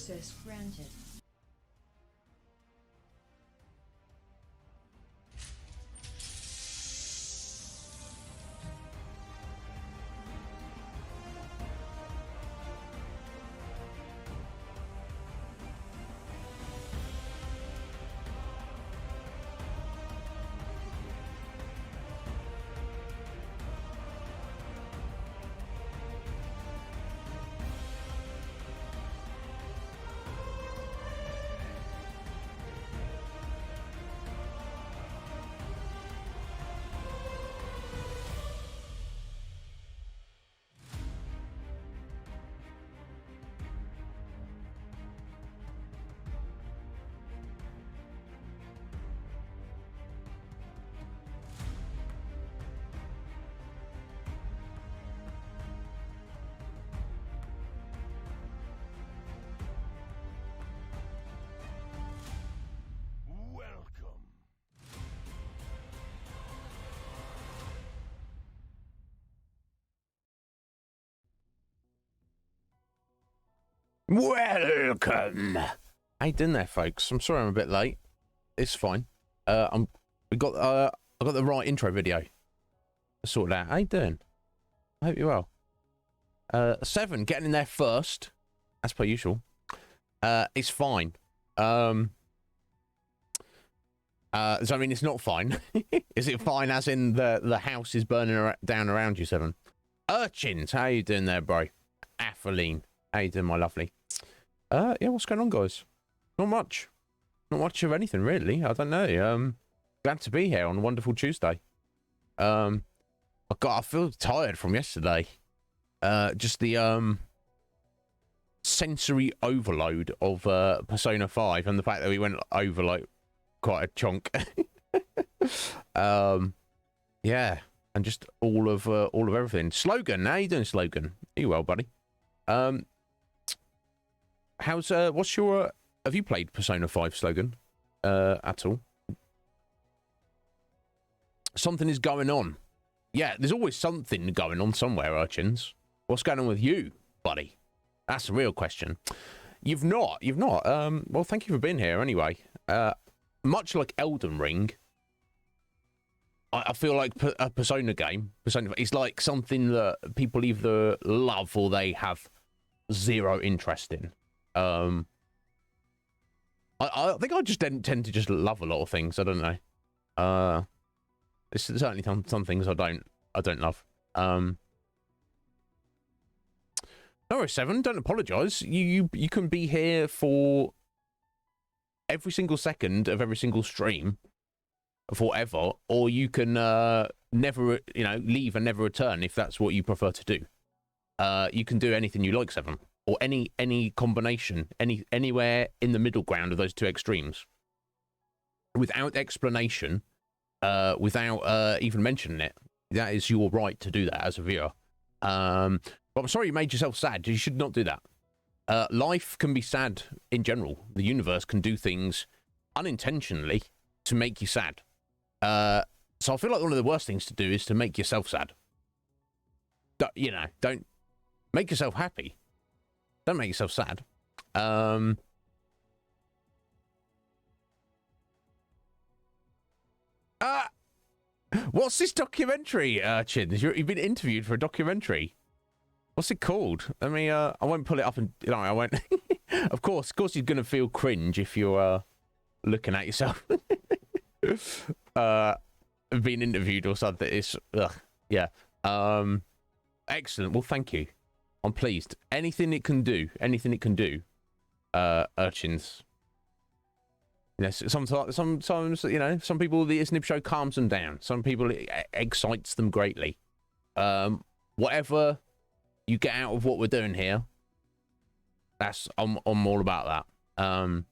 Access granted. Welcome. How you doing there, folks? I'm sorry I'm a bit late. It's fine. I got the right intro video sorted out. How you doing? I hope you're well. 7 getting in there first, as per usual. It's fine. So I mean, it's not fine. Is it fine as in the house is burning down around you, 7? Urchins, how you doing there, bro? Athaline, how you doing, my lovely? Yeah, what's going on, guys? Not much. Not much of anything, really. I don't know. Glad to be here on a wonderful Tuesday. I feel tired from yesterday. Just the sensory overload of Persona 5 and the fact that we went over like quite a chunk. Yeah, and just all of everything. Slogan, how you doing, Slogan? Are you well, buddy? How's what's your have you played Persona 5, Slogan? At all? Something is going on. Yeah, there's always something going on somewhere, Urchins. What's going on with you, buddy? That's the real question. You've not. Well, thank you for being here anyway. Much like Elden Ring, I feel like a Persona game, it's like something that people either love or they have zero interest in. I think I just tend to just love a lot of things. I don't know. There's certainly some things I don't love. No worries, 7. Don't apologise. You can be here for every single second of every single stream forever, or you can never, leave and never return if that's what you prefer to do. You can do anything you like, 7, or any combination, anywhere in the middle ground of those two extremes, without explanation, without even mentioning it. That is your right to do that as a viewer. But I'm sorry you made yourself sad. You should not do that. Life can be sad in general. The universe can do things unintentionally to make you sad. So I feel like one of the worst things to do is to make yourself sad. Don't make yourself happy. Don't make yourself sad. What's this documentary, Chins? You've been interviewed for a documentary. What's it called? I mean, I won't pull it up and I won't. Of course, you're gonna feel cringe if you're looking at yourself being interviewed or something. It's yeah. Excellent. Well, thank you. I'm pleased. Anything it can do. Urchins. Yes. Sometimes some people, the Iznib Show calms them down. Some people it excites them greatly. Whatever you get out of what we're doing here, I'm all about that.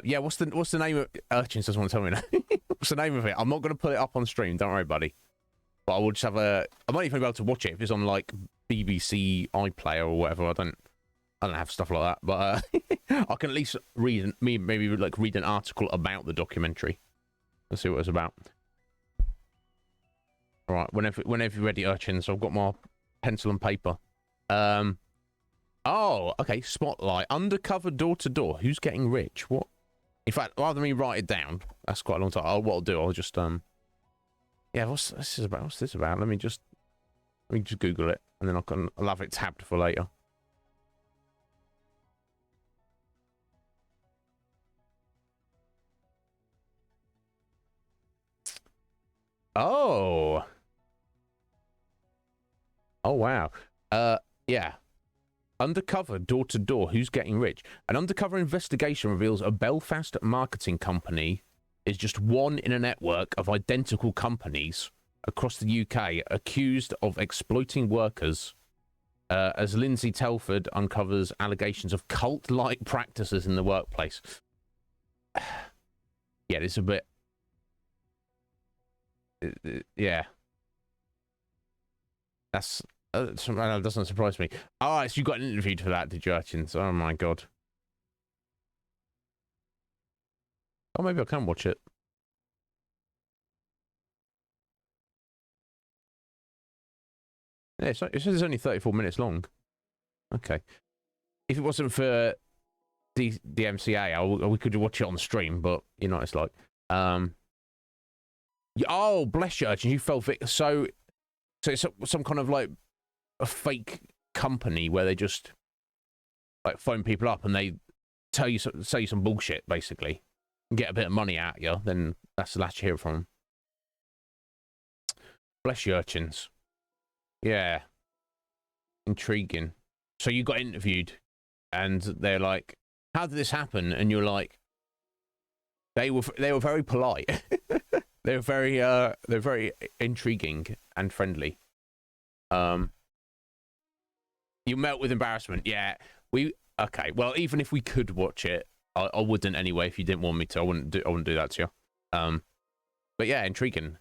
Yeah, what's the name of Urchins doesn't want to tell me now. What's the name of it? I'm not gonna put it up on stream, don't worry, buddy. But I will just have I might even be able to watch it if it's on like BBC iPlayer or whatever. I don't have stuff like that, but I can at least read an article about the documentary. Let's see what it's about. All right, whenever you're ready, Urchins, I've got my pencil and paper. Oh, okay. Spotlight. Undercover door to door. Who's getting rich? What? In fact, rather than me write it down, that's quite a long time. What I'll do, I'll just yeah. What's this about? What's this about? Let me just Google it, and then I'll have it tabbed for later. Oh. Oh wow. Yeah. Undercover door to door. Who's getting rich? An undercover investigation reveals a Belfast marketing company is just one in a network of identical companies across the UK accused of exploiting workers. As Lindsay Telford uncovers allegations of cult-like practices in the workplace. Yeah, it's a bit. Yeah. That doesn't surprise me. Oh, so you got interviewed for that, did you, Urchins? Oh my god. Oh, maybe I can watch it. Yeah, it says it's only 34 minutes long. Okay. If it wasn't for the MCA, we could watch it on the stream, but you know what it's like. Oh, bless you, Urchins. You fell victim. So it's some kind of like a fake company where they just like phone people up and they say you some bullshit basically and get a bit of money out of you. Then that's the last you hear from them. Bless you, Urchins. Yeah, intriguing. So you got interviewed and they're like, how did this happen? And you're like, they were very polite. they're very intriguing and friendly. You melt with embarrassment. Yeah, okay. Well, even if we could watch it, I wouldn't anyway. If you didn't want me to, I wouldn't do that to you. But yeah, intriguing.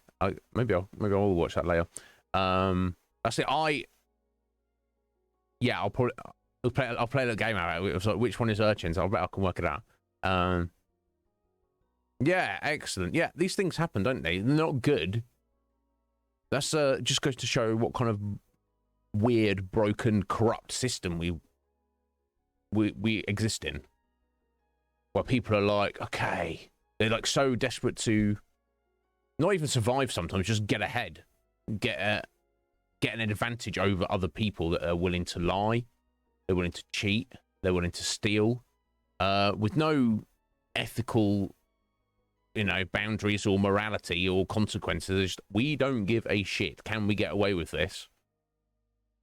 Maybe I'll watch that later. That's it. I'll play a little game out of it. It was like, which one is Urchins? I bet I can work it out. Yeah, excellent. Yeah, these things happen, don't they? They're not good. That's just goes to show what kind of weird, broken, corrupt system we exist in, where people are like, okay, they're like so desperate to not even survive sometimes, just get ahead, get an advantage over other people that are willing to lie, they're willing to cheat, they're willing to steal, with no ethical, boundaries or morality or consequences. Just, we don't give a shit. Can we get away with this?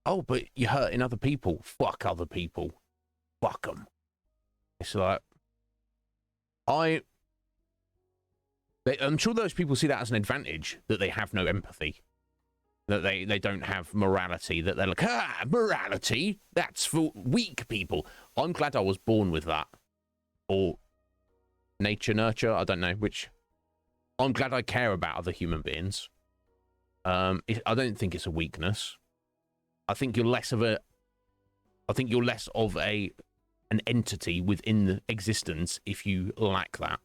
Oh, but you're hurting other people. Fuck other people. Fuck them. It's like, I'm sure those people see that as an advantage, that they have no empathy, that they don't have morality, that they're like, morality, that's for weak people. I'm glad I was born with that. Or nature, nurture, I don't know which. I'm glad I care about other human beings. I don't think it's a weakness. I think you're less of an entity within existence if you lack that.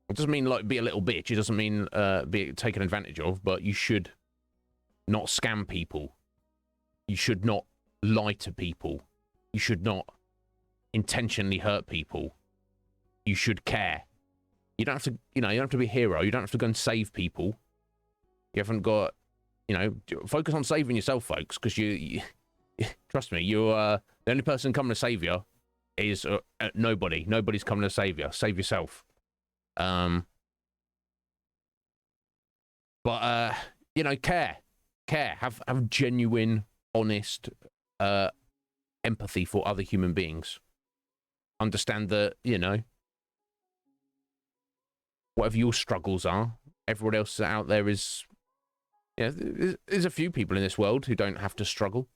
It doesn't mean like be a little bitch. It doesn't mean be taken advantage of. But you should not scam people. You should not lie to people. You should not intentionally hurt people. You should care. You don't have to. You don't have to be a hero. You don't have to go and save people. You haven't got. Focus on saving yourself, folks, because you trust me, you're the only person coming to save you is nobody. Nobody's coming to save you. Save yourself. But care, have genuine, honest empathy for other human beings. Understand that, whatever your struggles are, everyone else out there is. Yeah, there's a few people in this world who don't have to struggle.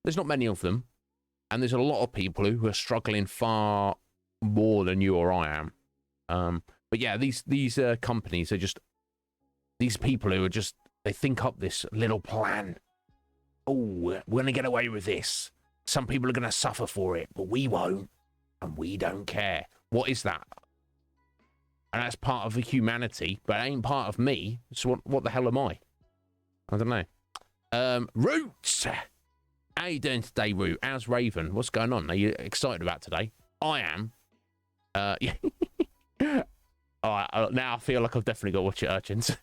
There's not many of them. And there's a lot of people who are struggling far more than you or I am. But yeah, these companies are just these people who are just, they think up this little plan. Oh, we're going to get away with this. Some people are going to suffer for it, but we won't. And we don't care. What is that? And that's part of humanity, but it ain't part of me. So what the hell am I? I don't know. Roots How you doing today, Root? How's Raven? What's going on? Are you excited about today? I am. Yeah. All right, now I feel like I've definitely got to watch it, Urchins.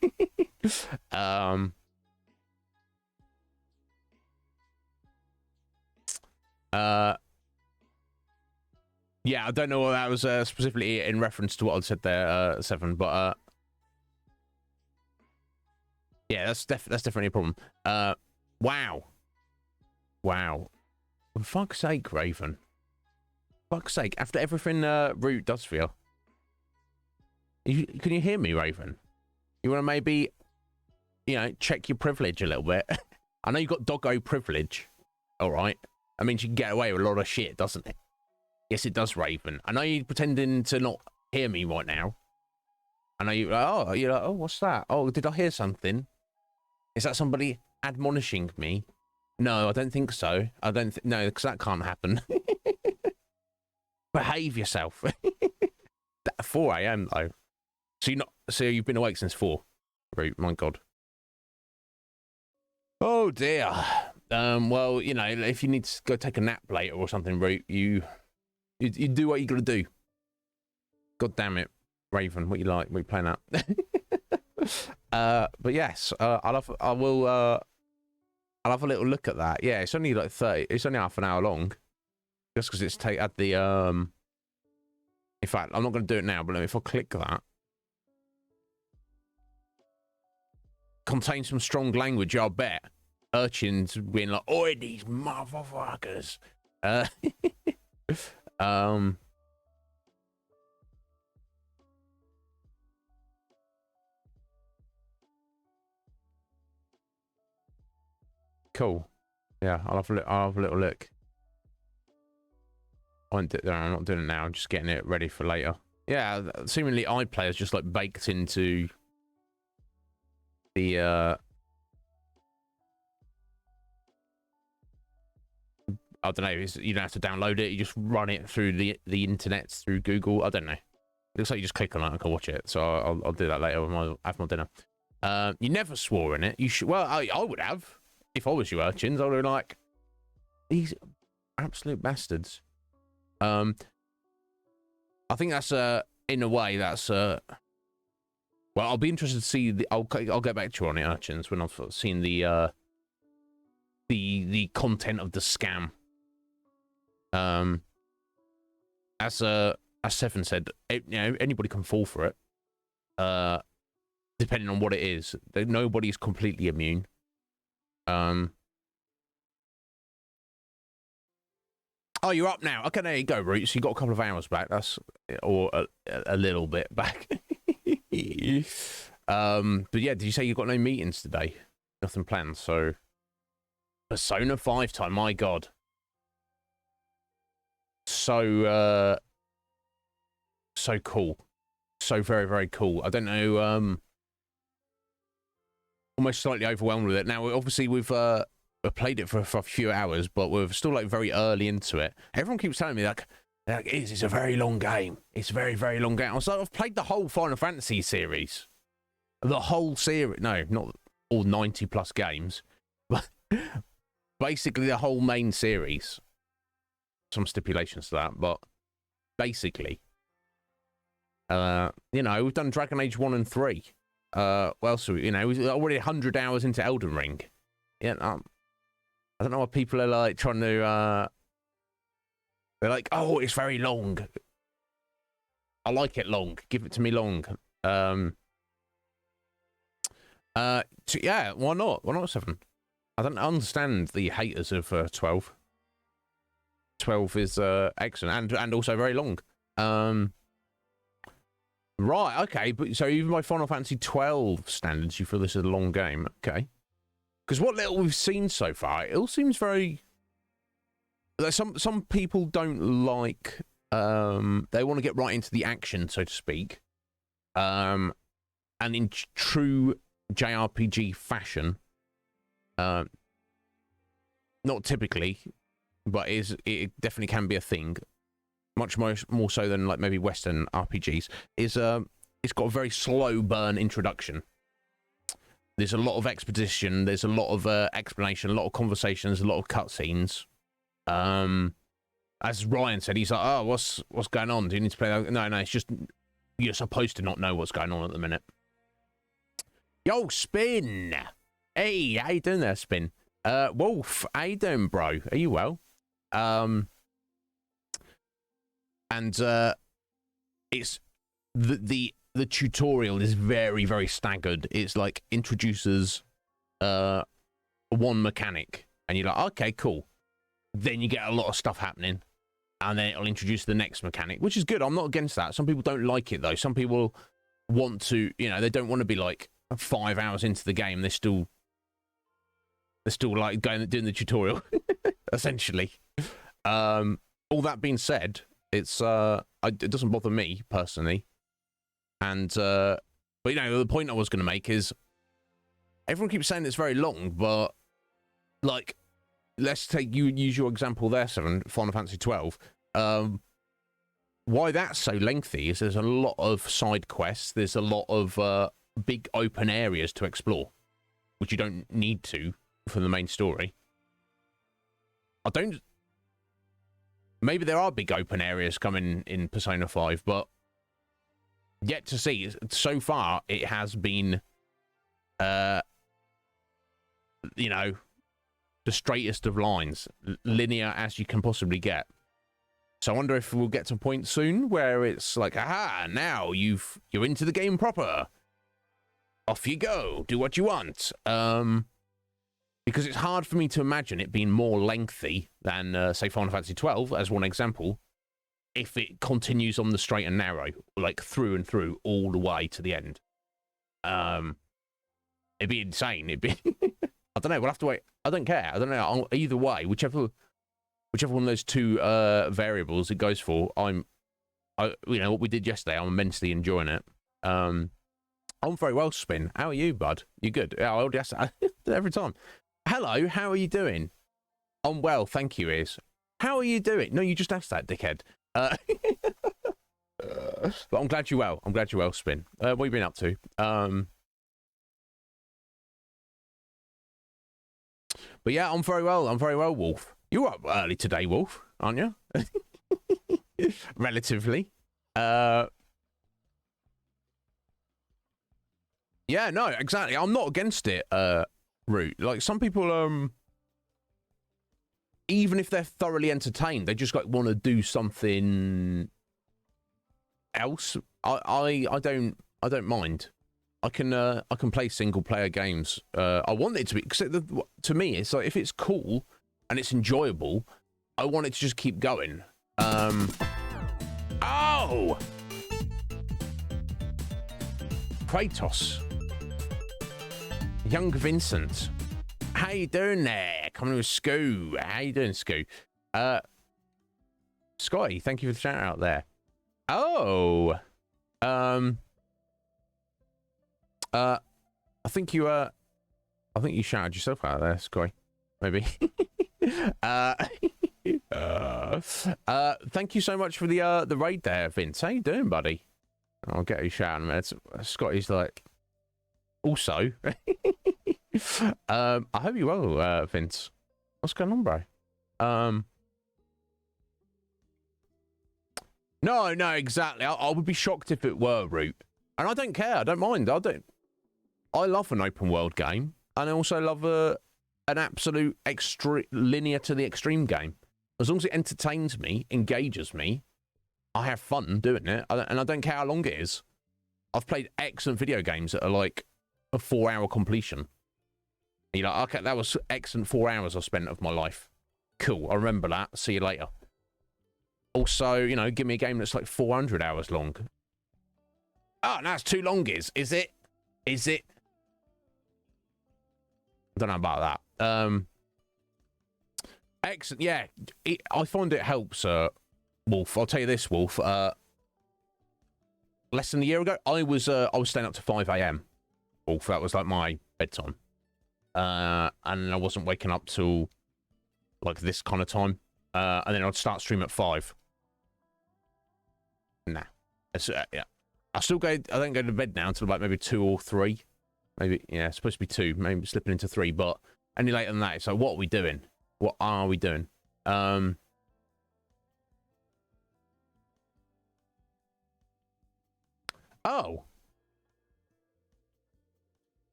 Yeah, I don't know what that was specifically in reference to what I said there, Seven, but yeah, that's definitely a problem. Wow. For fuck's sake, Raven. For fuck's sake, after everything Root does for you. Can you hear me, Raven? You want to maybe, check your privilege a little bit? I know you've got doggo privilege. All right. That means you can get away with a lot of shit, doesn't it? Yes, it does, Raven. I know you're pretending to not hear me right now. I know you're like, oh, what's that? Oh, did I hear something? Is that somebody admonishing me? No, I don't think so. No, because that can't happen. Behave yourself. 4 a.m. though. So you've been awake since 4. Root, my God. Oh dear. Well, if you need to go take a nap later or something, Root, you do what you got to do. God damn it, Raven. What you like? What you playing at? But yes, I'll have a little look at that. Yeah, it's only like 30. It's only half an hour long, just because it's at the In fact, I'm not going to do it now. But if I click that, contains some strong language. I'll bet Urchins being like, "Oi, these motherfuckers." Cool. Yeah, I'll have a little look. I'm not doing it now. I'm just getting it ready for later. Yeah, seemingly iPlayer is just like baked into the I don't know. You don't have to download it. You just run it through the internet through Google. I don't know. It looks like you just click on it and I can watch it. So I'll do that later when I have my dinner. You never swore in it. You should. Well, I would have if I was you, Urchins. I would have been like, these absolute bastards. I think that's in a way that's well, I'll be interested to see I'll get back to you on it, Urchins, when I've seen the content of the scam. As Seven said, anybody can fall for it. Depending on what it is, nobody's completely immune. Oh, you're up now. Okay, there you go, Root. So you got a couple of hours back. That's or a little bit back. But yeah, did you say you got no meetings today? Nothing planned. So Persona 5 time. My God. So cool. So very, very cool. I don't know. Almost slightly overwhelmed with it. Now, obviously, we've played it for a few hours, but we're still like very early into it. Everyone keeps telling me like it's a very long game. It's a very, very long game. I was like, I've played the whole Final Fantasy series. The whole series. No, not all 90 plus games, but basically the whole main series. Some stipulations to that, but basically, we've done Dragon Age 1 and 3. Well, so, we're already 100 hours into Elden Ring. Yeah, I don't know what people are like trying to, they're like, oh, it's very long. I like it long. Give it to me long. Yeah, why not? Why not 7? I don't understand the haters of 12. 12 is excellent and also very long. Right, okay, but so even by Final Fantasy 12 standards, you feel this is a long game, okay? Because what little we've seen so far, it all seems very. Some people don't like. They want to get right into the action, so to speak. And in true JRPG fashion, not typically, but it definitely can be a thing. Much more so than like maybe Western RPGs. It's got a very slow burn introduction. There's a lot of exposition. There's a lot of explanation, a lot of conversations, a lot of cutscenes. As Ryan said, he's like, "Oh, what's going on? Do you need to play that?" No, it's just you're supposed to not know what's going on at the minute. Yo, Spin. Hey, how you doing there, Spin? Wolf, how you doing, bro? Are you well? And it's the tutorial is very, very staggered. It's like introduces one mechanic, and you're like, okay, cool. Then you get a lot of stuff happening, and then it'll introduce the next mechanic, which is good. I'm not against that. Some people don't like it though. Some people want to, they don't want to be like 5 hours into the game. They're still like doing the tutorial, essentially. All that being said, it doesn't bother me personally. And but the point I was going to make is everyone keeps saying it's very long, but like, let's use your example there, Final Fantasy 12. Why that's so lengthy is there's a lot of side quests. There's a lot of big open areas to explore, which you don't need to for the main story. Maybe there are big open areas coming in Persona 5, but yet to see. So far, it has been, the straightest of lines, linear as you can possibly get. So I wonder if we'll get to a point soon where it's like, aha, now you're into the game proper. Off you go, do what you want. Because it's hard for me to imagine it being more lengthy than, say, Final Fantasy 12, as one example, if it continues on the straight and narrow, like through and through, all the way to the end. It'd be insane. It'd be... I don't know, we'll have to wait. I don't care. I don't know. Either way, whichever one of those two variables it goes for, what we did yesterday, I'm immensely enjoying it. I'm very well, Spin. How are you, bud? You good? Yeah, I already ask that every time. Hello, how are you doing? I'm well, thank you, Is. How are you doing? No, you just asked that, dickhead. But I'm glad you're well. I'm glad you're well, Spin. What have you been up to? But yeah, I'm very well. I'm very well, Wolf. You're up early today, Wolf, aren't you? Relatively. Yeah, no, exactly. I'm not against it, Root. Like, some people, even if they're thoroughly entertained, they just like want to do something else. I don't mind. I can play single player games. I want it to be, because to me it's like, if it's cool and it's enjoyable, I want it to just keep going. Oh, Kratos, young Vincent, how you doing there? Coming with Scoo. How you doing, Scoo? Scotty, thank you for the shout out there. Oh, I think you shouted yourself out there, Scotty. Maybe. Thank you so much for the raid there, Vince. How you doing, buddy? I'll get you shouting, man. Scotty's like, also. I hope you're well, Vince. What's going on, bro? No, exactly. I would be shocked if it were, Root. And I don't care. I don't mind. I love an open world game, and I also love an absolute linear to the extreme game. As long as it entertains me, engages me, I have fun doing it, and I don't care how long it is. I've played excellent video games that are like a 4-hour completion. And you're like, okay, that was excellent 4 hours I spent of my life. Cool, I remember that. See you later. Also, give me a game that's like 400 hours long. Oh, no, it's too long, is it? Is it? I don't know about that. Excellent. Yeah, I find it helps, Wolf. I'll tell you this, Wolf. Less than a year ago, I was staying up to 5 a.m. Wolf, that was like my bedtime. And I wasn't waking up till like this kind of time. And then I'd start stream at 5. Nah. Yeah. I don't go to bed now until like maybe 2 or 3. Maybe, yeah, it's supposed to be 2, maybe slipping into 3, but any later than that, it's like, what are we doing? What are we doing? Oh.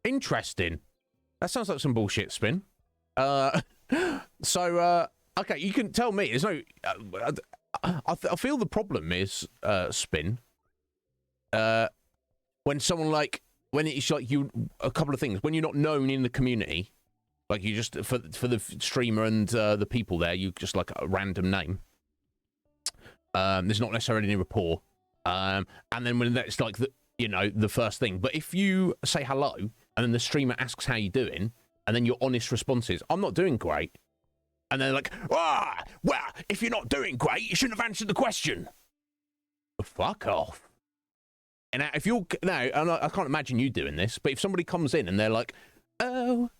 Interesting. That sounds like some bullshit, Spin. So, okay, you can tell me. There's no... I feel the problem is, Spin, when someone like... When it's like you... A couple of things. When you're not known in the community, like you just... For the streamer and the people there, you just like a random name. There's not necessarily any rapport. And then when that's like the... You know, the first thing. But if you say hello, and then the streamer asks how you doing, and then your honest response is, I'm not doing great. And they're like, well, if you're not doing great, you shouldn't have answered the question. Fuck off. And if you're, now, I can't imagine you doing this, but if somebody comes in and they're like, oh,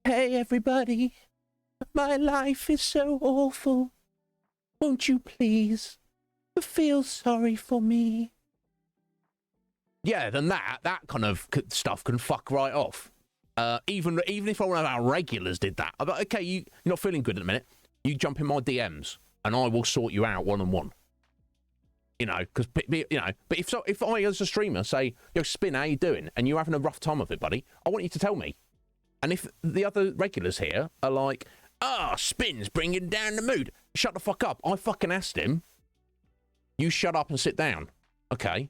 hey, everybody, my life is so awful. Won't you please feel sorry for me? Yeah, then that kind of stuff can fuck right off. Even if one of our regulars did that, I'm like, okay, you're not feeling good at the minute. You jump in my DMs, and I will sort you out one-on-one. You know, because you know. But if I as a streamer say, "Yo, Spin, how you doing?" and you're having a rough time of it, buddy, I want you to tell me. And if the other regulars here are like, Spin's bringing down the mood," shut the fuck up. I fucking asked him. You shut up and sit down, okay?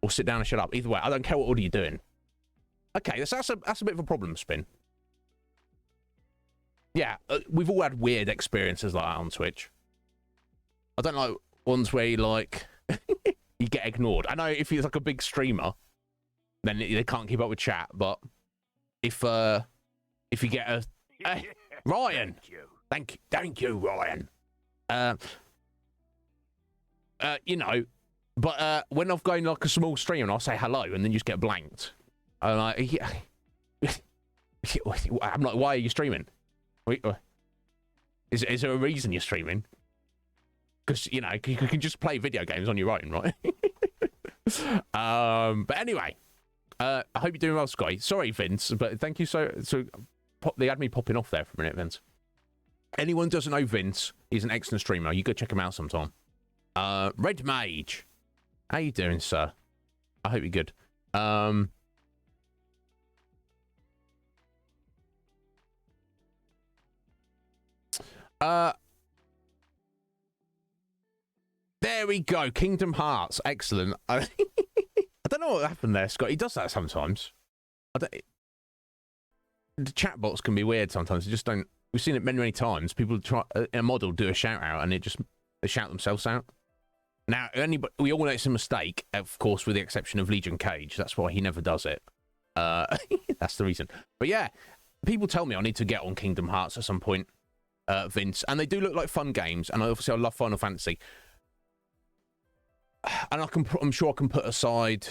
Or sit down and shut up. Either way, I don't care what order you're doing. Okay, that's a bit of a problem, Spin. Yeah, we've all had weird experiences like that on Twitch. I don't like ones where you like you get ignored. I know if he's like a big streamer, then they can't keep up with chat. But if you get a Ryan, thank you, Ryan. You know. But when I've gone like a small stream and I'll say hello and then you just get blanked, I'm like, yeah. I'm like, why are you streaming? Is there a reason you're streaming? Because, you know, you can just play video games on your own, right? But anyway, I hope you're doing well, Sky. Sorry, Vince, but thank you so they had me popping off there for a minute, Vince. Anyone doesn't know Vince, he's an excellent streamer. You go check him out sometime. Red Mage. How you doing, sir? I hope you're good. There we go. Kingdom Hearts. Excellent. I don't know what happened there, Scott. He does that sometimes. The chatbots can be weird sometimes. They just don't... We've seen it many, many times. People try... A model do a shout out and they shout themselves out. Now, we all know it's a mistake, of course, with the exception of Legion Cage. That's why he never does it. That's the reason. But yeah, people tell me I need to get on Kingdom Hearts at some point, Vince. And they do look like fun games. And obviously, I love Final Fantasy. And I'm sure I can put aside...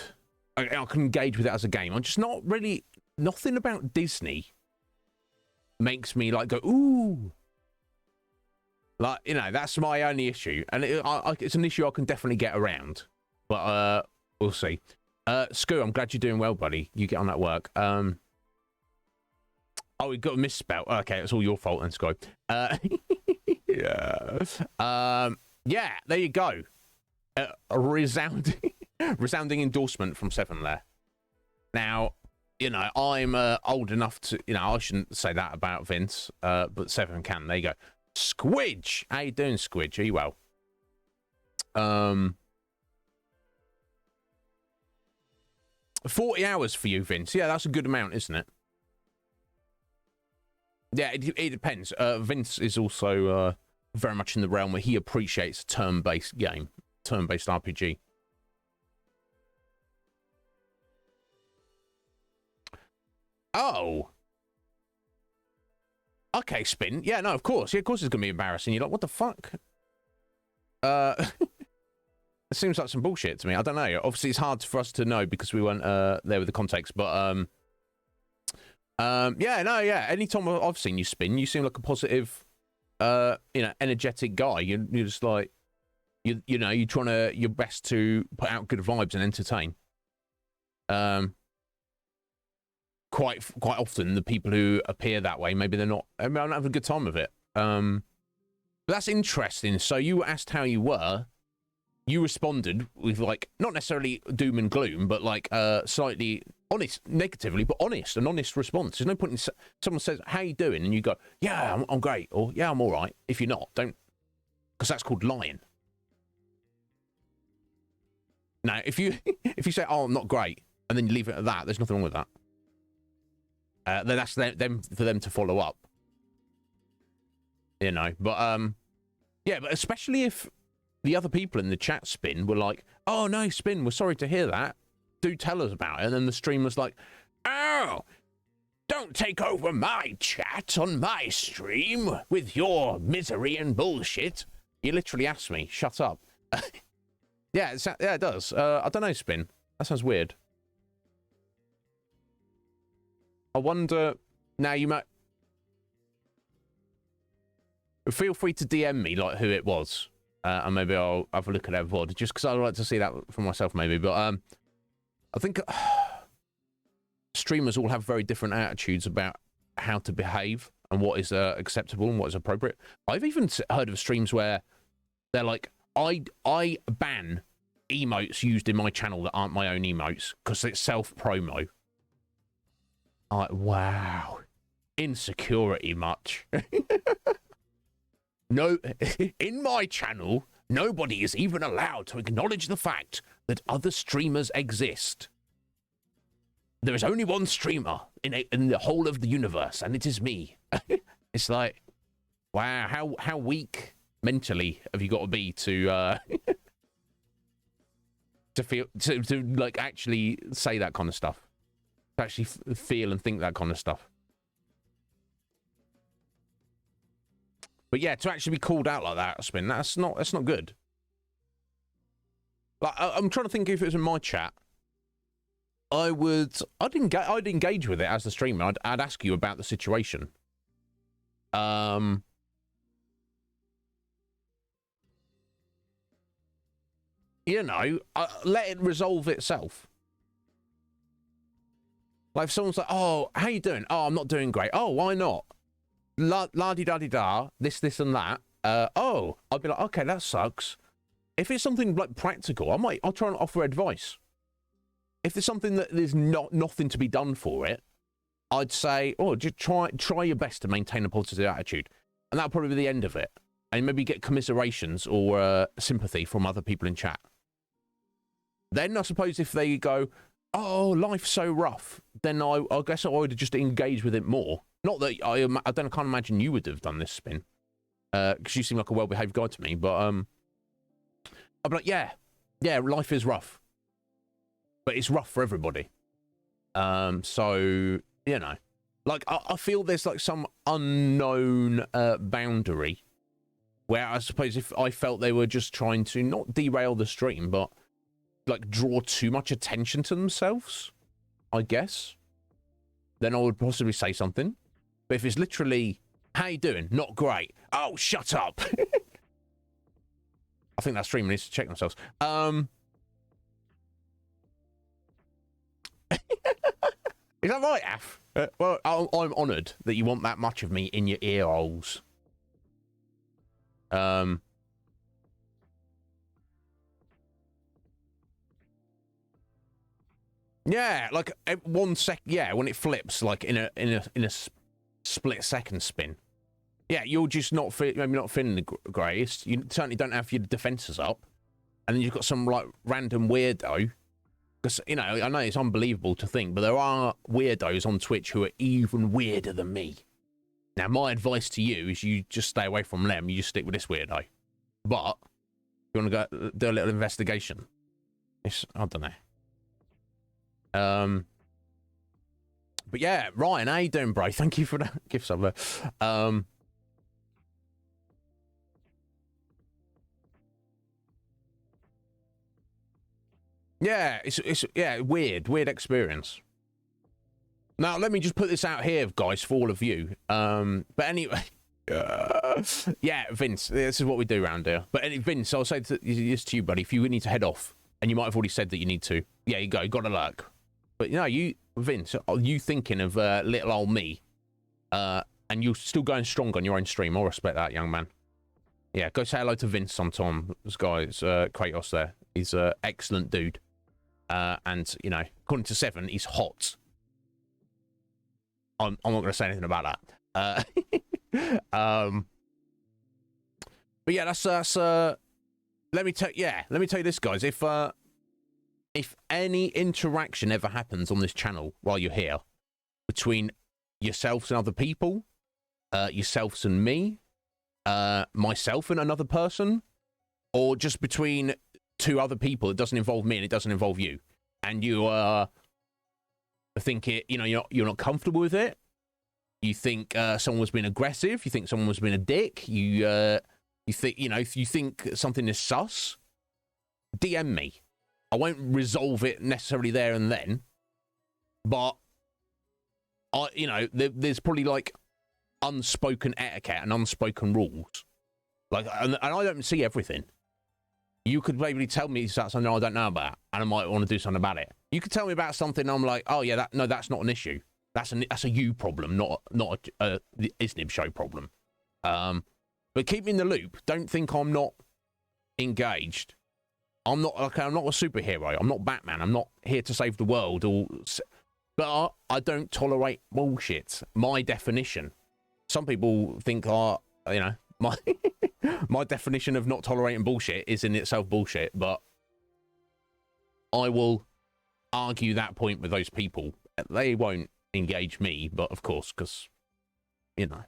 I can engage with it as a game. I'm just not really... Nothing about Disney makes me, like, go, ooh... Like, you know, that's my only issue. And it's an issue I can definitely get around. But, we'll see. Scoo, I'm glad you're doing well, buddy. You get on that work. Oh, we got a misspell. Okay, it's all your fault then, Scoo. Yeah. Yeah, there you go. A resounding endorsement from Seven there. Now, you know, I'm old enough to... You know, I shouldn't say that about Vince. But Seven can. There you go. Squidge! How you doing, Squidge? Are you well? 40 hours for you, Vince. Yeah, that's a good amount, isn't it? Yeah, it depends. Vince is also very much in the realm where he appreciates a turn-based game. Turn-based RPG. Oh! Okay, Spin. Yeah, no, of course. Yeah, of course it's going to be embarrassing. You're like, what the fuck? It seems like some bullshit to me. I don't know. Obviously, it's hard for us to know because we weren't there with the context. But, yeah, no, yeah. Anytime I've seen you spin, you seem like a positive, you know, energetic guy. You're just like, you know, you're trying your best to put out good vibes and entertain. Quite often, the people who appear that way, maybe they're not. I mean, I'm having a good time with it. But that's interesting. So you asked how you were. You responded with, like, not necessarily doom and gloom, but like slightly honest, negatively, but honest, an honest response. There's no point in someone says, "How you doing?" and you go, "Yeah, I'm great," or "Yeah, I'm all right." If you're not, don't, because that's called lying. Now, if you say, "Oh, I'm not great," and then you leave it at that, there's nothing wrong with that. Then that's them for them to follow up. You know, but yeah, but especially if the other people in the chat, Spin, were like, "Oh no, Spin, we're sorry to hear that. Do tell us about it." And then the stream was like, "Oh, don't take over my chat on my stream with your misery and bullshit." You literally asked me, "Shut up." Yeah, it does. I don't know, Spin. That sounds weird. I wonder. Now you might feel free to DM me like who it was, and maybe I'll have a look at that VOD just because I'd like to see that for myself, maybe. But I think streamers all have very different attitudes about how to behave and what is acceptable and what is appropriate. I've even heard of streams where they're like, I ban emotes used in my channel that aren't my own emotes because it's self-promo. Like, wow. Insecurity much. No, in my channel, nobody is even allowed to acknowledge the fact that other streamers exist. There is only one streamer in the whole of the universe, and it is me. It's like, wow, how weak mentally have you got to be to to feel to like actually say that kind of stuff, to actually feel and think that kind of stuff. But yeah, to actually be called out like that, Spin, that's not good. Like, I'm trying to think if it was in my chat. I'd engage with it as the streamer. I'd ask you about the situation. You know, let it resolve itself. Like if someone's like, "Oh, how you doing?" "Oh, I'm not doing great." "Oh, why not?" La-di-da-di-da, this and that. Oh, I'd be like, "Okay, that sucks." If it's something like practical, I'll try and offer advice. If there's something that there's nothing to be done for it, I'd say, "Oh, just try your best to maintain a positive attitude," and that'll probably be the end of it. And maybe get commiserations or sympathy from other people in chat. Then I suppose if they go, "Oh, life's so rough," then I guess I would just engage with it more. Not that I can't imagine you would have done this, Spin, because you seem like a well-behaved guy to me. But I'd be like, yeah, life is rough, but it's rough for everybody. So you know, like I feel there's like some unknown boundary where I suppose if I felt they were just trying to not derail the stream, but like draw too much attention to themselves, I guess, then I would possibly say something. But if it's literally, "How you doing?" "Not great." "Oh, shut up." I think that streamer needs to check themselves. Is that right, Af? Well, I'm honoured that you want that much of me in your ear holes. Yeah, like 1 sec. Yeah, when it flips, like in a split second, Spin. Yeah, you're just maybe not feeling the greatest. You certainly don't have your defenses up, and then you've got some like random weirdo. Because you know, I know it's unbelievable to think, but there are weirdos on Twitch who are even weirder than me. Now, my advice to you is you just stay away from them. You just stick with this weirdo. But you want to go do a little investigation? I don't know. But yeah, Ryan, how you doing, bro? Thank you for that gift sub. Yeah, it's weird experience. Now let me just put this out here, guys, for all of you. But anyway, yeah, Vince, this is what we do around here. But Vince, I'll say this to you, buddy. If you need to head off, and you might have already said that you need to, yeah, you got to lurk. But you, Vince, are you thinking of little old me? And you're still going strong on your own stream. I respect that, young man. Yeah, go say hello to Vince sometime. This guy's Kratos there. He's an excellent dude. And, according to Seven, he's hot. I'm not going to say anything about that. But yeah, that's let me tell you this, guys. If any interaction ever happens on this channel while you're here between yourselves and other people, yourselves and me, myself and another person, or just between two other people, it doesn't involve me and it doesn't involve you, and you think you're not comfortable with it, you think someone was being aggressive, you think someone was being a dick, you think if you think something is sus, DM me. I won't resolve it necessarily there and then, but there's probably like unspoken etiquette and unspoken rules. Like, and I don't see everything. You could maybe tell me something I don't know about, and I might want to do something about it. You could tell me about something, and I'm like, oh yeah, that's not an issue. That's a you problem, not a Iznib Show problem. But keep me in the loop. Don't think I'm not engaged. I'm not a superhero. I'm not Batman. I'm not here to save the world. But I don't tolerate bullshit. My definition. Some people think, my my definition of not tolerating bullshit is in itself bullshit. But I will argue that point with those people. They won't engage me, but of course, because no,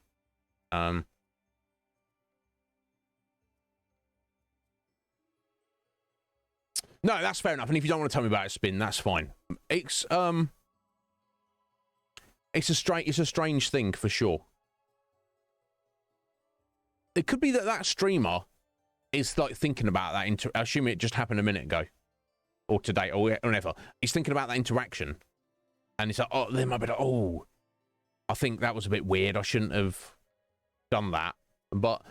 that's fair enough. And if you don't want to tell me about it, Spin, that's fine. It's a strange thing for sure. It could be that streamer is like thinking about that. I assume it just happened a minute ago, or today, or whenever. He's thinking about that interaction, and he's like, "Oh, they might be like, oh, I think that was a bit weird. I shouldn't have done that." But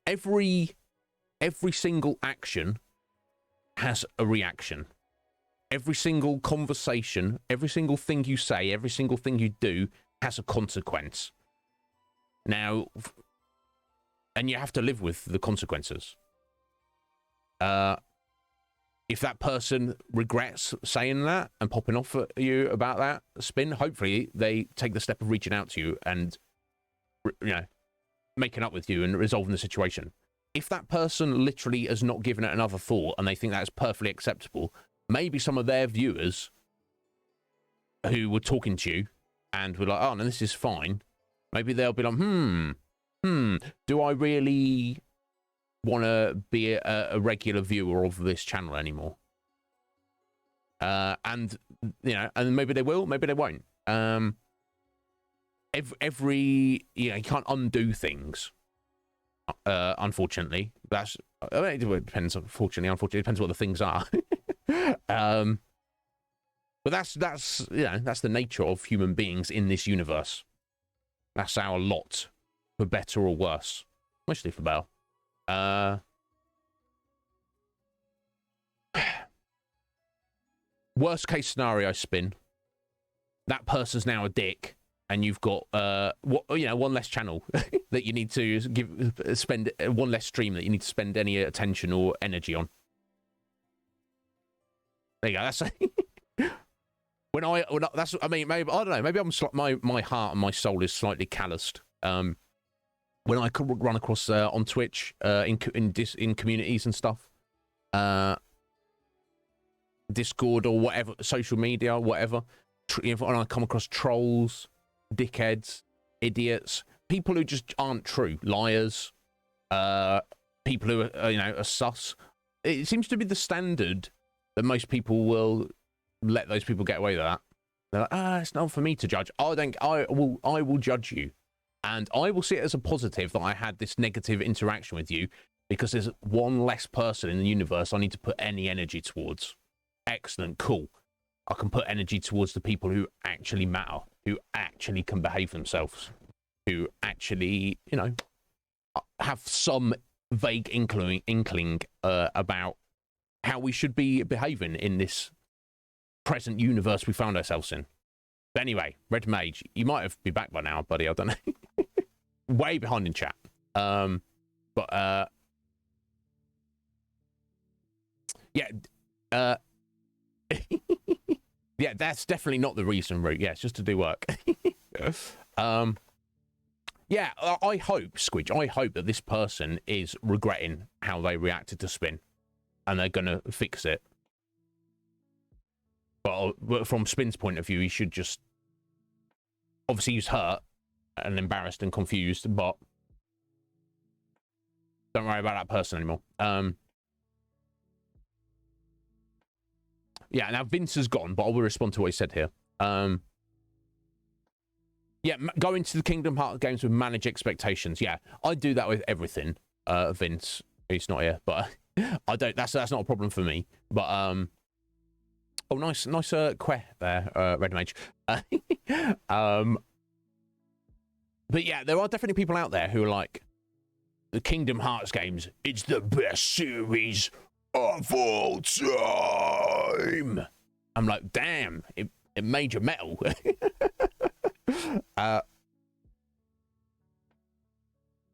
every single action has a reaction. Every single conversation, every single thing you say, every single thing you do has a consequence. Now, and you have to live with the consequences. If that person regrets saying that and popping off at you about that, Spin, hopefully they take the step of reaching out to you and, making up with you and resolving the situation. If that person literally has not given it another thought and they think that is perfectly acceptable, maybe some of their viewers who were talking to you and were like, oh, no, this is fine. Maybe they'll be like, do I really want to be a regular viewer of this channel anymore? And maybe they will, maybe they won't. You can't undo things. Unfortunately, it depends. Unfortunately, it depends what the things are. But that's the nature of human beings in this universe. That's our lot, for better or worse. Mostly for better. Worst case scenario, Spin. That person's now a dick. And you've got one less channel that you need to spend one less stream that you need to spend any attention or energy on. There you go. That's maybe I don't know. Maybe my heart and my soul is slightly calloused. When I could run across on Twitch in communities and stuff, Discord or whatever, social media, whatever, when I come across trolls, dickheads, idiots, people who just aren't true, liars, people who are sus. It seems to be the standard that most people will let those people get away with that. They're like, it's not for me to judge. I will judge you, and I will see it as a positive that I had this negative interaction with you, because there's one less person in the universe I need to put any energy towards. Excellent, cool. I can put energy towards the people who actually matter, who actually can behave themselves, who actually, have some vague inkling about how we should be behaving in this present universe we found ourselves in. But anyway, Red Mage, you might have been back by now, buddy. I don't know. Way behind in chat. Yeah. Yeah, that's definitely not the reason, Root. Yeah, it's just to do work. Yeah, I hope, Squidge, I hope that this person is regretting how they reacted to Spin, and they're going to fix it. But from Spin's point of view, he should just... Obviously, he's hurt and embarrassed and confused, but don't worry about that person anymore. Yeah, now Vince has gone, but I will respond to what he said here. Yeah, go into the Kingdom Hearts games with manage expectations. Yeah, I do that with everything, Vince. He's not here, but I don't. That's not a problem for me. But oh, nice queh there, Red Mage. But yeah, there are definitely people out there who are like, the Kingdom Hearts games, it's the best series of all time. I'm like, damn, it made you metal.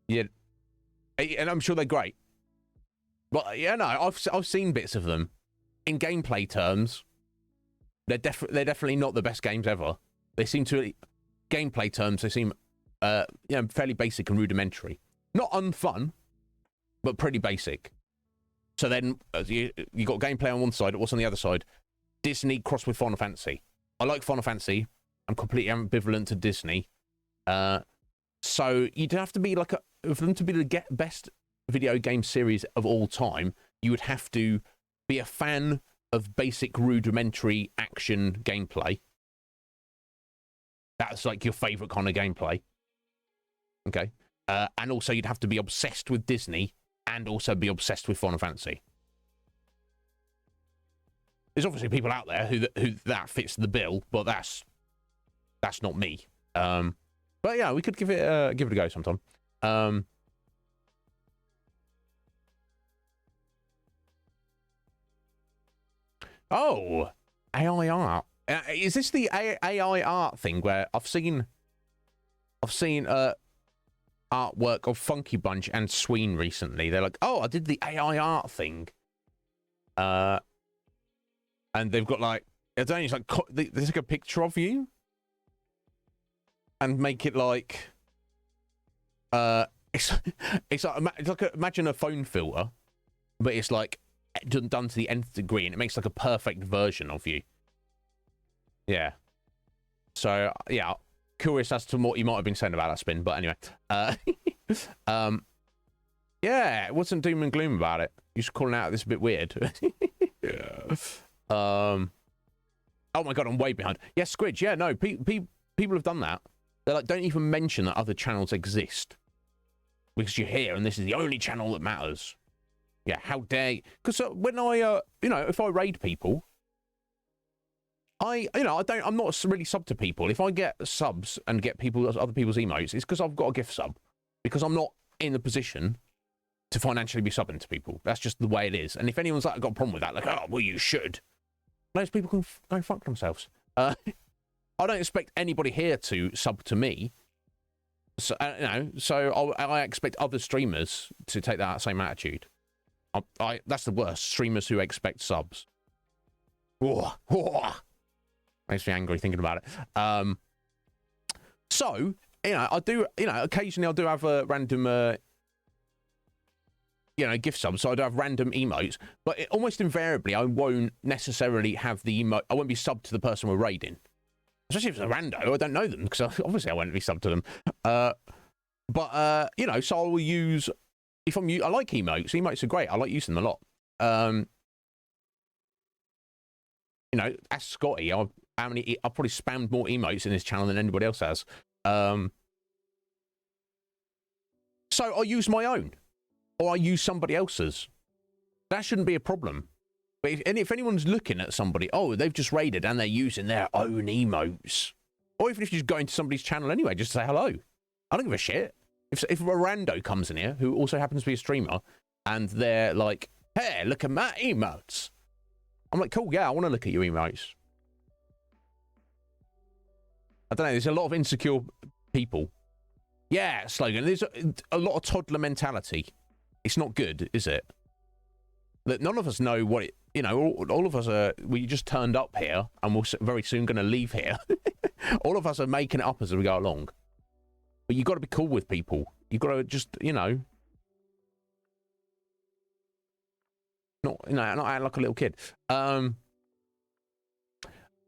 Yeah, and I'm sure they're great. But yeah, no, I've seen bits of them. In gameplay terms, they're definitely not the best games ever. They seem to, gameplay terms, they seem fairly basic and rudimentary. Not unfun, but pretty basic. So then you got gameplay on one side. What's on the other side? Disney crossed with Final Fantasy. I like Final Fantasy. I'm completely ambivalent to Disney. So you'd have to be like for them to be the best video game series of all time, you would have to be a fan of basic rudimentary action gameplay. That's like your favorite kind of gameplay. Okay. And also you'd have to be obsessed with Disney and also be obsessed with Final Fantasy. There's obviously people out there who that fits the bill, but that's not me. But yeah, we could give it a go sometime. Oh, AI art. Is this the AI art thing where I've seen artwork of Funky Bunch and Sween recently? They're like, oh, I did the AI art thing. And they've got like, it's only like there's like a picture of you, and make it like, it's like imagine a phone filter, but it's like done to the nth degree, and it makes like a perfect version of you. Yeah. So yeah, curious as to what you might have been saying about that, Spin. But anyway, yeah, it wasn't doom and gloom about it. You're just calling out this a bit weird. Yeah. Oh my god, I'm way behind. Yeah, Squidge. Yeah, no, people have done that. They're like, don't even mention that other channels exist because you're here and this is the only channel that matters. Yeah, how dare you? Because when I, if I raid people, I'm not really sub to people. If I get subs and get other people's emotes, it's because I've got a gift sub. Because I'm not in the position to financially be subbing to people. That's just the way it is. And if anyone's like got a problem with that, like, oh, well, you should. Those people can go fuck themselves. I don't expect anybody here to sub to me. So, so I expect other streamers to take that same attitude. That's the worst. Streamers who expect subs. Makes me angry thinking about it. So, I do, occasionally I do have a random, gift subs. So I do have random emotes, but almost invariably I won't necessarily have the emote. I won't be subbed to the person we're raiding. Especially if it's a rando, I don't know them, because obviously I won't be subbed to them. So I will use, I like emotes. Emotes are great. I like using them a lot. Ask Scotty, I've probably spammed more emotes in this channel than anybody else has. So I use my own, or I use somebody else's. That shouldn't be a problem. But if anyone's looking at somebody, oh, they've just raided and they're using their own emotes, or even if you just go into somebody's channel anyway, just say hello. I don't give a shit. If a rando comes in here who also happens to be a streamer and they're like, hey, look at my emotes, I'm like, cool, yeah, I want to look at your emotes. I don't know. There's a lot of insecure people. Yeah, slogan. There's a lot of toddler mentality. It's not good, is it? That none of us know what it. You know, all of us are. We just turned up here, and we're very soon going to leave here. All of us are making it up as we go along. But you got to be cool with people. You got to just, you know, not act like a little kid.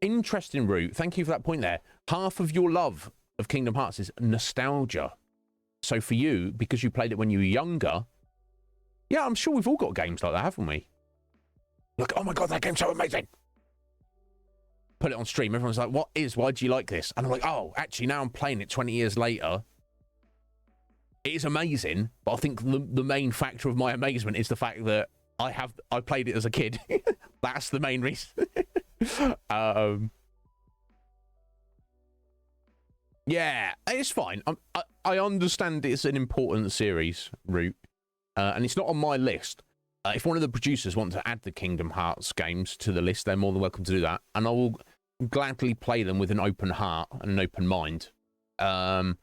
Interesting route. Thank you for that point there. Half of your love of Kingdom Hearts is nostalgia. So for you, because you played it when you were younger, yeah, I'm sure we've all got games like that, haven't we? Like, oh my God, that game's so amazing. Put it on stream. Everyone's like, why do you like this? And I'm like, oh, actually, now I'm playing it 20 years later. It is amazing, but I think the main factor of my amazement is the fact that I played it as a kid. That's the main reason. Yeah, it's fine. I understand it's an important series route, and it's not on my list. If one of the producers want to add the Kingdom Hearts games to the list, they're more than welcome to do that, and I will gladly play them with an open heart and an open mind. But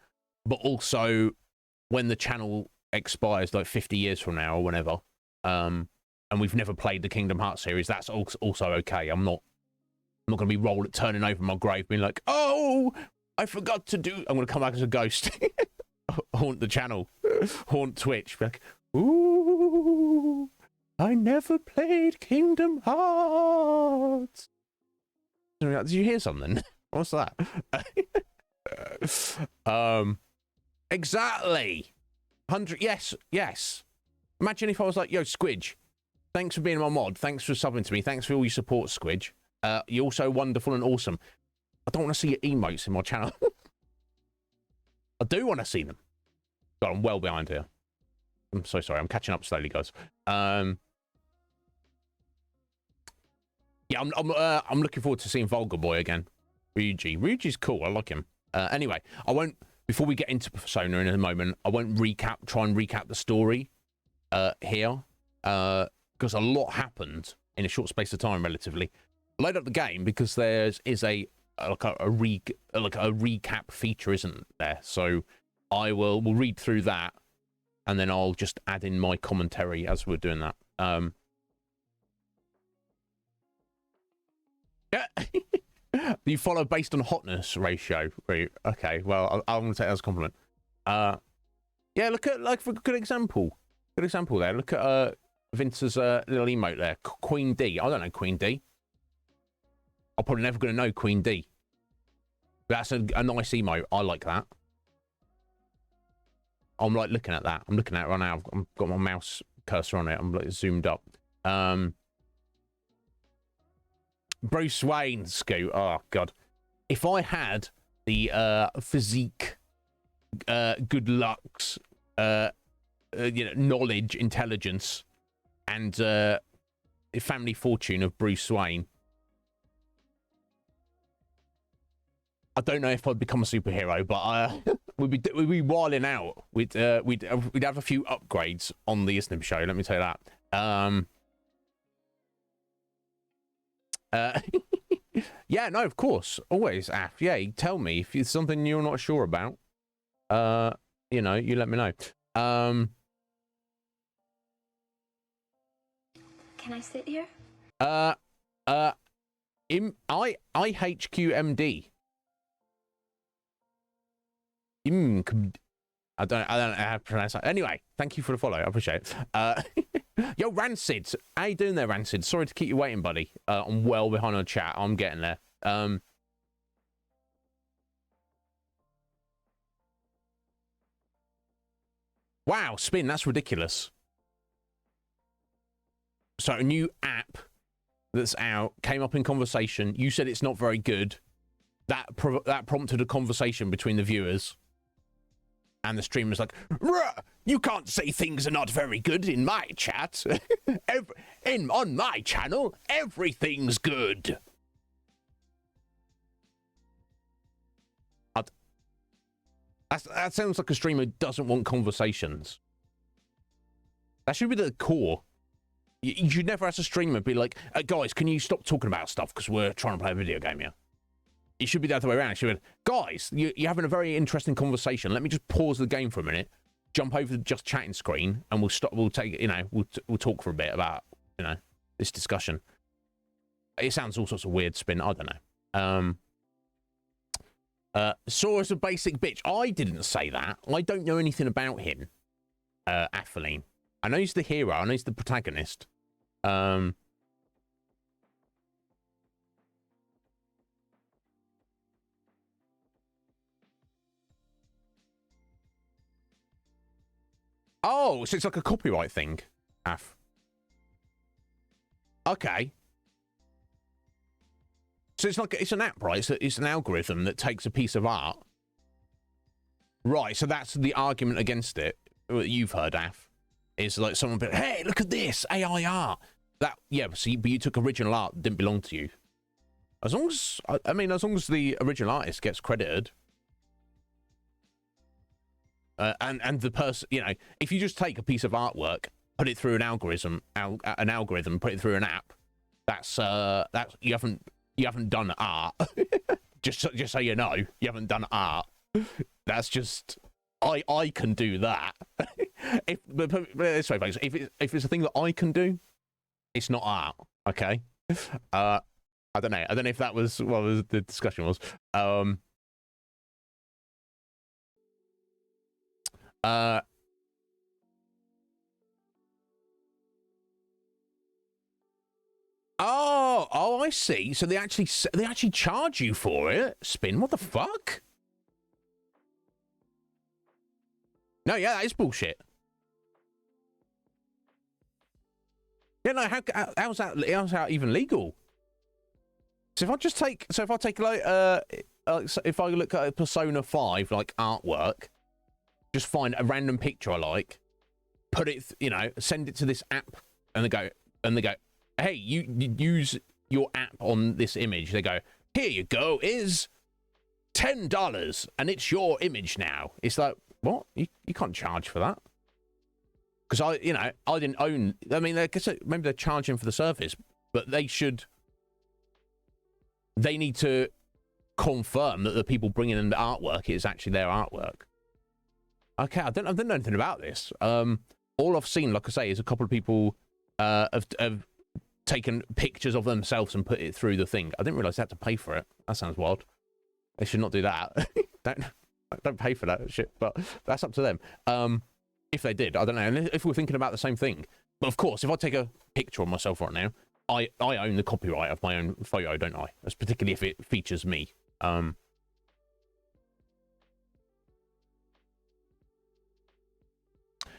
also, when the channel expires, like 50 years from now or whenever, and we've never played the Kingdom Hearts series, that's also okay. I'm not going to be turning over my grave, being like, oh, I forgot to do. I'm going to come back as a ghost, haunt the channel, haunt Twitch, be like, ooh, I never played Kingdom Hearts. Did you hear something? What's that? Exactly. 100. Yes. Imagine if I was like, yo, Squidge, thanks for being my mod. Thanks for subbing to me. Thanks for all your support, Squidge. You're also wonderful and awesome. I don't want to see your emotes in my channel. I do want to see them. God, I'm well behind here. I'm so sorry. I'm catching up slowly, guys. Yeah, I'm looking forward to seeing Vulgar Boy again. Ryuji's cool. I like him. Anyway, I won't. Before we get into Persona in a moment, I won't try and recap the story here, because a lot happened in a short space of time, relatively. Load up the game because we'll recap feature, isn't there? So we'll read through that, and then I'll just add in my commentary as we're doing that. You follow based on hotness ratio. Okay, well, I'm going to take that as a compliment. Yeah, look at, like, for a good example. Good example there. Look at Vince's little emote there. Queen D. I don't know Queen D. I'm probably never going to know Queen D. That's a nice emote. I like that. I'm like looking at that. I'm looking at it right now. I've got my mouse cursor on it. I'm like zoomed up. Bruce Wayne, Scoot. Oh God, if I had the physique, good looks, knowledge, intelligence, and family fortune of Bruce Wayne, I don't know if I'd become a superhero, but we'd be wilding out. We'd have a few upgrades on the Iznib Show. Let me tell you that. Yeah, no, of course, always, Af. Yeah, you tell me if it's something you're not sure about. You let me know. Can I sit here? IHQMD. I don't know how to pronounce that. Anyway, thank you for the follow. I appreciate it. Yo, Rancid. How you doing there, Rancid? Sorry to keep you waiting, buddy. I'm well behind on chat. I'm getting there. Wow, Spin, that's ridiculous. So a new app that's out came up in conversation. You said it's not very good. That prompted a conversation between the viewers. And the streamer's like, you can't say things are not very good in my chat. On my channel, everything's good. That sounds like a streamer who doesn't want conversations. That should be the core. You should never, as a streamer, be like, guys, can you stop talking about stuff because we're trying to play a video game here? It should be the other way around. It should be, guys, you're having a very interesting conversation. Let me just pause the game for a minute, jump over the just chatting screen, and we'll stop. We'll take, we'll talk for a bit about, this discussion. It sounds all sorts of weird spin. I don't know. Saw as a basic bitch. I didn't say that. I don't know anything about him, Athelene. I know he's the hero. I know he's the protagonist. Oh, so it's like a copyright thing, Af. Okay. So it's an app, right? It's an algorithm that takes a piece of art. Right, so that's the argument against it. You've heard, Af. Is like someone be like, hey, look at this, AI art. That, yeah, but you took original art that didn't belong to you. As long as, as long as the original artist gets credited. And the person, if you just take a piece of artwork, put it through an algorithm, put it through an app, that's you haven't done art. just so you know, you haven't done art. That's just I can do that. This way, folks, if it's a thing that I can do, it's not art. Okay. I don't know. I don't know if that was what the discussion was. Oh, I see. So they actually charge you for it. Spin, what the fuck? No, yeah, that is bullshit. Yeah, no, how's that even legal? So if I take like if I look at a Persona 5 like artwork, just find a random picture I like, put it, send it to this app, and they go, hey, you use your app on this image. They go, here you go, is $10, and it's your image now. It's like, what? You can't charge for that. Because I didn't own. I mean, I guess maybe they're charging for the service, but they need to confirm that the people bringing in the artwork is actually their artwork. Okay, I don't know anything about this. All I've seen, like I say, is a couple of people have taken pictures of themselves and put it through the thing. I didn't realize they had to pay for it. That sounds wild. They should not do that. don't pay for that shit. But that's up to them. If they did, I don't know. And if we're thinking about the same thing, but of course, if I take a picture of myself right now, I own the copyright of my own photo, don't I? That's particularly if it features me.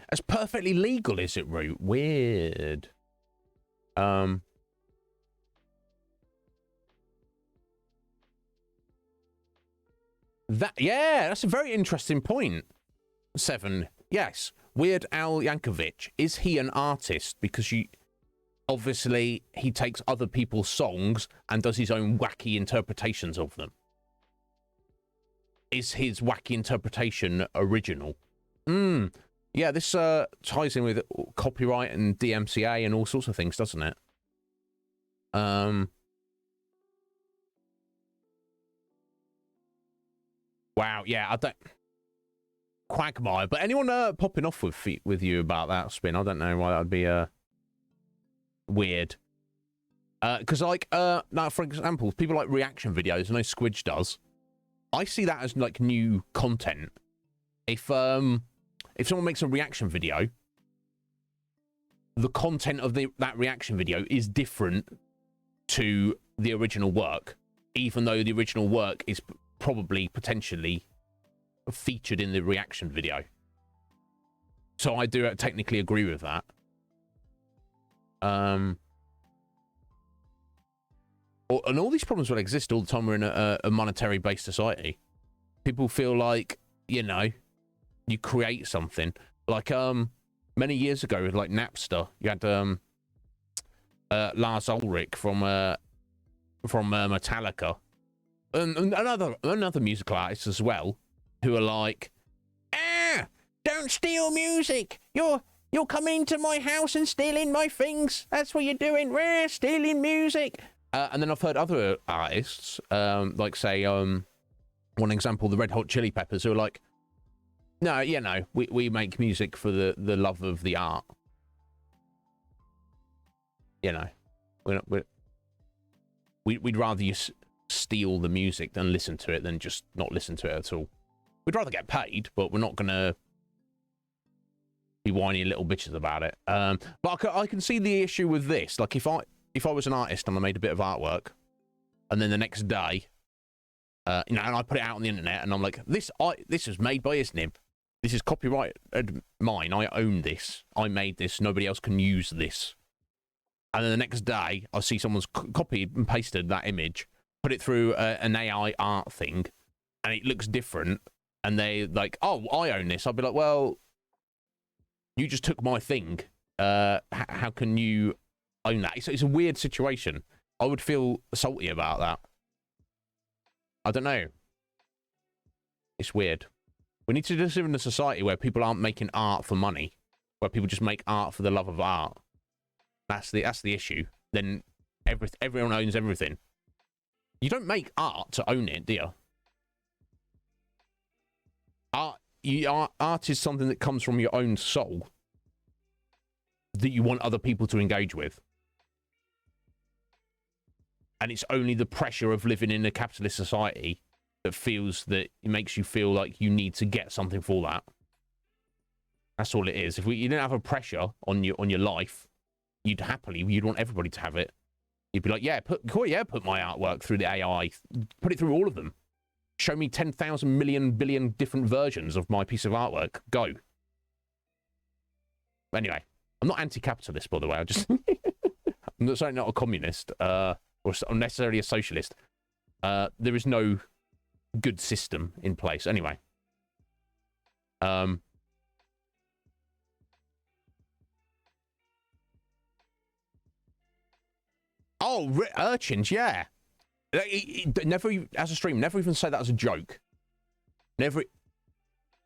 It's perfectly legal, is it, Root? Weird. That's a very interesting point. 7. Yes. Weird Al Yankovic. Is he an artist? Because obviously he takes other people's songs and does his own wacky interpretations of them. Is his wacky interpretation original? Yeah, this ties in with copyright and DMCA and all sorts of things, doesn't it? Wow, yeah, I don't... Quagmire, but anyone popping off with you about that, Spin? I don't know why that would be weird. Because, now, for example, people like reaction videos, I know Squidge does. I see that as, like, new content. If someone makes a reaction video, the content of that reaction video is different to the original work, even though the original work is probably potentially featured in the reaction video. So I do technically agree with that. And all these problems will exist all the time. We're in a monetary-based society. People feel like, you create something. Like, many years ago with, like, Napster, you had Lars Ulrich from Metallica, and another musical artist as well, who are like, don't steal music. You're coming into my house and stealing my things. That's what you're doing. Stealing music. And then I've heard other artists, like say, one example, the Red Hot Chili Peppers, who are like, no, we make music for the love of the art. You know, we'd rather you steal the music than listen to it than just not listen to it at all. We'd rather get paid, but we're not gonna be whiny little bitches about it. But I can see the issue with this. Like, if I was an artist and I made a bit of artwork, and then the next day, you know, and I put it out on the internet, and I'm like, this was made by Iznib. This is copyright mine. I own this. I made this. Nobody else can use this. And then the next day, I see someone's copied and pasted that image, put it through an AI art thing, and it looks different. And they like, oh, I own this. I'd be like, well, you just took my thing. How can you own that? It's a weird situation. I would feel salty about that. I don't know. It's weird. We need to just live in a society where people aren't making art for money, where people just make art for the love of art. That's the issue. Then everyone owns everything. You don't make art to own it, do you? Art is something that comes from your own soul that you want other people to engage with. And it's only the pressure of living in a capitalist society that it makes you feel like you need to get something for that. That's all it is. If you didn't have a pressure on your life, you'd want everybody to have it. You'd be like, yeah, put my artwork through the AI, put it through all of them. Show me 10,000 million billion different versions of my piece of artwork. Go. Anyway, I'm not anti-capitalist, by the way. I'm certainly not a communist or necessarily a socialist. There is no good system in place. Anyway. Urchins, yeah. Never, as a stream, never even say that as a joke. Never,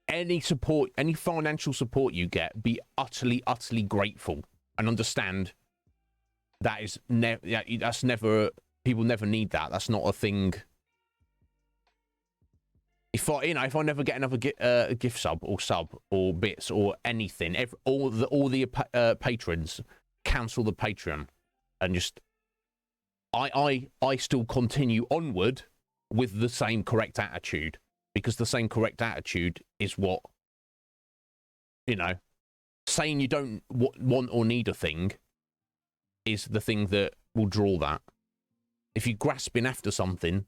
any support, any financial support you get, be utterly, utterly grateful and understand that is that's never, people never need that. That's not a thing. If I never get another gift sub or bits or anything, all the patrons cancel the Patreon and just. I still continue onward with the same correct attitude, because the same correct attitude is what, you know, saying you don't want or need a thing is the thing that will draw that. If you're grasping after something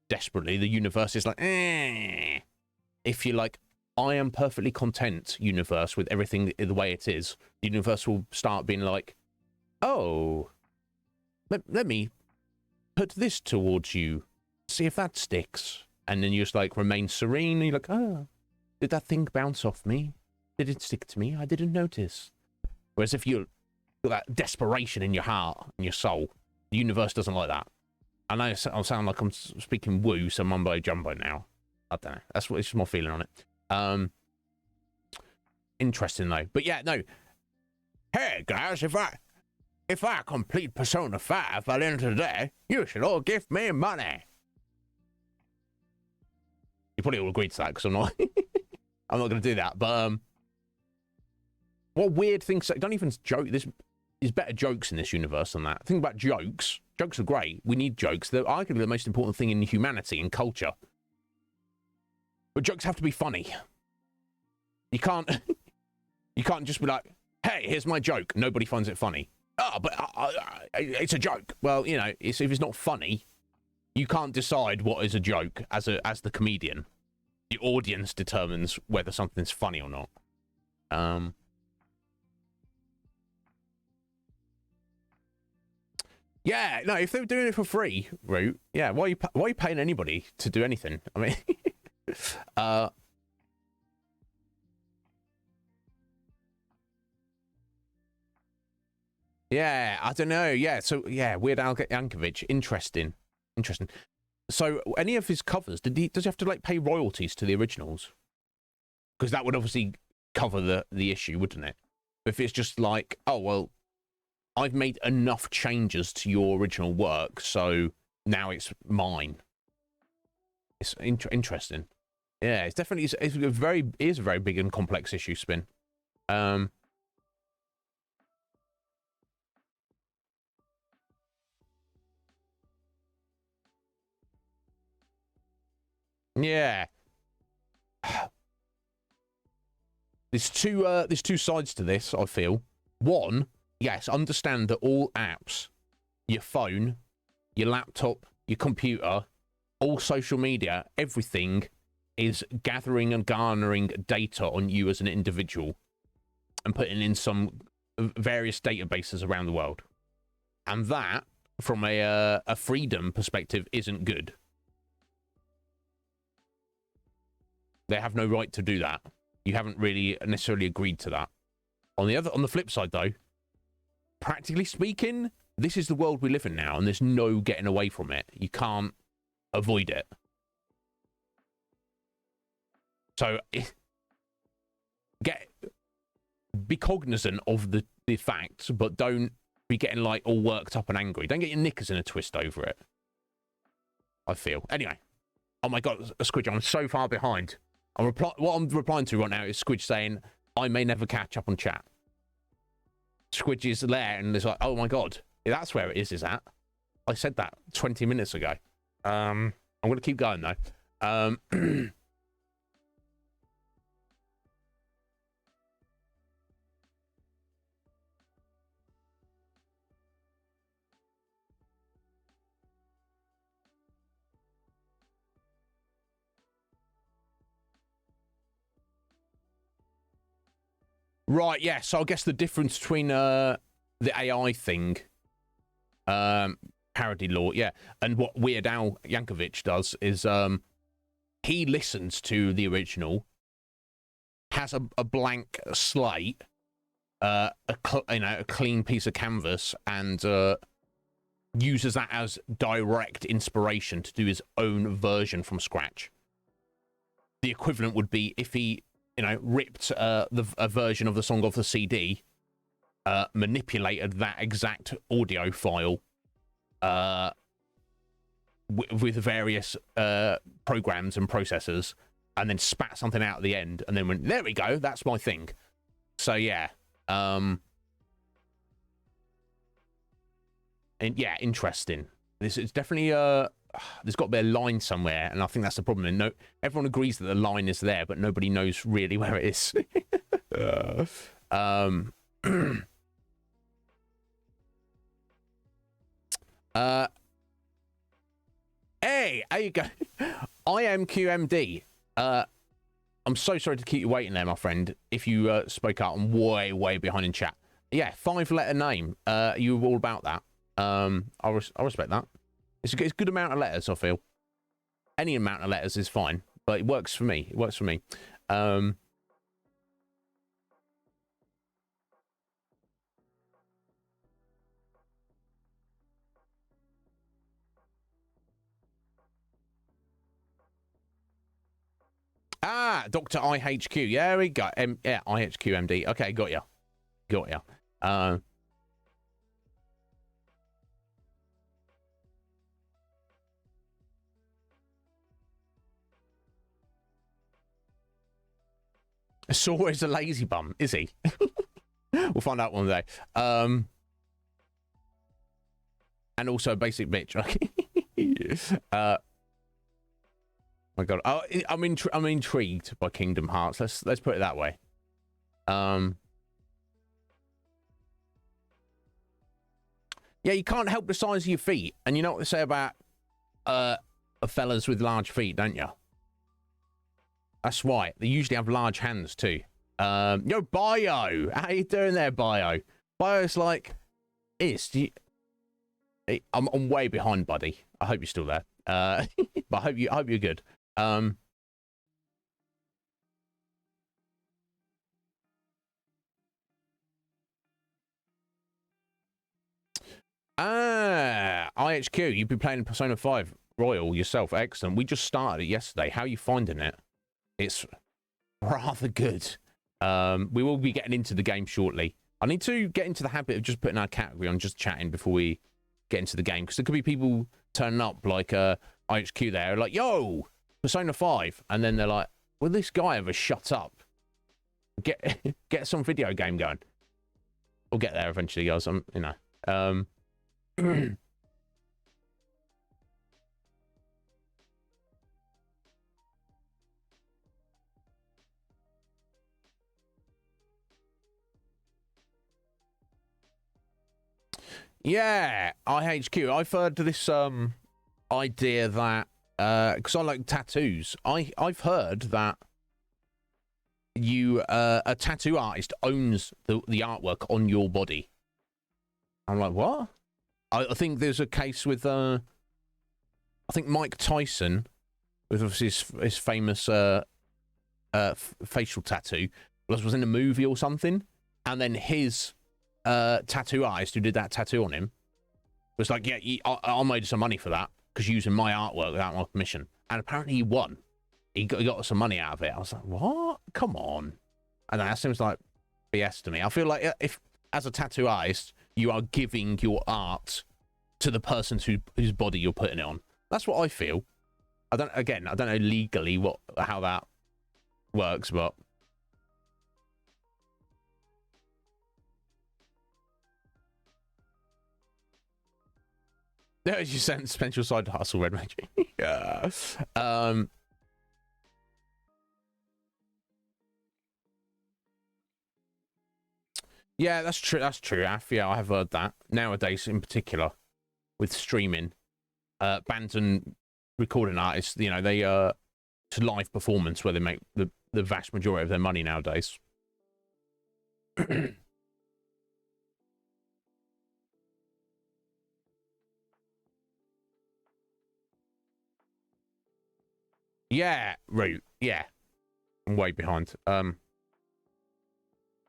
desperately, the universe is like, eh. If you're like, I am perfectly content, universe, with everything the way it is, the universe will start being like, oh, let me put this towards you, see if that sticks. And then you just like remain serene. And you're like, oh, did that thing bounce off me? Did it stick to me? I didn't notice. Whereas if you've got that desperation in your heart and your soul, the universe doesn't like that. I know I'll sound like I'm speaking woo, so mumbo jumbo now. I don't know. It's just my feeling on it. Interesting though. But yeah, no. Hey guys, if I complete Persona 5 by the end of the day, you should all give me money. You probably all agree to that, because I'm not I'm not going to do that. But what weird things, don't even joke. There's better jokes in this universe than that. Think about jokes. Jokes are great. We need jokes. They're arguably the most important thing in humanity and culture. But jokes have to be funny. You can't just be like, hey, here's my joke. Nobody finds it funny. Oh, but it's a joke. Well, you know, if it's not funny, you can't decide what is a joke as the comedian. The audience determines whether something's funny or not. Yeah, no, if they were doing it for free, Root, yeah, why are you paying anybody to do anything? I mean, yeah, I don't know. Yeah, so yeah, Weird Al Yankovic, interesting. So, any of his covers, does he have to like pay royalties to the originals? Because that would obviously cover the issue, wouldn't it? If it's just like, oh well, I've made enough changes to your original work, so now it's mine. It's interesting. Yeah, it's definitely it's a very big and complex issue, Spin. Yeah. There's two sides to this, I feel. One, yes, understand that all apps, your phone, your laptop, your computer, all social media, everything is gathering and garnering data on you as an individual and putting in some various databases around the world. And that, from a freedom perspective, isn't good. They have no right to do that. You haven't really necessarily agreed to that. On the flip side, though, practically speaking, this is the world we live in now, and there's no getting away from it. You can't avoid it. So, be cognizant of the facts, but don't be getting like all worked up and angry. Don't get your knickers in a twist over it. I feel. Anyway. Oh my God, Squidge, I'm so far behind. What I'm replying to right now is Squidge saying, I may never catch up on chat. Squidge is there and it's like, oh my God, that's where it is that? I said that 20 minutes ago. I'm going to keep going though. Right, yeah, so I guess the difference between the AI thing, parody law, yeah, and what Weird Al Yankovic does is he listens to the original, has a blank slate, a clean piece of canvas, and uses that as direct inspiration to do his own version from scratch. The equivalent would be if he ripped a version of the song off the CD, manipulated that exact audio file with various programs and processors, and then spat something out at the end, and then went, there we go, that's my thing. So yeah, and yeah, interesting. This is definitely there's got to be a line somewhere, and I think that's the problem. And no, everyone agrees that the line is there, but nobody knows really where it is. Hey, there you go. I am QMD. I'm so sorry to keep you waiting there, my friend. If you spoke out, I'm way behind in chat. Yeah, 5-letter name. You were all about that. I'll respect that. It's a good amount of letters, I feel. Any amount of letters is fine, but it works for me. It works for me. Dr. IHQ. Yeah, there we go. Yeah, IHQMD. Okay, got ya. Got ya. Saw is a lazy bum, is he? We'll find out one day. And also a basic bitch. My God, I'm intrigued by Kingdom Hearts. Let's put it that way. Yeah, you can't help the size of your feet, and you know what they say about fellas with large feet, don't you? That's right. They usually have large hands too. Yo, Bio, how you doing there, Bio? Bio's like, I'm way behind, buddy. I hope you're still there. But I hope you're good. IHQ, you've been playing Persona 5 Royal yourself. Excellent. We just started it yesterday. How are you finding it? It's rather good. We will be getting into the game shortly. I need to get into the habit of just putting our category on just chatting before we get into the game, because there could be people turning up like IHQ there, like, yo, Persona 5, and then they're like, will this guy ever shut up? Get some video game going. We'll get there eventually, guys. Yeah, IHQ. I've heard this idea that because I like tattoos, I've heard that a tattoo artist owns the artwork on your body. I'm like, what? I think there's a case with I think Mike Tyson, with obviously his famous facial tattoo, was in a movie or something, and then his tattoo artist who did that tattoo on him was like, yeah, I made some money for that because using my artwork without my permission, and apparently he won. He got some money out of it. I was like, what? Come on. And that seems like BS to me. I feel like if, as a tattoo artist, you are giving your art to the person whose body you're putting it on. That's what I feel. I don't know legally how that works, but there you sent special side hustle, Red Magic. Yeah. Yeah, that's true. That's true, Af. Yeah, I have heard that. Nowadays, in particular, with streaming, bands and recording artists, they it's a live performance where they make the vast majority of their money nowadays. Yeah, Root. Yeah, I'm way behind.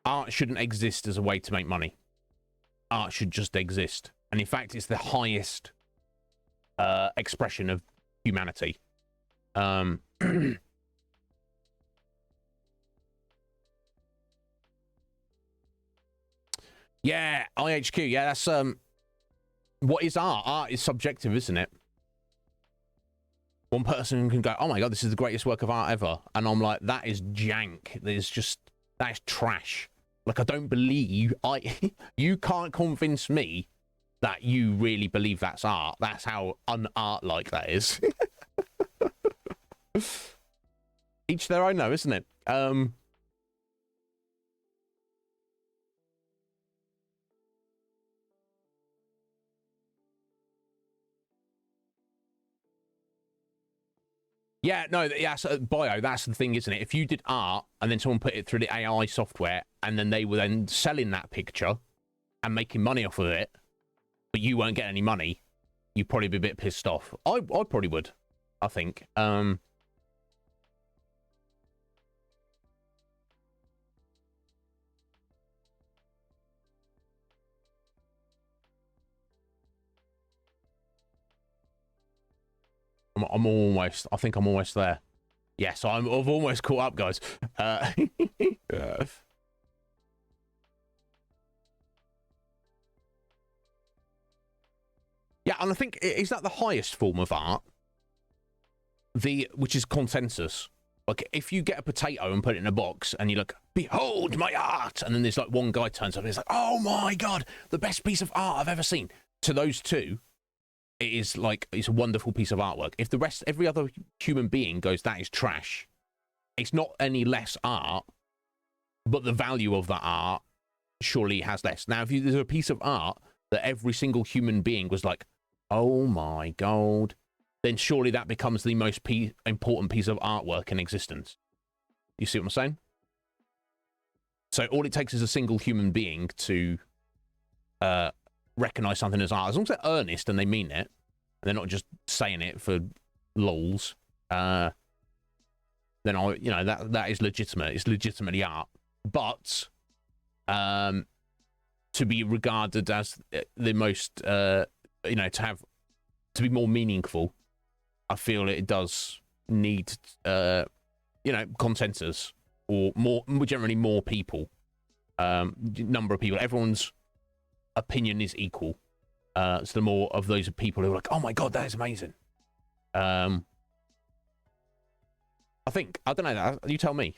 Art shouldn't exist as a way to make money. Art should just exist, and in fact, it's the highest expression of humanity. Yeah, IHQ. Yeah, that's what is art? Art is subjective, isn't it? One person can go, oh my god, this is the greatest work of art ever, and I'm like, that is jank. That is trash. Like, I don't believe you can't convince me that you really believe that's art. That's how un-art-like that is. Each their own, though, isn't it? Yeah, no, yeah, so bio, that's the thing, isn't it? If you did art and then someone put it through the AI software and then they were then selling that picture and making money off of it, but you won't get any money, you'd probably be a bit pissed off. I probably would, I think. I think I'm almost there. Yes, I've almost caught up, guys. Yeah. Yeah, and I think, is that the highest form of art? Which is consensus. Like, if you get a potato and put it in a box and you look, behold my art, and then there's like one guy turns up and he's like, oh my god, the best piece of art I've ever seen. To those two, it is like, it's a wonderful piece of artwork. If every other human being goes, that is trash, it's not any less art, but the value of that art surely has less. Now, if there's a piece of art that every single human being was like, oh my god, then surely that becomes the most important piece of artwork in existence. You see what I'm saying? So all it takes is a single human being to recognize something as art. As long as they're earnest and they mean it, and they're not just saying it for lols, then that is legitimate. It's legitimately art. But to be regarded as the most, to be more meaningful, I feel it does need, consensus, or generally more people number of people. Everyone's opinion is equal. So the more of those people who are like, oh my god, that is amazing. I think, I don't know, you tell me.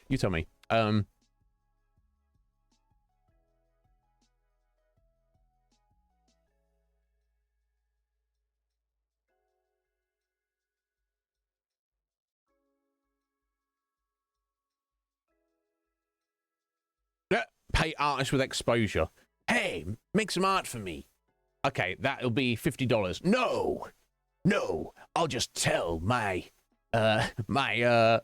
Pay artists with exposure. Hey, make some art for me. Okay, that'll be $50. No, I'll just tell my my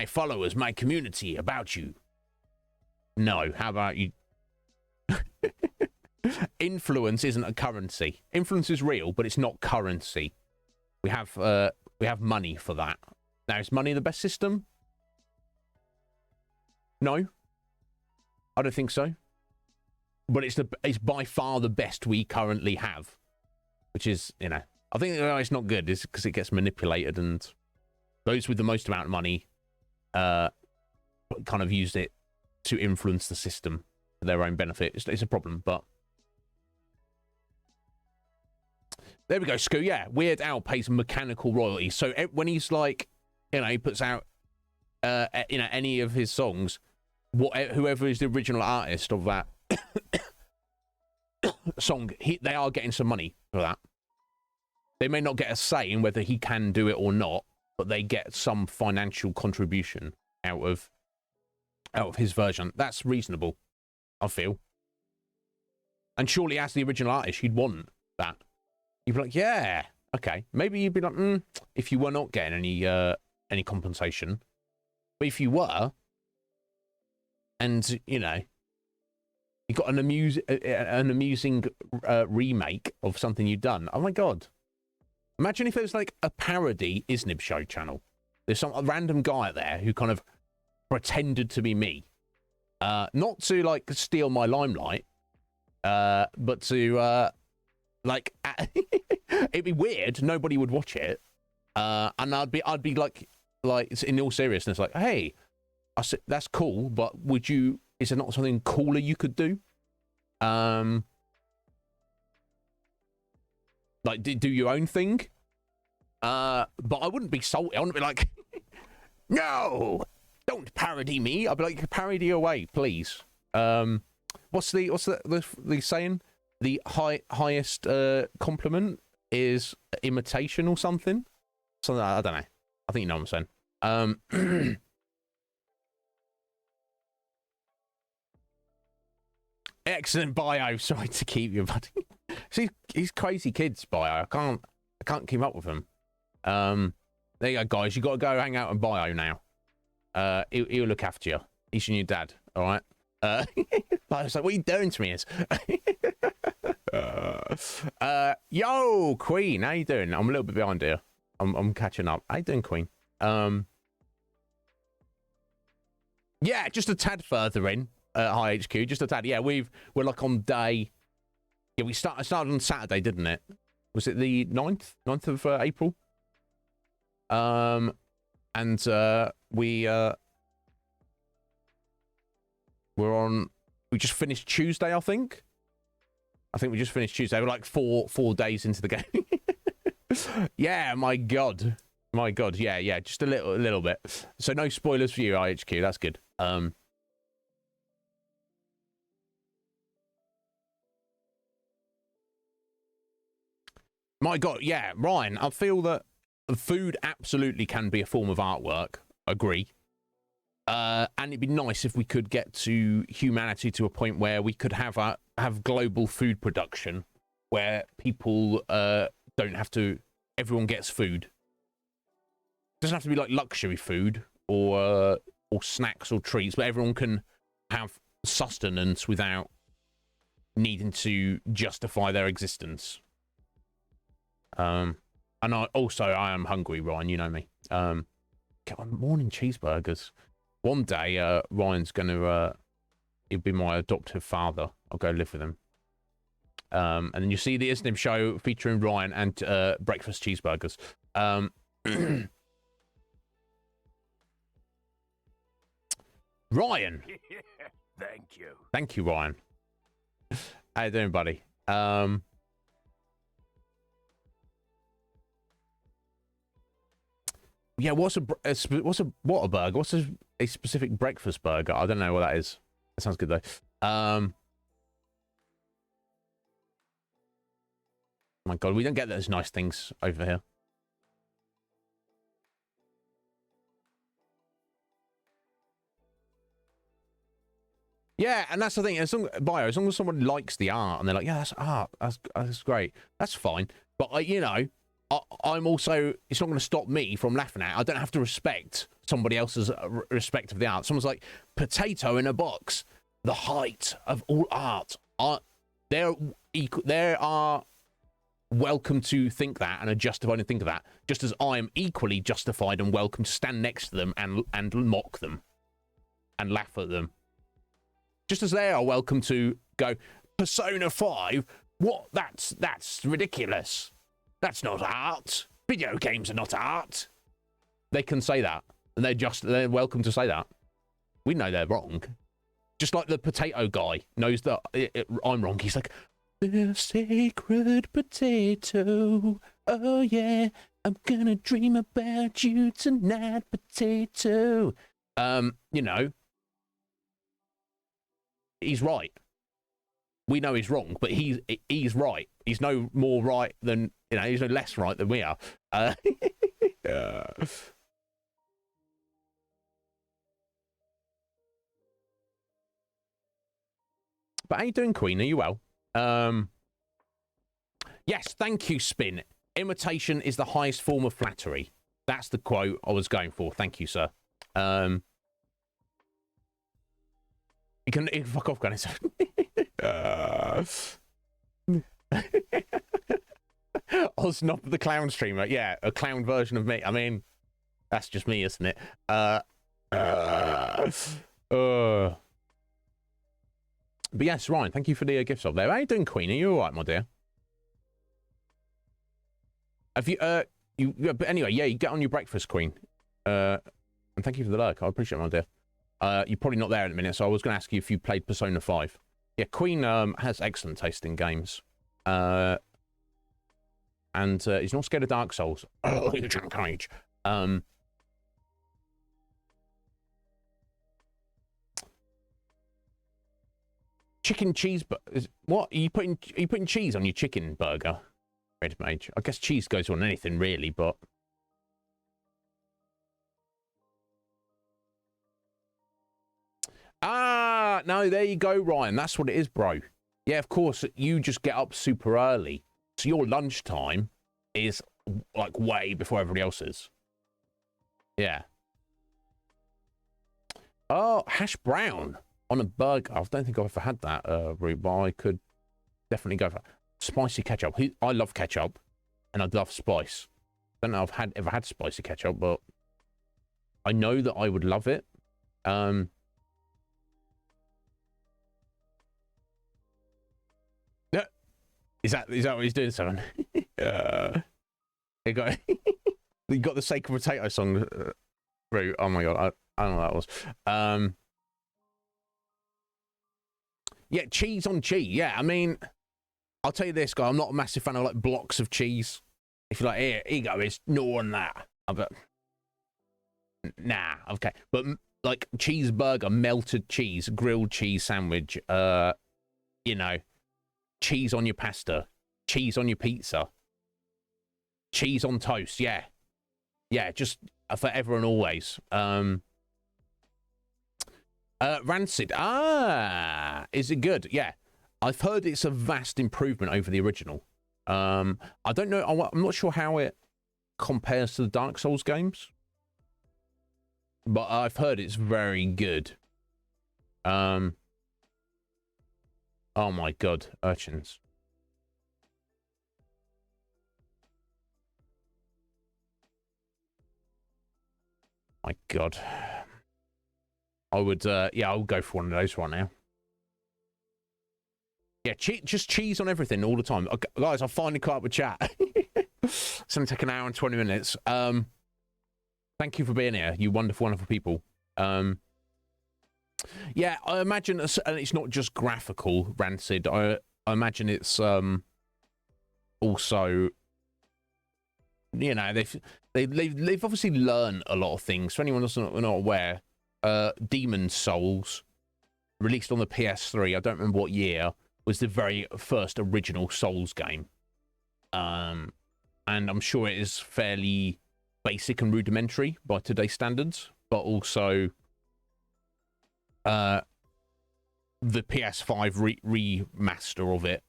followers, my community about you. No, how about you? Influence isn't a currency. Influence is real, but it's not currency. We have money for that. Now, is money the best system? No, I don't think so. But it's by far the best we currently have, which is, you know, I think it's not good. It's because it gets manipulated, and those with the most amount of money kind of use it to influence the system for their own benefit. It's a problem, but there we go. Scoo, yeah, Weird Al pays mechanical royalties. So when he's like, you know, he puts out you know, any of his songs, whoever is the original artist of that song, they are getting some money for that. They may not get a say in whether he can do it or not, but they get some financial contribution out of his version. That's reasonable, I feel. And surely, as the original artist, you'd want that. You'd be like, yeah, okay. Maybe you'd be like, if you were not getting any compensation, but if you were, and you know, you got an amusing remake of something you've done. Oh my god! Imagine if it was like a parody Iznib Show channel. There's some random guy there who kind of pretended to be me, not to like steal my limelight, but to like it'd be weird. Nobody would watch it, and I'd be like in all seriousness, like, hey, I said that's cool, but is there not something cooler you could do? Like, do your own thing. But I wouldn't be salty. I wouldn't be like, no, don't parody me. I'd be like, parody away, please. What's the saying? The highest compliment is imitation or something. Something I don't know. I think you know what I'm saying. Excellent bio. Sorry to keep you, buddy. See, he's crazy kids bio. I can't keep up with him. There you go, guys. You got to go hang out in bio now. He'll look after you. He's your new dad. All right. I was like, what are you doing to me? Yo, Queen, how you doing? I'm a little bit behind here. I'm catching up. How you doing, Queen? Yeah, just a tad further in. High HQ, just a tad. Yeah, we're like on day. Yeah, we started on Saturday, didn't it? Was it the 9th of April? And we're on. We just finished Tuesday, I think. We just finished Tuesday. We're like four days into the game. Yeah, my god, yeah, just a little bit. So no spoilers for you, IHQ. That's good. My god, yeah, Ryan. I feel that food absolutely can be a form of artwork. Agree. And it'd be nice if we could get to humanity to a point where we could have global food production, where people don't have to. Everyone gets food. It doesn't have to be like luxury food or snacks or treats, but everyone can have sustenance without needing to justify their existence. And I am hungry, Ryan. You know me. Morning cheeseburgers. One day, Ryan's gonna he'll be my adoptive father. I'll go live with him. And then you see the Iznib Show featuring Ryan and breakfast cheeseburgers. Ryan, Thank you. Thank you, Ryan. How you doing, buddy? Yeah, what a burger? What's a specific breakfast burger? I don't know what that is. That sounds good though. My God, we don't get those nice things over here. Yeah, and that's the thing. As long as someone likes the art and they're like, yeah, that's art. That's great. That's fine. But I'm also. It's not going to stop me from laughing at it. I don't have to respect somebody else's respect of the art. Someone's like, potato in a box. The height of all art. There are welcome to think that and are justified to think of that. Just as I am equally justified and welcome to stand next to them and mock them and laugh at them. Just as they are welcome to go, Persona 5? What? That's ridiculous. That's not art. Video games are not art. They can say that. And they're welcome to say that. We know they're wrong. Just like the potato guy knows that I'm wrong. He's like, the sacred potato. Oh yeah, I'm gonna dream about you tonight, potato. He's right. We know he's wrong, but he's right. He's no more right than, he's no less right than we are. Yeah. But how you doing, Queen? Are you well? Yes, thank you, Spin. Imitation is the highest form of flattery. That's the quote I was going for. Thank you, sir. You can fuck off, Granny. Osnob the clown streamer. Yeah, a clown version of me. I mean, that's just me, isn't it? But yes, Ryan, thank you for the gifts up there. How you doing, Queen? Are you all right, my dear? Have you, but anyway, yeah, you get on your breakfast, Queen. And thank you for the lurk. I appreciate it, my dear. You're probably not there in a minute, so I was going to ask you if you played Persona 5. Yeah, Queen has excellent taste in games. And he's not scared of Dark Souls. Oh, Agent Cage. Chicken cheese, what are you putting cheese on your chicken burger? Red Mage. I guess cheese goes on anything really, but no, there you go, Ryan. That's what it is, bro. Yeah, of course, you just get up super early. So your lunchtime is like way before everybody else's. Yeah. Oh, hash brown on a burger. I don't think I've ever had that, Root, but I could definitely go for spicy ketchup. I love ketchup, and I love spice. I don't know if I've ever had spicy ketchup, but I know that I would love it. Is that what he's doing, Seven? You got the Sake of Potato song, Root. Oh my god, I don't know what that was. Yeah, cheese on cheese. Yeah, I mean, I'll tell you this, guy. I'm not a massive fan of like blocks of cheese. If you're like, here you go, it's no on that. But nah, okay. But like cheeseburger, melted cheese, grilled cheese sandwich. Cheese on your pasta, cheese on your pizza, cheese on toast. Yeah, just forever and always. Rancid. Is it good? Yeah, I've heard it's a vast improvement over the original. I don't know. I'm not sure how it compares to the Dark Souls games, but I've heard it's very good. Oh my god, urchins. My god. I would, I would go for one of those right now. Yeah, just cheese on everything all the time. Okay, guys, I've finally caught up with chat. It's only taken an hour and 20 minutes. Thank you for being here, you wonderful, wonderful people. Yeah, I imagine, and it's not just graphical, Rancid. I imagine it's also, you know, they've obviously learned a lot of things. For anyone that's not aware, Demon Souls, released on the PS3, I don't remember what year, was the very first original Souls game. And I'm sure it is fairly basic and rudimentary by today's standards, but also the PS5 remaster of it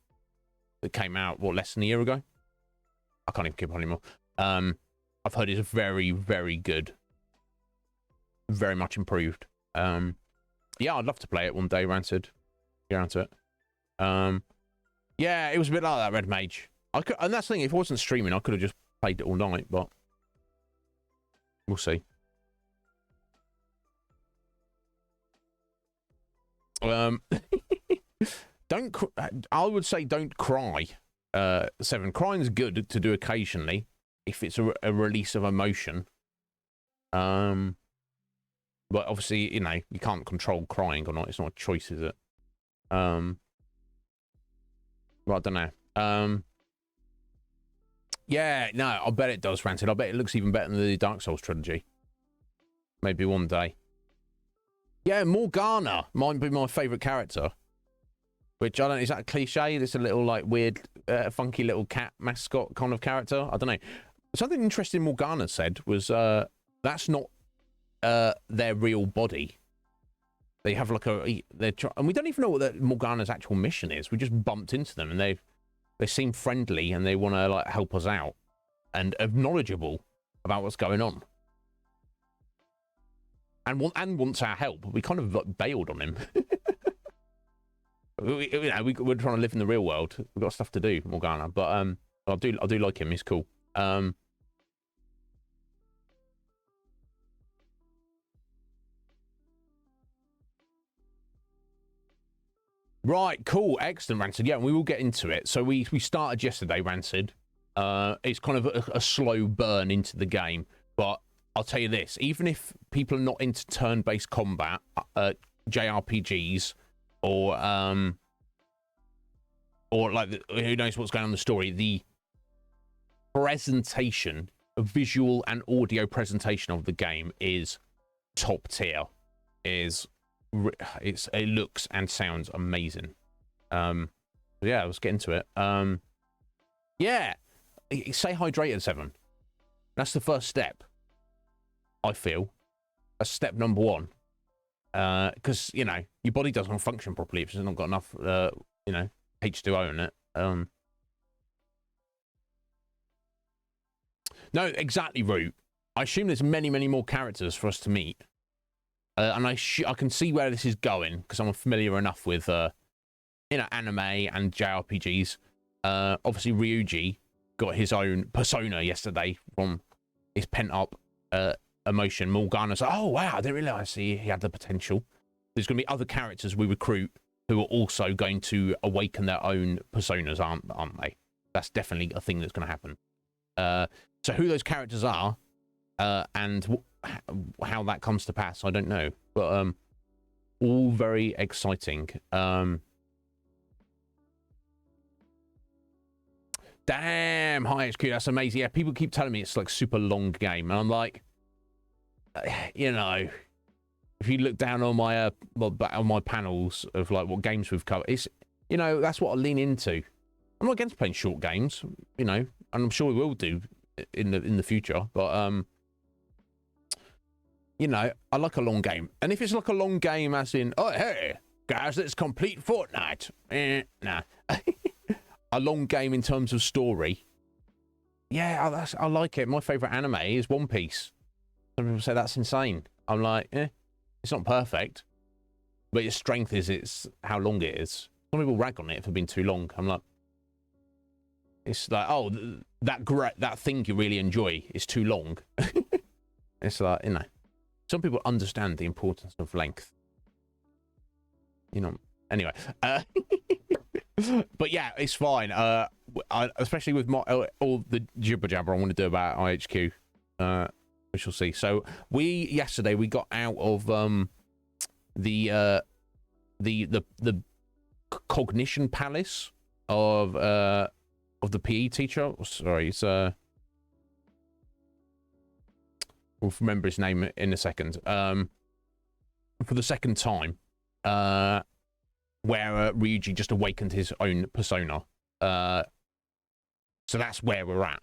that came out, what, less than a year ago? I can't even keep up anymore. I've heard it's very, very good. Very much improved. Yeah, I'd love to play it one day, Rancid. Get around to it. Yeah, it was a bit like that, Red Mage. And that's the thing, if I wasn't streaming, I could have just played it all night, but we'll see. I would say don't cry. 7. Crying's good to do occasionally if it's a release of emotion. But obviously, you know, you can't control crying or not. It's not a choice, is it? Well, I don't know. Yeah, no, I bet it does, Rancid. I bet it looks even better than the Dark Souls trilogy. Maybe one day. Yeah, Morgana might be my favourite character. Which, I don't know, is that a cliche? It's a little, like, weird, funky little cat mascot kind of character? I don't know. Something interesting Morgana said was, that's not their real body. They have, like, and we don't even know what Morgana's actual mission is. We just bumped into them, and they seem friendly, and they want to, like, help us out. And are knowledgeable about what's going on. And wants our help. We kind of, like, bailed on him. We're trying to live in the real world. We've got stuff to do, Morgana. But I do like him. He's cool. Right, cool, excellent, Rancid. Yeah, we will get into it. So we started yesterday, Rancid. It's kind of a slow burn into the game, but I'll tell you this: even if people are not into turn-based combat, JRPGs, or like who knows what's going on in the story, the presentation, visual and audio presentation of the game is top tier. It looks and sounds amazing. Yeah, let's get into it. Yeah, stay hydrated, 7. That's the first step, I feel. That's step number 1. Because, you know, your body doesn't function properly if it's not got enough, you know, H2O in it. No, exactly, Root. I assume there's many, many more characters for us to meet. And I can see where this is going, because I'm familiar enough with, you know, anime and JRPGs. Obviously, Ryuji got his own persona yesterday from his pent-up emotion. Morgana's like, oh, wow, I didn't realise he had the potential. There's going to be other characters we recruit who are also going to awaken their own personas, aren't they? That's definitely a thing that's going to happen. So who those characters are, and how that comes to pass, I don't know. But all very exciting. Damn, hi HQ, that's amazing. Yeah, people keep telling me it's like super long game, and I'm like, you know, if you look down on my panels of like what games we've covered, it's, you know, that's what I lean into. I'm not against playing short games, you know, and I'm sure we will do in the future, but you know, I like a long game. And if it's like a long game as in, oh hey guys, let's complete Fortnite, nah. A long game in terms of story, yeah, I like it. My favorite anime is One Piece. Some people say that's insane. I'm like, it's not perfect, but its strength is it's how long it is. Some people rag on it for being too long. I'm like, it's like, oh, that thing you really enjoy is too long. It's like, you know, some people understand the importance of length. You know, anyway. But yeah, it's fine. Especially with all the jibber jabber I want to do about IHQ. We shall see. So yesterday we got out of the cognition palace of the PE teacher. Sorry, it's we'll remember his name in a second. For the second time, where Ryuji just awakened his own persona. So that's where we're at.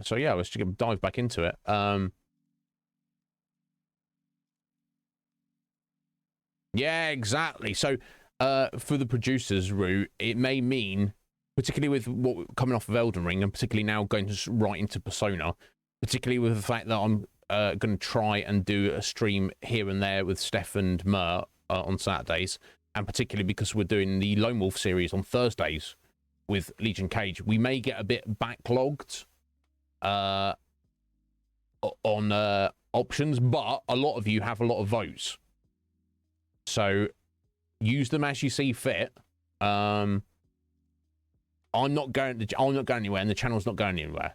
So yeah, let's just dive back into it. Yeah, exactly. So for the producers route, it may mean, particularly with what coming off of Elden Ring, and particularly now going right into Persona, particularly with the fact that I'm going to try and do a stream here and there with Steph and Mer on Saturdays, and particularly because we're doing the Lone Wolf series on Thursdays with Legion Cage, we may get a bit backlogged on options, but a lot of you have a lot of votes, so use them as you see fit. I'm not going anywhere, and the channel's not going anywhere.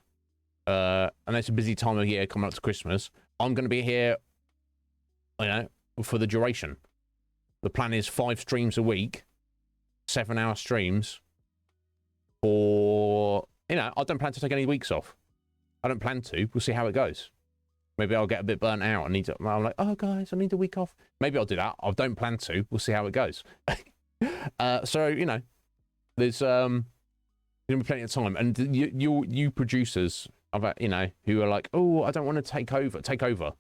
And it's a busy time of year coming up to Christmas. I'm going to be here, you know, for the duration. The plan is 5 streams a week, 7-hour streams. Or, you know, I don't plan to take any weeks off. I don't plan to. We'll see how it goes. Maybe I'll get a bit burnt out. I'm like, oh, guys, I need a week off. Maybe I'll do that. I don't plan to. We'll see how it goes. So, you know, there's going to be plenty of time. And you producers, you know, who are like, oh, I don't want to take over. Take over.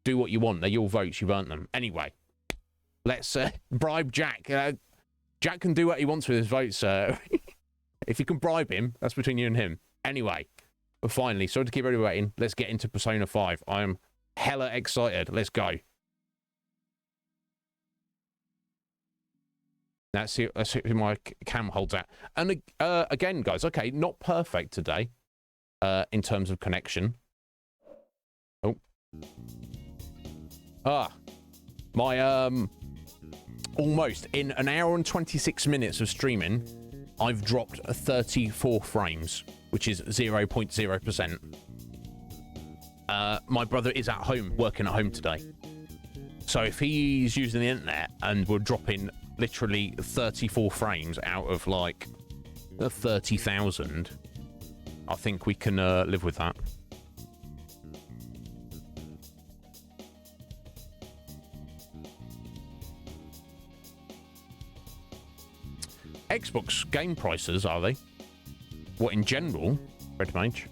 Do what you want. They're your votes. You've earned them. Anyway, let's bribe Jack. Jack can do what he wants with his votes. If you can bribe him, that's between you and him. Anyway, but finally, sorry to keep everybody waiting. Let's get into Persona 5. I am hella excited. Let's go. Let's see who my cam holds at. And again, guys, okay, not perfect today in terms of connection. Oh. My almost in an hour and 26 minutes of streaming, I've dropped 34 frames, which is 0.0%. My brother is at home, working at home today. So if he's using the internet and we're dropping literally 34 frames out of like 30,000, I think we can live with that. Xbox game prices, are they? What, in general? Red Mage?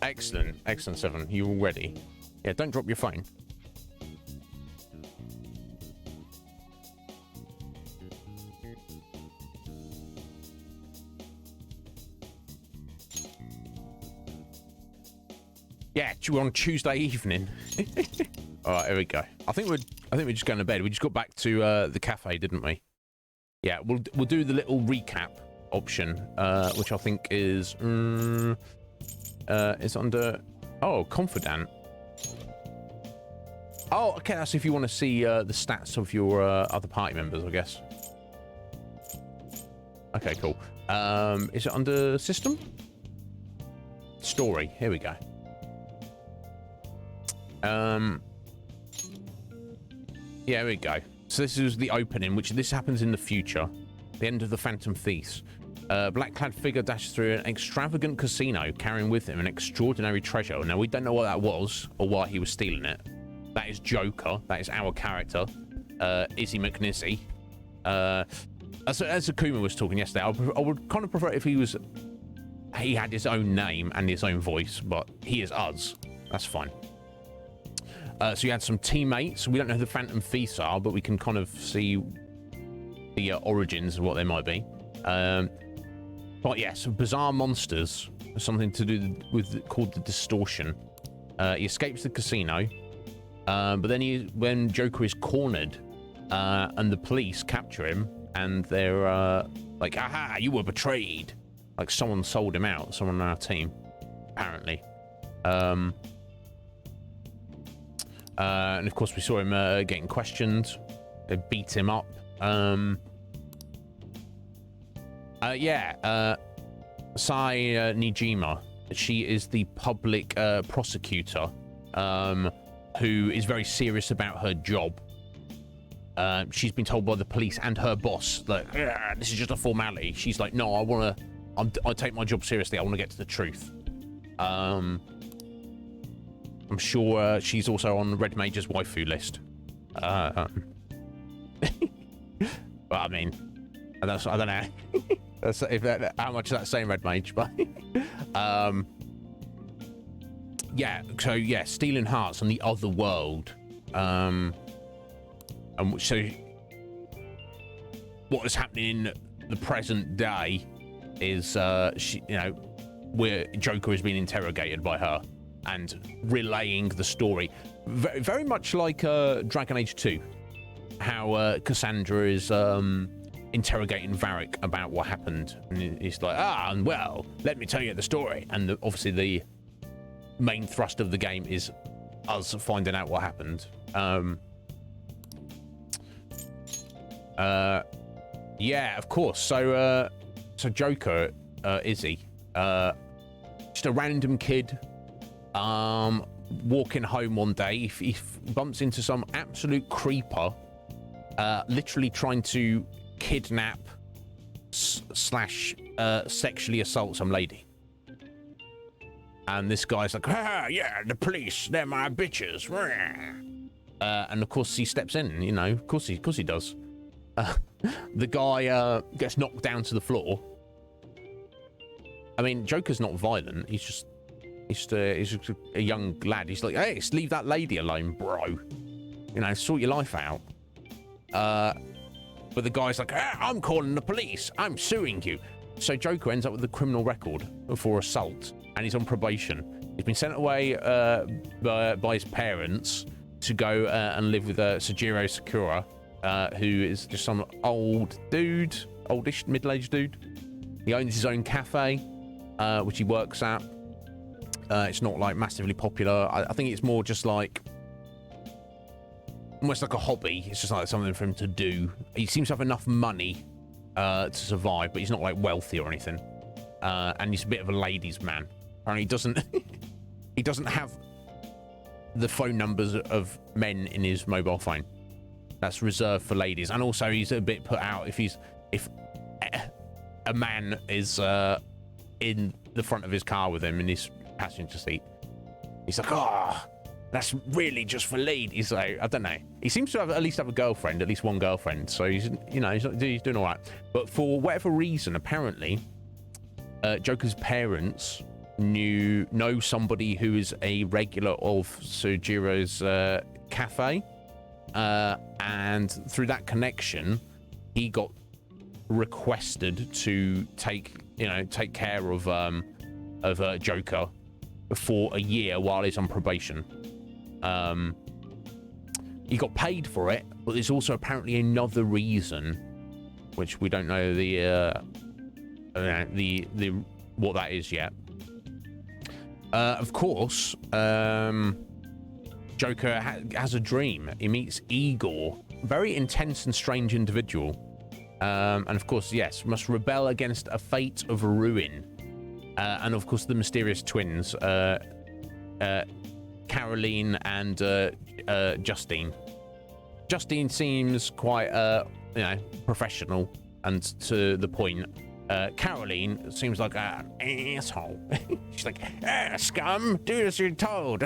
Excellent. Excellent, 7. You all ready? Yeah, don't drop your phone. Yeah, on Tuesday evening. All right, here we go. I think we're just going to bed. We just got back to the cafe, didn't we? Yeah, we'll do the little recap option, which I think is under confidant. Oh, okay. That's if you want to see the stats of your other party members, I guess. Okay, cool. Is it under system? Story. Here we go. Yeah, here we go. So this is the opening, which this happens in the future. The end of the Phantom Thieves. Black-clad figure dashes through an extravagant casino, carrying with him an extraordinary treasure. Now, we don't know what that was, or why he was stealing it. That is Joker. That is our character, Izzy McNizzy. As Akuma was talking yesterday, I would kind of prefer if he had his own name and his own voice, but he is us. That's fine. So you had some teammates. We don't know who the Phantom Thieves are, but we can kind of see the origins of what they might be. But yeah, some bizarre monsters, something to do with called the Distortion. He escapes the casino, but then when Joker is cornered, and the police capture him, and they're like, "Aha, you were betrayed!" Like someone sold him out, someone on our team, apparently. And of course we saw him getting questioned. They beat him up. Sai Nijima she is the public prosecutor, who is very serious about her job. She's been told by the police and her boss that this is just a formality. She's like, no, I take my job seriously. I want to get to the truth. I'm sure she's also on Red Major's waifu list. But I mean, I don't know. How much is that saying, Red Mage? But yeah. So yeah, stealing hearts on the other world. And so what is happening in the present day is where Joker is being interrogated by her and relaying the story, very much like Dragon Age 2, how Cassandra is interrogating Varric about what happened, and he's like, and well, let me tell you the story. And obviously the main thrust of the game is us finding out what happened. Yeah, of course. So Joker, Izzy, just a random kid, walking home one day, he bumps into some absolute creeper, literally trying to kidnap slash sexually assault some lady. And this guy's like, yeah, the police, they're my bitches. And of course he steps in, of course he does. The guy gets knocked down to the floor. I mean, Joker's not violent. He's just a young lad. He's like, hey, just leave that lady alone, bro. Sort your life out. But the guy's like, I'm calling the police. I'm suing you. So Joker ends up with a criminal record for assault, and he's on probation. He's been sent away by his parents to go and live with Sojiro Sakura, who is just some old dude, oldish, middle-aged dude. He owns his own cafe, which he works at. It's not like massively popular. I think it's more just like almost like a hobby. It's just like something for him to do. He seems to have enough money to survive, but he's not like wealthy or anything. And he's a bit of a ladies' man. Apparently, he doesn't have the phone numbers of men in his mobile phone. That's reserved for ladies. And also, he's a bit put out if a man is in the front of his car with him in his passenger seat. He's like, that's really just for ladies. So I don't know. He seems to at least have a girlfriend, at least one girlfriend. So he's doing all right. But for whatever reason, apparently, Joker's parents know somebody who is a regular of Sojiro's cafe, and through that connection, he got requested to take care of Joker for a year while he's on probation. He got paid for it, but there's also apparently another reason, which we don't know the what that is yet. Of course, Joker has a dream. He meets Igor, very intense and strange individual. And of course, yes, must rebel against a fate of ruin. And of course, the mysterious twins, Caroline and Justine. Justine seems quite, professional and to the point. Caroline seems like an asshole. She's like, scum, do as you're told.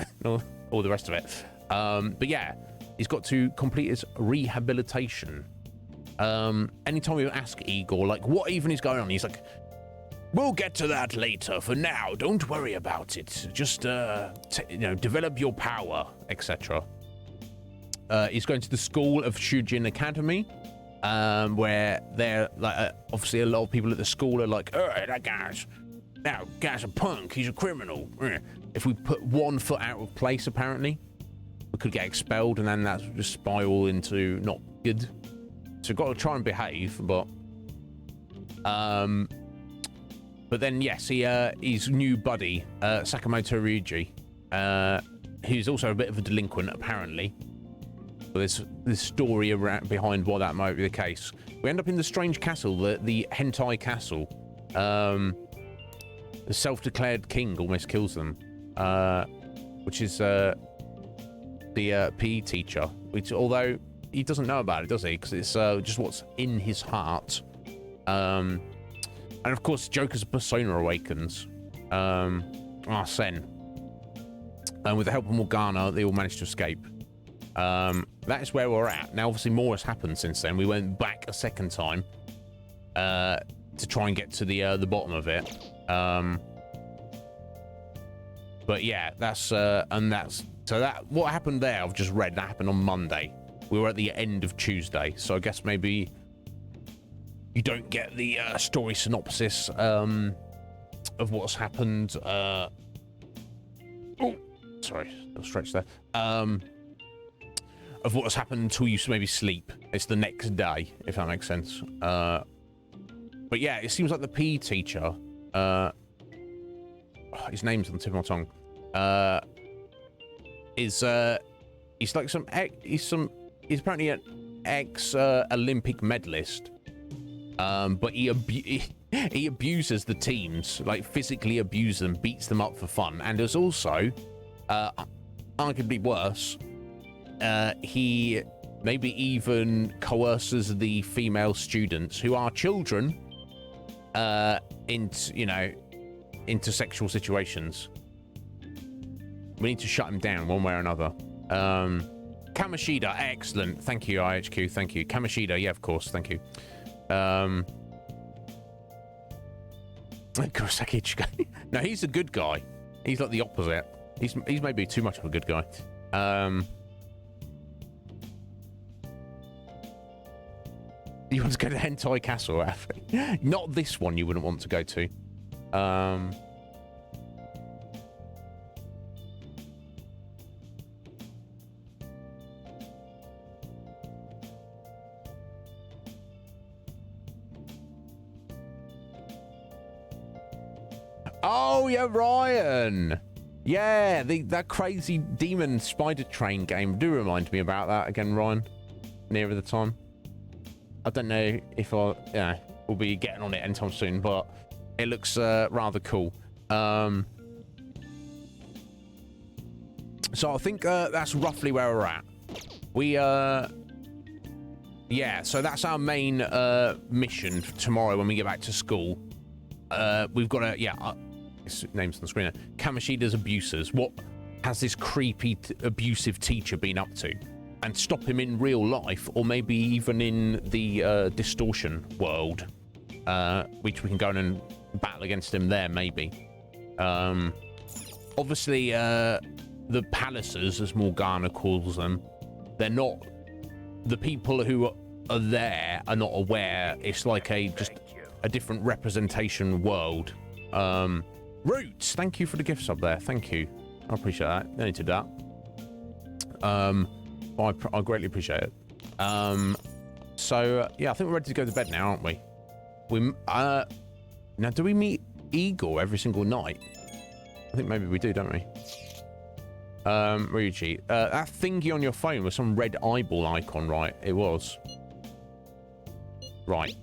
All the rest of it. But yeah, he's got to complete his rehabilitation. Anytime we ask Igor, like, what even is going on, he's like, we'll get to that later. For now, don't worry about it. Just, develop your power, etc. He's going to the school of Shujin Academy, where they're like, obviously a lot of people at the school are like, that guy's a punk. He's a criminal. If we put one foot out of place, apparently, we could get expelled, and then that's just spiral into not good. So we've got to try and behave, but then yes, his new buddy, Sakamoto Ryuji, who's also a bit of a delinquent, apparently. But there's this story behind why that might be the case. We end up in the strange castle, the hentai castle, the self-declared king almost kills them, which is the PE teacher, which, although he doesn't know about it, does he? Because it's just what's in his heart. And of course, Joker's persona awakens. Arsene. And with the help of Morgana, they all managed to escape. That is where we're at. Now, obviously, more has happened since then. We went back a second time to try and get to the bottom of it. But yeah, what happened there, I've just read, that happened on Monday. We were at the end of Tuesday, so I guess maybe you don't get the story synopsis of what's happened. Oh, sorry, little stretch there. Of what has happened until you maybe sleep. It's the next day, if that makes sense. But yeah, it seems like the PE teacher, his name's on the tip of my tongue, he's apparently an ex-Olympic medalist, but he abuses the teams, like physically abuses them, beats them up for fun, and is also, arguably worse, he maybe even coerces the female students who are children into sexual situations. We need to shut him down one way or another. Kamishida, excellent. Thank you, IHQ. Thank you. Kamishida, yeah, of course. Thank you. Kurosaki Ichigo. No, he's a good guy. He's like the opposite. He's maybe too much of a good guy. You want to go to Hentai Castle, Afi? Not this one you wouldn't want to go to. Oh, yeah, Ryan. Yeah, that crazy demon spider train game. Do remind me about that again, Ryan. Nearer the time. I don't know if we'll be getting on it anytime soon, but it looks rather cool. So I think that's roughly where we're at. Yeah, so that's our main mission for tomorrow when we get back to school. We've got his name's on the screen there. Kamoshida's abusers. What has this creepy, abusive teacher been up to? And stop him in real life, or maybe even in the distortion world, which we can go in and battle against him there, maybe. Obviously, the palaces, as Morgana calls them, they're not... The people who are there are not aware. It's like just a different representation world. Roots, thank you for the gifts up there. Thank you. I appreciate that. No need to do that. I greatly appreciate it. So yeah, I think we're ready to go to bed now, aren't we? Now, do we meet Igor every single night? I think maybe we do, don't we? Ryuji, that thingy on your phone was some red eyeball icon, right? It was. Right.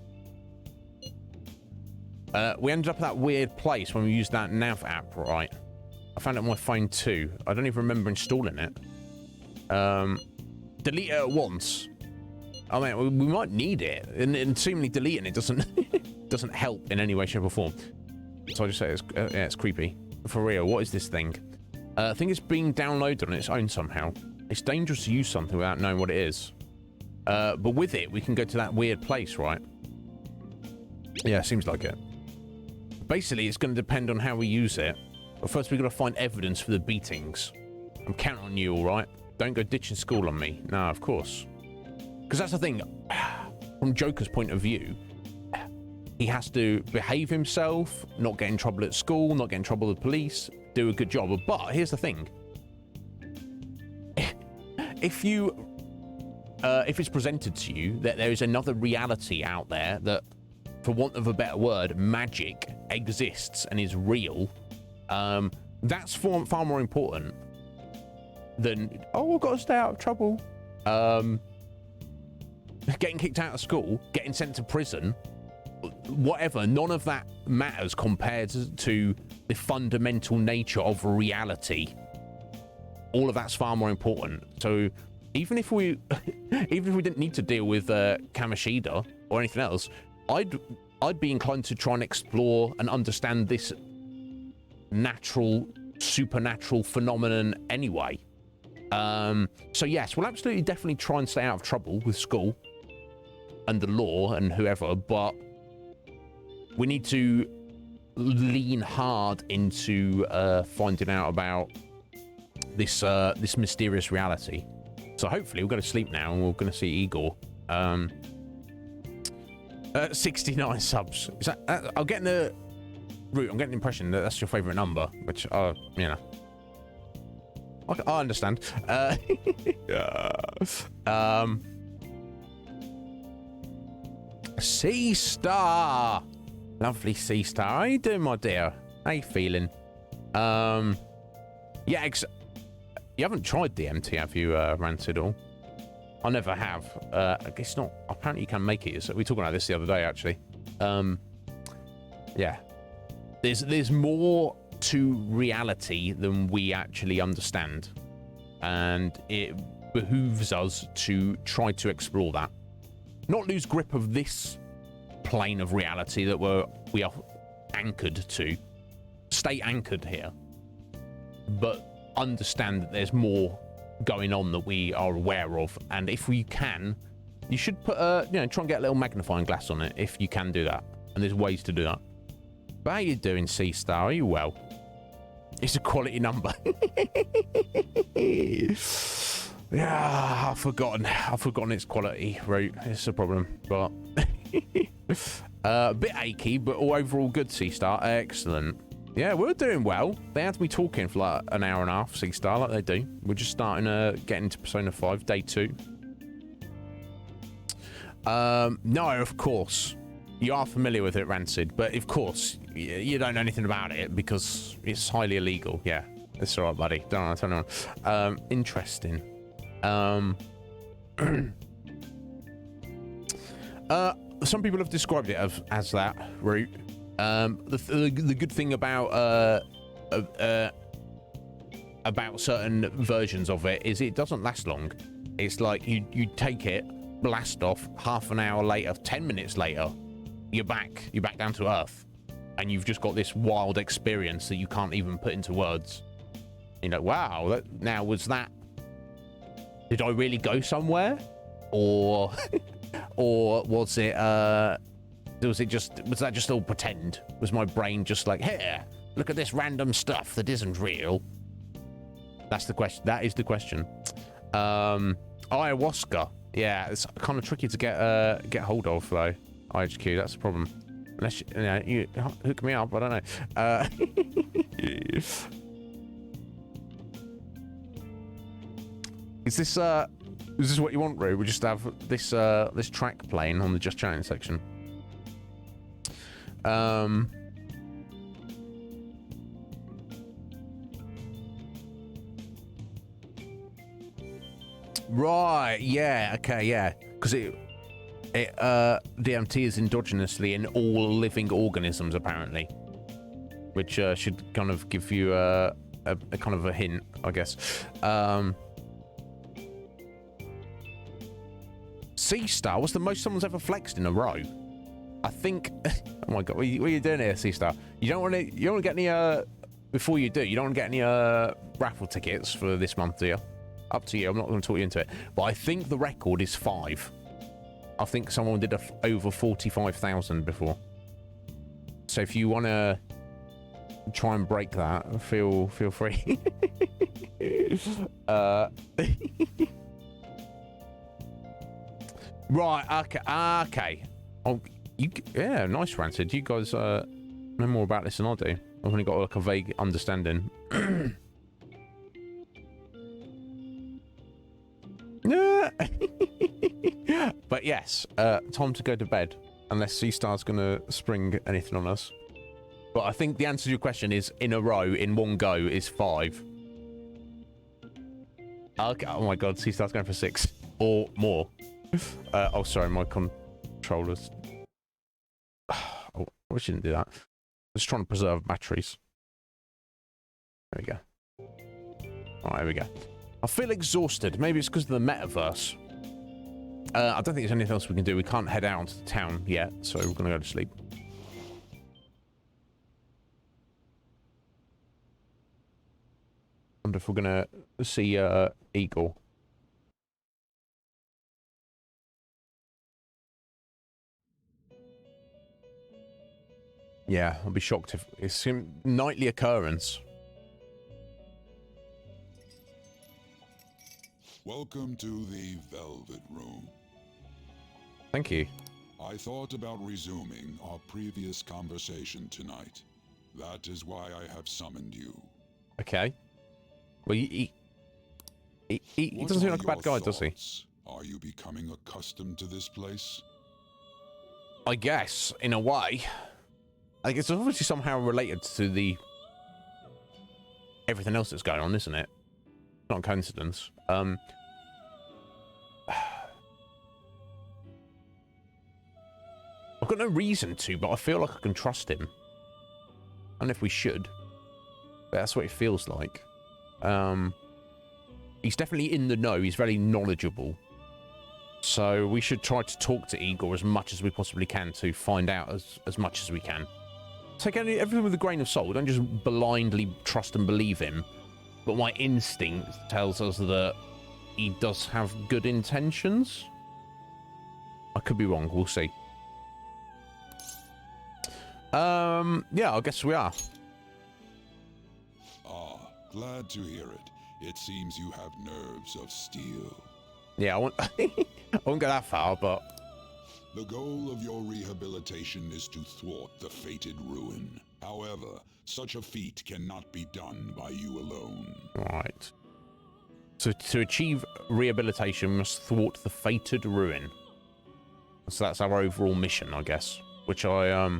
We ended up at that weird place when we used that nav app, right? I found it on my phone too. I don't even remember installing it. Delete it at once. I mean, we might need it, and seemingly deleting it doesn't help in any way, shape, or form. So I just say it's creepy. For real, what is this thing? I think it's being downloaded on its own somehow. It's dangerous to use something without knowing what it is. But with it, we can go to that weird place, right? Yeah, seems like it. Basically, it's going to depend on how we use it. But first, we've got to find evidence for the beatings. I'm counting on you, all right? Don't go ditching school on me. No, of course. Because that's the thing. From Joker's point of view, he has to behave himself, not get in trouble at school, not get in trouble with the police, do a good job. But here's the thing. If it's presented to you that there is another reality out there that, for want of a better word, magic exists and is real, that's far more important than, oh, I've got to stay out of trouble. Getting kicked out of school, getting sent to prison, whatever, none of that matters compared to the fundamental nature of reality, all of that's far more important. So even if we didn't need to deal with Kamoshida or anything else, I'd be inclined to try and explore and understand this supernatural phenomenon anyway. So yes, we'll absolutely definitely try and stay out of trouble with school and the law and whoever, but we need to lean hard into finding out about this mysterious reality. So hopefully we're going to sleep now and we're going to see Igor. 69 subs. Is that, I'm getting the Root, I'm getting the impression that that's your favourite number, which, you know, I understand. Sea Star, lovely Sea Star. How you doing, my dear? How you feeling? Yeah, you haven't tried DMT, have you, Rancid? All? I never have. I guess not. Apparently, you can make it. So we were talking about this the other day, actually. Yeah. There's more to reality than we actually understand, and it behooves us to try to explore that, not lose grip of this plane of reality that we are anchored to, stay anchored here, but understand that there's more going on that we are aware of. And if we can, you should put try and get a little magnifying glass on it if you can do that, and there's ways to do that. But how you doing, Sea Star? Are you well? It's a quality number. Yeah, I've forgotten its quality, Root. It's a problem, but a bit achy, but overall good, Sea Star. Excellent. Yeah, we're doing well. They had me talking for like an hour and a half, Sea Star, like they do. We're just starting to get into Persona 5, day 2. No, of course. You are familiar with it, Rancid, but of course, you don't know anything about it because it's highly illegal. Yeah, it's all right, buddy. Don't know. Interesting. Some people have described it as that route. The good thing about certain versions of it is it doesn't last long. It's like you take it, blast off, half an hour later, 10 minutes later, you're back down to earth, and you've just got this wild experience that you can't even put into words. You know, wow, now was that, did I really go somewhere, or was that just all pretend? Was my brain just like, here, look at this random stuff that isn't real? That's the question. That is the question. Ayahuasca, yeah, it's kind of tricky to get hold of though. IHQ, that's the problem. Unless you hook me up, I don't know. Is this what you want, Roo? We just have this this track playing on the Just Chatting section. Right, yeah, okay, yeah, because DMT is endogenously in all living organisms, apparently, which should kind of give you a kind of a hint, I guess. Sea Star, what's the most someone's ever flexed in a row? I think. Oh my god, what are you doing here, Sea Star? You don't want to get any before you do. You don't want to get any raffle tickets for this month, do you? Up to you. I'm not going to talk you into it, but I think the record is 5. I think someone did over 45,000 before. So if you want to try and break that, feel free. Right. Okay. Oh, yeah. Nice, Rancid. You guys know more about this than I do. I've only got like a vague understanding. But yes, time to go to bed, unless Sea Star's gonna spring anything on us. But I think the answer to your question is in a row, in one go, is 5. Okay. Oh my god, Sea Star's going for 6 or more. Oh, sorry, my controllers. Oh, I shouldn't do that. I'm just trying to preserve batteries. There we go. All right, here we go. I feel exhausted. Maybe it's because of the metaverse. I don't think there's anything else we can do. We can't head out into the town yet, so we're going to go to sleep. Wonder if we're going to see Eagle. Yeah, I'll be shocked if it's a nightly occurrence. Welcome to the Velvet Room. Thank you. I thought about resuming our previous conversation tonight. That is why I have summoned you. Okay. Well, he doesn't seem like a bad guy, does he? Are you becoming accustomed to this place? I guess, in a way. I guess it's obviously somehow related to the everything else that's going on, isn't it? Not a coincidence. I've got no reason to, but I feel like I can trust him. I don't know if we should, but that's what it feels like. He's definitely in the know. He's very knowledgeable. So we should try to talk to Igor as much as we possibly can to find out as much as we can. Take everything with a grain of salt. Don't just blindly trust and believe him. But my instinct tells us that he does have good intentions. I could be wrong. We'll see. Yeah, I guess we are. Ah, glad to hear it. It seems you have nerves of steel. Yeah, I won't go that far, but... The goal of your rehabilitation is to thwart the fated ruin. However, such a feat cannot be done by you alone. Right. So to achieve rehabilitation, we must thwart the fated ruin. So that's our overall mission, I guess. Which I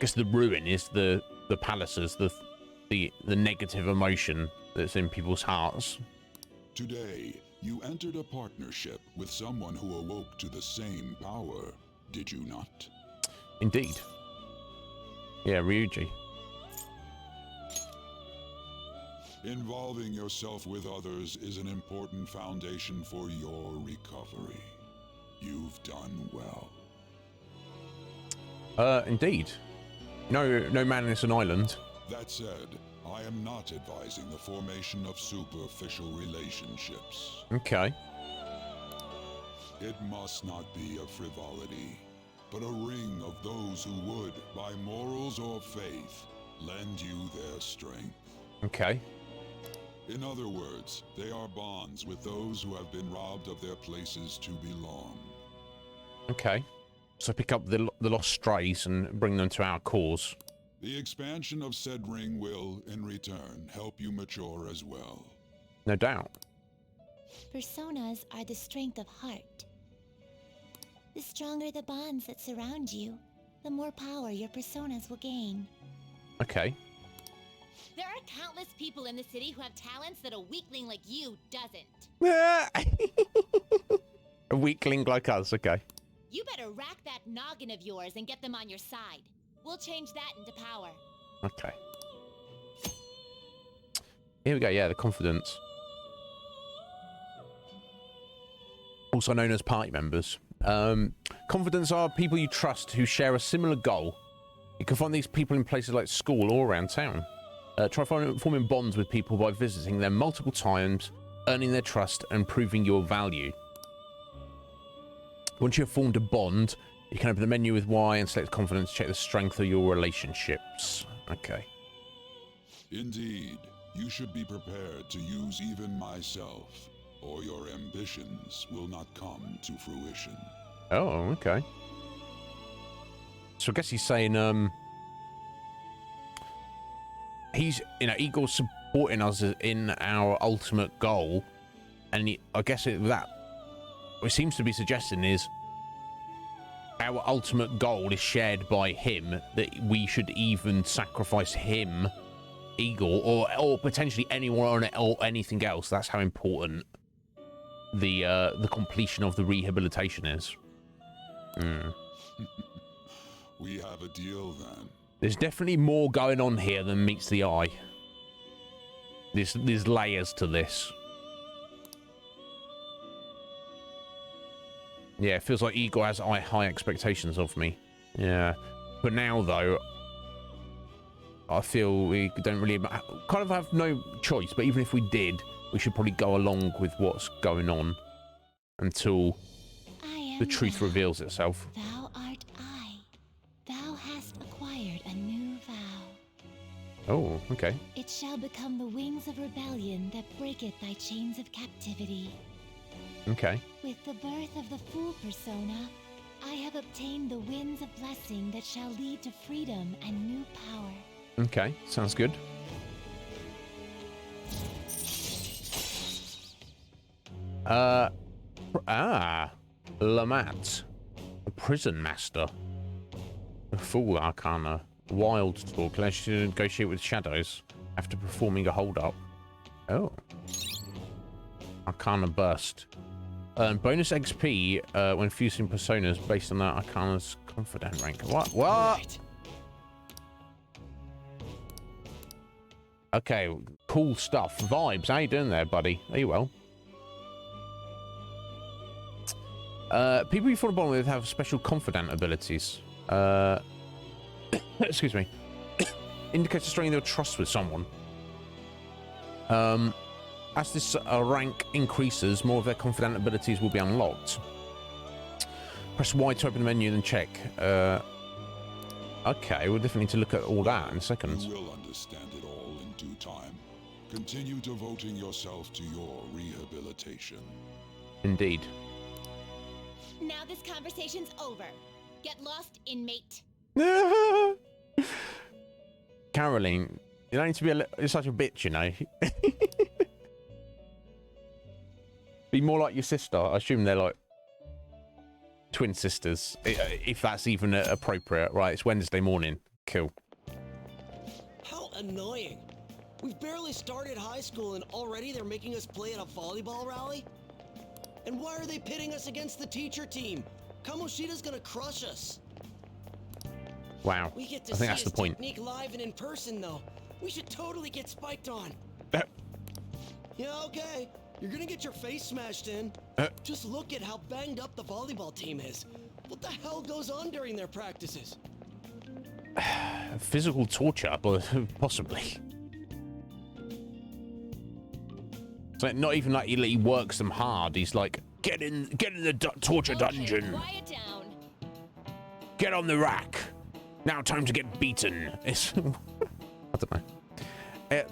guess the ruin is the palaces, the negative emotion that's in people's hearts. Today, you entered a partnership with someone who awoke to the same power, did you not? Indeed. Yeah, Ryuji. Involving yourself with others is an important foundation for your recovery. You've done well. Indeed. No man is an island. That said, I am not advising the formation of superficial relationships. Okay. It must not be a frivolity, but a ring of those who would, by morals or faith, lend you their strength. Okay. In other words, they are bonds with those who have been robbed of their places to belong. Okay. So pick up the lost strays and bring them to our cause. The expansion of said ring will, in return, help you mature as well. No doubt. Personas are the strength of heart. The stronger the bonds that surround you, the more power your personas will gain. Okay. There are countless people in the city who have talents that a weakling like you doesn't. A weakling like us, okay. You better rack that noggin of yours and get them on your side. We'll change that into power. Okay. Here we go, yeah, the confidence. Also known as party members. Confidence are people you trust who share a similar goal. You can find these people in places like school or around town. Try forming bonds with people by visiting them multiple times, earning their trust, and proving your value. Once you have formed a bond, you can open the menu with Y and select confidence to check the strength of your relationships. Okay. Indeed, you should be prepared to use even myself, or your ambitions will not come to fruition. Oh, okay. So I guess he's saying, he's, Igor's supporting us in our ultimate goal, and I guess what it seems to be suggesting is our ultimate goal is shared by him, that we should even sacrifice him, Igor, or potentially anyone or anything else. That's how important the completion of the rehabilitation is. We have a deal then. There's definitely more going on here than meets the eye. There's layers to this. Yeah, it feels like Igor has high expectations of me. Yeah. But now, though, I feel we don't really kind of have no choice. But even if we did, we should probably go along with what's going on until the truth reveals itself. Thou art I. Thou hast acquired a new vow. Oh, okay. It shall become the wings of rebellion that breaketh thy chains of captivity. Okay. With the birth of the Fool persona, I have obtained the winds of blessing that shall lead to freedom and new power. Okay, sounds good. Lamat, the prison master, the Fool Arcana, Wild Talk. Let's negotiate with shadows after performing a hold up. Oh, Arcana burst. Bonus XP when fusing personas based on that Arcana's confidant rank. What? What? Okay, cool stuff. Vibes, how you doing there, buddy? Are you well? People you fall upon with have special confidant abilities. Excuse me. Indicates a strength of trust with someone. As this rank increases, more of their confidant abilities will be unlocked. Press Y to open the menu, then check. Okay, we'll definitely need to look at all that in a second. You will understand it all in due time. Continue devoting yourself to your rehabilitation. Indeed. Now this conversation's over. Get lost, inmate. Caroline, you don't need to be you're such a bitch, you know. Be more like your sister. I assume they're like twin sisters, if that's even appropriate. Right, it's Wednesday morning. Cool. How annoying. We've barely started high school and already they're making us play at a volleyball rally? And why are they pitting us against the teacher team? Kamoshida's gonna crush us. Wow. We get to I see think that's his the point. technique live and in person, though. We should totally get spiked on. Yeah, okay. You're gonna get your face smashed in. Just look at how banged up the volleyball team is. What the hell goes on during their practices? Physical torture, possibly. It's like not even like he works them hard. He's like, get in the torture dungeon. Quiet down. Get on the rack. Now time to get beaten. It's I don't know.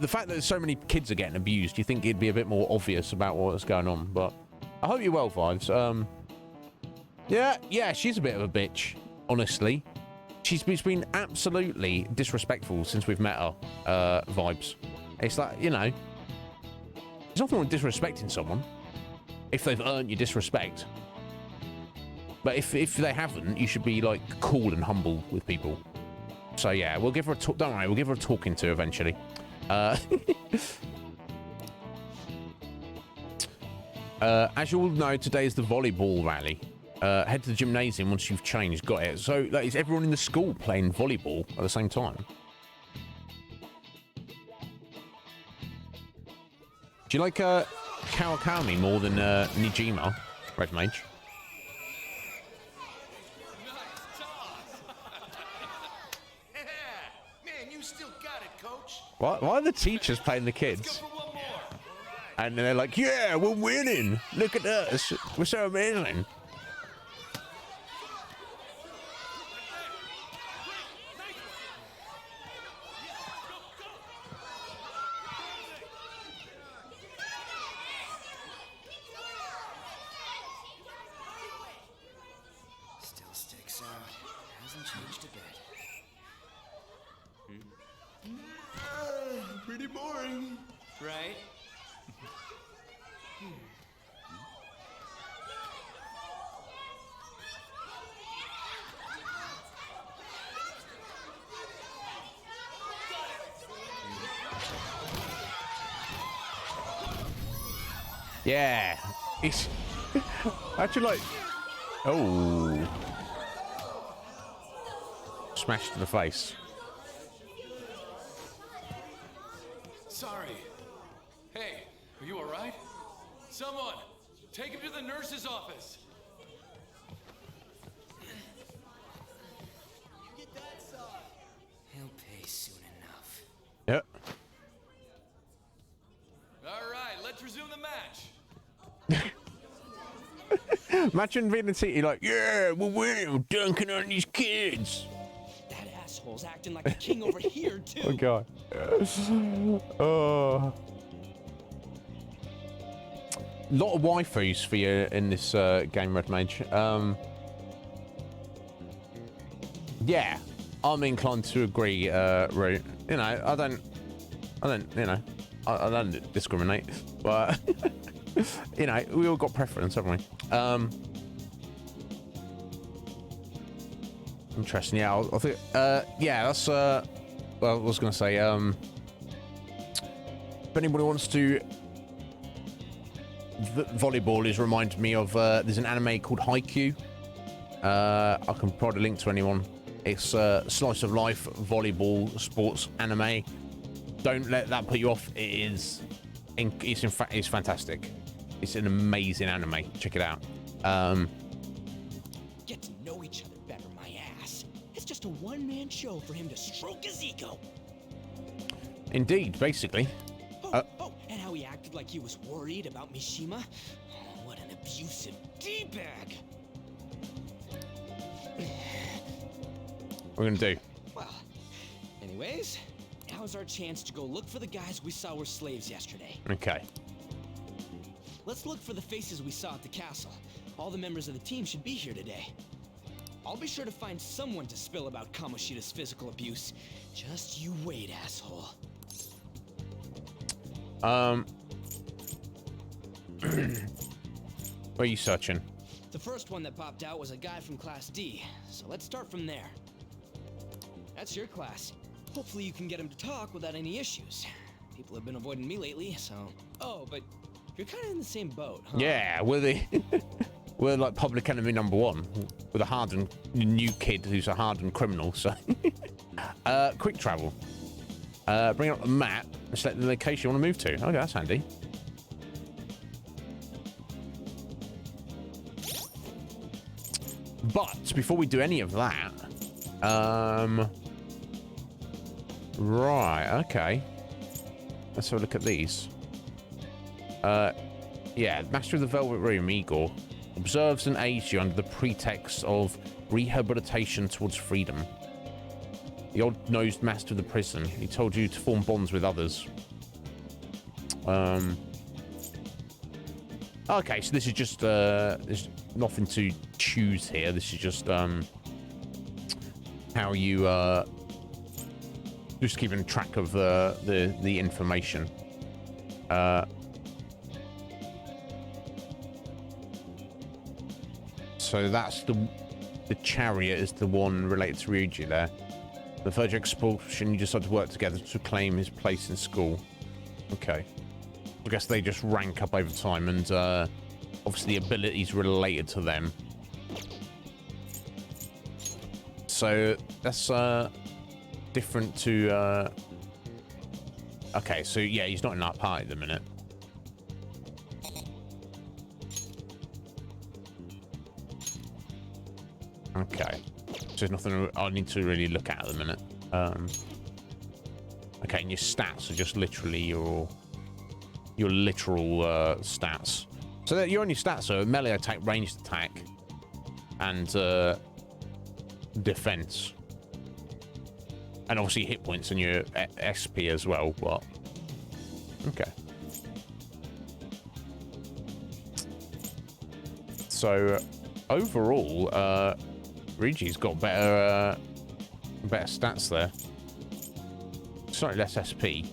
The fact that so many kids are getting abused, you think it'd be a bit more obvious about what's going on, but I hope you're well, Vibes. Yeah, she's a bit of a bitch, honestly. She's been absolutely disrespectful since we've met her, Vibes. It's like, you know, there's nothing wrong with disrespecting someone if they've earned your disrespect. But if they haven't, you should be, like, cool and humble with people. So, yeah, we'll give her a talk. Don't worry, we'll give her a talking to eventually. As you all know, today is the volleyball rally. Head to the gymnasium once you've changed. Got it. So, like, is everyone in the school playing volleyball at the same time? Do you like Kawakami more than Nijima, Red Mage? Why are the teachers playing the kids? And they're like, yeah, we're winning. Look at us. We're so amazing. Still sticks out. Hasn't changed a bit. Pretty boring, right? Yeah. It's actually like, oh, smashed to the face. Sorry, You alright? Someone, take him to the nurse's office. Get that side. He'll pay soon enough. Yep. Alright, let's resume the match. Imagine being in the city like, yeah, we're winning, dunking on these kids. That asshole's acting like a king over here, too. Oh, God. Oh. Lot of waifus for you in this game, Red Mage. Yeah, I'm inclined to agree, Root. You know, I don't, you know, I don't discriminate, but you know, we all got preference, haven't we? Interesting. Yeah, I think. Yeah, that's. Well, I was going to say. If anybody wants to, volleyball is reminding me of. There's an anime called Haikyuu. I can provide a link to anyone. It's slice of life volleyball sports anime. Don't let that put you off. It is. It's in fact. It's fantastic. It's an amazing anime. Check it out. Get to know each other better, my ass. It's just a one-man show for him to stroke his ego. Indeed, basically. Oh, and how he acted like he was worried about Mishima. Oh, what an abusive D-bag. What are we gonna do? Well, anyways, now's our chance to go look for the guys we saw were slaves yesterday. Okay. Let's look for the faces we saw at the castle. All the members of the team should be here today. I'll be sure to find someone to spill about Kamoshida's physical abuse. Just you wait, asshole. Where are you searching? The first one that popped out was a guy from Class D, so let's start from there. That's your class. Hopefully you can get him to talk without any issues. People have been avoiding me lately, so... Oh, but you're kind of in the same boat, huh? Yeah, we're like public enemy number one with a hardened new kid who's a hardened criminal. So, quick travel. Bring up the map and select the location you want to move to. Okay, that's handy. But before we do any of that, right, okay. Let's have a look at these. Yeah, Master of the Velvet Room, Igor, observes and aids you under the pretext of rehabilitation towards freedom. The odd-nosed master of the prison. He told you to form bonds with others. Okay, so this is just, there's nothing to choose here. This is just, how you, just keeping track of, the information. So that's the chariot is the one related to Ryuji there. The Virgin Expulsion, you decide to work together to claim his place in school. Okay. I guess they just rank up over time, and obviously the abilities related to them. So that's different to... Okay, so yeah, he's not in that party at the minute. Okay, so there's nothing I need to really look at the minute. Okay, and your stats are just literally your literal stats. So that your only stats are melee attack, ranged attack, and defense, and obviously hit points and your SP as well. But okay. So overall, Ryuji's got better stats there. Slightly less SP.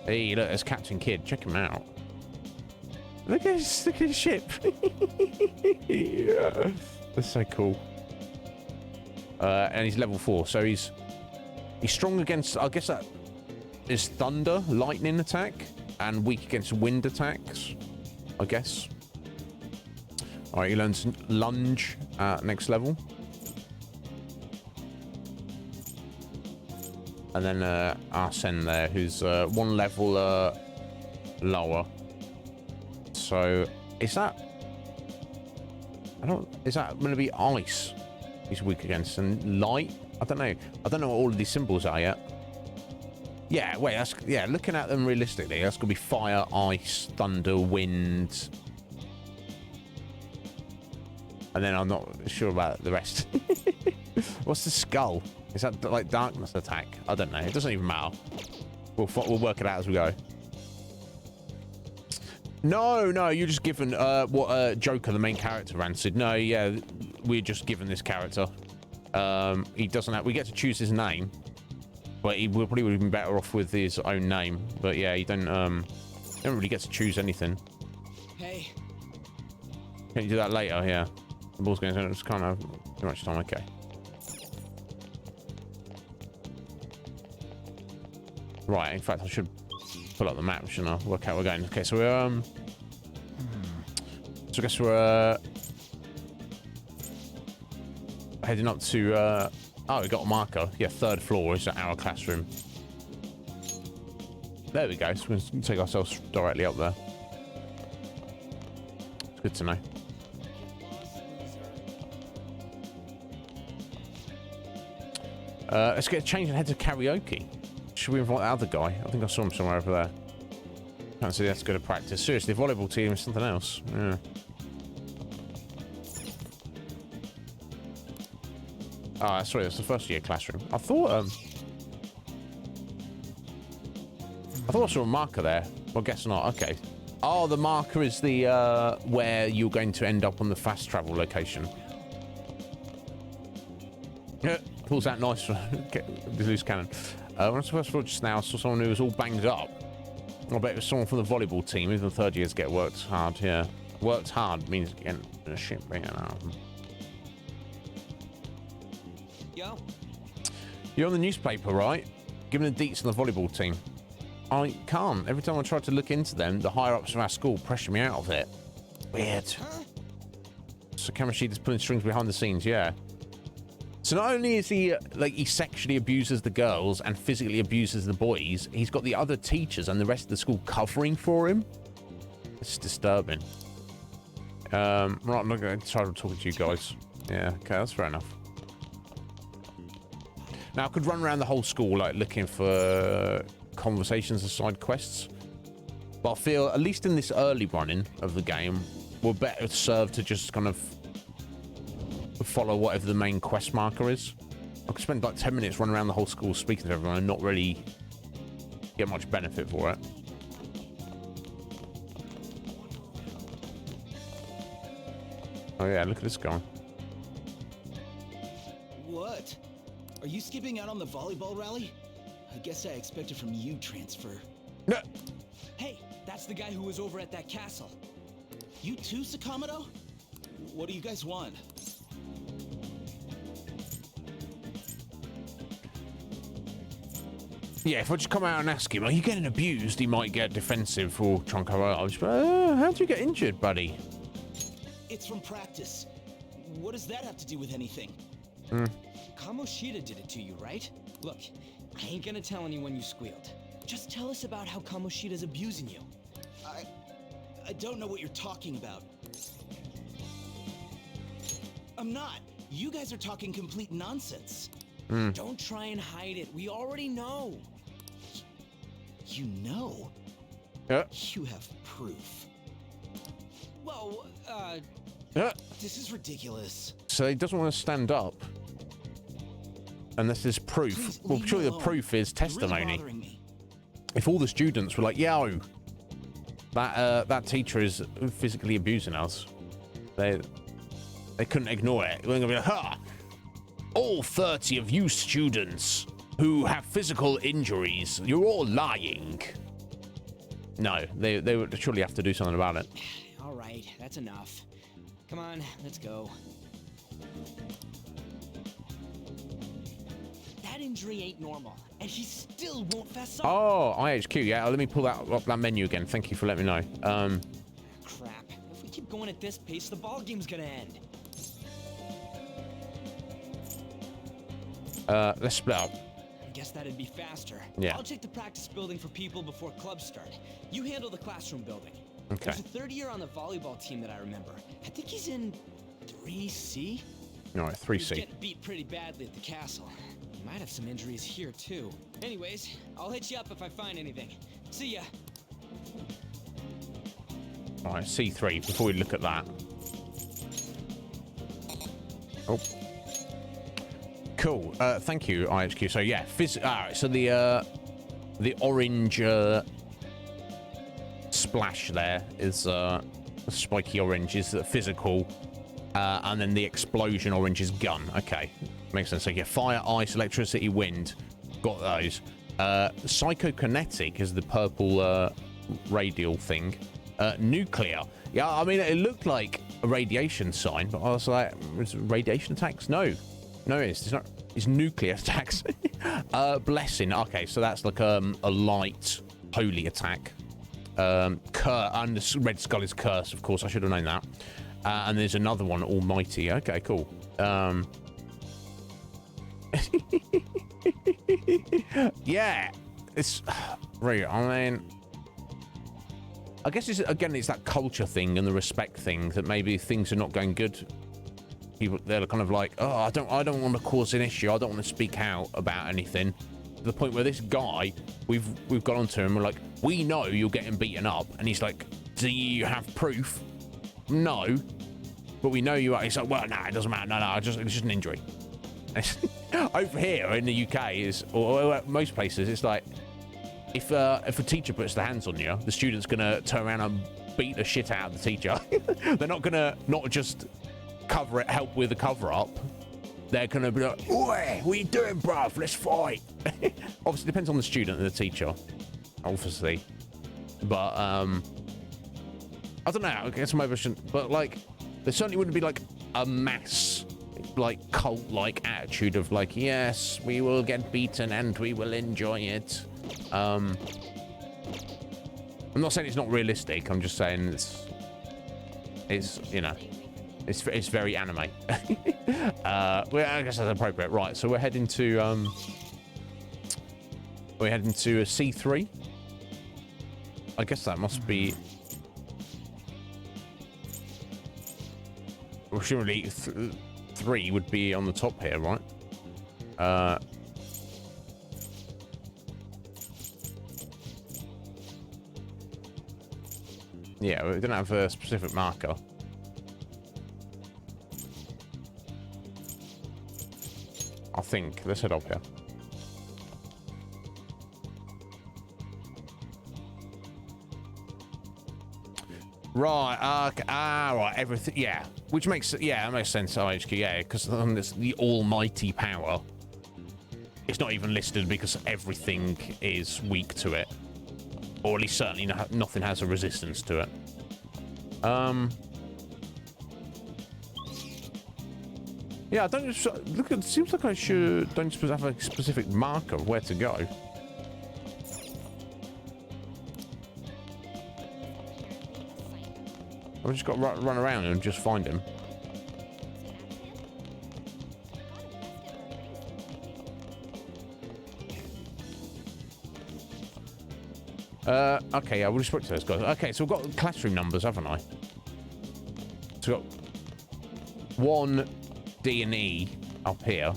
Hey, look, there's Captain Kidd. Check him out. Look at his ship. Yeah. That's so cool. And he's level 4, so he's strong against. I guess that is thunder, lightning attack, and weak against wind attacks. I guess. All right, he learns lunge at next level. And then Arsene there, who's one level lower. So is that? Is that going to be ice? He's weak against and light. I don't know. I don't know what all of these symbols are yet. Yeah, wait. That's looking at them realistically, that's going to be fire, ice, thunder, wind. And then I'm not sure about the rest. What's the skull? Is that like darkness attack? I don't know. It doesn't even matter. We'll work it out as we go. No, you're just given what Joker, the main character, answered. No, yeah, we're just given this character. He doesn't have. We get to choose his name, but he probably would have been better off with his own name. But yeah, you don't really get to choose anything. Hey. Can you do that later? Yeah. The ball's going to just can't have too much time. Okay. Right. In fact, I should pull up the map, shouldn't I? Work out where we're going. Okay, so we're so I guess we're heading up to oh, we got a marker. Yeah, 3rd floor is our classroom. There we go. So we're going to take ourselves directly up there. It's good to know. Let's get a change and head to karaoke. Should we invite the other guy? I think I saw him somewhere over there. Can't see that's good to practice. Seriously, the volleyball team is something else. Yeah. Oh, sorry, that's the 1st year classroom. I thought I saw a marker there. Well, guess not. Okay. Oh, the marker is the where you're going to end up on the fast travel location. Yeah, pulls out nice. The loose cannon. When I was first floor just now, I saw someone who was all banged up. I bet it was someone from the volleyball team. Even the 3rd years get worked hard. Yeah, worked hard means getting a shit bringing out. Yo. You're on the newspaper, right? Giving the deets on the volleyball team. I can't. Every time I try to look into them, the higher ups of our school pressure me out of it. Weird. Huh? So camera sheet is pulling strings behind the scenes. Yeah. So not only is he like he sexually abuses the girls and physically abuses the boys, he's got the other teachers and the rest of the school covering for him. It's disturbing. Right, I'm not going to try talking to you guys. Yeah, okay, that's fair enough. Now I could run around the whole school like looking for conversations and side quests, but I feel at least in this early running of the game, we're better served to just kind of follow whatever the main quest marker is. I could spend like 10 minutes running around the whole school speaking to everyone and not really get much benefit for it. Oh yeah, look at this guy. What? Are you skipping out on the volleyball rally? I guess I expected from you transfer. No. Hey, that's the guy who was over at that castle. You too, Sakamoto? What do you guys want? Yeah, if I just come out and ask him, are you getting abused? He might get defensive or try and cover up. How'd you get injured, buddy? It's from practice. What does that have to do with anything? Kamoshida did it to you, right? Look, I ain't gonna tell anyone you squealed. Just tell us about how Kamoshida's abusing you. I don't know what you're talking about. I'm not. You guys are talking complete nonsense. Don't try and hide it. We already know. You know? Yeah. You have proof. Well, Yeah. This is ridiculous. So he doesn't want to stand up unless there's proof. Please, Well, leave me surely the alone. proof is You're really testimony. bothering me. If all the students were like, yo, that teacher is physically abusing us, they couldn't ignore it. They're gonna be like, ha! All 30 of you students who have physical injuries, you're all lying. No, they would surely have to do something about it. all right, that's enough. Come on, let's go. That injury ain't normal, and he still won't fess up. Oh, IHQ, yeah. Let me pull up that menu again. Thank you for letting me know. Crap. If we keep going at this pace, the ball game's gonna end. Let's split up. guess that'd be faster. Yeah. I'll check the practice building for people before clubs start. You handle the classroom building. Okay. There's a third year on the volleyball team that I remember. I think he's in 3C. All right, He's 3C. getting beat pretty badly at the castle. He might have some injuries here too. Anyways, I'll hit you up if I find anything. See ya. All right, C3. Before we look at that. Oh. Cool. Thank you, IHQ. So yeah, all right. So the orange splash there is spiky orange is physical, and then the explosion orange is gun. Okay, makes sense. So yeah, fire, ice, electricity, wind. Got those. Psychokinetic is the purple radial thing. Nuclear. Yeah, I mean it looked like a radiation sign, but I was like, is it radiation attacks? No, it's not. It's nuclear attacks. Blessing. Okay, so that's like a light holy attack. And the red skull is curse, of course. I should have known that. And there's another one, almighty. Okay, cool. Yeah, it's right. I mean, I guess it's that culture thing and the respect thing that maybe things are not going good. People, they're kind of like, oh, I don't want to cause an issue. I don't want to speak out about anything. To the point where this guy, we've gone on to him. We're like, we know you're getting beaten up, and he's like, do you have proof? No, but we know you are. He's like, well, no, it doesn't matter. No, it's just an injury. Over here in the UK or most places, it's like if a teacher puts their hands on you, the student's gonna turn around and beat the shit out of the teacher. They're not gonna not just help with the cover up. They're gonna be like, "Oi, what are you doing, bruv? Let's fight." Obviously, depends on the student and the teacher, obviously. But I don't know. I guess maybe I shouldn't. But like, there certainly wouldn't be like a mass, like cult-like attitude of like, yes, we will get beaten and we will enjoy it. I'm not saying it's not realistic. I'm just saying it's you know. It's very anime. Well, I guess that's appropriate. Right, so we're heading to a C3. I guess that must be. Well, surely 3 would be on the top here, right? Yeah, we didn't have a specific marker. I think. Let's head up here. Right. Okay. Right. Everything. Yeah. Which makes. Yeah, it makes sense. IHQ. Yeah, because there's the almighty power. It's not even listed because everything is weak to it, or at least certainly nothing has a resistance to it. Yeah, I don't just look. It seems like I don't have a specific marker of where to go. I've just got to run around and just find him. Okay, yeah, we'll just speak to those guys. Okay, so we've got classroom numbers, haven't I? So we've got 1 D and E up here.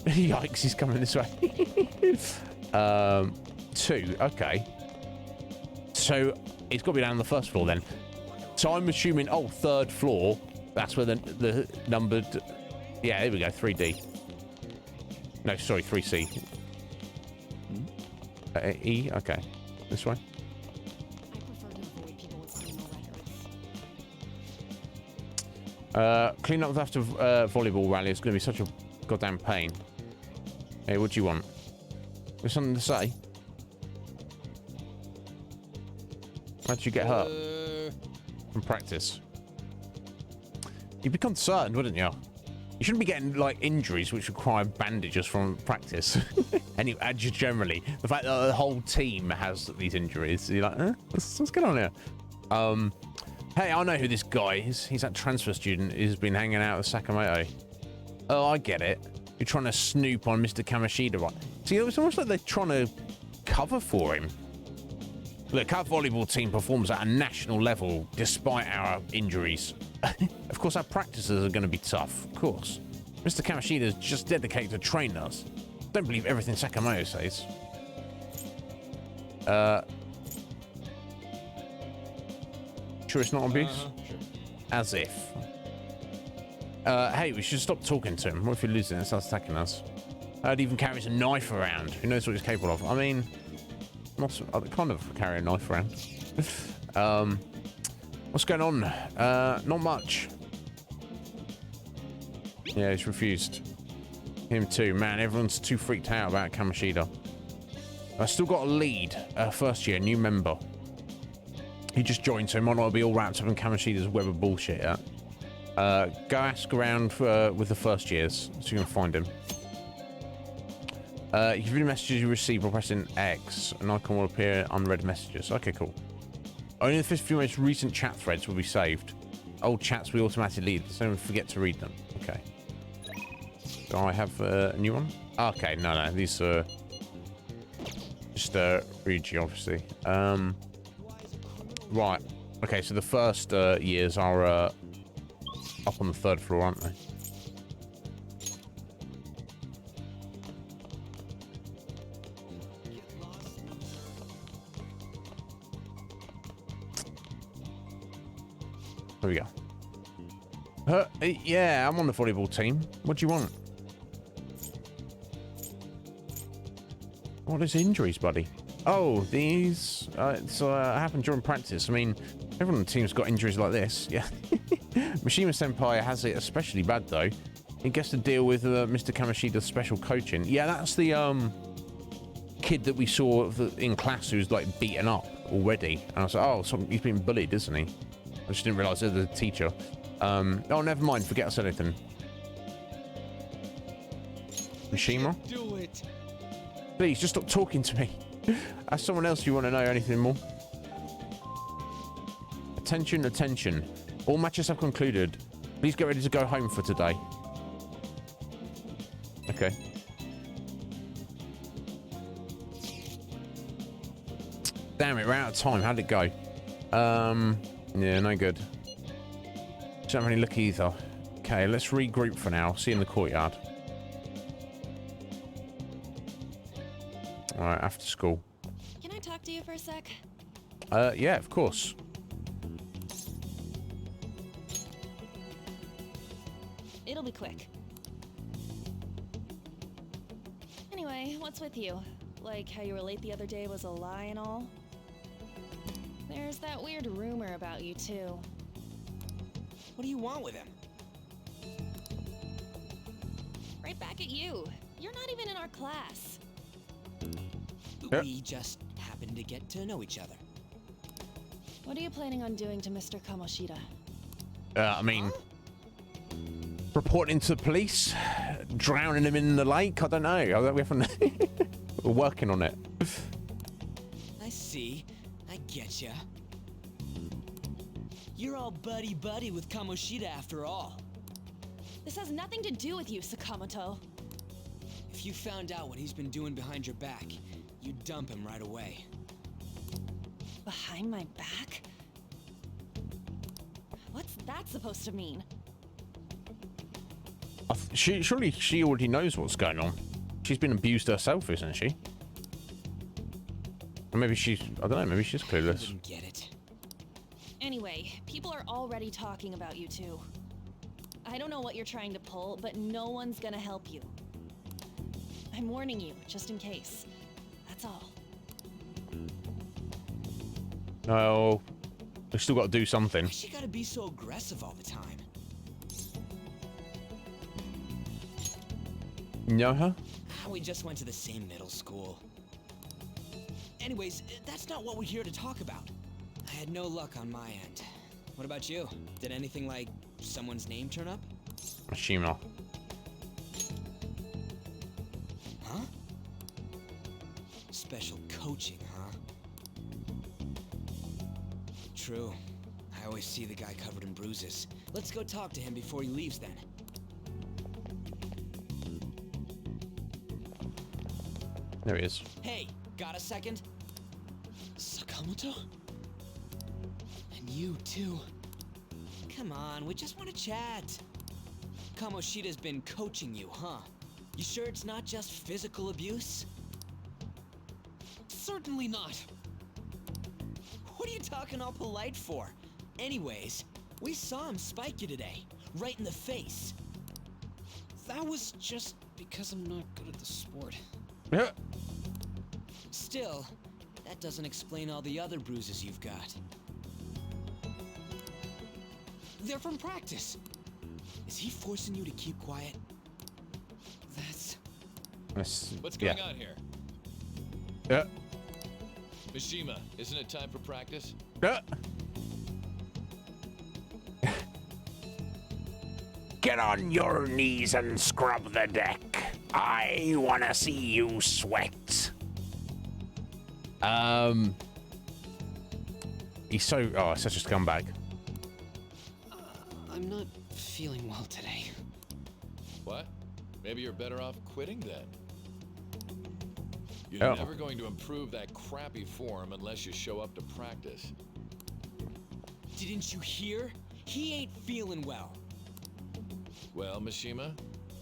Yikes, he's coming this way. 2, okay. So it's got to be down on the first floor then. So I'm assuming, oh, 3rd floor. That's where the numbered. Yeah, there we go, 3D. No, sorry, 3C. E, okay. This way. Clean up after volleyball rally is going to be such a goddamn pain. Hey, what do you want? There's something to say? How'd you get hurt? From practice. You'd be concerned, wouldn't you? You shouldn't be getting, like, injuries which require bandages from practice. Anyway, just generally. The fact that the whole team has these injuries, you're like, what's going on here? Hey, I know who this guy is. He's that transfer student who's been hanging out with Sakamoto. Oh, I get it. You're trying to snoop on Mr. Kamoshida, right? See, it was almost like they're trying to cover for him. Look, our volleyball team performs at a national level despite our injuries. Of course, our practices are going to be tough. Of course. Mr. Kamoshida is just dedicated to train us. Don't believe everything Sakamoto says. Sure it's not abuse? Sure. As if. Hey, we should stop talking to him. What if he loses it and starts attacking us? He even carries a knife around. Who knows what he's capable of? I mean, I kind of carry a knife around. What's going on? Not much. Yeah, he's refused. Him too. Man, everyone's too freaked out about Kamoshida. I still got a lead. First year, new member. He just joined, so he might not be all wrapped up in Kamoshida's web of bullshit yet. Go ask around with the first years, so you're gonna find him. You can read the messages you receive by pressing X. An icon will appear unread messages. Okay, cool. Only the first few most recent chat threads will be saved. Old chats we automatically delete, so don't forget to read them. Okay. Do I have a new one? Okay, no, these are just read you, obviously. Right. Okay, so the first years are up on the 3rd floor, aren't they? There we go. Yeah, I'm on the volleyball team. What do you want? What is injuries, buddy? Oh, these... it's happened during practice. I mean, everyone on the team's got injuries like this. Yeah. Mishima Senpai has it especially bad, though. He gets to deal with Mr. Kamoshida's special coaching. Yeah, that's the kid that we saw in class who's, like, beaten up already. And I was like, oh, so he's been bullied, isn't he? I just didn't realise it was the teacher. Oh, never mind. Forget I said anything. Mishima? Do it. Please, just stop talking to me. Ask someone else if you want to know anything more. Attention, attention. All matches have concluded. Please get ready to go home for today. Okay. Damn it, we're out of time. How'd it go? Yeah, no good. Don't have any luck either. Okay, let's regroup for now. See you in the courtyard. Alright, after school. Can I talk to you for a sec? Yeah, of course. It'll be quick. Anyway, what's with you? Like how you were late the other day was a lie and all? There's that weird rumor about you, too. What do you want with him? Right back at you. You're not even in our class. We just happened to get to know each other. What are you planning on doing to Mr. Kamoshida? I mean... reporting to the police? Drowning him in the lake? I don't know. We haven't... We're working on it. I see. I getcha. You're all buddy-buddy with Kamoshida after all. This has nothing to do with you, Sakamoto. If you found out what he's been doing behind your back, you'd dump him right away. Behind my back? What's that supposed to mean? Surely she already knows what's going on. She's been abused herself, isn't she? Or maybe she's... I don't know, maybe she's clueless. I didn't get it. Anyway, people are already talking about you two. I don't know what you're trying to pull, but no one's gonna help you. I'm warning you, just in case. That's all. No. We've still got to do something. Why she gotta be so aggressive all the time? You know her? We just went to the same middle school. Anyways, that's not what we're here to talk about. I had no luck on my end. What about you? Did anything like someone's name turn up? Mishima. Huh? Special coaching, huh? True. I always see the guy covered in bruises. Let's go talk to him before he leaves then. There he is. Hey, got a second? Sakamoto? And you, too. Come on, we just want to chat. Kamoshida's been coaching you, huh? You sure it's not just physical abuse? Certainly not. What are you talking all polite for? Anyways, we saw him spike you today, right in the face. That was just because I'm not good at the sport. Yeah. Still, that doesn't explain all the other bruises you've got. They're from practice. Is he forcing you to keep quiet? What's going on here? Yeah. Mishima, isn't it time for practice? Yeah. Get on your knees and scrub the deck. I wanna see you sweat. He's so such a scumbag. I'm not feeling well today. What? Maybe you're better off quitting then. You're never going to improve that crappy form unless you show up to practice. Didn't you hear? He ain't feeling well. Well, Mishima,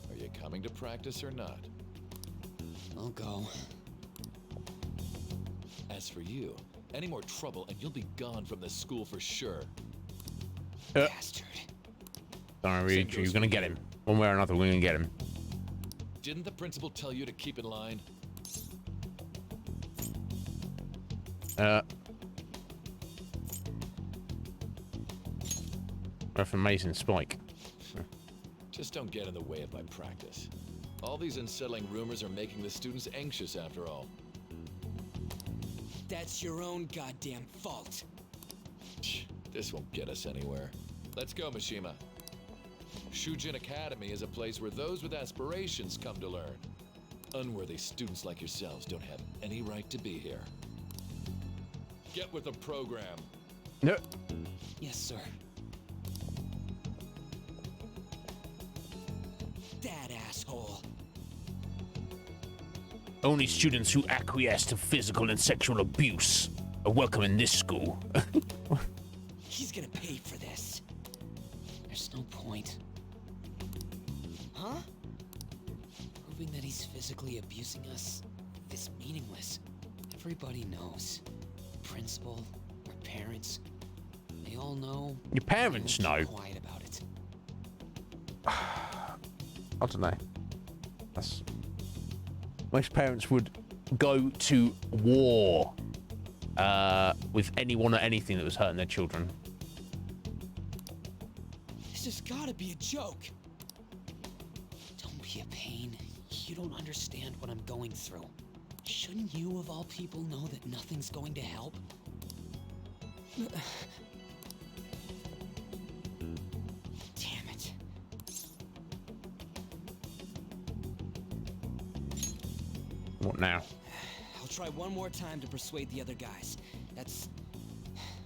are you coming to practice or not? I'll go. As for you, any more trouble and you'll be gone from this school for sure. Bastard. Sorry, you're gonna get him. One way or another, we're gonna get him. Didn't the principal tell you to keep in line? Amazing spike. Just don't get in the way of my practice. All these unsettling rumors are making the students anxious after all. That's your own goddamn fault. This won't get us anywhere. Let's go, Mishima. Shujin Academy is a place where those with aspirations come to learn. Unworthy students like yourselves don't have any right to be here. Get with the program. No. Yes, sir. That asshole. Only students who acquiesce to physical and sexual abuse are welcome in this school. He's gonna pay for this. There's no point. Huh? Proving that he's physically abusing us is meaningless. Everybody knows. The principal, our parents, they all know. Your parents Keep know. quiet about it. I don't know. That's... Most parents would go to war with anyone or anything that was hurting their children. This has gotta be a joke. Don't be a pain. You don't understand what I'm going through. Shouldn't you, of all people, know that nothing's going to help? Damn it. What now? I'll try one more time to persuade the other guys. That's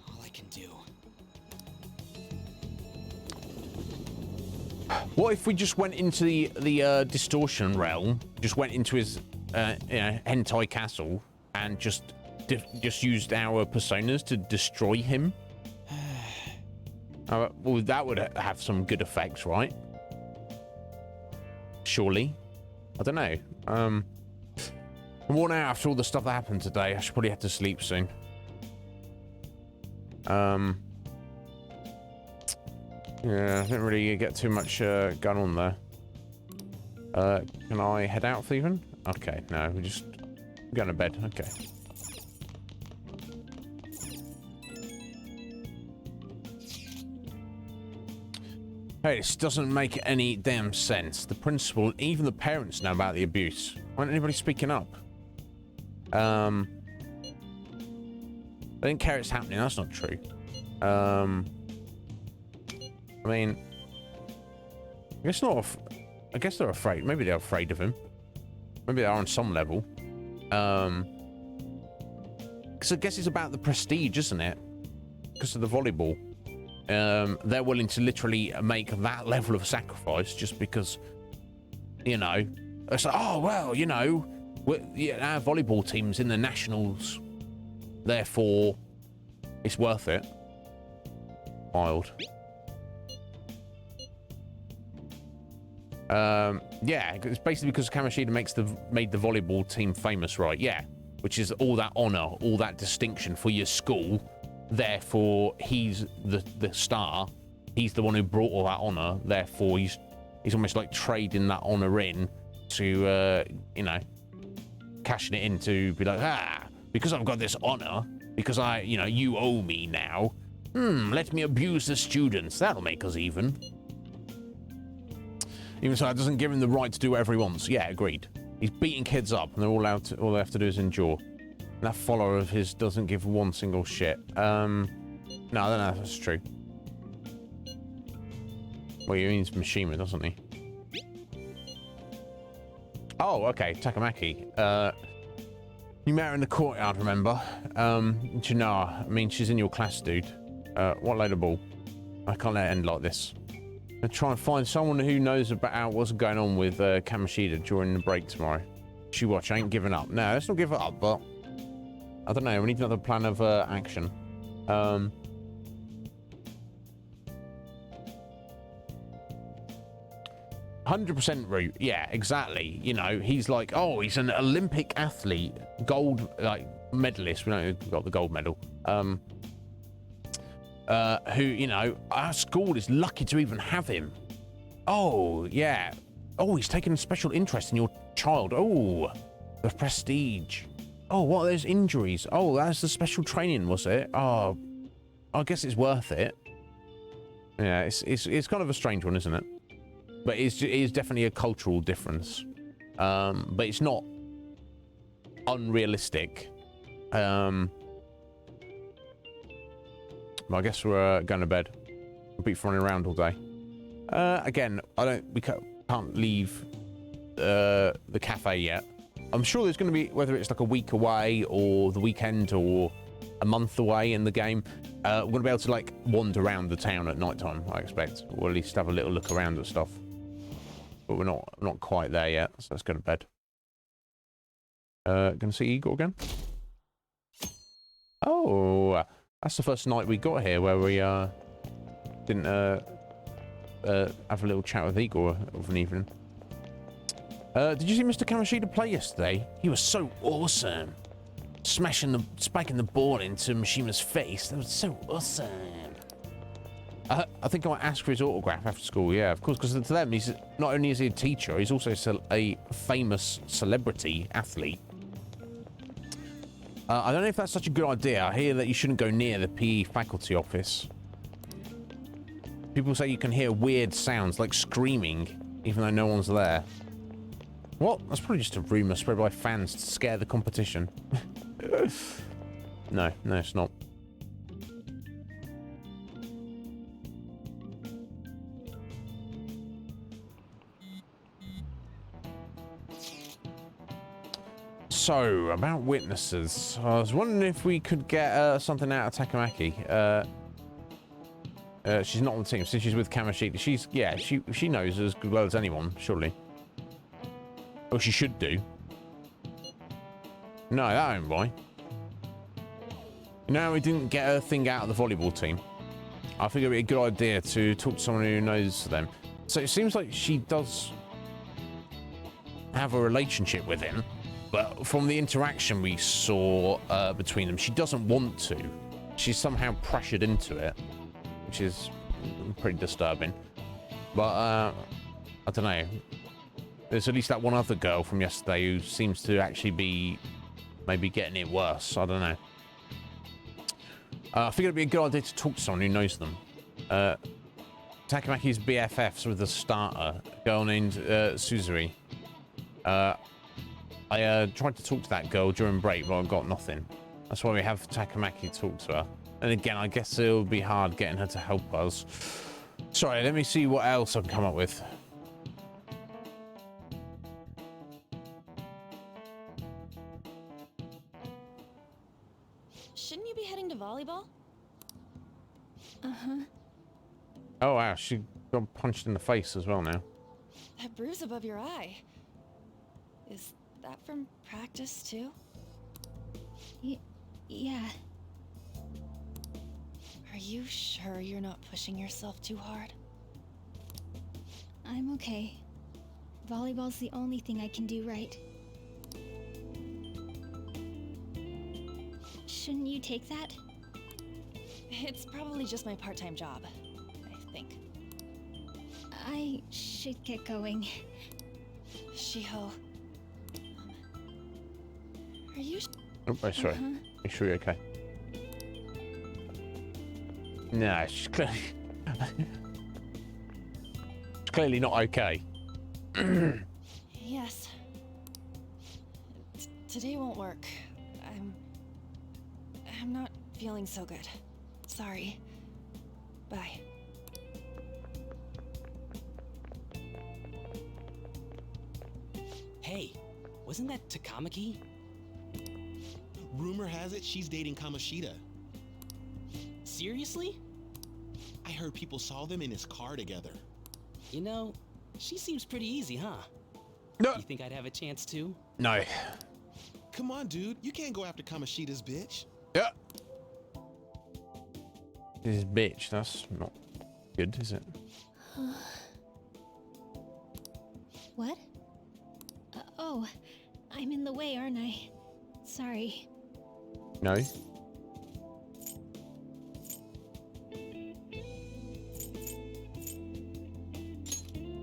all I can do. What if we just went into the distortion realm, just went into his hentai castle, and just used our personas to destroy him? Well, that would have some good effects, right? Surely. I don't know. I'm worn out after all the stuff that happened today. I should probably have to sleep soon. Yeah, I didn't really get too much going on there. Can I head out, Stephen? Okay, no, we're just going to bed. Okay. Hey, this doesn't make any damn sense. The principal, even the parents know about the abuse. Why isn't anybody speaking up? They don't care it's happening. That's not true. I mean, I guess not. I guess they're afraid. Maybe they're afraid of him. Maybe they are on some level. Because I guess it's about the prestige, isn't it? Because of the volleyball. They're willing to literally make that level of sacrifice just because, you know, it's like, oh well, you know, Yeah, our volleyball team's in the nationals. Therefore, it's worth it. Wild. Yeah, it's basically because Kamoshida made the volleyball team famous, right? Yeah, which is all that honor, all that distinction for your school. Therefore, he's the star. He's the one who brought all that honor. Therefore, he's almost like trading that honor in to, you know, cashing it in to be like, because I've got this honor, because you owe me now. Let me abuse the students. That'll make us even. Even so, that doesn't give him the right to do whatever he wants. Yeah, agreed. He's beating kids up, and all they have to do is endure. And that follower of his doesn't give one single shit. No, I don't know if that's true. Well, he means Mishima, doesn't he? Oh, okay, Takamaki. You met her in the courtyard, remember? Janara, I mean, she's in your class, dude. What load of ball? I can't let it end like this. And try and find someone who knows about what's going on with Kamoshida during the break tomorrow. She watch, I ain't giving up. No, let's not give it up, but I don't know, we need another plan of action. 100% route, yeah, exactly. You know, he's like, oh, he's an Olympic athlete, gold, like, medalist. We know who got the gold medal. Who, you know, our school is lucky to even have him. Oh, yeah. Oh, he's taken a special interest in your child. Oh, the prestige. Oh, what are those injuries? Oh, that's the special training, was it? Oh, I guess it's worth it. Yeah, it's kind of a strange one, isn't it? But it is definitely a cultural difference. But it's not unrealistic. Well, I guess we're going to bed. We'll be running around all day. Again, we can't leave the cafe yet. I'm sure there's going to be, whether it's like a week away or the weekend or a month away in the game, we're going to be able to like wander around the town at night time, I expect, or at least have a little look around at stuff. But we're not quite there yet, so let's go to bed. Gonna see Igor again? Oh, that's the first night we got here where we didn't have a little chat with Igor of an evening. Did you see Mr. Kamoshida play yesterday? He was so awesome. Spiking the ball into Mishima's face. That was so awesome. I think I might ask for his autograph after school. Yeah, of course, because to them, he's not only is he a teacher, he's also a famous celebrity athlete. I don't know if that's such a good idea. I hear that you shouldn't go near the PE faculty office. People say you can hear weird sounds like screaming, even though no one's there. What? That's probably just a rumor spread by fans to scare the competition. No, it's not. So, about witnesses. I was wondering if we could get something out of Takamaki. She's not on the team, since she's with Kamoshida. She knows as well as anyone, surely. Oh, she should do. No, that ain't why. You know, we didn't get a thing out of the volleyball team. I think it'd be a good idea to talk to someone who knows them. So it seems like she does have a relationship with him, but from the interaction we saw between them, she doesn't want to. She's somehow pressured into it, which is pretty disturbing. But I don't know. There's at least that one other girl from yesterday who seems to actually be maybe getting it worse. I don't know. I think it'd be a good idea to talk to someone who knows them. Takamaki's BFFs with the starter, a girl named Suzuri. I tried to talk to that girl during break, but I got nothing. That's why we have Takamaki talk to her. And again, I guess it'll be hard getting her to help us. Sorry, let me see what else I can come up with. Shouldn't you be heading to volleyball? Uh-huh. Oh, wow, she got punched in the face as well now. That bruise above your eye. Is That from practice, too? Yeah. Are you sure you're not pushing yourself too hard? I'm okay. Volleyball's the only thing I can do right. Shouldn't you take that? It's probably just my part-time job, I think. I should get going. Shiho. Are you Oh, sorry. Make sure you're okay. No, she's clearly... she's clearly not okay. Yes. Today won't work. I'm not feeling so good. Sorry. Bye. Hey, wasn't that Takamaki? Rumor has it she's dating Kamoshida. Seriously? I heard people saw them in his car together. You know, she seems pretty easy, huh? No. You think I'd have a chance too? No. Come on, dude. You can't go after Kamoshida's bitch. Yeah. This is bitch. That's not good, is it? What? Oh, I'm in the way, aren't I? Sorry. No.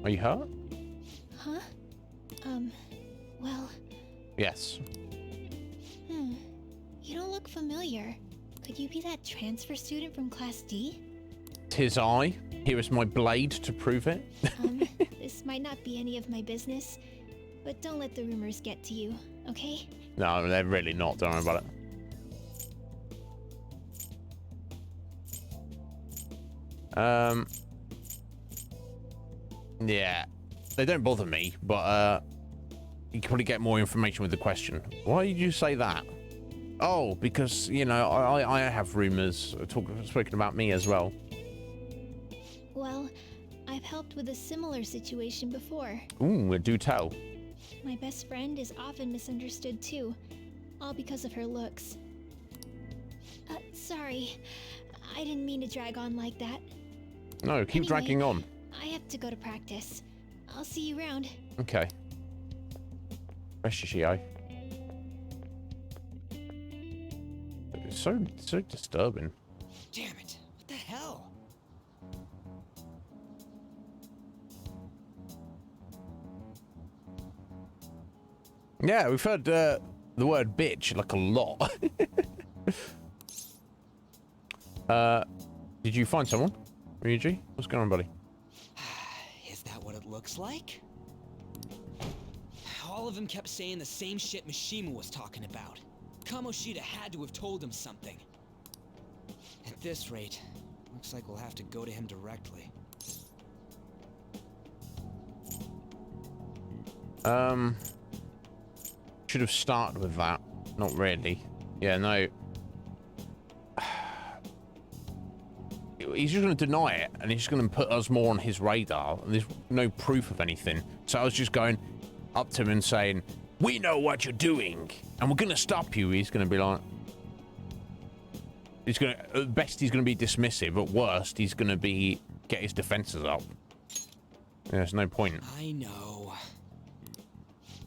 Are you hurt? Huh? Well, Yes. you don't look familiar. Could you be that transfer student from Class D? 'Tis I. Here is my blade to prove it. This might not be any of my business, but don't let the rumors get to you, okay? No, they're really not. Don't worry about it. Yeah. They don't bother me, but, you can probably get more information with the question. Why did you say that? Oh, because, you know, I have rumors spoken about me as well. Well, I've helped with a similar situation before. Ooh, do tell. My best friend is often misunderstood too, all because of her looks. Sorry, I didn't mean to drag on like that. No, keep Anyway, dragging on. I have to go to practice. I'll see you around. Okay. Rest your Shio. It's so disturbing. Damn it. What the hell? Yeah, we've heard the word bitch like a lot. Did you find someone? Ryuji? What's going on, buddy? Is that what it looks like? All of them kept saying the same shit Mishima was talking about. Kamoshida had to have told him something. At this rate, looks like we'll have to go to him directly. Should have started with that. Not really. Yeah, no. He's just going to deny it, and he's just going to put us more on his radar. And there's no proof of anything. So I was just going up to him and saying, "We know what you're doing, and we're going to stop you." He's going to be like, he's going to, at best, he's going to be dismissive. At worst, he's going to get his defenses up. Yeah, there's no point. I know.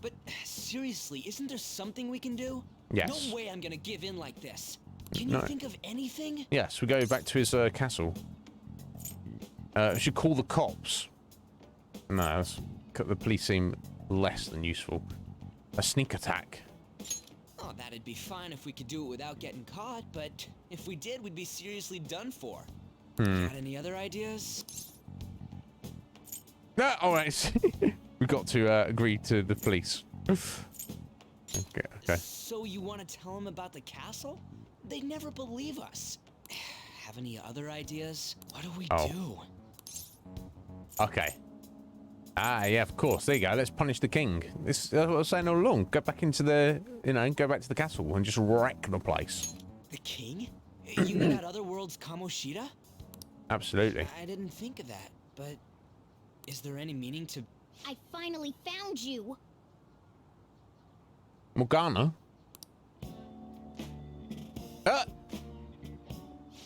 But seriously, isn't there something we can do? Yes. No way I'm gonna give in like this. Can you No. think of anything? Yes, we go back to his castle. We should call the cops. No, the police seem less than useful. A sneak attack. Oh, that'd be fine if we could do it without getting caught, but if we did, we'd be seriously done for. Got any other ideas? No, all right. We got to agree to the police. Okay. So you want to tell them about the castle? They'd never believe us. Have any other ideas? What do we do? Okay. Ah, yeah, of course. There you go. Let's punish the king. That's what I was saying all along. Go back into the, go back to the castle and just wreck the place. The king? You mean that other world's Kamoshida? Absolutely. I didn't think of that, but is there any meaning to... I finally found you! Morgana?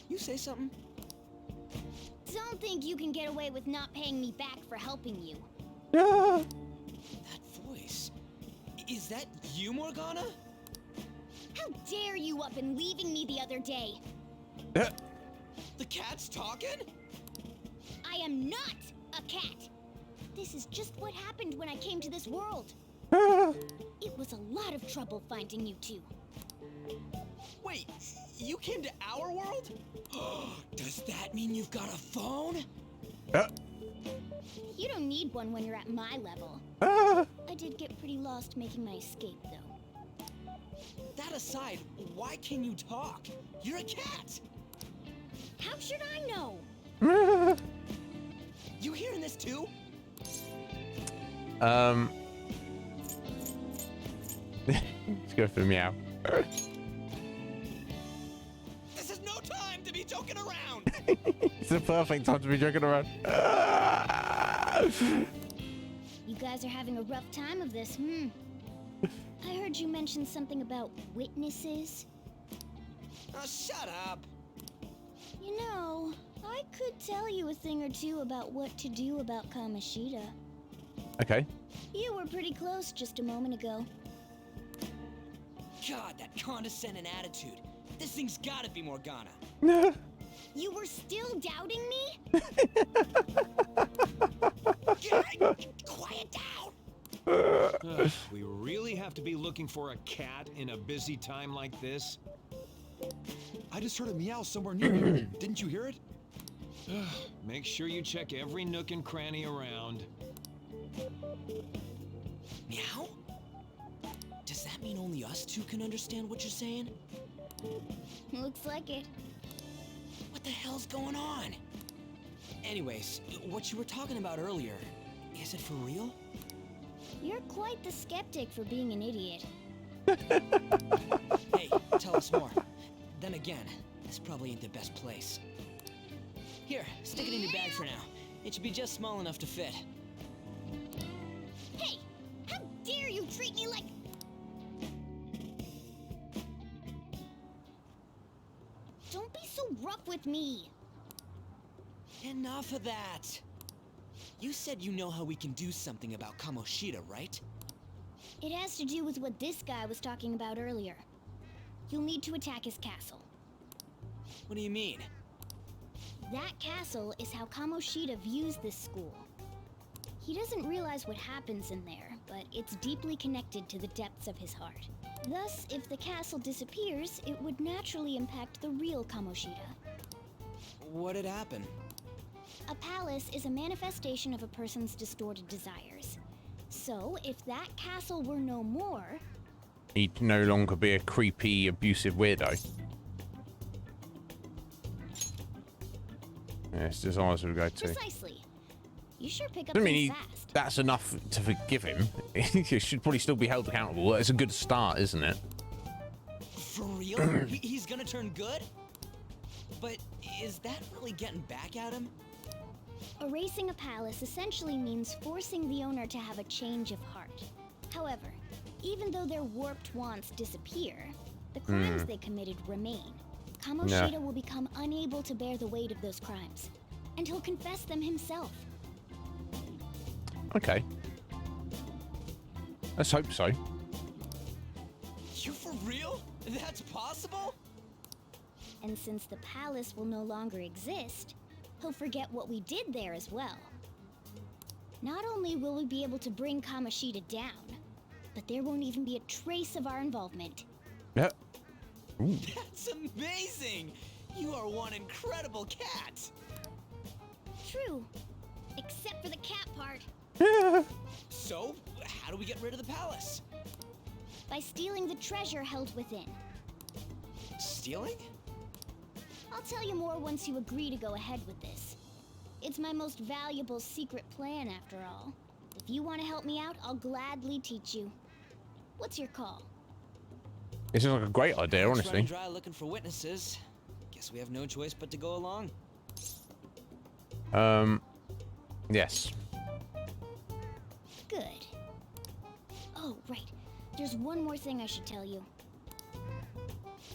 You say something? Don't think you can get away with not paying me back for helping you. That voice. Is that you, Morgana? How dare you up and leaving me the other day? The cat's talking? I am not a cat. This is just what happened when I came to this world. It was a lot of trouble finding you two. Wait, you came to our world? Does that mean you've got a phone? You don't need one when you're at my level. I did get pretty lost making my escape, though. That aside, why can you talk? You're a cat! How should I know? You hearing this too? Let's go for the meow. This is no time to be joking around! It's the perfect time to be joking around. You guys are having a rough time of this, I heard you mention something about witnesses. Oh, shut up! You know, I could tell you a thing or two about what to do about Kamoshida. Okay. You were pretty close just a moment ago. God, that condescending attitude. This thing's gotta be Morgana. You were still doubting me? Quiet down! We really have to be looking for a cat in a busy time like this? I just heard a meow somewhere near here. Didn't you hear it? Make sure you check every nook and cranny around. Meow? Does that mean only us two can understand what you're saying? Looks like it. What the hell's going on? Anyways, what you were talking about earlier, is it for real? You're quite the skeptic for being an idiot. Hey, tell us more. Then again, this probably ain't the best place. Here, stick it in your bag for now. It should be just small enough to fit. Hey! How dare you treat me like... Don't be so rough with me! Enough of that! You said you know how we can do something about Kamoshida, right? It has to do with what this guy was talking about earlier. You'll need to attack his castle. What do you mean? That castle is how Kamoshida views this school. He doesn't realize what happens in there, but it's deeply connected to the depths of his heart. Thus, if the castle disappears, it would naturally impact the real Kamoshida. What'd happen? A palace is a manifestation of a person's distorted desires. So, if that castle were no more... He'd no longer be a creepy, abusive weirdo. Yes, desires would go to. Precisely. You sure pick up Doesn't mean things fast. that's enough to forgive him. He should probably still be held accountable. It's a good start, isn't it? For real? He's gonna turn good? But is that really getting back at him? Erasing a palace essentially means forcing the owner to have a change of heart. However, even though their warped wants disappear, the crimes they committed remain. Kamoshida will become unable to bear the weight of those crimes, and he'll confess them himself. Okay. Let's hope so. You for real? That's possible? And since the palace will no longer exist, he'll forget what we did there as well. Not only will we be able to bring Kamoshida down, but there won't even be a trace of our involvement. Yeah. Ooh. That's amazing! You are one incredible cat! True. Except for the cat part. So, how do we get rid of the palace? By stealing the treasure held within. Stealing? I'll tell you more once you agree to go ahead with this. It's my most valuable secret plan, after all. If you want to help me out, I'll gladly teach you. What's your call? This is like a great idea, It's honestly. running dry looking for witnesses. Guess we have no choice but to go along. Yes. Good. Oh, right. There's one more thing I should tell you.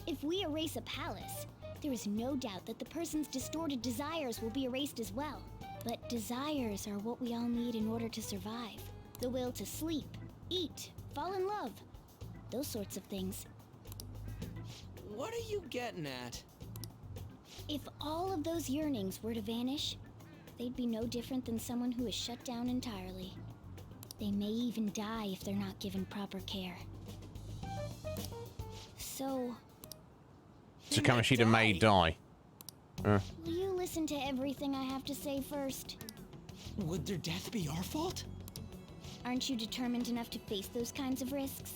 If we erase a palace, there is no doubt that the person's distorted desires will be erased as well. But desires are what we all need in order to survive. The will to sleep, eat, fall in love. Those sorts of things. What are you getting at? If all of those yearnings were to vanish, they'd be no different than someone who is shut down entirely. They may even die if they're not given proper care. So Kamishita may die. will you listen to everything I have to say first? Would their death be our fault? Aren't you determined enough to face those kinds of risks?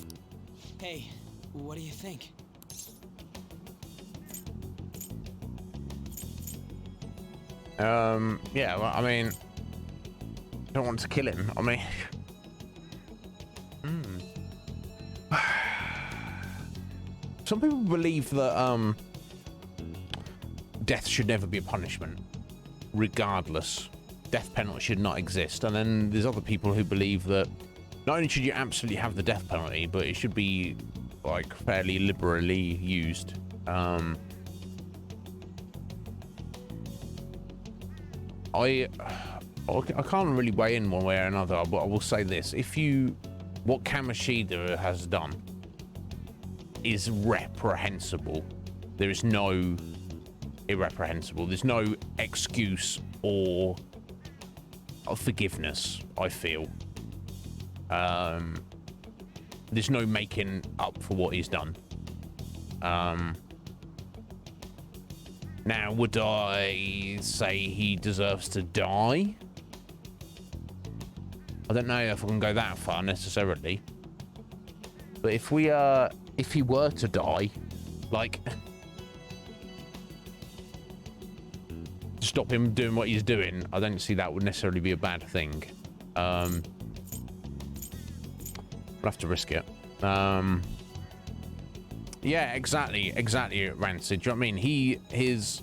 Hey, what do you think? Yeah, well, I mean, I don't want to kill him. I mean, some people believe that death should never be a punishment, regardless. Death penalty should not exist. And then there's other people who believe that not only should you absolutely have the death penalty, but it should be like fairly liberally used. I can't really weigh in one way or another, but I will say this: what Kamishita has done is reprehensible. There is no irreprehensible. There's no excuse or forgiveness, I feel. There's no making up for what he's done. Now, would I say he deserves to die? I don't know if I can go that far necessarily. But if he were to die, like, to stop him doing what he's doing, I don't see that would necessarily be a bad thing. We'll have to risk it. Yeah, exactly, Rancid. Do you know what I mean? He's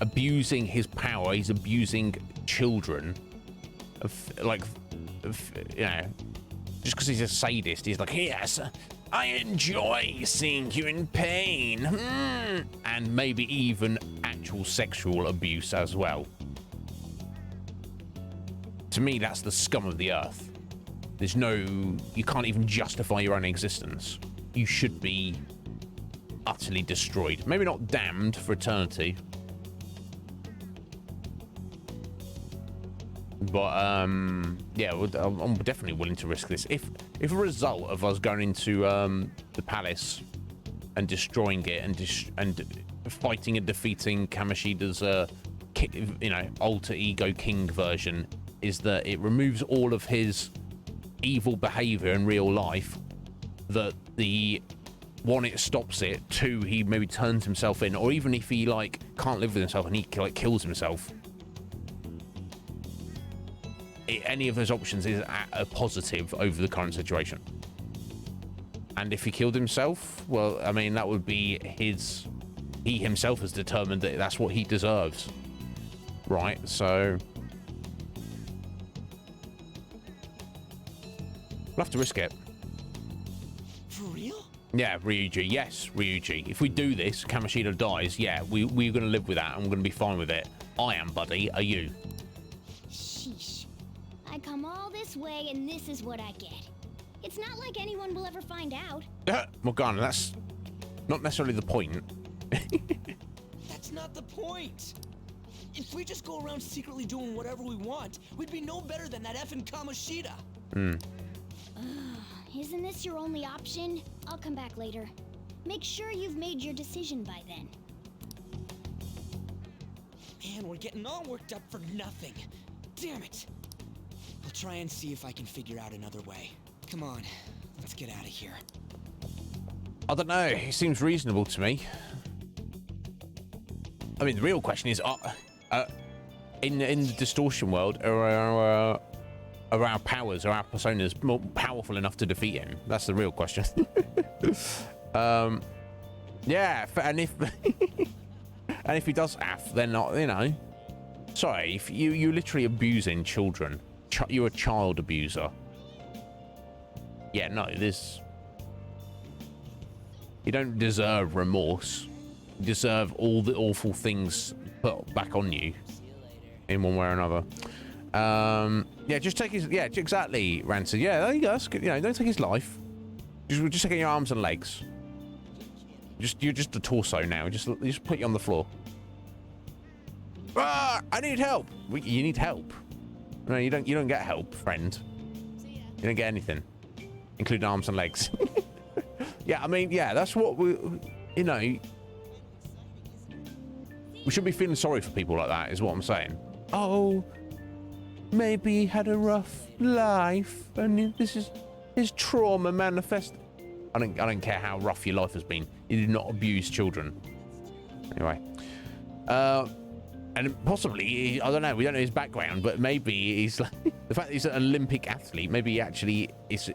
abusing his power. He's abusing children. You know, just because he's a sadist, he's like, yes, I enjoy seeing you in pain, and maybe even actual sexual abuse as well. To me, that's the scum of the earth. You can't even justify your own existence. You should be utterly destroyed. Maybe not damned for eternity, but yeah, I'm definitely willing to risk this. If a result of us going into the palace and destroying it and fighting and defeating Kamishita's alter ego king version is that it removes all of his evil behavior in real life, that the one, it stops it, two, he maybe turns himself in, or even if he like can't live with himself and he like kills himself, any of those options is a positive over the current situation. And if he killed himself, well, I mean, that would be he himself has determined that that's what he deserves, right? So we'll have to risk it. For real? Yeah, Ryuji. Yes, Ryuji. If we do this, Kamishita dies. Yeah, we're going to live with that and we're going to be fine with it. I am, buddy. Are you? Sheesh. I come all this way and this is what I get. It's not like anyone will ever find out. Morgana, that's not necessarily the point. That's not the point. If we just go around secretly doing whatever we want, we'd be no better than that effing Kamishita. Isn't this your only option? I'll come back later. Make sure you've made your decision by then. Man, we're getting all worked up for nothing. Damn it. I'll try and see if I can figure out another way. Come on, let's get out of here. I don't know. He seems reasonable to me. I mean, the real question is, in the distortion world, are our powers, are our personas more powerful enough to defeat him? That's the real question. Yeah, and if and if he does F, then not, you know. Sorry, if you're literally abusing children. You're a child abuser. Yeah, no, there's You don't deserve remorse. You deserve all the awful things put back on you in one way or another. Yeah, just take his... Yeah, exactly, Rancid. Yeah, there you go. That's good. You know, don't take his life. Just take your arms and legs. You're just a torso now. Just put you on the floor. Ah, I need help. You need help. No, you don't get help, friend. You don't get anything, including arms and legs. Yeah, I mean, yeah, that's what we... You know... We should be feeling sorry for people like that, is what I'm saying. Oh, maybe he had a rough life, and this is his trauma manifest. I don't care how rough your life has been. You did not abuse children. Anyway, and possibly, I don't know. We don't know his background, but maybe he's like the fact that he's an Olympic athlete. Maybe he actually is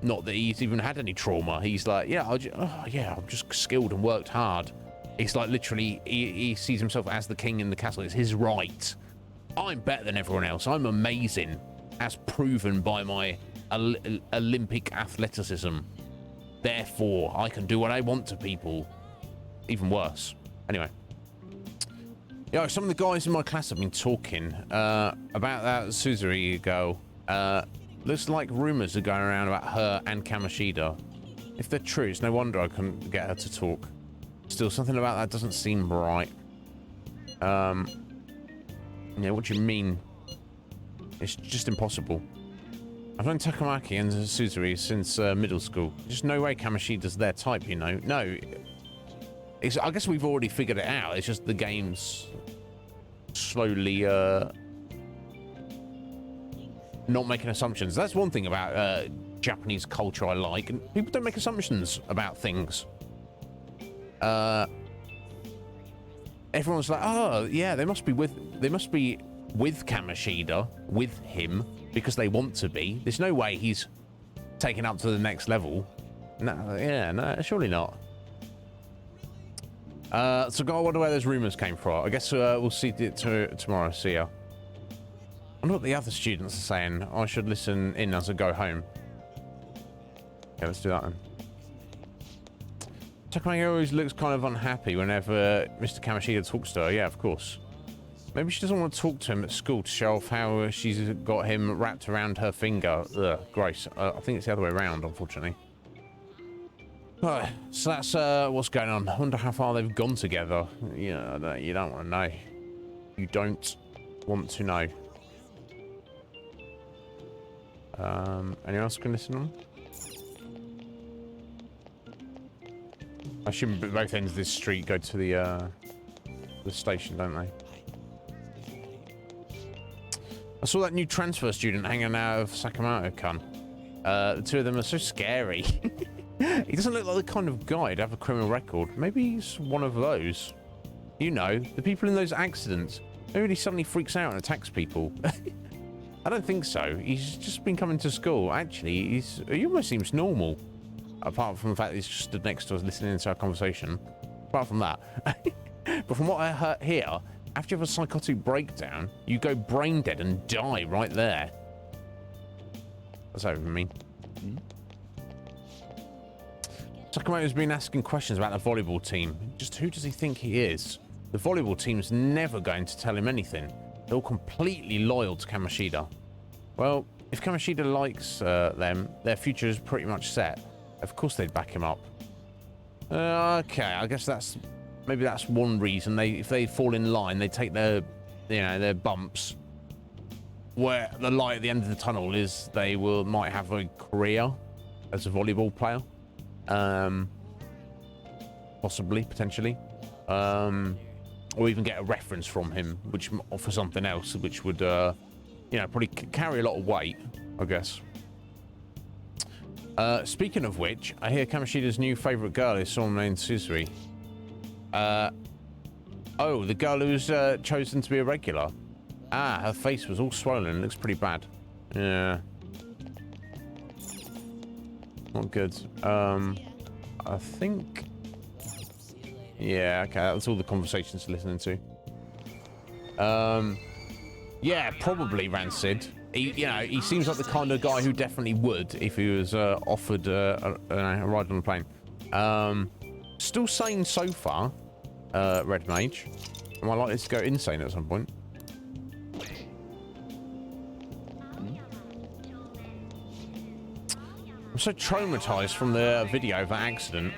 not that he's even had any trauma. He's like, yeah, I'm just skilled and worked hard. It's like literally he sees himself as the king in the castle. It's his right. I'm better than everyone else. I'm amazing, as proven by my Olympic athleticism. Therefore, I can do what I want to people. Even worse. Anyway. Yeah, some of the guys in my class have been talking about that Suzuri girl. Looks like rumors are going around about her and Kamoshida. If they're true, it's no wonder I couldn't get her to talk. Still, something about that doesn't seem right. Yeah, what do you mean? It's just impossible. I've known Takamaki and Suzuri since middle school. There's no way Kamoshida's their type, you know. No. I guess we've already figured it out. It's just the game's slowly not making assumptions. That's one thing about Japanese culture I like. And people don't make assumptions about things. Everyone's like, oh yeah, they must be with Kamoshida, with him, because they want to be. There's no way he's taken up to the next level. No, surely not. So I wonder where those rumors came from. I guess we'll see it tomorrow. See ya. I wonder what the other students are saying. I should listen in as I go home. Okay, let's do that then. Takamaki always looks kind of unhappy whenever Mr. Kamoshida talks to her. Yeah, of course. Maybe she doesn't want to talk to him at school to show off how she's got him wrapped around her finger. Ugh, gross. I think it's the other way around, unfortunately. Right, so that's what's going on. I wonder how far they've gone together. Yeah, you don't want to know. You don't want to know. Anyone else can listen on? I assume both ends of this street go to the station, don't they? I saw that new transfer student hanging out of Sakamoto-kun. The two of them are so scary. He doesn't look like the kind of guy to have a criminal record. Maybe he's one of those. You know, the people in those accidents. Maybe he suddenly freaks out and attacks people. I don't think so. He's just been coming to school. Actually, he almost seems normal. Apart from the fact that he's just stood next to us listening to our conversation. Apart from that. But from what I hear, after you have a psychotic breakdown, you go brain dead and die right there. What's that even mean? Sakamoto's been asking questions about the volleyball team. Just who does he think he is? The volleyball team's never going to tell him anything. They're all completely loyal to Kamoshida. Well, if Kamoshida likes them, their future is pretty much set. Of course they'd back him up. Okay, I guess maybe that's one reason. If they fall in line, they take their bumps. Where the light at the end of the tunnel is, they might have a career as a volleyball player. Possibly, potentially. Or even get a reference from him, which for something else, which would, probably carry a lot of weight, I guess. Speaking of which, I hear Kamoshida's new favourite girl is someone named Suzuri. Oh, the girl who's chosen to be a regular. Ah, her face was all swollen and looks pretty bad. Yeah. Not good. I think... Yeah, okay, that's all the conversations to listening to. Yeah, probably Rancid. He seems like the kind of guy who definitely would if he was offered a ride on a plane. still sane so far, Red Mage. Am I likely to go insane at some point? I'm so traumatized from the video of that accident.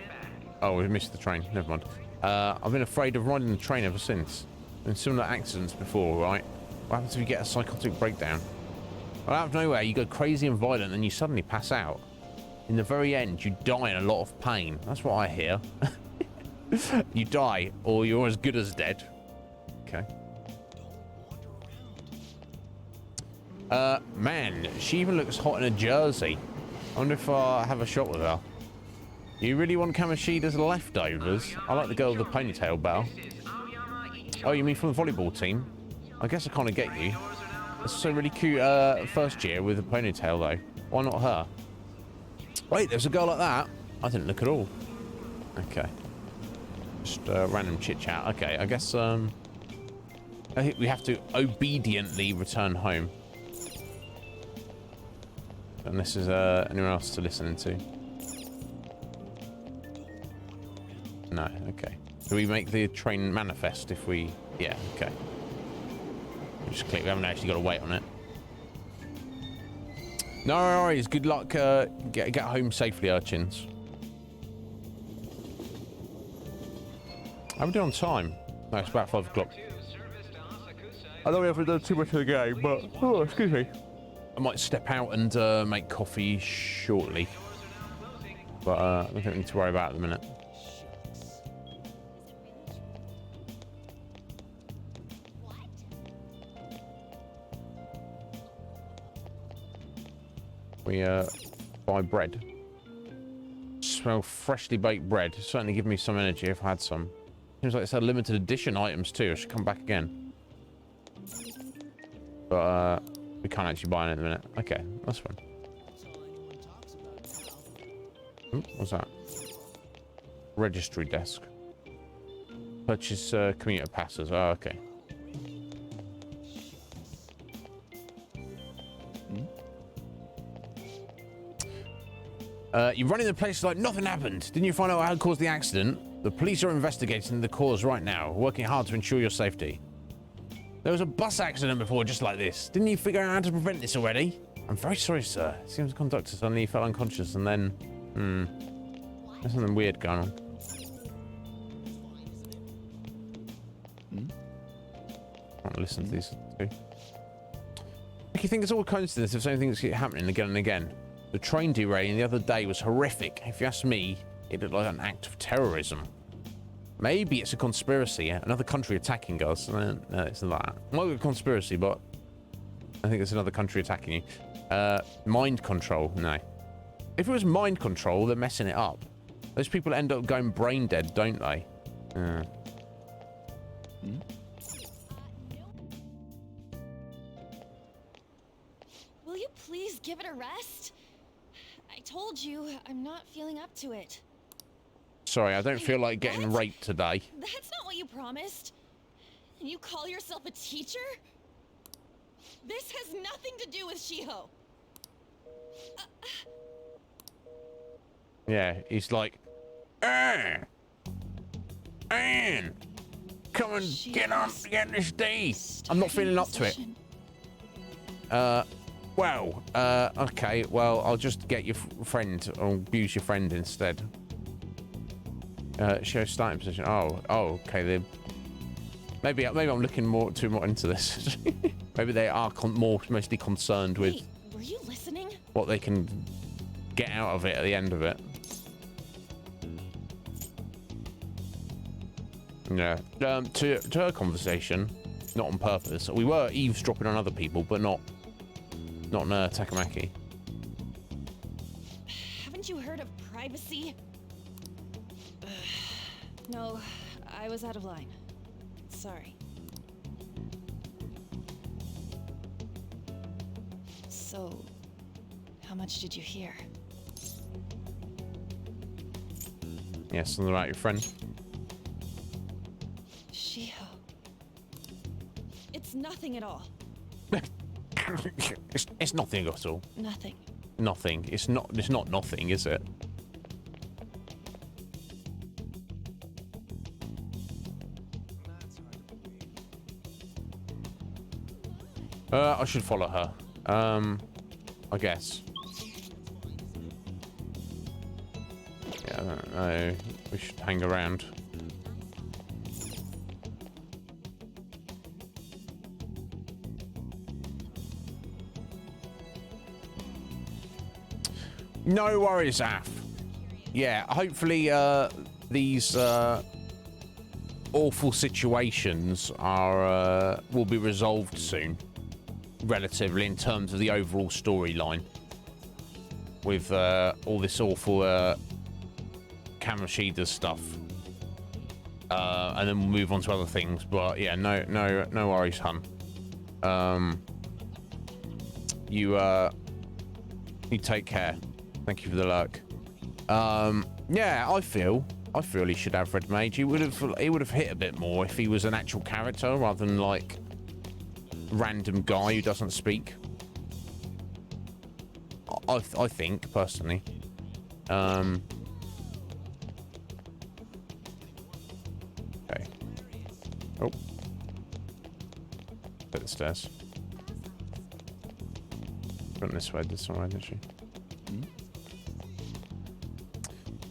Oh, we missed the train. Never mind. I've been afraid of riding the train ever since. Been similar accidents before, right? What happens if you get a psychotic breakdown? Well, out of nowhere, you go crazy and violent and you suddenly pass out. In the very end, you die in a lot of pain. That's what I hear. You die, or you're as good as dead. Okay. Man, she even looks hot in a jersey. I wonder if I have a shot with her. You really want Kamoshida's leftovers? I like the girl with the ponytail better. Oh, you mean from the volleyball team? I guess I kind of get you. It's so really cute first year with a ponytail, though. Why not her? Wait, there's a girl like that? I didn't look at all. Okay. Just random chit-chat. Okay, I guess, I think we have to obediently return home. Unless there's anyone else to listen to. No, okay. Do we make the train manifest if we... Yeah, okay. Just click. We haven't actually got to wait on it. No worries. Good luck. Get home safely, urchins. How are we doing on time? No, it's about 5 o'clock. I know we haven't done too much of the game, but... Oh, excuse me. I might step out and make coffee shortly. But I don't think we need to worry about it at the minute. We buy bread. Smell freshly baked bread. Certainly give me some energy if I had some. Seems like it's had limited edition items too. I should come back again. But we can't actually buy it in a minute. Okay, that's fine. Ooh, what's that? Registry desk. Purchase commuter passes. Oh, okay. You're running the place like nothing happened. Didn't you find out how caused the accident? The police are investigating the cause right now, working hard to ensure your safety. There was a bus accident before just like this. Didn't you figure out how to prevent this already? I'm very sorry, sir. It seems the conductor suddenly fell unconscious and then... there's something weird going on. I can't listen to these two. You think it's all coincidence if same things keep happening again and again? The train derailing the other day was horrific. If you ask me, it looked like an act of terrorism. Maybe it's a conspiracy, another country attacking us. No, it's not that. It might be a conspiracy, but I think it's another country attacking you. Mind control, no. If it was mind control, they're messing it up. Those people end up going brain dead, don't they? Will you please give it a rest? I told you, I'm not feeling up to it. Sorry, I don't feel like getting raped today. That's not what you promised. And you call yourself a teacher? This has nothing to do with Shiho. Yeah, he's like, Anne, come and get on get this day. I'm not feeling up to it. Well, okay, well, I'll just get your friend, or abuse your friend instead. Show starting position. Oh, okay. Maybe I'm looking too much into this. Maybe they are mostly concerned with. Wait, were you listening? What they can get out of it at the end of it. Yeah. To her conversation, not on purpose. We were eavesdropping on other people, but not on Takamaki. Haven't you heard of privacy? No, I was out of line. Sorry. So, how much did you hear? Yeah, something about your friend. Shiho. It's nothing at all. It's nothing at all. Nothing. Nothing. It's not nothing, is it? I should follow her. I guess. Yeah, I don't know. We should hang around. No worries, Af. Yeah, hopefully these awful situations are will be resolved soon, relatively, in terms of the overall storyline. With all this awful Kamoshida stuff, and then we'll move on to other things. But yeah, no worries, hun. You take care. Thank you for the luck. Yeah, I feel he should have Red Mage. He would have hit a bit more if he was an actual character rather than like random guy who doesn't speak. I think personally. Okay. Oh. Bit the stairs. Went this way, this way, didn't she?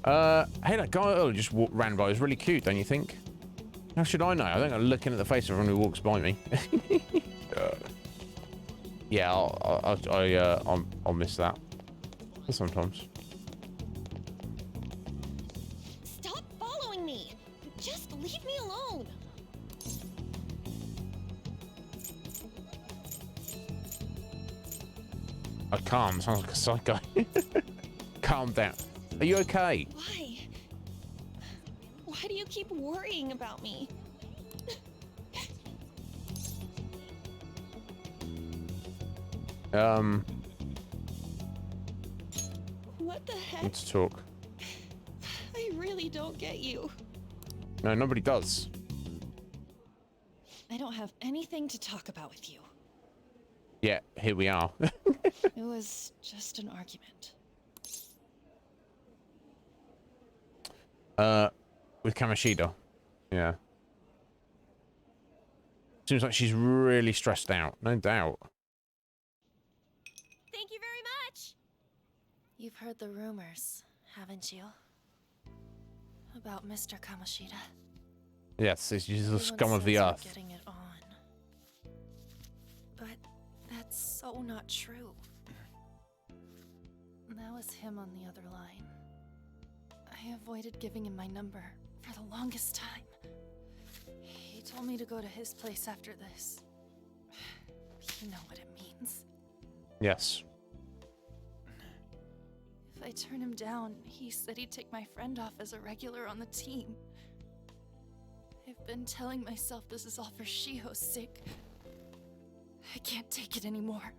Hey, that guy just ran by. It was really cute, don't you think? How should I know? I think I'm looking at the face of everyone who walks by me. Yeah, I'll miss that sometimes. Stop following me! Just leave me alone! I can't. Sounds like a psycho. Calm down. Are you okay? Why? Why do you keep worrying about me? What the heck? Let's talk. I really don't get you. No, nobody does. I don't have anything to talk about with you. Yeah, here we are. It was just an argument. With Kamoshida. Yeah. Seems like she's really stressed out, no doubt. Thank you very much. You've heard the rumors, haven't you? About Mr. Kamoshida. Yes, he's the Everyone scum of says the you're earth. getting it on. But that's so not true. That was him on the other line. I avoided giving him my number for the longest time. He told me to go to his place after this. You know what it means. Yes. If I turn him down, he said he'd take my friend off as a regular on the team. I've been telling myself this is all for Shiho's sake. I can't take it anymore.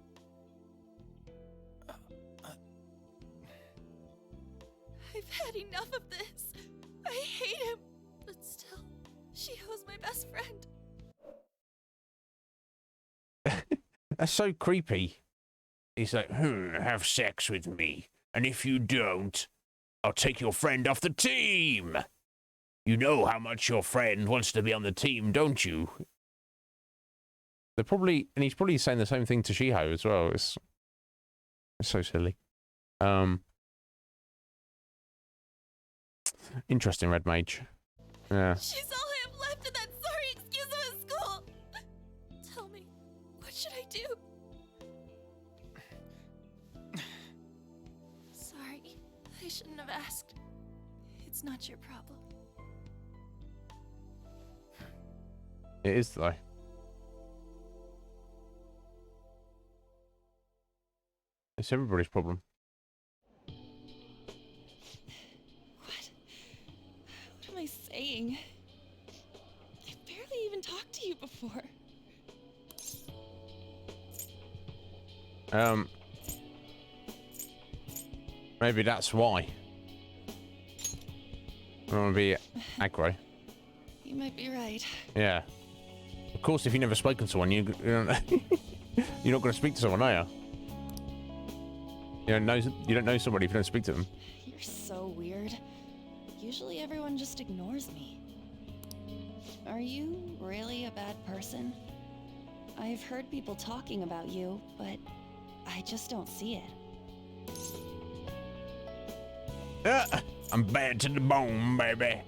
I've had enough of this. I hate him. But still, Shiho's my best friend. That's so creepy. He's like, have sex with me. And if you don't, I'll take your friend off the team. You know how much your friend wants to be on the team, don't you? They're probably, and he's probably saying the same thing to Shiho as well. It's so silly. Interesting, Red Mage. Yeah. She's all I have left of that sorry excuse of a school. Tell me, what should I do? Sorry, I shouldn't have asked. It's not your problem. It is, though. It's everybody's problem. What am I saying? I barely even talked to you before. Maybe that's why. I don't want to be aggro. You might be right. Yeah. Of course, if you've never spoken to someone, you don't, you're not going to speak to someone, are you? You don't know somebody if you don't speak to them. You're so weird. Usually everyone just ignores me. Are you really a bad person? I've heard people talking about you, but I just don't see it. I'm bad to the bone, baby.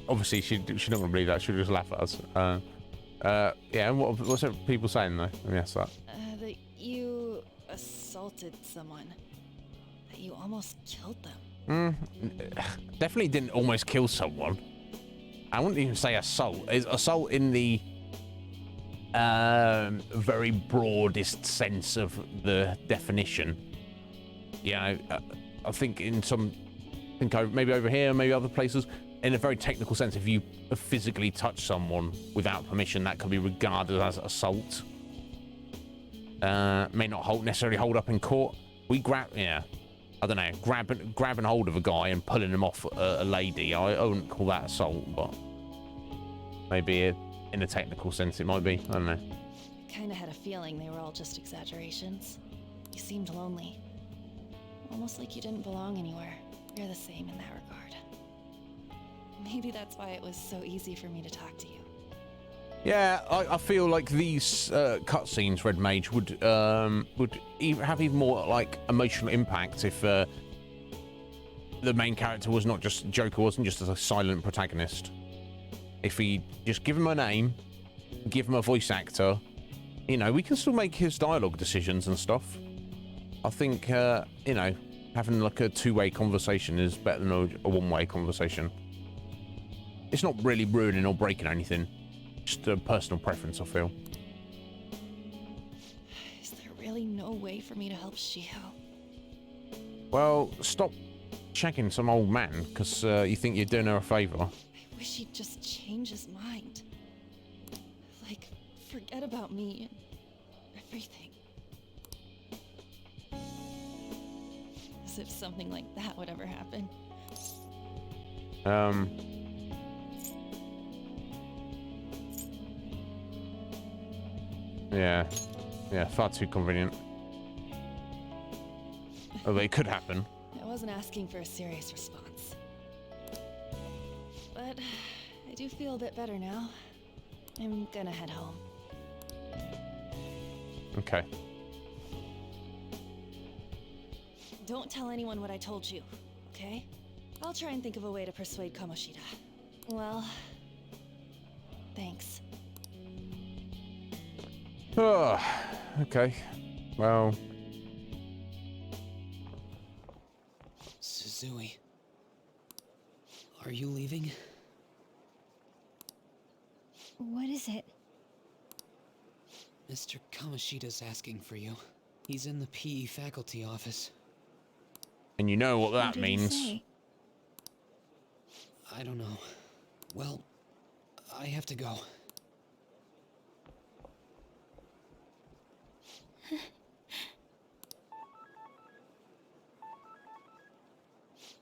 Obviously, she's not gonna believe that. She'll just laugh at us. Yeah. What's people saying though? Let me ask that. That you assaulted someone. That you almost killed them. Definitely didn't almost kill someone. I wouldn't even say assault. Is assault in the very broadest sense of the definition. I think maybe over here, maybe other places, in a very technical sense, if you physically touch someone without permission, that could be regarded as assault. May not necessarily hold up in court. I don't know, grabbing hold of a guy and pulling him off a lady. I wouldn't call that assault, but maybe in a technical sense it might be. I don't know. I kinda had a feeling they were all just exaggerations. You seemed lonely. Almost like you didn't belong anywhere. You're the same in that regard. Maybe that's why it was so easy for me to talk to you. Yeah, I feel like these cutscenes, Red Mage, would have even more like emotional impact if the main character was not just Joker, wasn't just a silent protagonist. If we just give him a name, give him a voice actor, we can still make his dialogue decisions and stuff. I think having like a two-way conversation is better than a one-way conversation. It's not really ruining or breaking anything. Just a personal preference, I feel. Is there really no way for me to help Shiho? Well, stop checking some old man, because you think you're doing her a favor. I wish he'd just change his mind. Like, forget about me and everything. As if something like that would ever happen. Yeah, far too convenient. Although it could happen. I wasn't asking for a serious response. But I do feel a bit better now. I'm gonna head home. Okay. Don't tell anyone what I told you, okay? I'll try and think of a way to persuade Kamoshida. Well, thanks. Okay. Well. Suzui. Are you leaving? What is it? Mr. Kamoshida's asking for you. He's in the PE faculty office. And you know what that What did means. he say? I don't know. Well, I have to go.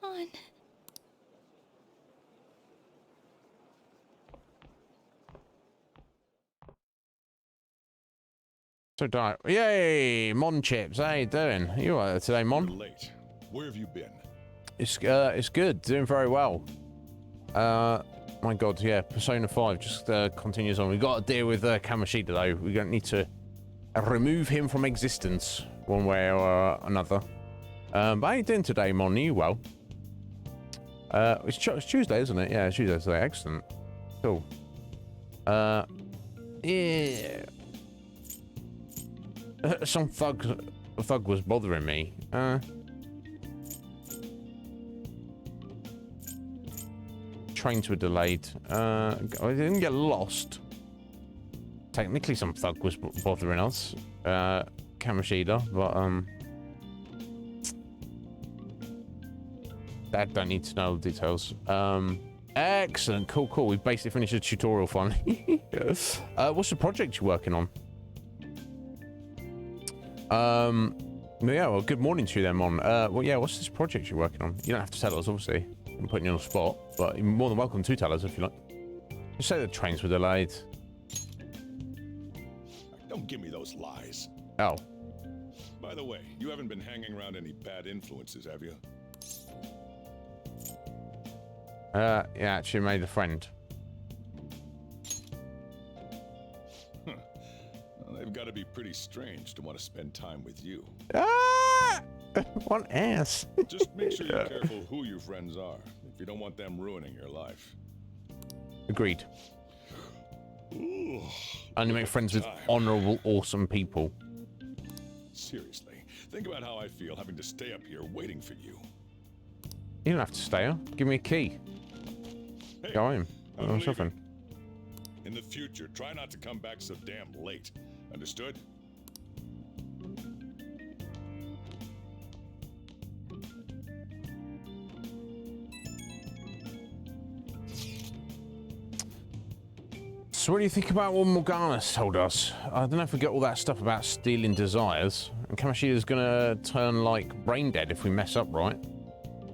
On. So dark. Yay, Mon Chips. How you doing? You all right today, Mon? You're late. Where have you been? It's good. Doing very well. My God, yeah. Persona 5 just continues on. We've got to deal with Kamoshida though. We don't need to remove him from existence one way or another. But how you doing today, Mon? Are you well? It's Tuesday, isn't it? Yeah, it's Tuesday today. Excellent. Cool. Yeah. Some thug was bothering me. Trains were delayed. I didn't get lost. Technically, some thug was bothering us. Kamoshida, but Dad don't need to know the details. Excellent, cool. We've basically finished the tutorial finally. What's the project you're working on? Yeah, well, good morning to you then, Mon. Well, yeah, what's this project you're working on? You don't have to tell us, obviously. I'm putting you on the spot, but you're more than welcome to tell us if you like. Just say the trains were delayed. Don't give me those lies. Oh. By the way, you haven't been hanging around any bad influences, have you? Yeah, actually made a friend. gotta be pretty strange to want to spend time with you. Ah! What ass? Just make sure you're careful who your friends are, if you don't want them ruining your life. Agreed. Ooh, Only make friends with honorable, awesome people. Seriously, think about how I feel having to stay up here waiting for you. You don't have to stay here. Give me a key. Hey, Go home. I'm Or something. leaving. In the future, try not to come back so damn late. Understood? So what do you think about what Morgana's told us? I don't know if we get all that stuff about stealing desires. And Kamoshida's gonna turn like brain dead if we mess up, right?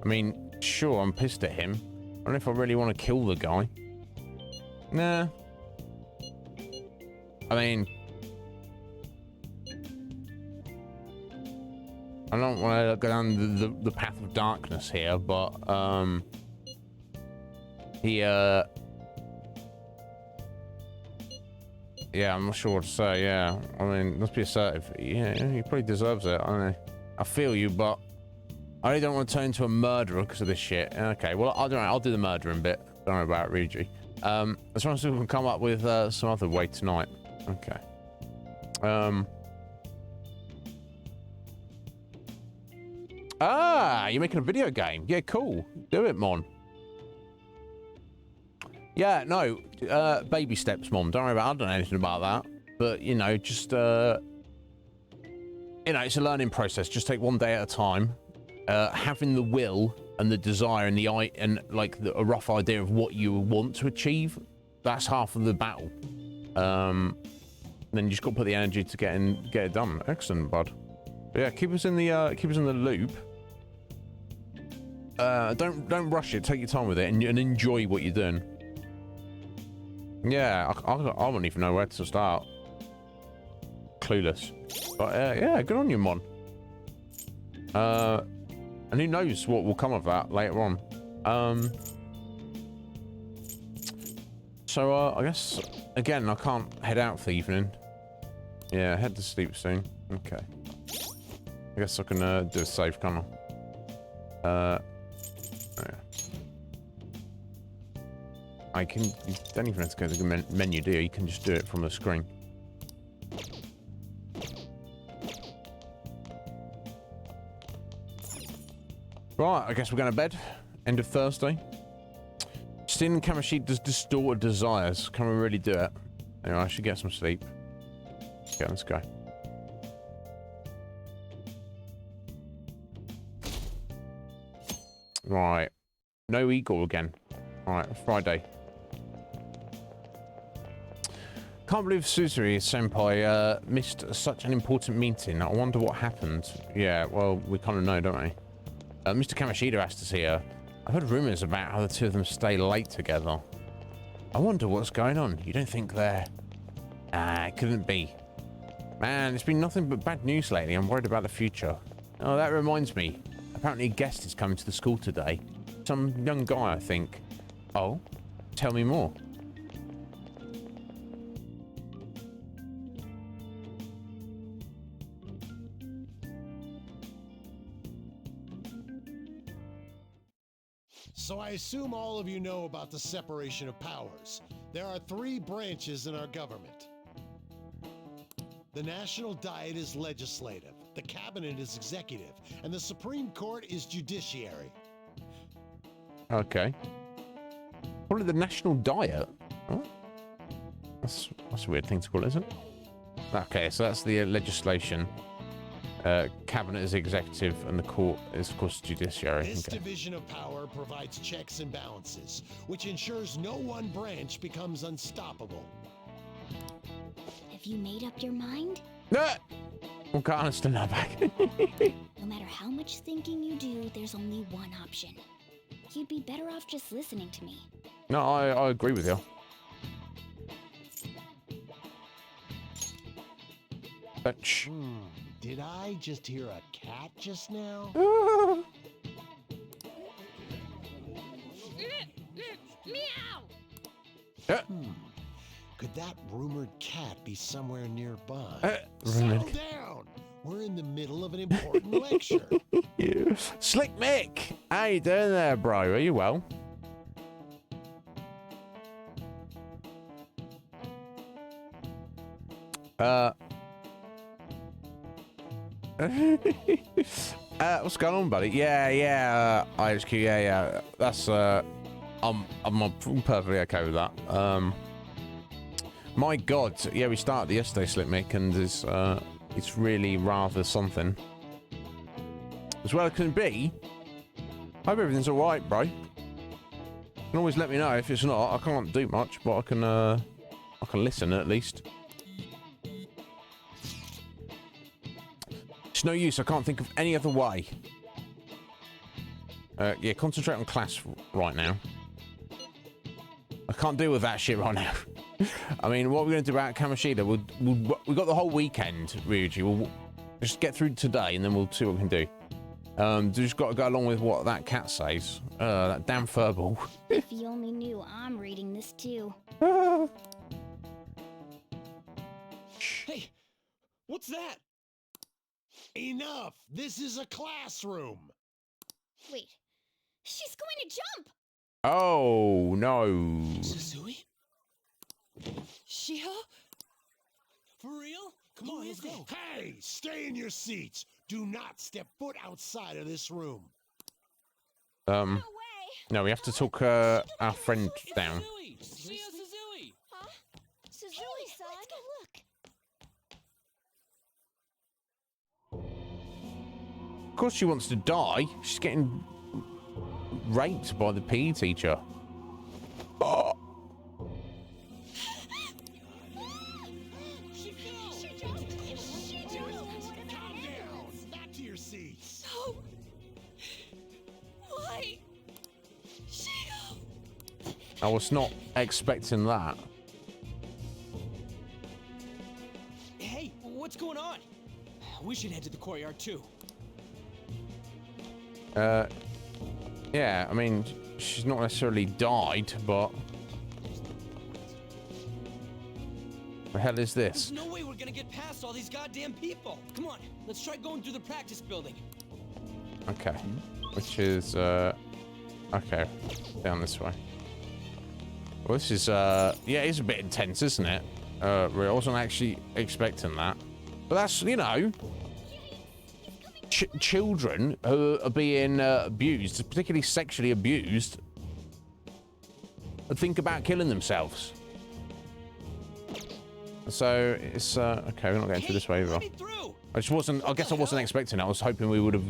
I mean, sure, I'm pissed at him. I don't know if I really want to kill the guy. Nah. I mean, I don't want to go down the path of darkness here, but yeah, I'm not sure what to say. Yeah, I mean, let's be assertive. Yeah, he probably deserves it. I don't know. I feel you, but I really don't want to turn into a murderer because of this shit. Okay, well, I don't know. I'll do the murdering bit. Don't worry about it, Ryuji. As long as we can come up with some other way tonight. Okay. You're making a video game. Yeah, cool. Do it, Mon. Yeah, no, baby steps, Mom. Don't worry about it. I don't know anything about that. But, you know, just, you know, it's a learning process. Just take one day at a time. Having the will and the desire and a rough idea of what you want to achieve, that's half of the battle. Then you just got to put the energy to get it done. Excellent, bud. But yeah, keep us in the loop. Don't rush it. Take your time with it and enjoy what you're doing. Yeah, I don't even know where to start. Clueless. But yeah, good on you, Mon. And who knows what will come of that later on. So I guess again I can't head out for the evening. Yeah, head to sleep soon. Okay. I guess I can do a save, can't I? Yeah. You don't even have to go to the menu, do you? You can just do it from the screen. Right, I guess we're going to bed. End of Thursday. Stealing Kamoshida's distorted desires. Can we really do it? Anyway, I should get some sleep. Okay, let's go. Right. No eagle again. Alright, Friday. Can't believe Susuri-senpai missed such an important meeting. I wonder what happened. Yeah, well, we kind of know, don't we? Mr. Kamoshida asked to see her. I've heard rumors about how the two of them stay late together. I wonder what's going on. You don't think they're... it couldn't be. Man, it's been nothing but bad news lately. I'm worried about the future. Oh, that reminds me. Apparently a guest is coming to the school today. Some young guy, I think. Oh? Tell me more. So I assume all of you know about the separation of powers. There are 3 branches in our government. The National Diet is legislative, the Cabinet is executive, and the Supreme Court is judiciary. Okay. Probably the National Diet. Oh. That's a weird thing to call it, isn't it? Okay, so that's the legislation. Cabinet is executive, and the court is, of course, judiciary. This division of power provides checks and balances, which ensures no one branch becomes unstoppable. Have you made up your mind? No! Morgana's still not back. No matter how much thinking you do, there's only one option. You'd be better off just listening to me. No, I agree with you. Fetch. Did I just hear a cat just now? Meow! Yeah. Could that rumored cat be somewhere nearby? Settle down. We're in the middle of an important lecture. Slick Mick! How you doing there, bro? Are you well? What's going on, buddy? Yeah, IHQ, yeah. That's, I'm perfectly okay with that. My God, yeah, we started yesterday, Slick Mick, and it's really rather something. As well as can be. Hope everything's all right, bro. You can always let me know if it's not. I can't do much, but I can listen at least. It's no use. I can't think of any other way. Yeah, concentrate on class right now. I can't deal with that shit right now. I mean, what are we going to do about Kamoshida? We've got the whole weekend, Ryuji. We'll just get through today, and then we'll see what we can do. Just got to go along with what that cat says. That damn furball. If you only knew I'm reading this too. Hey, what's that? Enough! This is a classroom! Wait, she's going to jump! Oh, no. Suzui? Shiho? For real? Come on, let's go. Hey, stay in your seats. Do not step foot outside of this room. No, we have to talk our friend down. Suzui! Huh? Suzui-san? Let's go look. Of course she wants to die. She's getting raped by the PE teacher. Oh. I was not expecting that. Hey, what's going on? We should head to the courtyard too. Yeah, I mean, she's not necessarily died, but... The hell is this? There's no way we're gonna get past all these goddamn people. Come on, let's try going through the practice building. Okay. Which is, okay. Down this way. Well, this is, yeah, it's a bit intense, isn't it? I wasn't actually expecting that. But that's, you know... children who are being abused, particularly sexually abused, think about killing themselves. So, it's, okay, we're not going through this way either. I just wasn't, I guess I wasn't expecting it. I was hoping we would have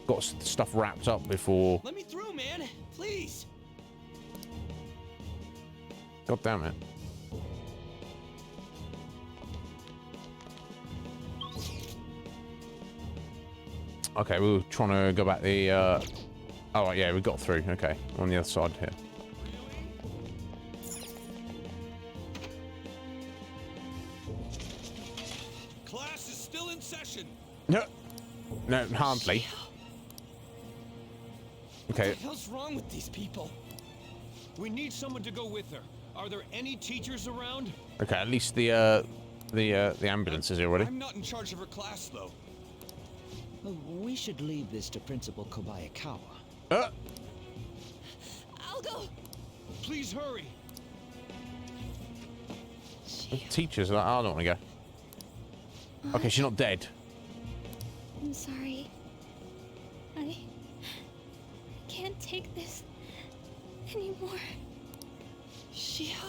got stuff wrapped up before... Let me through, man! Please! God damn it. Okay, we were trying to go back the, oh, right, yeah, we got through. Okay, on the other side here. Class is still in session. No, no, hardly. Okay. What the hell's wrong with these people? We need someone to go with her. Are there any teachers around? Okay, at least the ambulance is here already. I'm not in charge of her class, though. We should leave this to Principal Kobayakawa. I'll go. Please hurry. The teachers are like, I don't want to go. Okay, she's not dead. I'm sorry. I can't take this anymore. Shiho?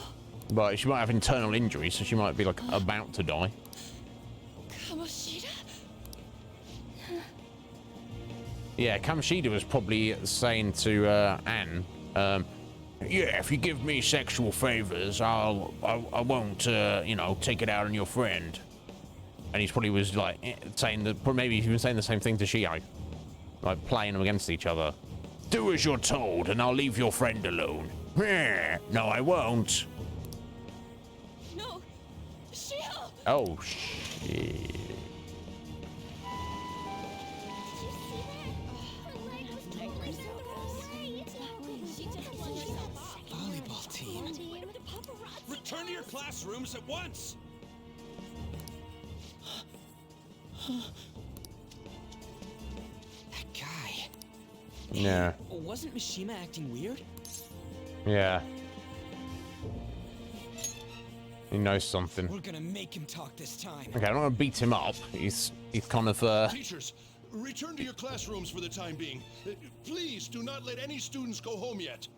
But she might have internal injuries, so she might be like about to die. Kamoshida? Yeah, Kamoshida was probably saying to Anne, yeah, if you give me sexual favors, I won't, you know, take it out on your friend. And he probably was like saying that, maybe he was saying the same thing to Shio, like playing them against each other. Do as you're told, and I'll leave your friend alone. No, I won't. No, Shio. Oh shit. Return to your classrooms at once! That guy. Yeah. Wasn't Mishima acting weird? Yeah. He knows something. We're gonna make him talk this time. Okay, I'm not gonna beat him up. He's kind of Teachers, return to your classrooms for the time being. Please do not let any students go home yet.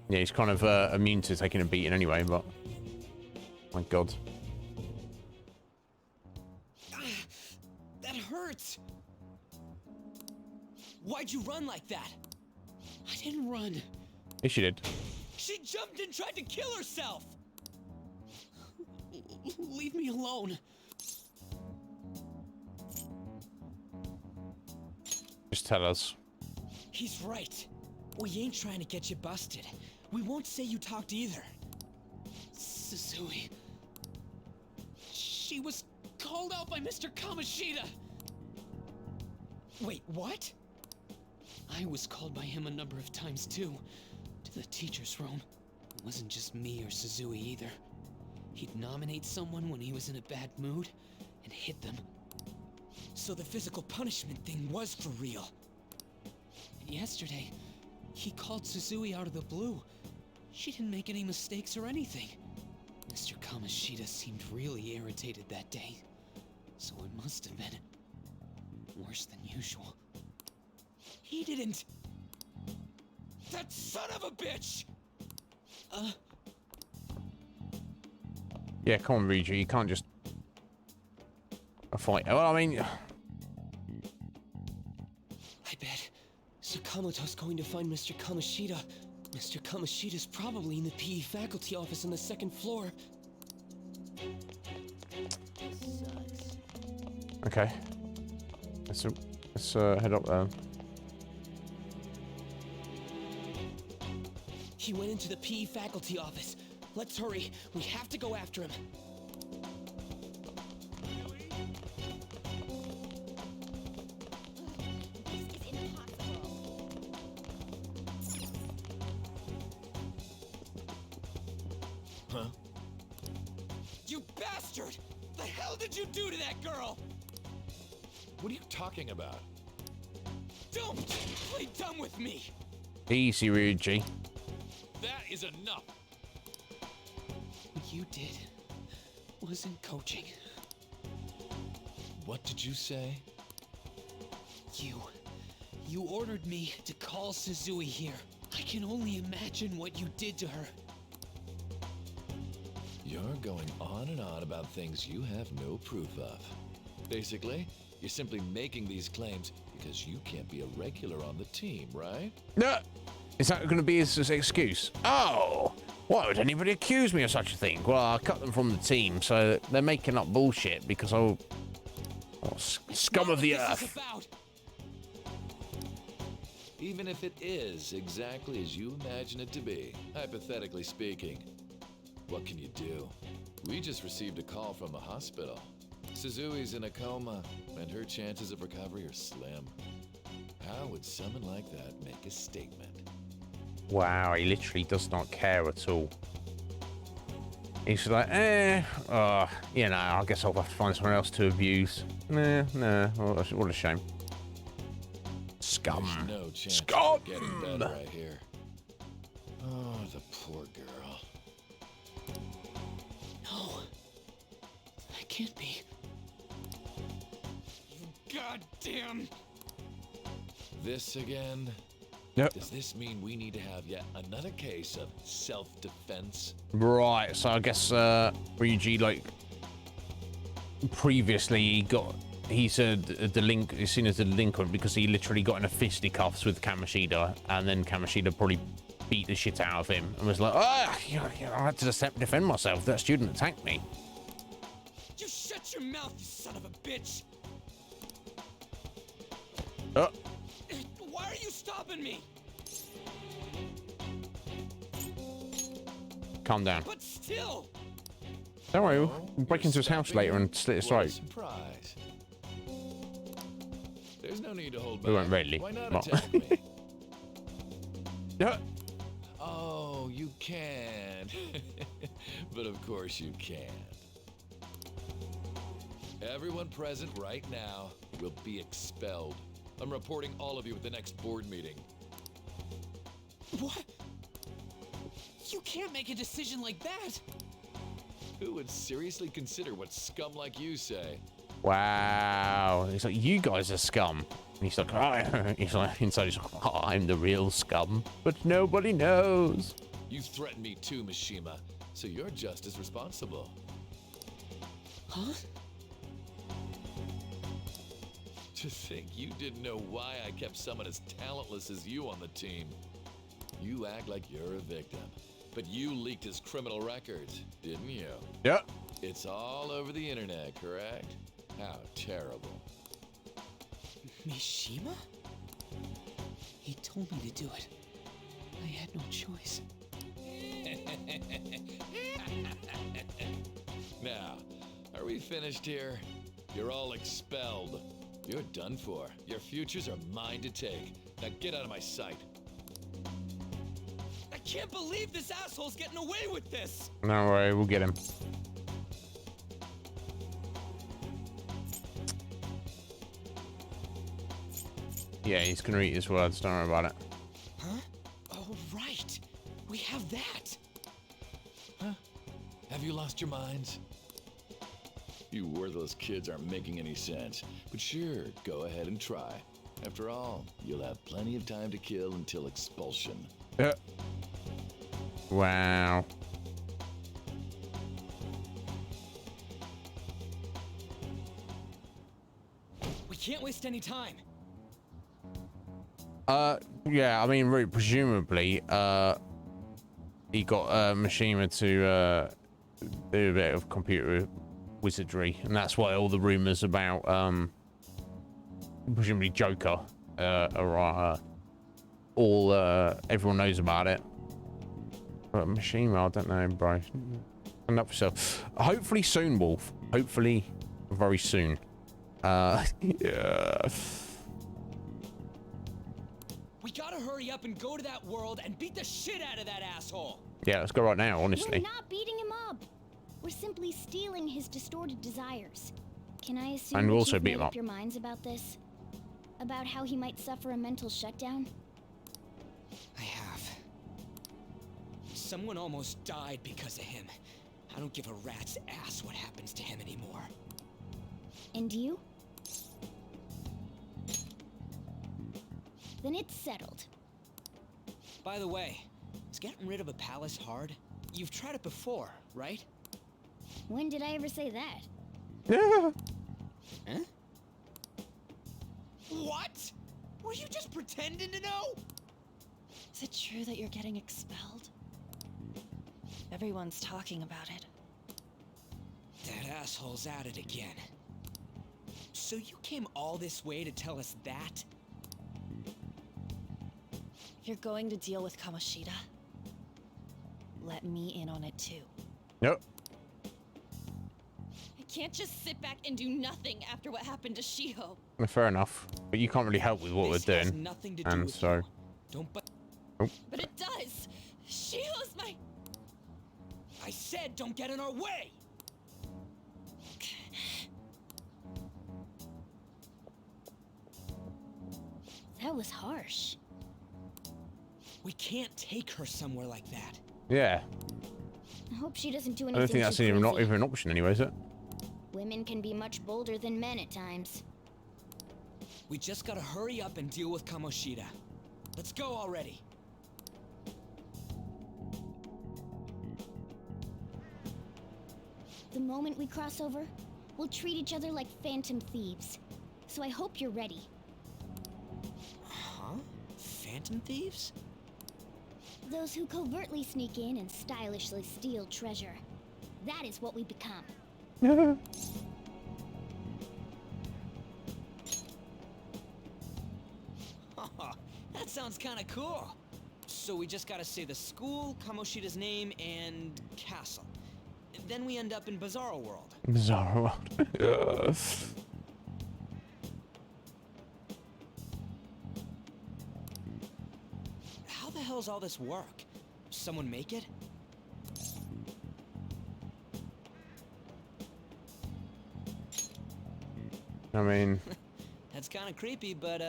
yeah, he's kind of immune to taking a beating anyway, but my god. That hurts. Why'd you run like that? I didn't run. Yes, you did. She jumped and tried to kill herself. Leave me alone. Just tell us. He's right. We ain't trying to get you busted. We won't say you talked either. Suzui. She was called out by Mr. Kamoshida. Wait, what? I was called by him a number of times too. To the teacher's room. It wasn't just me or Suzui either. He'd nominate someone when he was in a bad mood and hit them. So the physical punishment thing was for real. And yesterday, he called Suzui out of the blue. She didn't make any mistakes or anything. Mr. Kamoshida seemed really irritated that day. So it must have been worse than usual. He didn't. That son of a bitch! Yeah, come on, Ryuji. You can't just fight. Well, I mean, I bet Sakamoto's going to find Mr. Kamoshida. Mr. Kamoshida's probably in the PE faculty office on the second floor. okay. Let's head up there. He went into the PE faculty office. Let's hurry. We have to go after him. Huh? You bastard! The hell did you do to that girl? What are you talking about? Don't play dumb with me! Easy, Ryuji. That is enough! What you did wasn't coaching. What did you say? You ordered me to call Suzui here. I can only imagine what you did to her. You're going on and on about things you have no proof of. Basically, you're simply making these claims because you can't be a regular on the team, right? No! Is that going to be his excuse? Oh! Why would anybody accuse me of such a thing? Well, I cut them from the team, so they're making up bullshit because scum of the earth. Even if it is exactly as you imagine it to be, hypothetically speaking, what can you do? We just received a call from the hospital. Suzui's in a coma, and her chances of recovery are slim. How would someone like that make a statement? Wow, he literally does not care at all. He's like, you know, I guess I'll have to find someone else to abuse. Nah, what a shame. Scum. There's no chance Scum! of getting better right here. Oh, the poor girl. No. That can't be. You goddamn... This again? Yep. Does this mean we need to have yet another case of self-defense? Right, so I guess Ryuji, like, previously he said he's seen as a delinquent because he literally got in a fisticuffs with Kamoshida, and then Kamoshida probably beat the shit out of him and was like, I had to defend myself. That student attacked me. You shut your mouth, you son of a bitch! Why are you stopping me? Calm down. But still! Don't worry, we'll break into his house later and slit his throat. Surprise. There's no need to hold back. We won't really. Why not What? attack me? Yeah. Oh, you can. But of course you can't. Everyone present right now will be expelled. I'm reporting all of you at the next board meeting. What? You can't make a decision like that! Who would seriously consider what scum like you say? Wow. He's like, you guys are scum. And he's like, he's like, inside he's like, oh, I'm the real scum. But nobody knows. You threatened me too, Mishima, so you're just as responsible. Huh? To think you didn't know why I kept someone as talentless as you on the team. You act like you're a victim, but you leaked his criminal records, didn't you? Yep. It's all over the internet, correct? How terrible. Mishima? He told me to do it. I had no choice. Now, are we finished here? You're all expelled. You're done for. Your futures are mine to take. Now get out of my sight. I can't believe this asshole's getting away with this! No worry, we'll get him. Yeah, he's gonna eat his words, don't worry about it. Huh? Oh, right. We have that. Huh? Have you lost your minds? You worthless kids aren't making any sense. But sure, go ahead and try. After all, you'll have plenty of time to kill until expulsion. Wow. We can't waste any time. Yeah, I mean, presumably, he got Mishima to do a bit of computer wizardry, and that's why all the rumors about presumably Joker are all everyone knows about it. But Mishima, I don't know, bro. Stand up for yourself. Hopefully soon, Wolf. Hopefully very soon. Yeah. We gotta hurry up and go to that world and beat the shit out of that asshole. Yeah, let's go right now, honestly. We're not beating him up. We're simply stealing his distorted desires. Can I assume And that we'll also you've beat made him up up. your minds about this? About how he might suffer a mental shutdown? I have. Someone almost died because of him. I don't give a rat's ass what happens to him anymore. And you? Then it's settled. By the way, is getting rid of a palace hard? You've tried it before, right? When did I ever say that? Yeah. Huh? What? Were you just pretending to know? Is it true that you're getting expelled? Everyone's talking about it. That asshole's at it again. So you came all this way to tell us that? If you're going to deal with Kamoshida, let me in on it too. Nope. I can't just sit back and do nothing after what happened to Shiho. Fair enough. But you can't really help with what This we're has doing. nothing to do And with so. you. Don't but But it does! Shiho's my... I said don't get in our way! That was harsh. We can't take her somewhere like that. Yeah. I hope she doesn't do I anything don't think that's too even not crazy. even an option anyway, is it? Women can be much bolder than men at times. We just gotta hurry up and deal with Kamoshida. Let's go already. The moment we cross over, we'll treat each other like phantom thieves. So I hope you're ready. Huh? Phantom thieves? Those who covertly sneak in and stylishly steal treasure. That is what we become. That sounds kinda cool. So we just gotta say the school, Kamoshida's name, and castle. Then we end up in Bizarro World. Bizarre world. How the hell's all this work? someone make it? I mean... That's kind of creepy, but,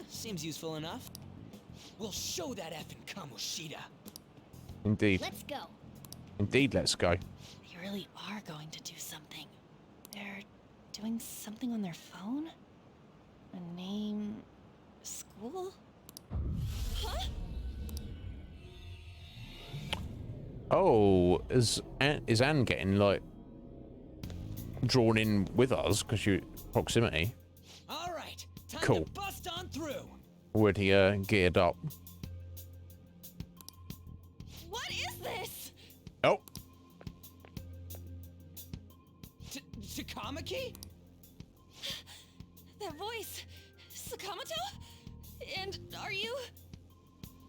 seems useful enough. We'll show that effing Kamoshida. Indeed. Let's go. Indeed, let's go. They really are going to do something. They're doing something on their phone? A name... school? Huh? Oh, is Anne getting, like, drawn in with us because you proximity? All right, time cool. to bust on through. Already geared up. What is this? Oh. Takamaki? That voice. Sakamoto? And are you...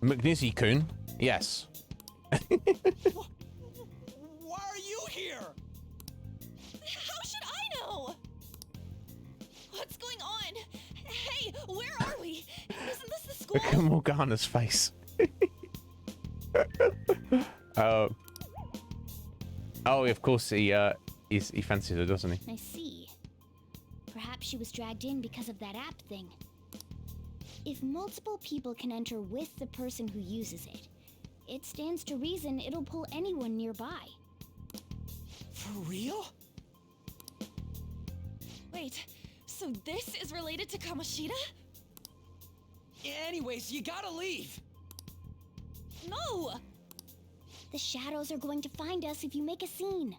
McNizzy-kun? Yes. Why are you here? How should I know? What's going on? Hey, where are we? Isn't this the school? Look at Morgana's face. Oh, of course he fancies her, doesn't he? I see. Perhaps she was dragged in because of that app thing. If multiple people can enter with the person who uses it, it stands to reason it'll pull anyone nearby. For real? Wait, so this is related to Kamoshida? Anyways, you gotta leave. No! The shadows are going to find us if you make a scene.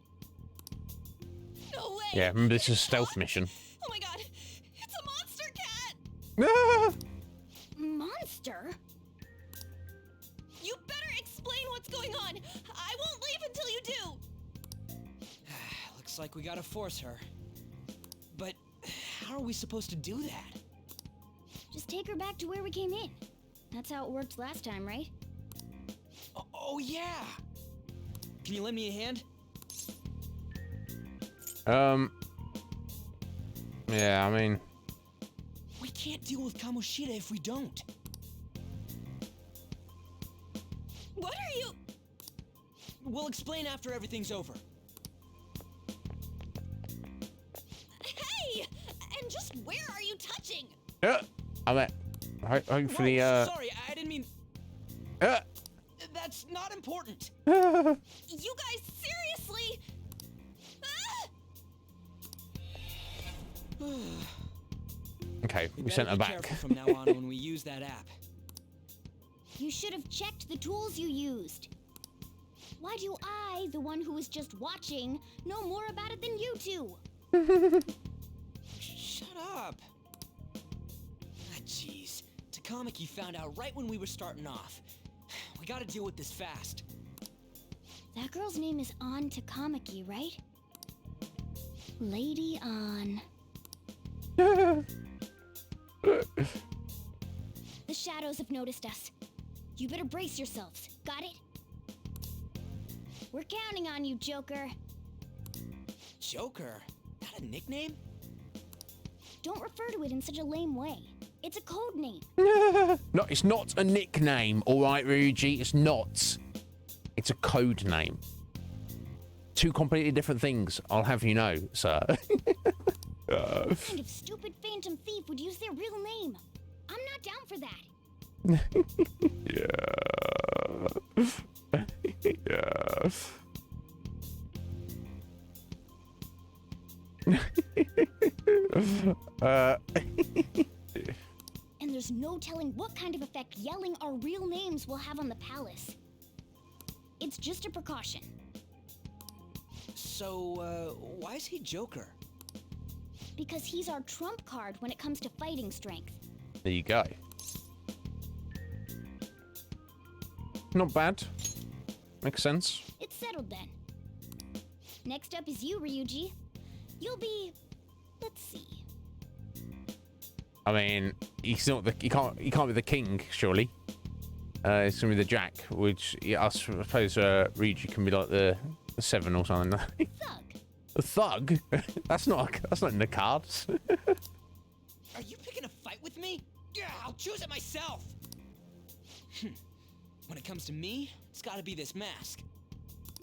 No way! Yeah, remember this is a stealth mission. Oh my god, it's a monster cat! Ah! Monster? You better explain what's going on. I won't leave until you do. Looks like we gotta force her. But how are we supposed to do that? Just take her back to where we came in. That's how it worked last time, right? Oh yeah! Can you lend me a hand? Yeah, I mean... We can't deal with Kamoshida if we don't. What are you... We'll explain after everything's over. Hey! And just where are you touching? I mean, hopefully, Whoa, sorry, I didn't mean... That's not important. You guys, seriously? Okay, we sent her back. Careful from now on when we use that app. You should have checked the tools you used. Why do I, the one who was just watching, know more about it than you two? Shut up. Ah, jeez. Takamaki found out right when we were starting off. We gotta deal with this fast. That girl's name is An Takamaki, right? Lady An. The shadows have noticed us. You better brace yourselves. Got it? We're counting on you, Joker. Joker? That a nickname? Don't refer to it in such a lame way. It's a code name. No, it's not a nickname, all right, Ryuji? It's not. It's a code name. Two completely different things, I'll have you know, sir. What kind of stupid phantom thief would use their real name? I'm not down for that. Yeah. And there's no telling what kind of effect yelling our real names will have on the palace. It's just a precaution. So, why is he Joker? Because he's our trump card when it comes to fighting strength. There you go. Not bad. Makes sense. It's settled then. Next up is you, Ryuji. You'll be... let's see. I mean, he's not the he can't be the king, surely. It's gonna be the Jack, which yeah, I suppose Ryuji can be like the 7 or something. Thug. A thug? That's not in the cards. Are you picking a fight with me? Yeah, I'll choose it myself. When it comes to me, it's gotta be this mask.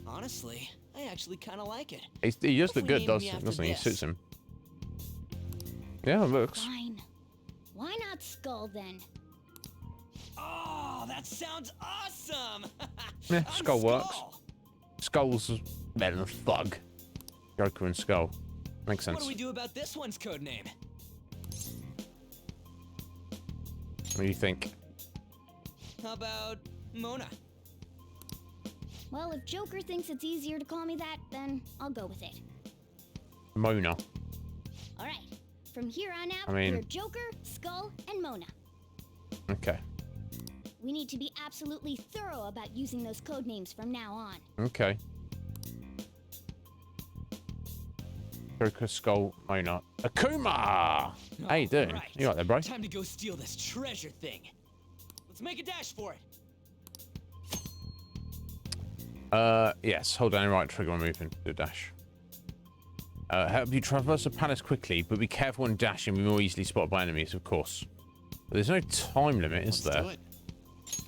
Honestly, I actually kind of like it. He does look good, Name me after doesn't he? He this. suits him. Yeah, it looks. Fine. Why not Skull then? Oh, that sounds awesome! Yeah, I'm Skull works. Skull's better than Thug. Joker and Skull. Makes sense. What do we do about this one's code name? What do you think? How about Mona? Well, if Joker thinks it's easier to call me that, then I'll go with it. Mona. All right. From here on out, I mean- we're Joker, Skull, and Mona. Okay. We need to be absolutely thorough about using those code names from now on. Okay. Joker, Skull, Mona. Akuma! How you doing? Right. You right there, bro? Time to go steal this treasure thing. Let's make a dash for it. Yes. Hold down the right trigger when moving. Do a dash. Help you traverse the palace quickly, but be careful when dashing. Be more easily spotted by enemies, of course. But there's no time limit, is there? Do it.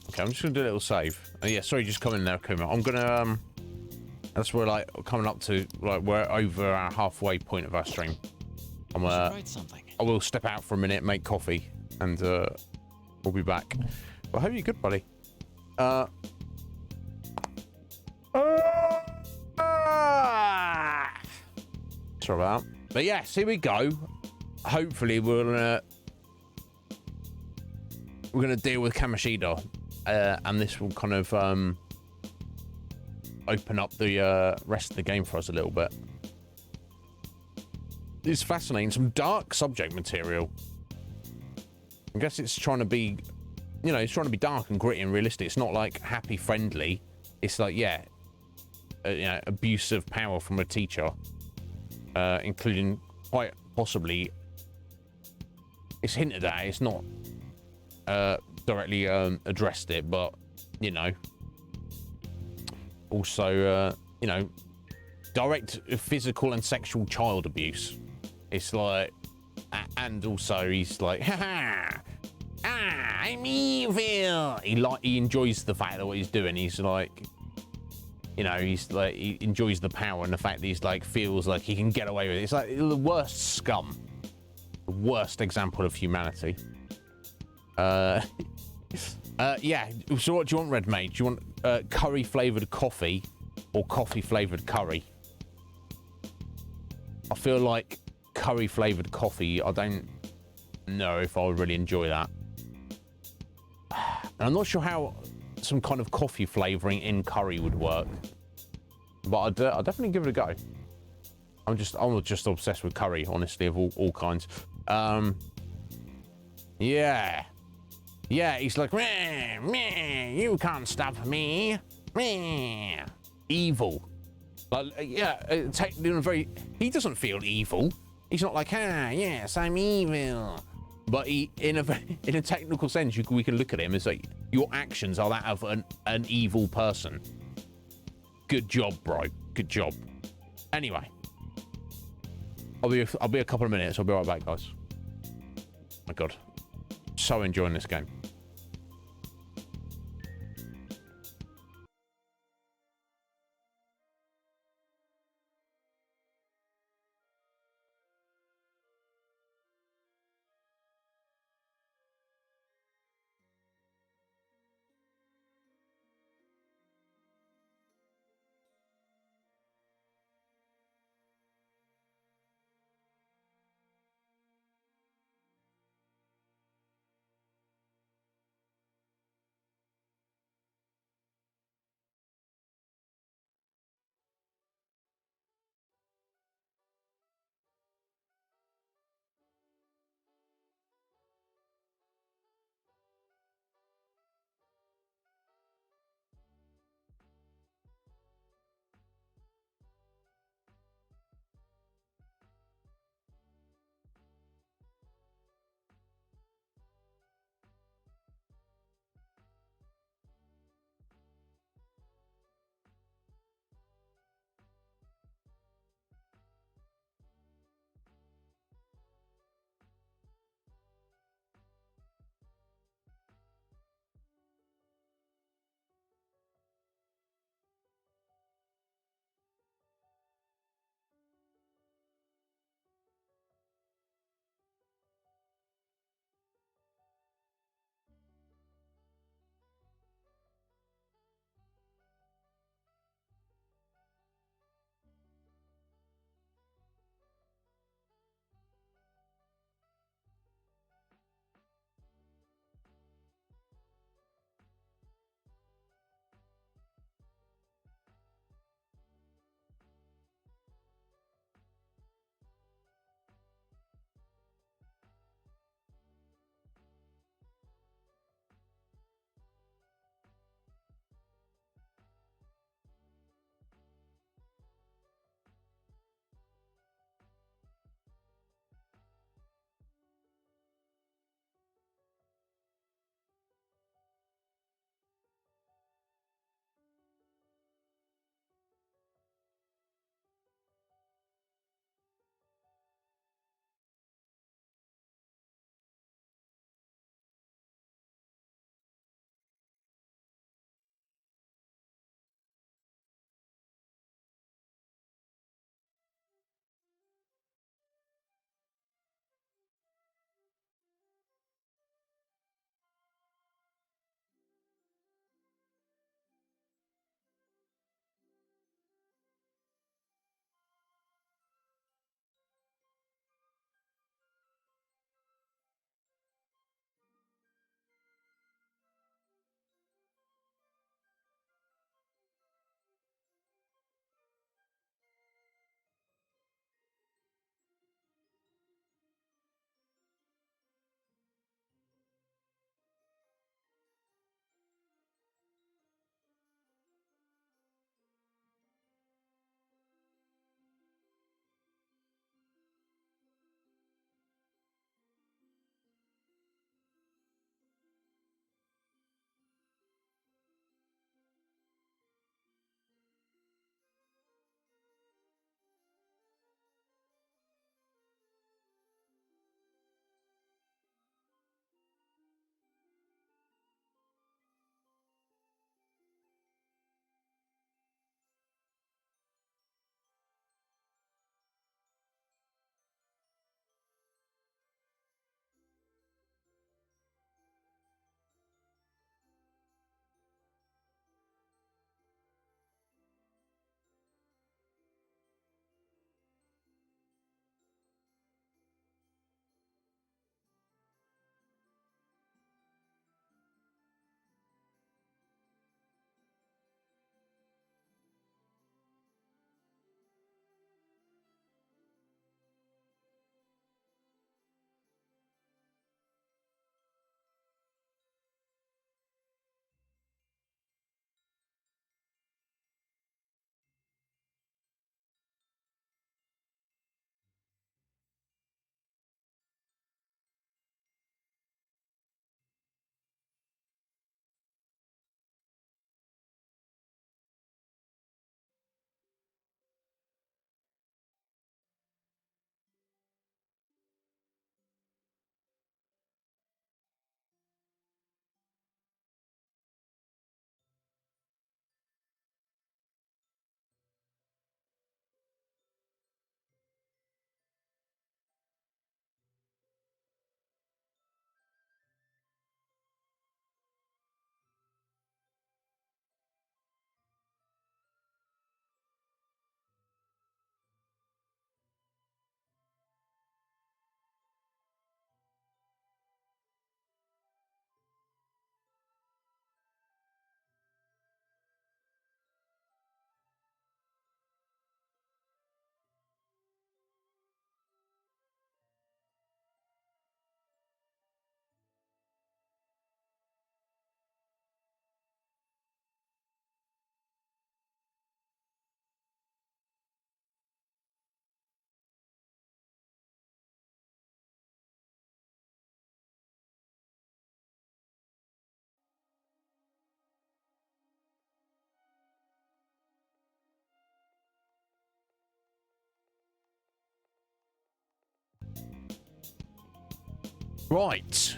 Okay, I'm just gonna do a little save. Yeah, sorry, just come in there, Akuma. I'm gonna that's where like coming up to like we're over our halfway point of our stream. I'm Write something. I will step out for a minute, make coffee, and we'll be back. Well, I hope you're good, buddy. Sorry about that. But yes, here we go. Hopefully we're gonna deal with Kamoshida, and this will kind of open up the rest of the game for us a little bit. It's fascinating. Some dark subject material. I guess it's trying to be, you know, it's trying to be dark and gritty and realistic. It's not like happy, friendly. It's like, yeah, you know, abuse of power from a teacher, including quite possibly. It's hinted at. It's not directly addressed it, but you know, also you know, direct physical and sexual child abuse. It's like, and also he's like, I'm evil. He enjoys the fact that what he's doing. He's like, you know, he's like, he enjoys the power and the fact that he's like feels like he can get away with it. It's like the worst scum, the worst example of humanity. Yeah. So what do you want, Red Mage? Do you want curry flavored coffee or coffee flavored curry? I feel like curry flavored coffee. I don't know if I would really enjoy that. And I'm not sure how some kind of coffee flavoring in curry would work, but I'd definitely give it a go. I'm just obsessed with curry, honestly, of all kinds. Yeah. Yeah, he's like, meh, meh, you can't stop me. Meh. Evil. Like, yeah, he doesn't feel evil. He's not like, yes, I'm evil. But he, in a technical sense, we can look at him as like, your actions are that of an evil person. Good job, bro. Good job. Anyway, I'll be a couple of minutes. I'll be right back, guys. My God, so enjoying this game. Right.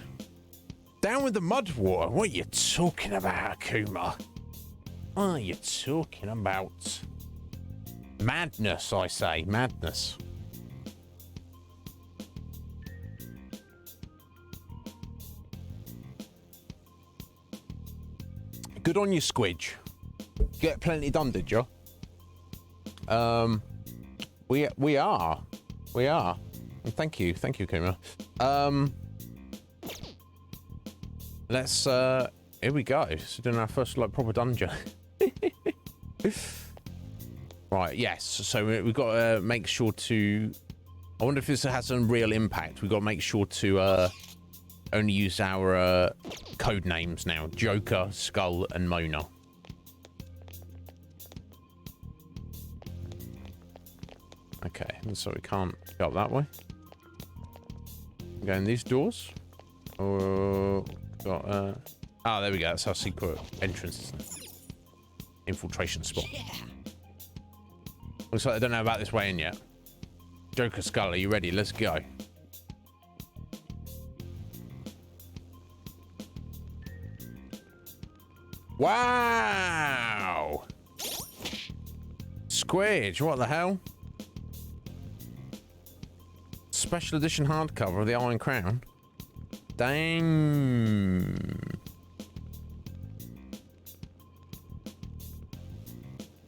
Down with the mud water. What are you talking about, Akuma? What are you talking about? Madness, I say. Madness. Good on you, Squidge. Get plenty done, did you? We are. Thank you, Kuma. Let's here we go. So doing our first like proper dungeon. Right, yes. So we've got to make sure to. I wonder if this has some real impact. We've got to make sure to only use our code names now: Joker, Skull, and Mona. Okay, so we can't go up that way. Go in these doors. Or got oh, there we go. That's our secret entrance. Infiltration spot. Yeah. Looks like I don't know about this way in yet. Joker, Skull, are you ready? Let's go. Wow! Squidge, what the hell? Special edition hardcover of the Iron Crown. Dang.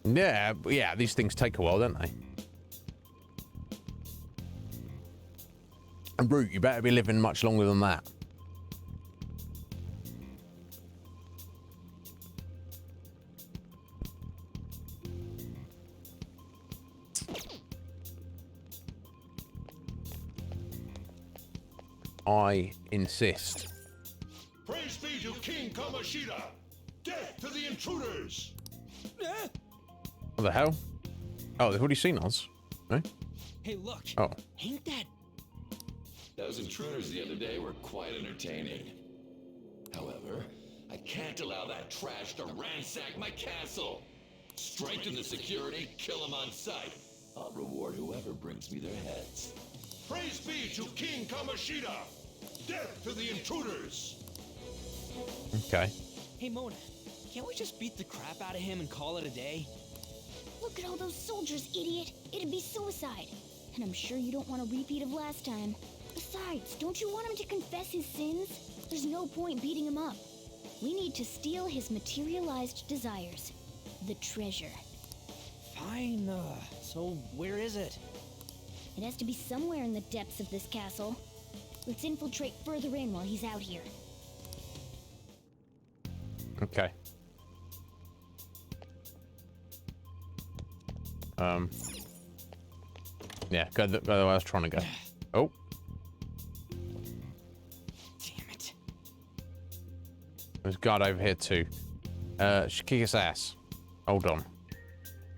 Yeah, these things take a while, don't they? And Root, you better be living much longer than that. I insist. Praise be to King Kamoshida! Death to the intruders! What the hell? Oh, they've already seen us. No? Hey, look. Oh. Ain't that... Those intruders the other day were quite entertaining. However, I can't allow that trash to ransack my castle. Strengthen the security, kill them on sight. I'll reward whoever brings me their heads. Praise be to King Kamoshida! Death to the intruders! Okay. Hey, Mona, can't we just beat the crap out of him and call it a day? Look at all those soldiers, idiot. It'd be suicide. And I'm sure you don't want a repeat of last time. Besides, don't you want him to confess his sins? There's no point beating him up. We need to steal his materialized desires. The treasure. Fine, so where is it? It has to be somewhere in the depths of this castle. Let's infiltrate further in while he's out here. Okay. Yeah, go the way I was trying to go. Oh. Damn it. There's a guard over here too. Should kick his ass. Hold on.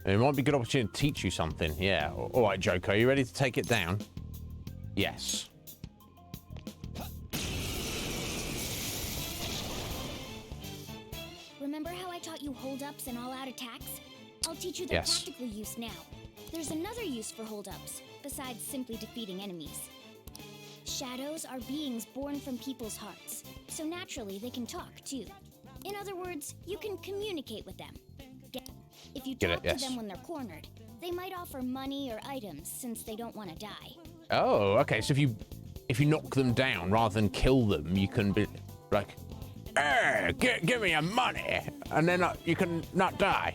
It might be a good opportunity to teach you something. Yeah. All right, Joker. Are you ready to take it down? Yes. Remember how I taught you hold-ups and all-out attacks? I'll teach you their practical use now. There's another use for hold-ups, besides simply defeating enemies. Shadows are beings born from people's hearts, so naturally they can talk too. In other words, you can communicate with them. If you talk to them when they're cornered, they might offer money or items since they don't want to die. Oh, okay. So if you knock them down rather than kill them, you can be like, give me your money, and then you can not die.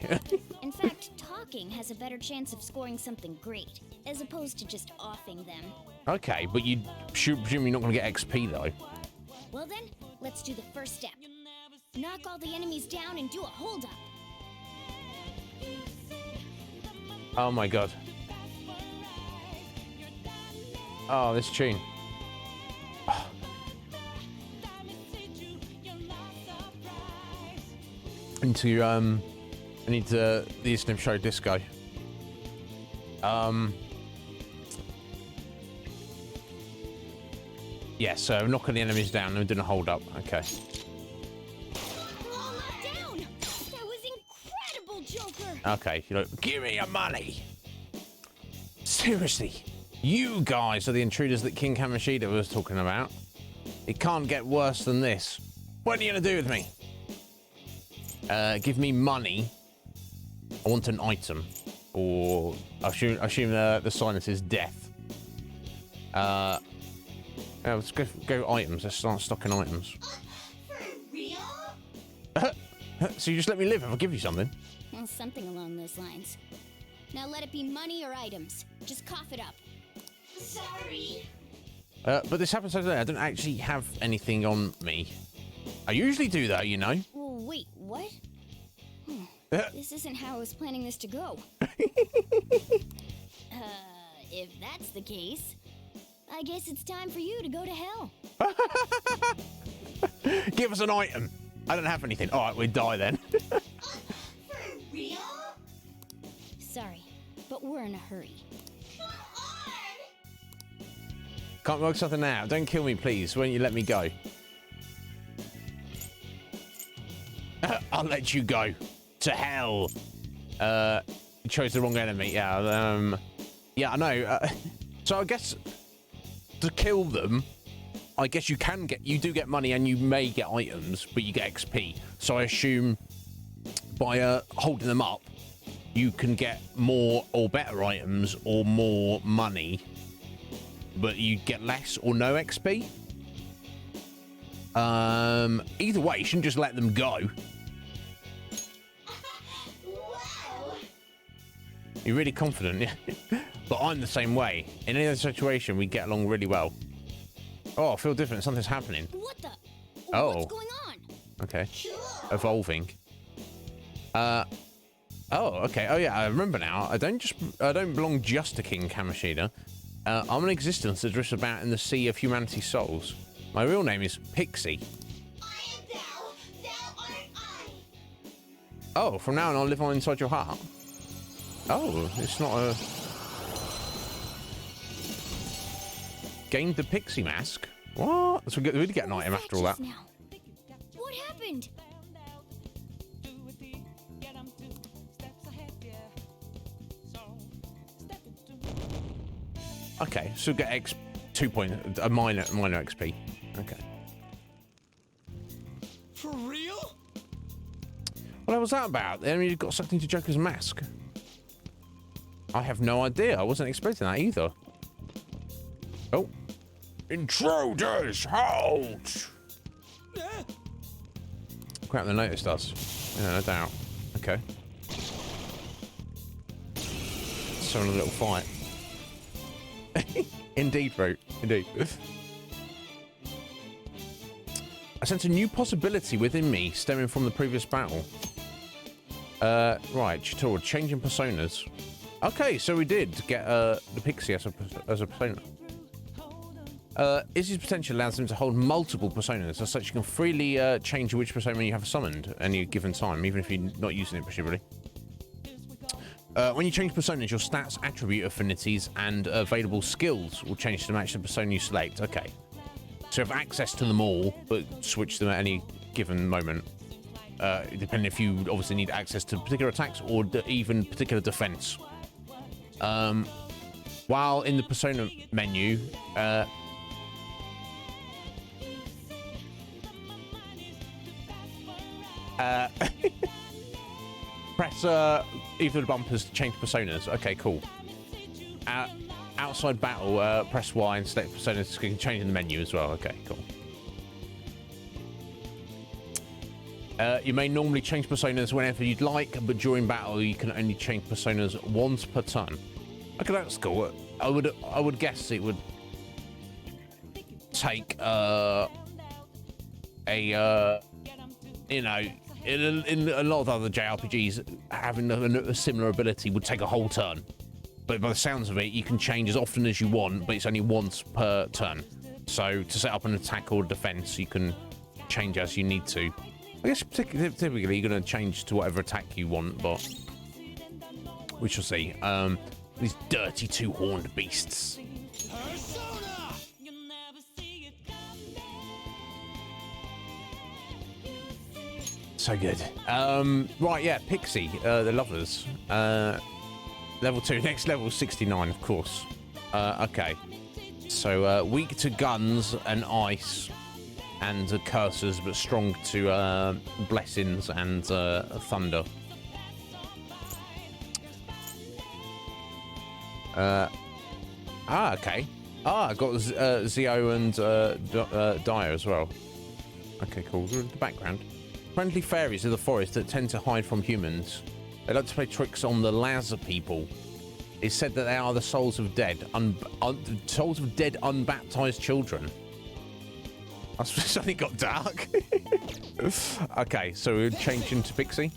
In fact, talking has a better chance of scoring something great, as opposed to just offing them. Okay, but you presume you're not going to get XP though. Well then, let's do the first step. Knock all the enemies down and do a hold-up. Oh my god. Oh, this tune. Into I need the Iznib Show disco. Yeah, so knocking the enemies down and doing a hold up. Okay. Down! That was incredible, Joker! Okay, you know, give me your money. Seriously, you guys are the intruders that King Kamoshida was talking about. It can't get worse than this. What are you going to do with me? Give me money. I want an item. Or I assume the silence is death. Yeah, let's go items. Let's start stocking items. For real? So you just let me live if I give you something? Well, something along those lines. Now let it be money or items. Just cough it up. Sorry. But this happens today. I don't actually have anything on me. I usually do though, you know. Well, wait, what? This isn't how I was planning this to go. If that's the case, I guess it's time for you to go to hell. Give us an item. I don't have anything. All right, we die then. For real? Sorry, but we're in a hurry. Can't work something out. Don't kill me, please. Won't you let me go? I'll let you go. To hell. You chose the wrong enemy. Yeah, yeah, I know. So I guess to kill them, I guess you do get money and you may get items, but you get XP. So I assume by holding them up, you can get more or better items or more money, but you get less or no XP. Either way, you shouldn't just let them go. You're really confident, yeah. But I'm the same way. In any other situation, we get along really well. Oh, I feel different. Something's happening. What the? Oh. What's going on? Okay. Evolving. Oh, okay. Oh, yeah. I remember now. I don't belong just to King Kamoshida. I'm an existence that drifts about in the sea of humanity's souls. My real name is Pixie. Oh, from now on, I'll live on inside your heart. Oh, it's not a... Gained the Pixie Mask? What? So we really get an item after all that. What happened? Okay, so get 2 point, a minor XP. Okay. For real? What was that about? I mean, you got sucked into Joker's mask. I have no idea. I wasn't expecting that either. Oh. Intruders, halt! Crap, they noticed us. Yeah, no doubt. Okay. So in a little fight. Indeed, bro. Indeed. I sense a new possibility within me stemming from the previous battle. Right, tutorial, changing personas. Okay, so we did get the Pixie as a persona. Izzy's potential allows him to hold multiple personas, as such you can freely change which persona you have summoned at any given time, even if you're not using it, presumably. When you change personas, your stats, attribute affinities, and available skills will change to match the persona you select. Okay. So you have access to them all, but switch them at any given moment. Depending if you obviously need access to particular attacks or even particular defense. While in the persona menu, press either of the bumpers to change personas. Okay, cool. Outside battle, press Y and select personas to change in the menu as well. Okay, cool. You may normally change personas whenever you'd like, but during battle you can only change personas once per turn. Okay, that's cool. I would guess it would take you know, in a lot of other JRPGs, having a similar ability would take a whole turn. But by the sounds of it, you can change as often as you want, but it's only once per turn. So to set up an attack or defense, you can change as you need to. I guess typically you're going to change to whatever attack you want, but we shall see. These dirty two-horned beasts. So good. Right, yeah, Pixie, the lovers. Level 2, next level 69, of course. Okay. So, weak to guns and ice. and curses, but strong to blessings and thunder. Okay. I got Zio and Dyer as well. Okay, cool. The background. Friendly fairies of the forest that tend to hide from humans. They like to play tricks on the Lazar people. It's said that they are the souls of dead, unbaptized children. I suddenly got dark. Okay, so we're changing to Pixie.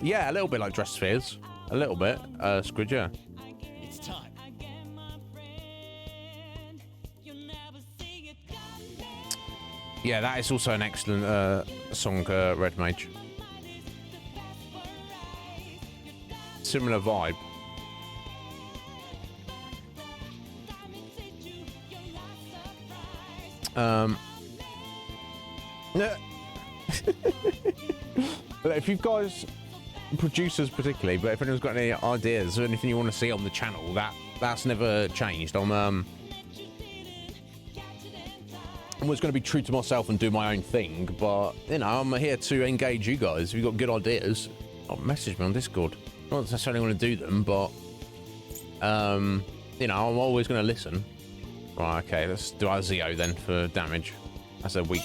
Yeah, a little bit like Dress Spheres. A little bit, Squid, yeah. It's time. Yeah, that is also an excellent song, Red Mage. Similar vibe. If you guys, producers particularly, but if anyone's got any ideas or anything you want to see on the channel, that's never changed. I'm always going to be true to myself and do my own thing, but you know, I'm here to engage you guys. If you've got good ideas, message me on Discord. Not necessarily going to do them, but you know, I'm always going to listen. Right, okay, let's do our Zio then for damage. That's a weak.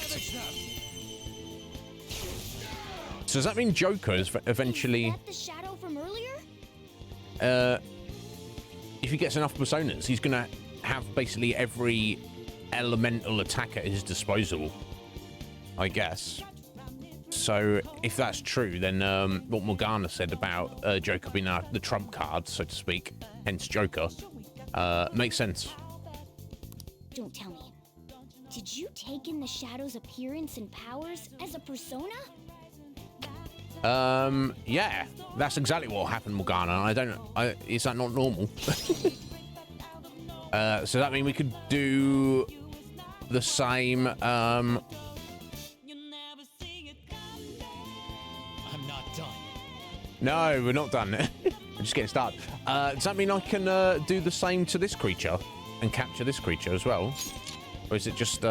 So does that mean Joker is eventually? The shadow from earlier? If he gets enough personas, he's gonna have basically every elemental attack at his disposal, I guess. So if that's true, then what Morgana said about Joker being the trump card, so to speak, hence Joker, makes sense. Don't tell me. Did you take in the shadow's appearance and powers as a persona? Yeah, that's exactly what happened, Morgana. Is that not normal? So that means we could do the same, I'm not done. No, we're not done. We're just getting started. Does that mean I can do the same to this creature and capture this creature as well? Or is it just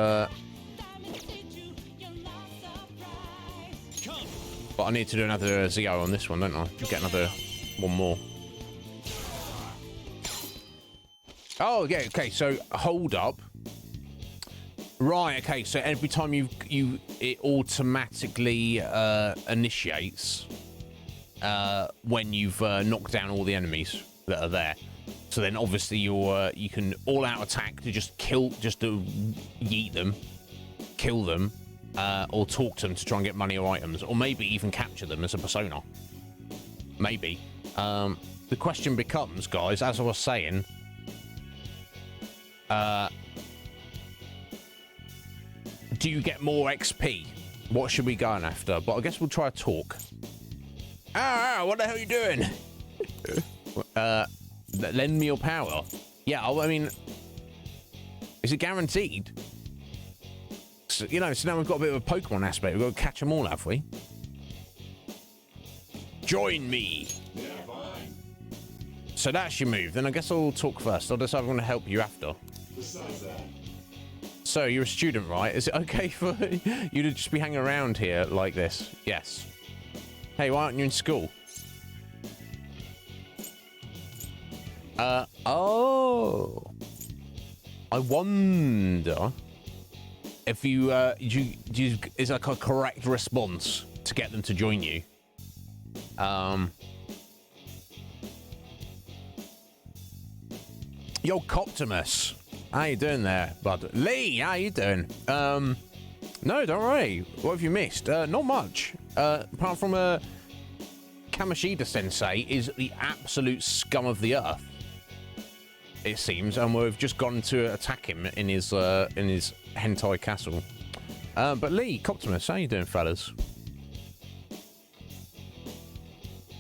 But I need to do another Zio on this one, don't I? Get another one more. Oh, yeah, okay, so hold up. Right, okay, so every time it automatically initiates when you've knocked down all the enemies that are there. So then obviously you can all-out attack to just to yeet them, kill them, or talk to them to try and get money or items, or maybe even capture them as a persona. Maybe. The question becomes, guys, as I was saying, do you get more XP? What should we go after? But I guess we'll try a talk. What the hell are you doing? Lend me your power. Yeah, I mean, is it guaranteed? So, you know, so now we've got a bit of a Pokemon aspect. We've got to catch them all, have we? Join me. Yeah, fine. So that's your move. Then I guess I'll talk first. I'll decide if I'm going to help you after. Besides that. So you're a student, right? Is it okay for you to just be hanging around here like this? Yes. Hey, why aren't you in school? Oh. I wonder if you is like a correct response to get them to join you. Yo, Coptimus. How you doing there, bud? Lee, how you doing? No, don't worry. What have you missed? Not much. Apart from Kamoshida Sensei is the absolute scum of the earth, it seems, and we've just gone to attack him in his hentai castle. But Lee, Coptimus, how you doing, fellas?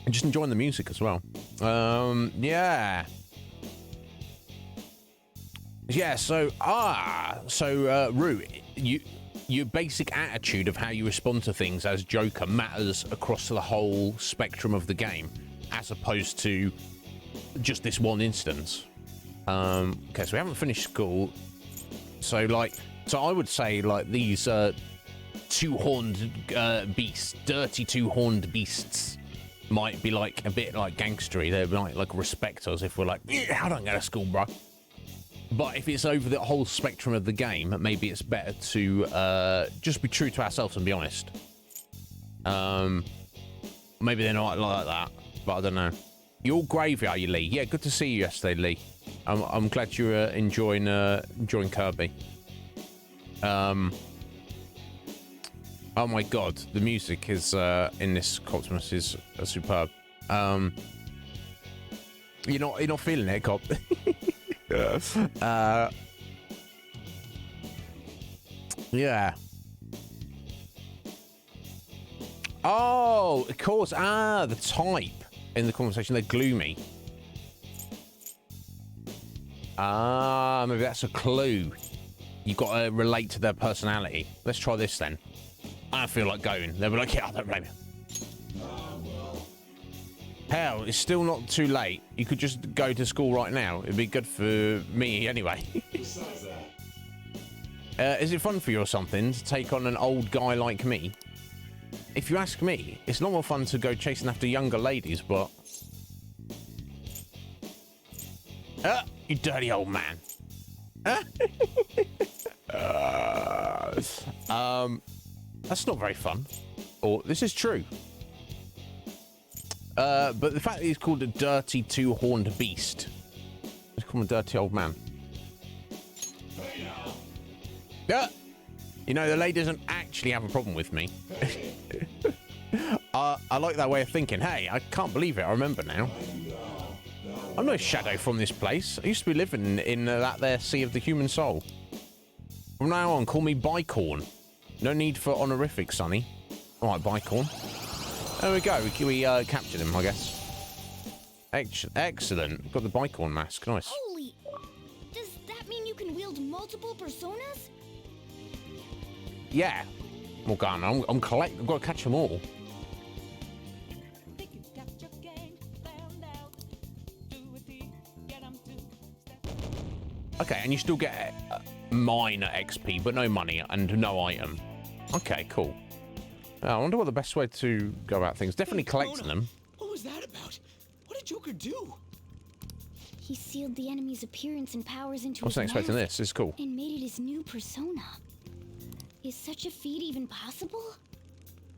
And just enjoying the music as well. Yeah. Yeah, so Rue, your basic attitude of how you respond to things as Joker matters across the whole spectrum of the game, as opposed to just this one instance. Okay, so we haven't finished school. So I would say like these two-horned beasts, dirty two-horned beasts, might be like a bit like gangstery. They might like respect us if we're like, yeah, I don't go to school, bro. But if it's over the whole spectrum of the game, maybe it's better to just be true to ourselves and be honest. Maybe they're not like that, but I don't know. You're gravy, are you, Lee? Yeah, good to see you yesterday, Lee. I'm glad you're enjoying Kirby. Oh my god, the music is in this Coptimus is superb. You're not feeling it, Cop. Yeah. Oh, of course. The type in the conversation, they're gloomy. Maybe that's a clue. You've got to relate to their personality. Let's try this then. I feel like going. They'll be like, yeah, I don't blame you. Hell, it's still not too late. You could just go to school right now. It'd be good for me anyway. Besides that. Is it fun for you or something to take on an old guy like me? If you ask me, it's not more fun to go chasing after younger ladies, but... you dirty old man. That's not very fun. Or, this is true. But the fact that he's called a dirty two-horned beast. Let's call him a dirty old man. Yeah. You know, the lady doesn't actually have a problem with me. I like that way of thinking. Hey, I can't believe it. I remember now. I'm no shadow from this place. I used to be living in that there Sea of the Human Soul. From now on, call me Bicorn. No need for honorific, Sonny. All right, Bicorn. There we go. We captured him, I guess. Excellent. Got the Bicorn mask. Nice. Holy! Does that mean you can wield multiple personas? Yeah. Morgana, I've got to catch them all. Okay, and you still get minor XP, but no money and no item. Okay, cool. I wonder what the best way to go about things. Definitely collecting them. What was that about? What did Joker do? He sealed the enemy's appearance and powers into I wasn't his expecting mask this. It's cool. and made it his new persona. Is such a feat even possible?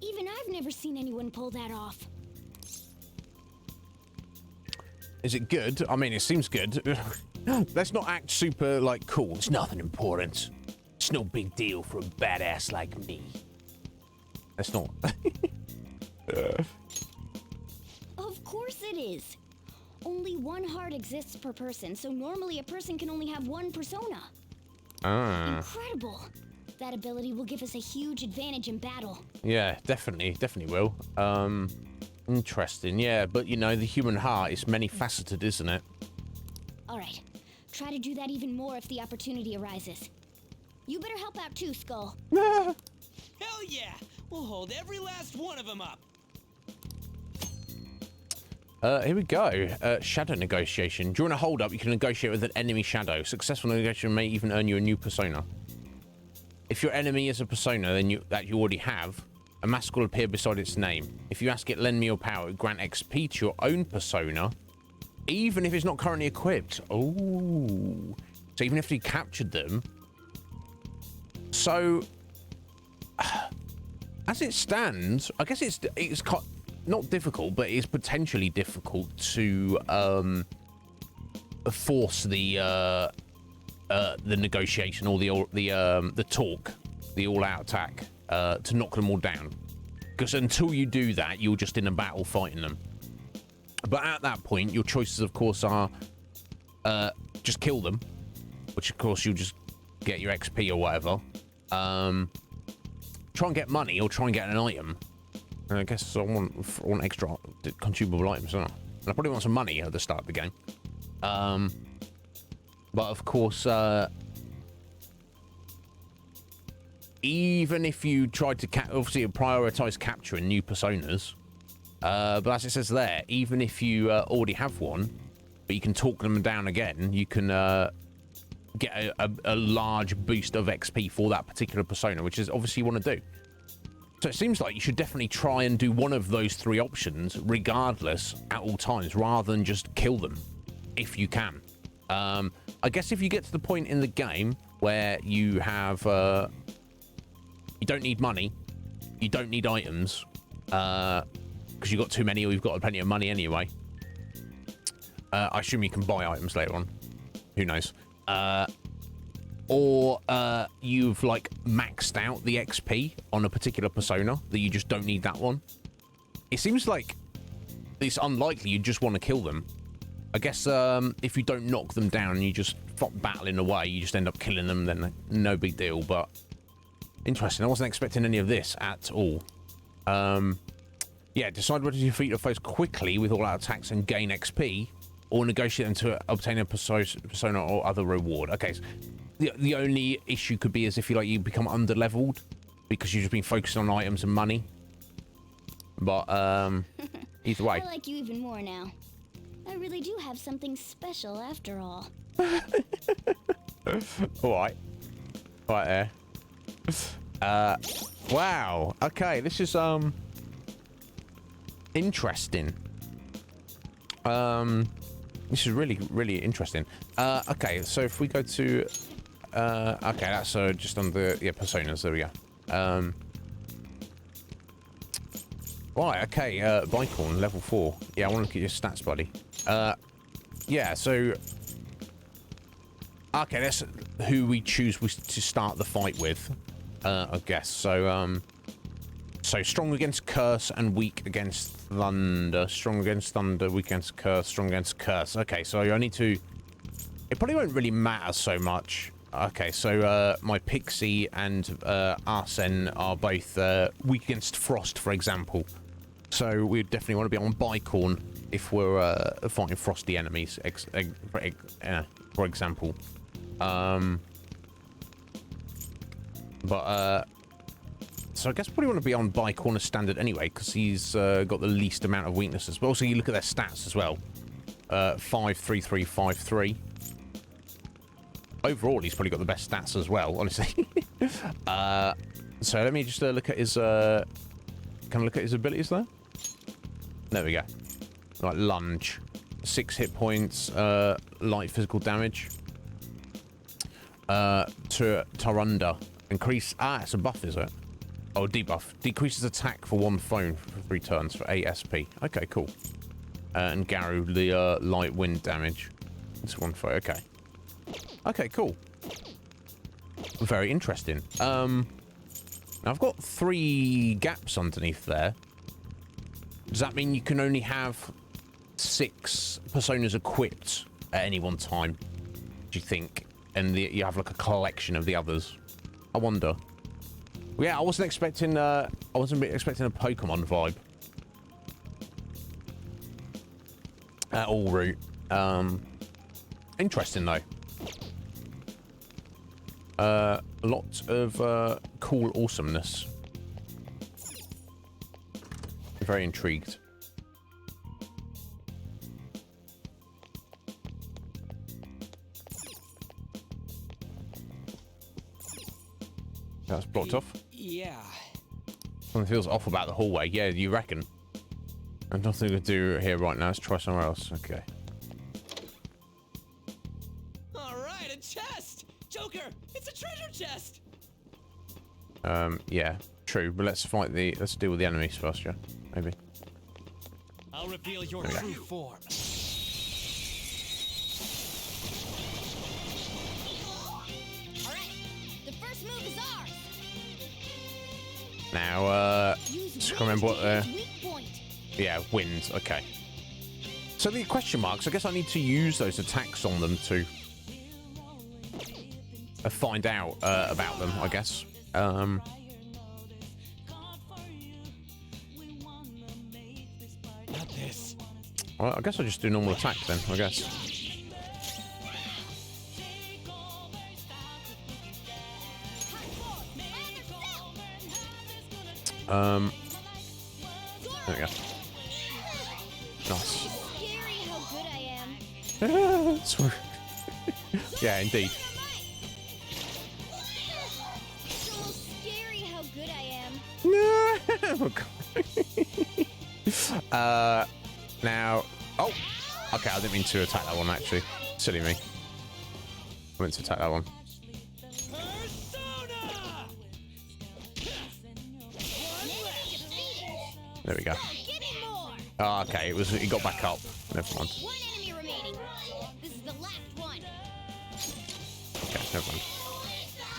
Even I've never seen anyone pull that off. Is it good? I mean, it seems good. Let's not act super, like, cool. It's nothing important. It's no big deal for a badass like me. That's not. Of course it is. Only one heart exists per person, so normally a person can only have one persona. Incredible. That ability will give us a huge advantage in battle. Yeah, definitely will. Interesting. Yeah, but you know, the human heart is many faceted, isn't it? All right. Try to do that even more if the opportunity arises. You better help out too, Skull. Hell yeah! We'll hold every last one of them up. Here we go. Shadow negotiation. During a hold-up, you can negotiate with an enemy shadow. Successful negotiation may even earn you a new persona. If your enemy is a persona that you already have, a mask will appear beside its name. If you ask it, lend me your power, grant XP to your own persona, even if it's not currently equipped. Oh, so even if you captured them. So, as it stands, I guess it's not difficult, but it's potentially difficult to force the negotiation or the talk, the all-out attack, to knock them all down. Because until you do that, you're just in a battle fighting them. But at that point, your choices, of course, are just kill them, which, of course, you'll just get your XP or whatever. Try and get money or try and get an item. And I guess I want extra consumable items, don't I? And I probably want some money at the start of the game. But, of course, even if you tried to obviously prioritize capturing new personas, but as it says there, even if you already have one, but you can talk them down again, you can get a large boost of XP for that particular persona, which is obviously you want to do. So it seems like you should definitely try and do one of those 3 options regardless at all times, rather than just kill them if you can. I guess if you get to the point in the game where you have you don't need money, you don't need items, because you've got too many, or you've got plenty of money anyway. I assume you can buy items later on. Who knows? Or you've like maxed out the XP on a particular persona that you just don't need that one. It seems like it's unlikely you just want to kill them. I guess if you don't knock them down and you just stop battling away, you just end up killing them, then no big deal. But interesting. I wasn't expecting any of this at all. Yeah, decide whether to defeat your foes quickly with all-out attacks and gain XP, or negotiate them to obtain a persona or other reward. Okay, so the only issue could be as if you become under-leveled because you've just been focusing on items and money. But either way. I like you even more now. I really do have something special after all. Alright. Right there. Wow. Okay, this is interesting. This is really, really interesting. Okay, so if we go to okay, that's just on the personas. There we go. Right, okay, Bicorn, level 4. Yeah, I want to look at your stats, buddy. Yeah, so okay, that's who we choose to start the fight with, I guess. So so strong against curse and weak against thunder. Strong against thunder, weak against curse, strong against curse. Okay, so I need to... It probably won't really matter so much. Okay, so my Pixie and Arsene are both weak against frost, for example. So we definitely want to be on Bicorn if we're fighting frosty enemies, for example. So I guess probably want to be on Bicorn as standard anyway, because he's got the least amount of weaknesses. But also you look at their stats as well. 5, 3, 3, 5, 3. Overall, he's probably got the best stats as well, honestly. So let me just look at his... can I look at his abilities there? There we go. Like lunge. 6 hit points, light physical damage. To Tarunda. Increase... Ah, it's a buff, is it? Oh, debuff. Decreases attack for 1 phone for 3 turns for 8 SP. Okay, cool. And Garu, the light wind damage. It's 1 phone. Okay. Okay, cool. Very interesting. Now I've got 3 gaps underneath there. Does that mean you can only have 6 personas equipped at any one time, do you think? And you have like a collection of the others? I wonder. Well, yeah, I wasn't expecting a Pokemon vibe at all, Root. Interesting though. A lot of cool awesomeness. Very intrigued. That's blocked off. Yeah. Something feels off about the hallway. Yeah, you reckon? I've nothing to do here right now. Let's try somewhere else. Okay. All right, a chest. Joker, it's a treasure chest. Yeah, true. But let's deal with the enemies first, yeah. Maybe. I'll reveal your true form. All right, the first move is ours. Now, just remember what yeah, wind. Okay. So the question marks. I guess I need to use those attacks on them to find out about them. I guess. Not this. Well, I guess I'll just do normal attacks then. I guess. There we go. Nice. Scary how good I am. Yeah, indeed. It's almost scary how good I am. Now, oh, okay, I didn't mean to attack that one, actually. Silly me. I meant to attack that one. There we go. Oh, okay, it got back up. Never mind. One enemy remaining. This is the last one. Okay, never mind.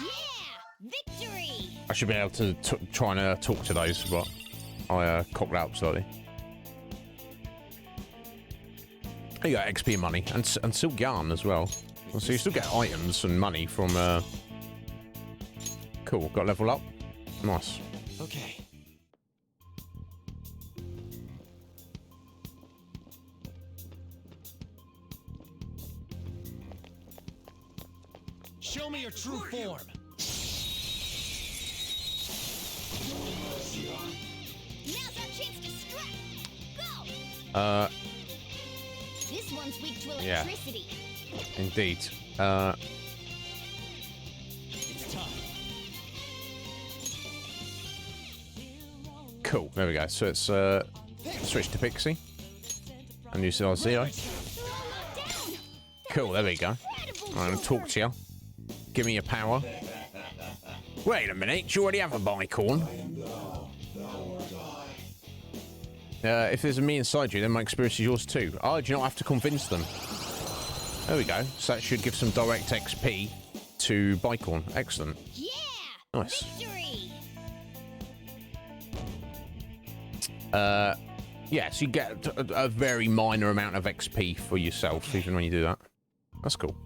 Yeah! Victory! I should be able to try and talk to those, but I cocked that up slightly. You got XP and money, and silk yarn as well. So you still get items and money from... Cool, got level up. Nice. Okay. Show me your true form. Now's our chance to strike. Go. This one's weak to electricity. Yeah. Indeed. It's tough. Cool. There we go. So it's switch to Pixie. And use Zio. Cool. There we go. I'm gonna talk to you. Give me your power. Wait a minute. You already have a bicorn. If there's a me inside you, then my experience is yours too. Oh, do you not have to convince them? There we go. So that should give some direct XP to bicorn. Excellent. Yeah. Nice. Victory. Yeah, so you get a very minor amount of XP for yourself, even when you do that. That's cool.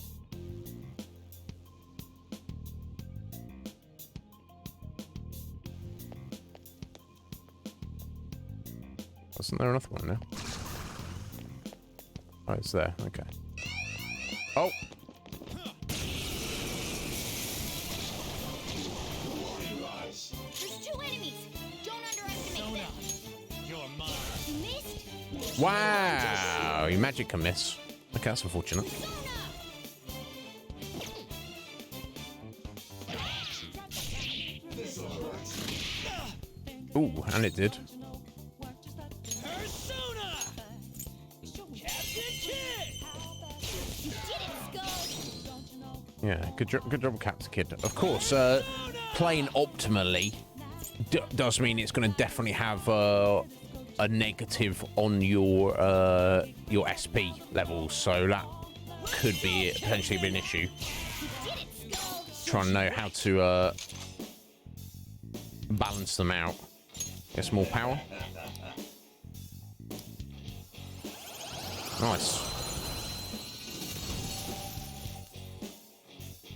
Wasn't there another one there? Oh, it's there. Okay. Oh! There's 2 enemies. Don't underestimate them. You're mine. You missed? Wow! Your magic can miss. Okay, that's unfortunate. Ooh, and it did. Yeah, good job, Captain Kid. Of course, playing optimally does mean it's going to definitely have a negative on your SP levels, so that could be potentially be an issue. Trying to know how to balance them out. Get some more power. Nice.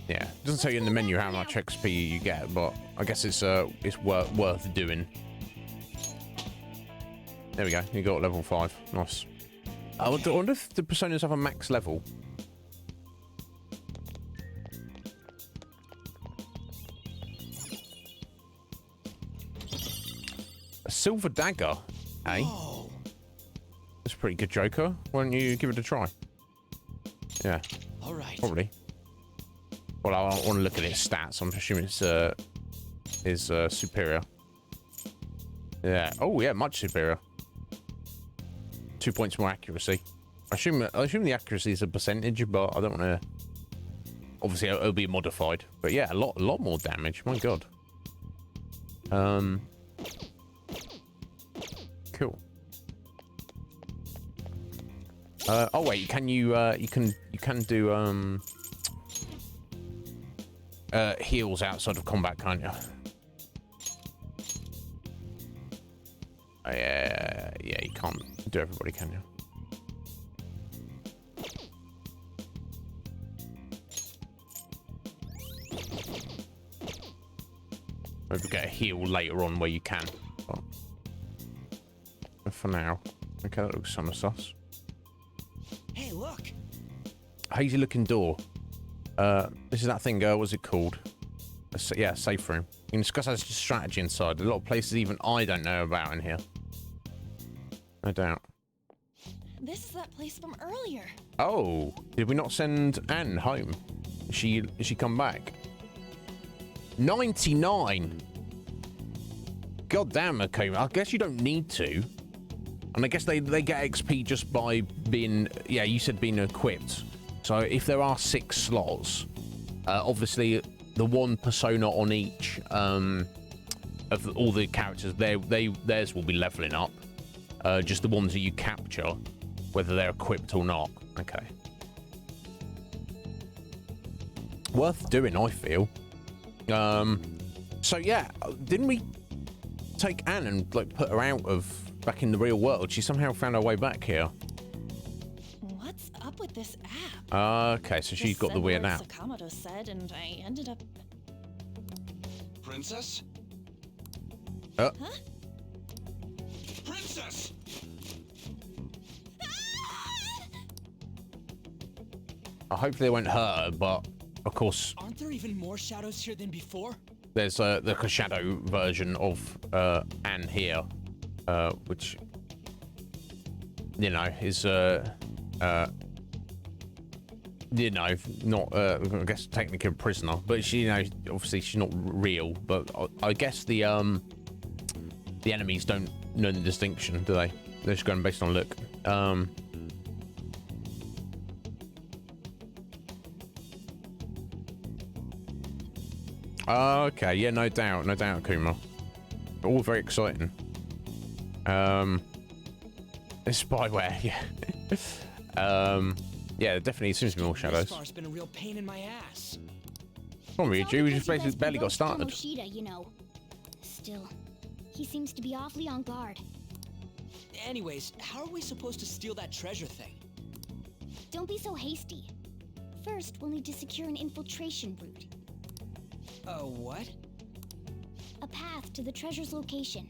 Yeah, it doesn't tell you in the menu how much XP you get, but I guess it's worth doing. There we go. You got level 5. Nice. I wonder if the personas have a max level. A silver dagger, eh? That's a pretty good Joker. Why don't you give it a try? Yeah. All right. Probably. Well, I want to look at its stats. I'm assuming it's superior. Yeah. Oh, yeah, much superior. 2 points more accuracy. I assume the accuracy is a percentage, but I don't want to. Obviously, it'll be modified. But yeah, a lot more damage. My God. Cool. Oh wait, can you can do heals outside of combat, can't you? Yeah, you can't do everybody, can you? Maybe get a heal later on where you can. But for now, okay, that looks some sus. Hey, look! Hazy looking door. This is that thing, what's it called? Yeah, safe room. You can discuss as strategy inside. A lot of places even I don't know about in here. No doubt. This is that place from earlier. Oh, did we not send Anne home? Is she come back? 99. God damn, okay. I guess you don't need to. And I guess they get XP just by being, yeah, you said being equipped. So if there are 6 slots, obviously the one persona on each of all the characters, theirs will be leveling up. Just the ones that you capture, whether they're equipped or not. Okay. Worth doing, I feel. So yeah, didn't we take Anne and like put her out of back in the real world? She somehow found her way back here. What's up with this app? Okay, so she's got the weird app. Sakamoto said, and I ended up. Princess? Huh? Princess! Hopefully they won't hurt her, but of course. Aren't there even more shadows here than before? There's the shadow version of Anne here, which you know is you know, not I guess technically a prisoner, but she, you know, obviously she's not real. But I guess the enemies don't know the distinction, do they? They're just going based on look. Okay, yeah, no doubt, Kuma. All very exciting. Spyware, yeah. Yeah, definitely seems to be more shadows. This far's been a real pain in my ass. Come on, Ryuji, we just basically barely got started. Kamoshida, you know. Still, he seems to be awfully on guard. Anyways, how are we supposed to steal that treasure thing? Don't be so hasty. First, we'll need to secure an infiltration route. What? A path to the treasure's location.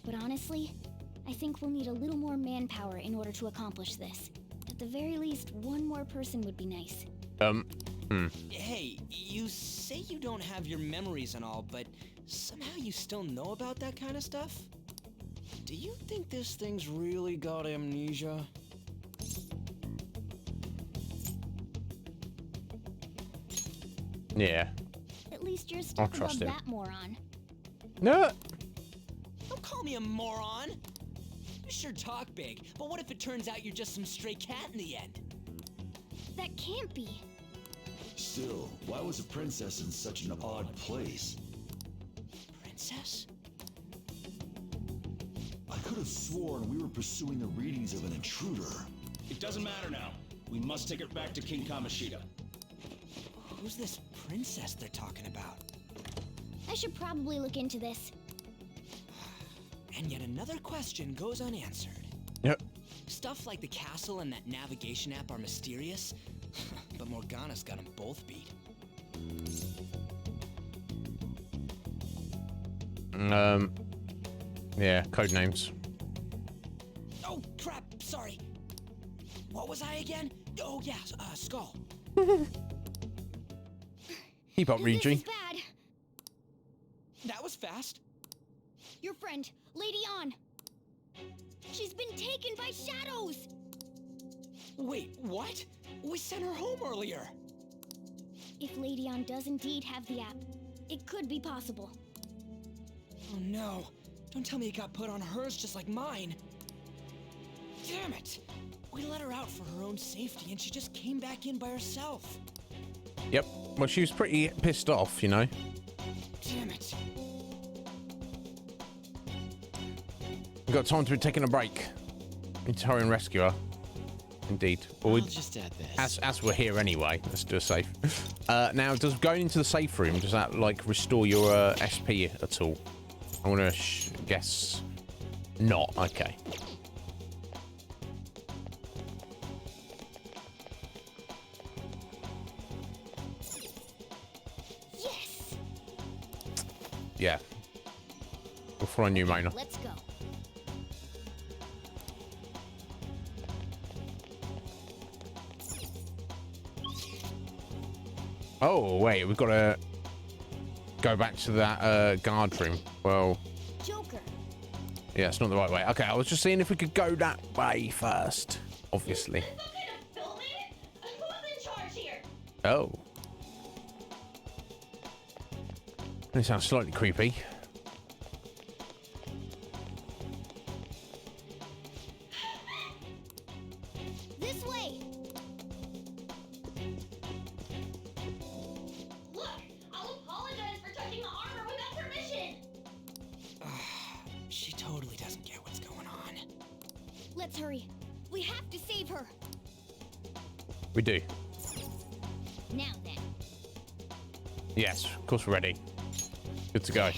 But honestly, I think we'll need a little more manpower in order to accomplish this. At the very least, one more person would be nice. Hey, you say you don't have your memories and all, but somehow you still know about that kind of stuff? Do you think this thing's really got amnesia? Yeah. At least you're still above that moron. No. Don't call me a moron. You sure talk big, but what if it turns out you're just some stray cat in the end? That can't be. Still, why was a princess in such an odd place? Princess? I could have sworn we were pursuing the readings of an intruder. It doesn't matter now. We must take her back to King Kamoshida. Who's this princess they're talking about? I should probably look into this. And yet another question goes unanswered. Yep. Stuff like the castle and that navigation app are mysterious, but Morgana's got them both beat. Yeah, code names. Oh, crap, sorry. What was I again? Oh, yeah, Skull. Keep up, This is Ryuji. bad. That was fast. Your friend, Lady An. She's been taken by shadows. Wait, what? We sent her home earlier. If Lady An does indeed have the app, it could be possible. Oh no. Don't tell me it got put on hers just like mine. Damn it. We let her out for her own safety and she just came back in by herself. Yep. Well, she was pretty pissed off, you know. Damn it. We've got time to be taking a break. Need to hurry and rescue her. Indeed. Well, I'll just add this. As we're here anyway, let's do a safe. Now, does going into the safe room, does that, like, restore your SP at all? I want to guess not. Okay. Yes. Yeah. We'll follow you, Mona. Let's go. Oh, wait, we've got to go back to that guard room. Well, Joker. Yeah, it's not the right way. Okay, I was just seeing if we could go that way first. Obviously. Is this some kind of filming? Who's in charge here? Oh. This sounds slightly creepy. This way. Look, I'll apologize for touching the armor without permission. She totally doesn't get what's going on. Let's hurry. We have to save her. We do. Now then. Yes, of course we're ready. Good to go.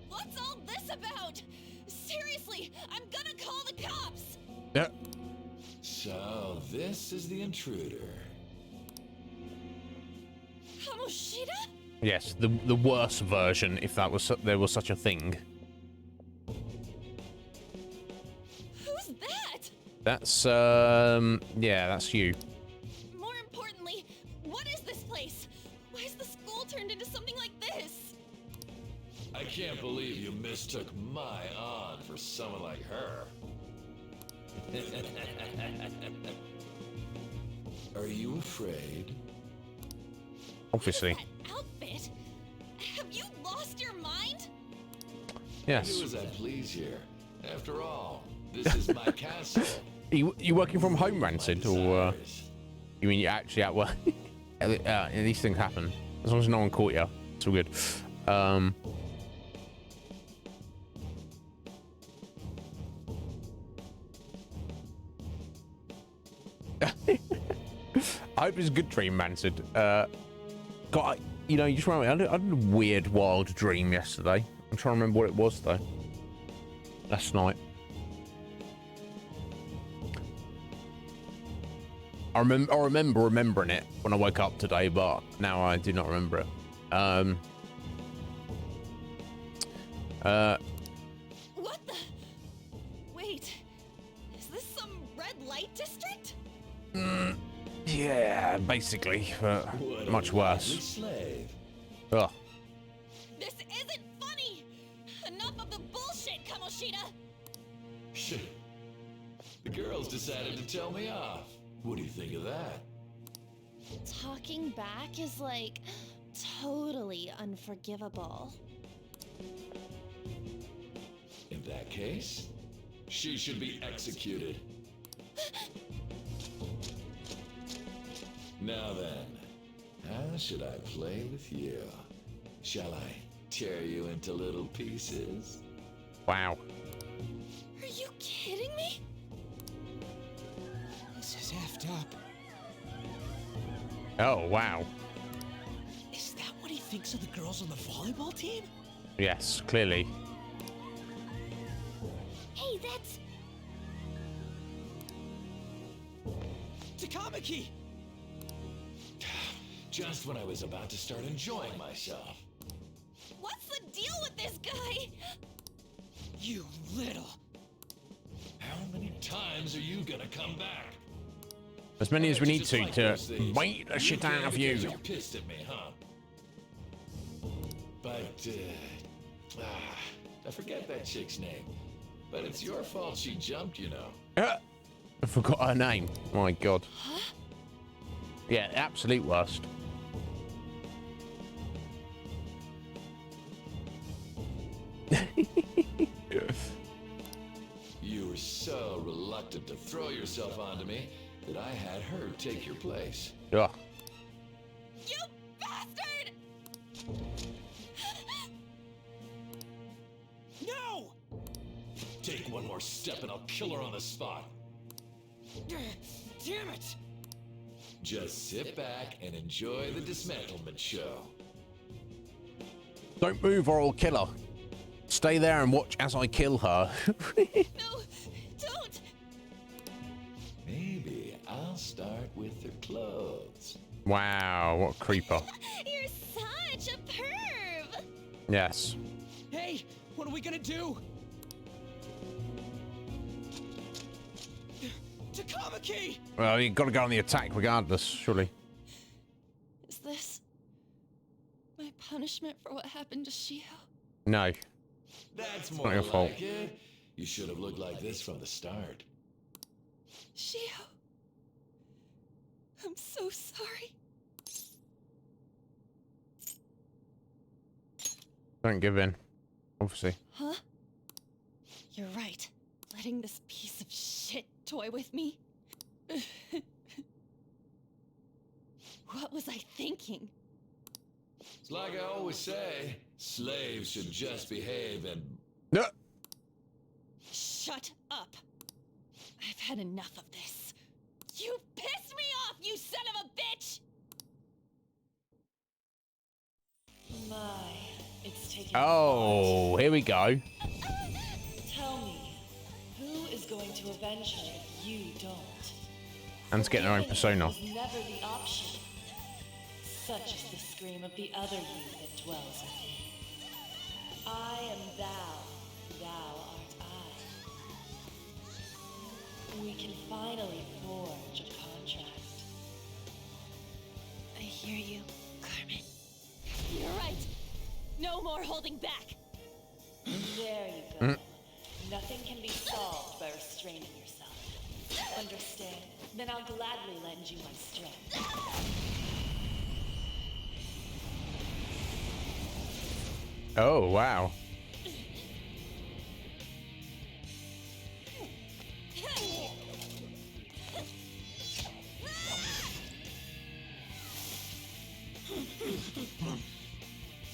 What's all this about? Seriously, I'm gonna call the cops. Yeah. So, this is the intruder. Kamoshida? Yes, the worst version, if that was there was such a thing. Who's that? That's yeah, that's you. More importantly, what is this place? Why is the school turned into something like this? I can't believe you mistook my aunt for someone like her. Are you afraid? Obviously. Outfit? Have you lost your mind? Yes. I do as I please here. After all, this is my castle. You working from home, Rancid, or you mean you're actually at work? These things happen. As long as no one caught you, it's all good. I hope it's a good dream, Rancid. God, you know, you just remember, I had a weird, wild dream yesterday. I'm trying to remember what it was, though. Last night. I remember remembering it when I woke up today, but now I do not remember it. What the? Wait, is this some red light district? Yeah, basically, but much worse. Slave. Ugh. This isn't funny! Enough of the bullshit, Kamoshida! Shit. The girls decided to tell me off. What do you think of that? Talking back is like totally unforgivable. In that case, she should be executed. Now then, how should I play with you? Shall I tear you into little pieces? Wow. Are you kidding me? This is effed up. Oh, wow. Is that what he thinks of the girls on the volleyball team? Yes, clearly. Hey, that's... Takamaki! Just when I was about to start enjoying myself. What's the deal with this guy? You little... How many times are you gonna come back? As many as we need to those things. bait the shit out of you. You're pissed at me, huh? But, I forget that chick's name. But it's your fault she jumped, you know. I forgot her name. My God. Huh? Yeah, absolute worst. You were so reluctant to throw yourself onto me that I had her take your place. Yeah. You bastard! No! Take one more step and I'll kill her on the spot. Damn it! Just sit back and enjoy the dismantlement show. Don't move or I'll kill her. Stay there and watch as I kill her. No, don't! Maybe I'll start with her clothes. Wow, what a creeper. You're such a perv! Yes. Hey, what are we gonna do? Takamaki! Well, you gotta go on the attack regardless, surely. Is this my my punishment for what happened to Shiho? No. That's Not more your fault. like it. You should have looked like this from the start. Shiho. I'm so sorry. Don't give in. Obviously. Huh? You're right. Letting this piece of shit toy with me? What was I thinking? It's like I always say, slaves should just behave and... No. Shut up. I've had enough of this. You pissed me off, you son of a bitch! My, it's taking Oh, here we go. Tell me, who is going to avenge her if you don't? And to get their own persona. Was never the option. Such is the scream of the other you that dwells within. I am thou, thou art I. We can finally forge a contract. I hear you, Carmen. You're right. No more holding back. There you go. Nothing can be solved by restraining yourself. Understand? Then I'll gladly lend you my strength. Oh, wow.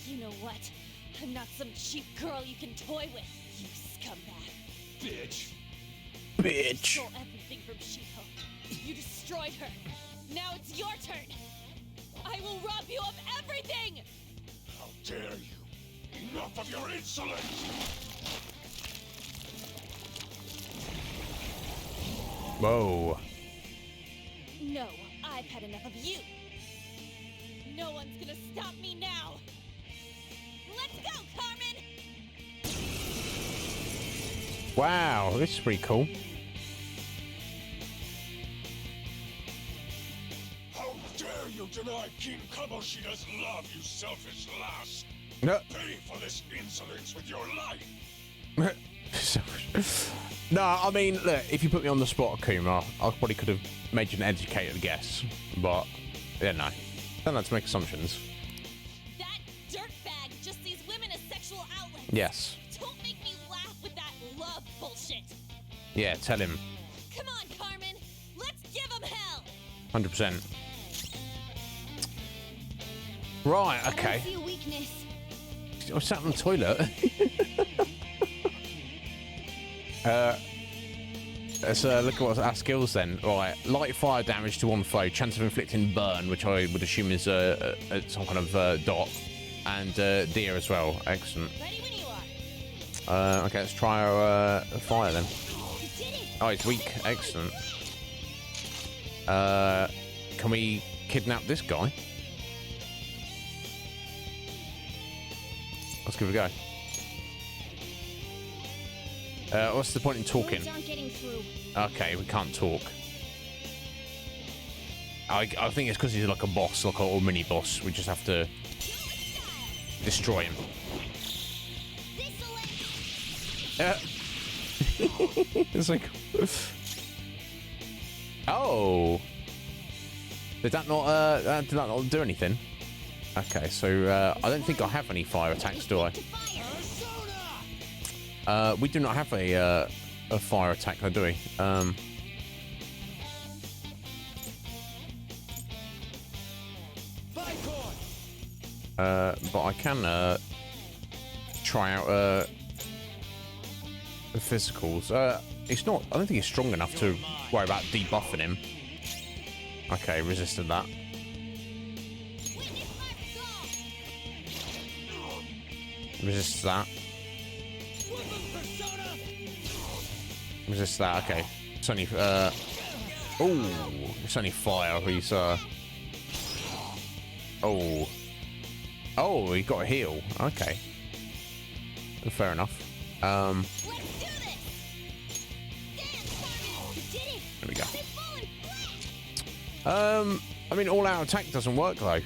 You know what? I'm not some cheap girl you can toy with, you scumbag. Bitch. Bitch. You stole everything from Shiho. You destroyed her. Now it's your turn. I will rob you of everything! How dare you! Enough of your insolence! Whoa. No, I've had enough of you. No one's gonna stop me now. Let's go, Carmen! Wow, this is pretty cool. How dare you deny King Kamoshida's love, you selfish lass! No. Pay for this insolence with your life! No, I mean, look, if you put me on the spot, Akuma, I probably could have made you an educated guess. But, yeah, no. Don't like to make assumptions. That dirtbag just sees women as sexual outlets. Yes. Don't make me laugh with that love bullshit. Yeah, tell him. Come on, Carmen. Let's give him hell. 100%. Right, okay. I don't see a weakness. I sat on the toilet. Let's look at what our skills then. Right, light fire damage to one foe, chance of inflicting burn, which I would assume is some kind of dot, and deer as well. Excellent. Okay, let's try our fire then. Oh, it's weak. Excellent. Can we kidnap this guy? Let's give it a go. What's the point in talking? Okay, we can't talk. I think it's because he's like a boss, like a little mini boss. We just have to destroy him. It's like, oh, did that not do anything? Okay, so I don't think I have any fire attacks, do I? We do not have a fire attack, do we? But I can try out the physicals. It's not. I don't think he's strong enough to worry about debuffing him. Okay, resisted that. Resist that. Resist that. Okay, it's only. Oh, it's only fire. He's Oh. Oh, he got a heal. Okay. Fair enough. There we go. I mean, all-out attack doesn't work though.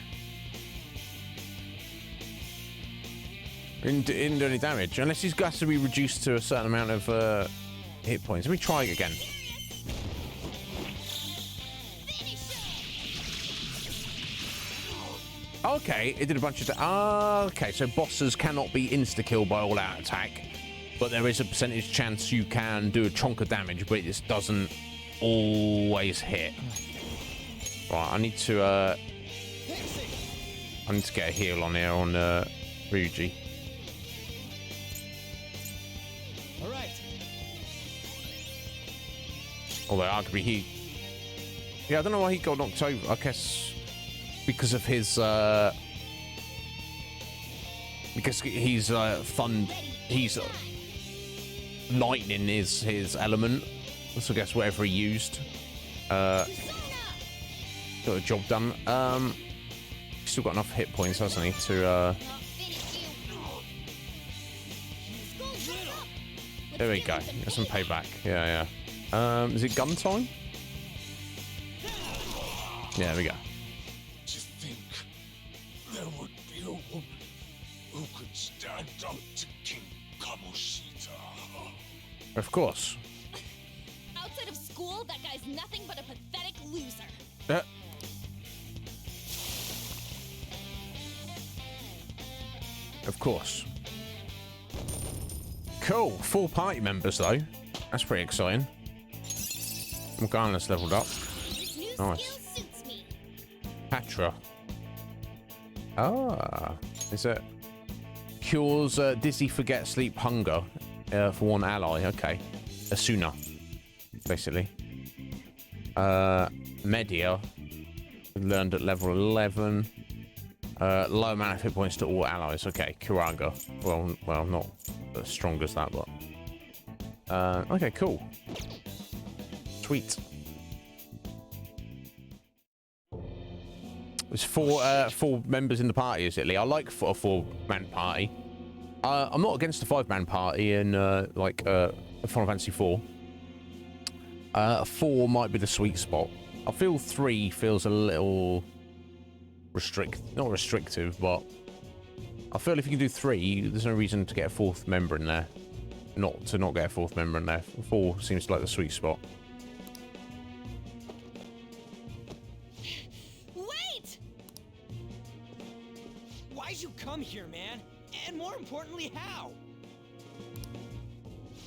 Didn't do any damage. Unless he's got to be reduced to a certain amount of hit points. Let me try it again. Okay, it did a bunch of... okay, so bosses cannot be insta-killed by all-out attack. But there is a percentage chance you can do a chunk of damage, but it just doesn't always hit. Right, I need to get a heal on here on Ryuji. All right. Although arguably he... Yeah, I don't know why he got knocked over. I guess because of his... because he's he's... lightning is his element. So I guess whatever he used. Got the job done. Still got enough hit points, hasn't he, to there we go. Get some payback. Yeah. Is it gun time? Yeah, there we go. To think there would be a woman who could stand up to King Kamoshida. Of course. Outside of school, that guy's nothing but a pathetic loser. Of course. Cool. 4 party members, though. That's pretty exciting. Morgana's leveled up. Nice. Patra. Ah. Is it? Cures dizzy, forget, sleep, hunger for 1 ally. Okay. Asuna. Basically. Media. Learned at level 11. Low amount of hit points to all allies. Okay, Kuraga. Well, not as strong as that, but okay, cool. Sweet. There's 4 members in the party, is it, Lee? I like a 4-man party. I'm not against a 5-man party in like Final Fantasy 4. 4 might be the sweet spot. I feel 3 feels a little not restrictive, but I feel if you can do 3, there's no reason to get a 4th member in there. Not get a 4th member in there. 4 seems like the sweet spot. Wait! Why'd you come here, man? And more importantly, how?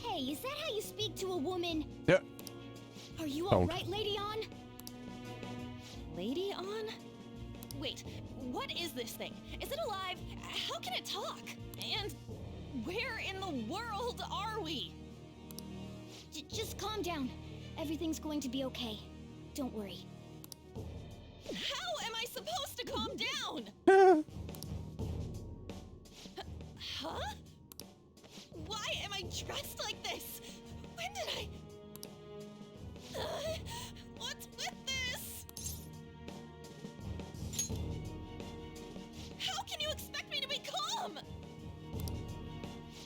Hey, is that how you speak to a woman? Yeah. Are you all right, Lady On? Lady On? Wait, what is this thing? Is it alive? How can it talk? And where in the world are we? Just calm down. Everything's going to be okay. Don't worry. How am I supposed to calm down? Huh? Why am I dressed like this? When did I... what's with this? How can you expect me to be calm?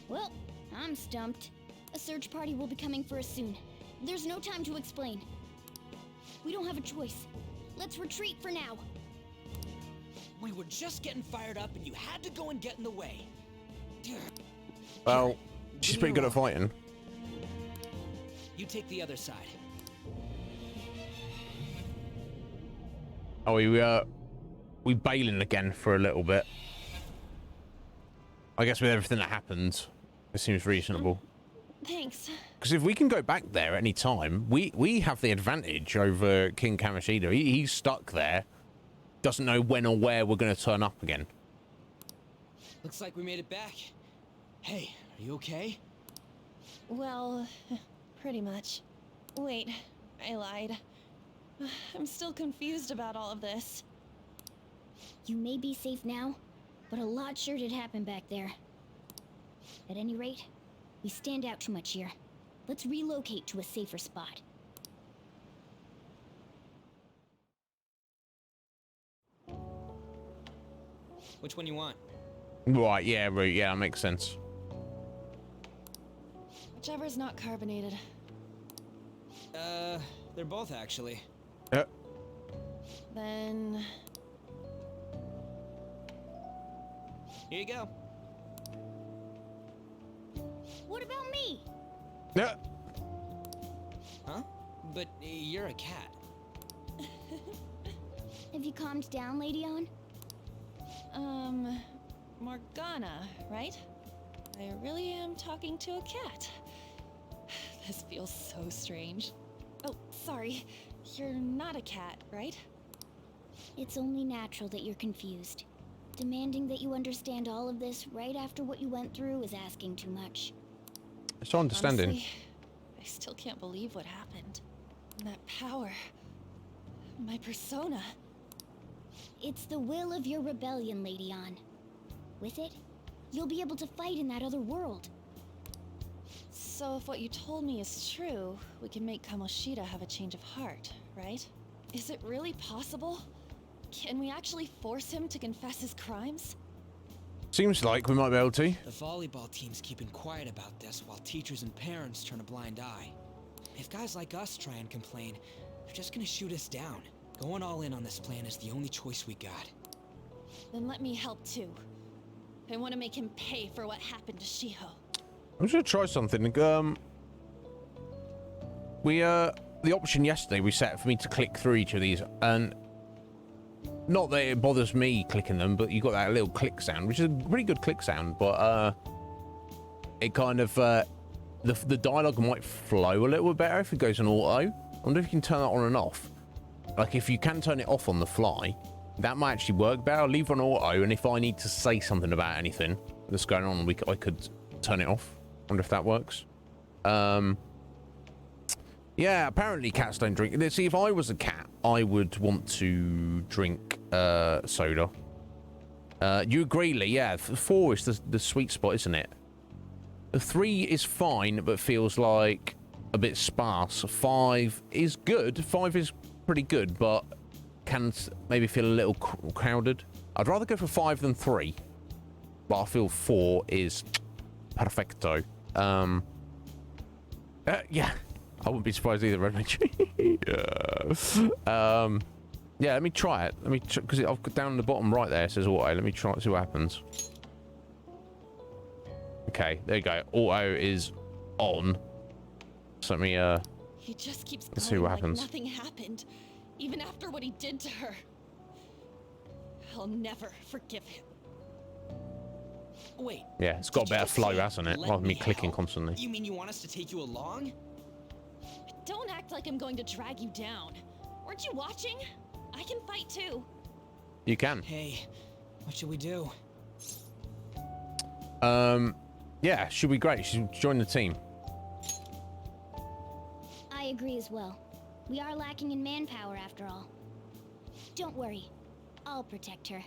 Well, I'm stumped. A search party will be coming for us soon. There's no time to explain. We don't have a choice. Let's retreat for now. We were just getting fired up and you had to go and get in the way. Well, she's pretty good at fighting. You take the other side. Oh, we bailing again for a little bit. I guess with everything that happened, it seems reasonable. Thanks. Because if we can go back there at any time, we have the advantage over King Kamoshida. He's stuck there. Doesn't know when or where we're going to turn up again. Looks like we made it back. Hey, are you okay? Well, pretty much. Wait, I lied. I'm still confused about all of this. You may be safe now, but a lot sure did happen back there. At any rate, we stand out too much here. Let's relocate to a safer spot. Which one you want? Right, yeah, that makes sense. Whichever's not carbonated. They're both actually. Then... Here you go. What about me? Yeah. Huh? But you're a cat. Have you calmed down, Lady On? Morgana, right? I really am talking to a cat. This feels so strange. Oh, sorry. You're not a cat, right? It's only natural that you're confused. Demanding that you understand all of this right after what you went through is asking too much. It's understanding. Honestly, I still can't believe what happened. That power. My persona. It's the will of your rebellion, Lady On. With it, you'll be able to fight in that other world. So if what you told me is true, we can make Kamoshida have a change of heart, right? Is it really possible? Can we actually force him to confess his crimes? Seems like we might be able to. The volleyball team's keeping quiet about this while teachers and parents turn a blind eye. If guys like us try and complain, they're just gonna shoot us down. Going all in on this plan is the only choice we got. Then let me help too. I want to make him pay for what happened to Shiho. I'm just gonna try something. The option yesterday we set for me to click through each of these, and not that it bothers me clicking them, but you got that little click sound, which is a pretty good click sound, but it kind of the dialogue might flow a little bit better if it goes on auto. I wonder if you can turn that on and off. Like if you can turn it off on the fly, that might actually work better. I'll leave it on auto, and if I need to say something about anything that's going on, I could turn it off. Wonder if that works. Yeah, apparently cats don't drink. See, if I was a cat, I would want to drink soda. You agree, Lee? Yeah, 4 is the sweet spot, isn't it? The 3 is fine, but feels like a bit sparse. 5 is good. 5 is pretty good, but can maybe feel a little crowded. I'd rather go for 5 than 3, but I feel 4 is perfecto. Yeah, I wouldn't be surprised either, Redmage. Yeah, let me try it. Let me, because I've got down the bottom right there, it says auto. Let me try it, see what happens. Okay, there you go. Auto is on. So let me He just keeps let's going see what like happens. nothing happened, even after what he did to her. I'll never forgive him. Wait. Yeah, it's got a better flow, hasn't it? Rather than me clicking constantly. You mean you want us to take you along? Don't act like I'm going to drag you down. Weren't you watching? I can fight too. You can. Hey, what should we do? Yeah, should be great. She'll join the team. I agree as well. We are lacking in manpower after all. Don't worry. I'll protect her.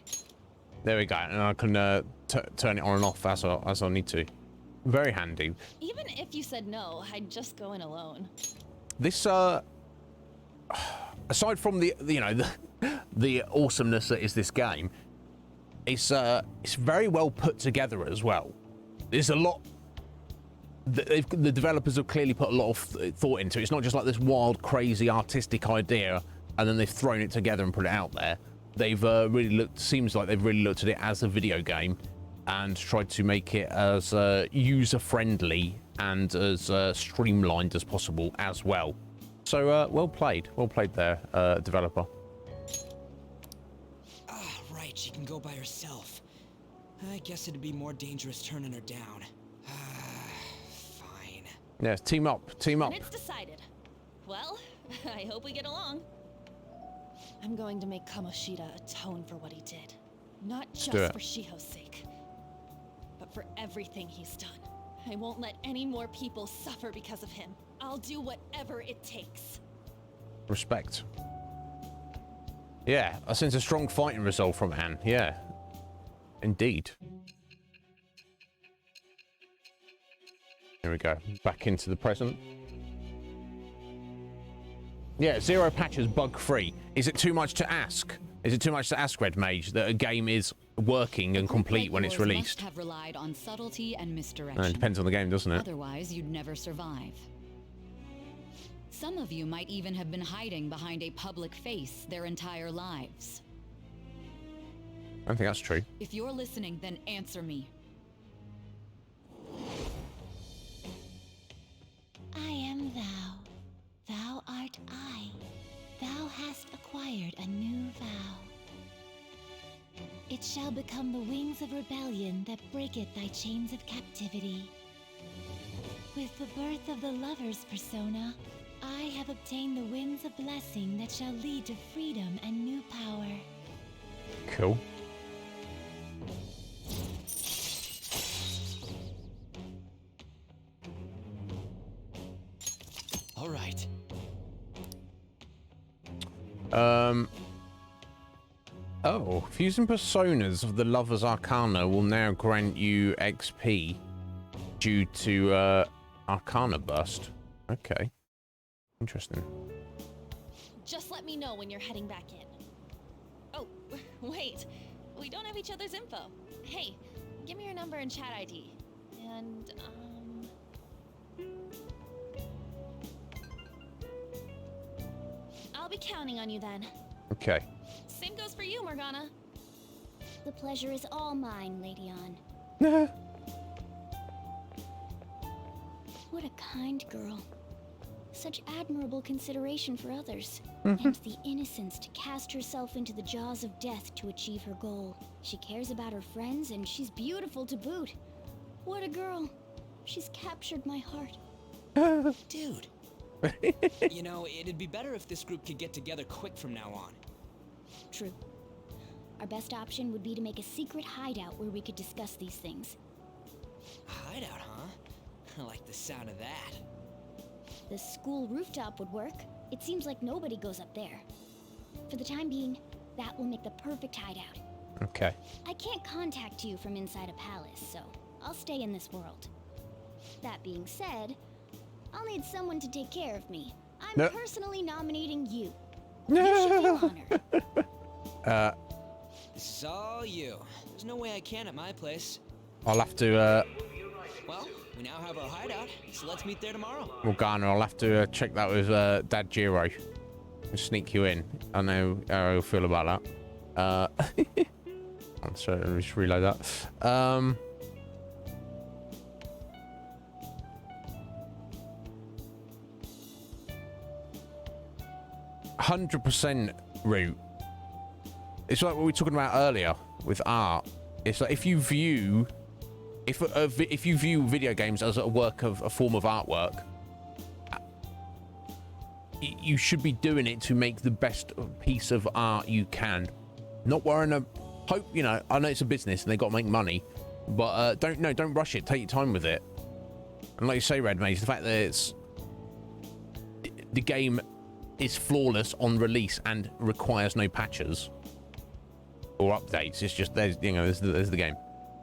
There we go, and I can turn it on and off as I need to. Very handy. Even if you said no, I'd just go in alone. This aside from the awesomeness that is this game, it's very well put together as well. There's a lot. The developers have clearly put a lot of thought into it. It's not just like this wild, crazy, artistic idea, and then they've thrown it together and put it out there. They've really looked. Seems like they've really looked at it as a video game, and tried to make it as user-friendly and as streamlined as possible as well. So well played there, developer. Ah, right. She can go by herself. I guess it'd be more dangerous turning her down. Fine. Yeah, team up, team up. And it's decided. Well, I hope we get along. I'm going to make Kamoshida atone for what he did. Not just for Shiho's sake, but for everything he's done. I won't let any more people suffer because of him. I'll do whatever it takes. Respect. Yeah, I sense a strong fighting resolve from Anne. Yeah, indeed. Here we go. Back into the present. Yeah, 0 patches, bug-free. Is it too much to ask? Is it too much to ask, Red Mage, that a game is working and complete when it's released? Must have relied on subtlety and misdirection. It depends on the game, doesn't it? Otherwise, you'd never survive. Some of you might even have been hiding behind a public face their entire lives. I don't think that's true. If you're listening, then answer me. inspired a new vow. It shall become the wings of rebellion that breaketh thy chains of captivity. With the birth of the lover's persona, I have obtained the winds of blessing that shall lead to freedom and new power. Cool. All right. Oh, fusing personas of the Lover's Arcana will now grant you XP due to Arcana Burst. Okay. Interesting. Just let me know when you're heading back in. Oh, wait. We don't have each other's info. Hey, give me your number and chat ID. And, I'll be counting on you then. Okay. Same goes for you, Morgana. The pleasure is all mine, Lady Ann. What a kind girl. Such admirable consideration for others. And the innocence to cast herself into the jaws of death to achieve her goal. She cares about her friends, and she's beautiful to boot. What a girl. She's captured my heart. Dude. You know, it'd be better if this group could get together quick from now on. True. Our best option would be to make a secret hideout where we could discuss these things. Hideout, huh? I like the sound of that. The school rooftop would work. It seems like nobody goes up there. For the time being, that will make the perfect hideout. Okay. I can't contact you from inside a palace, so I'll stay in this world. That being said, I'll need someone to take care of me. I'm personally nominating you. You should feel honored. This is all you. There's no way I can at my place. I'll have to, Well, we now have our hideout, so let's meet there tomorrow. Morgana, I'll have to check that with Dad Jiro. And sneak you in. I know how I feel about that. I'm sorry, let me just reload that. 100% route. It's like what we were talking about earlier with art. It's like if you view video games as a form of artwork, you should be doing it to make the best piece of art you can. Not wearing a hope, you know, I know it's a business and they got to make money, but don't rush it. Take your time with it. And like you say, Red Mage, the fact that the game is flawless on release and requires no patches or updates. It's just there's the game.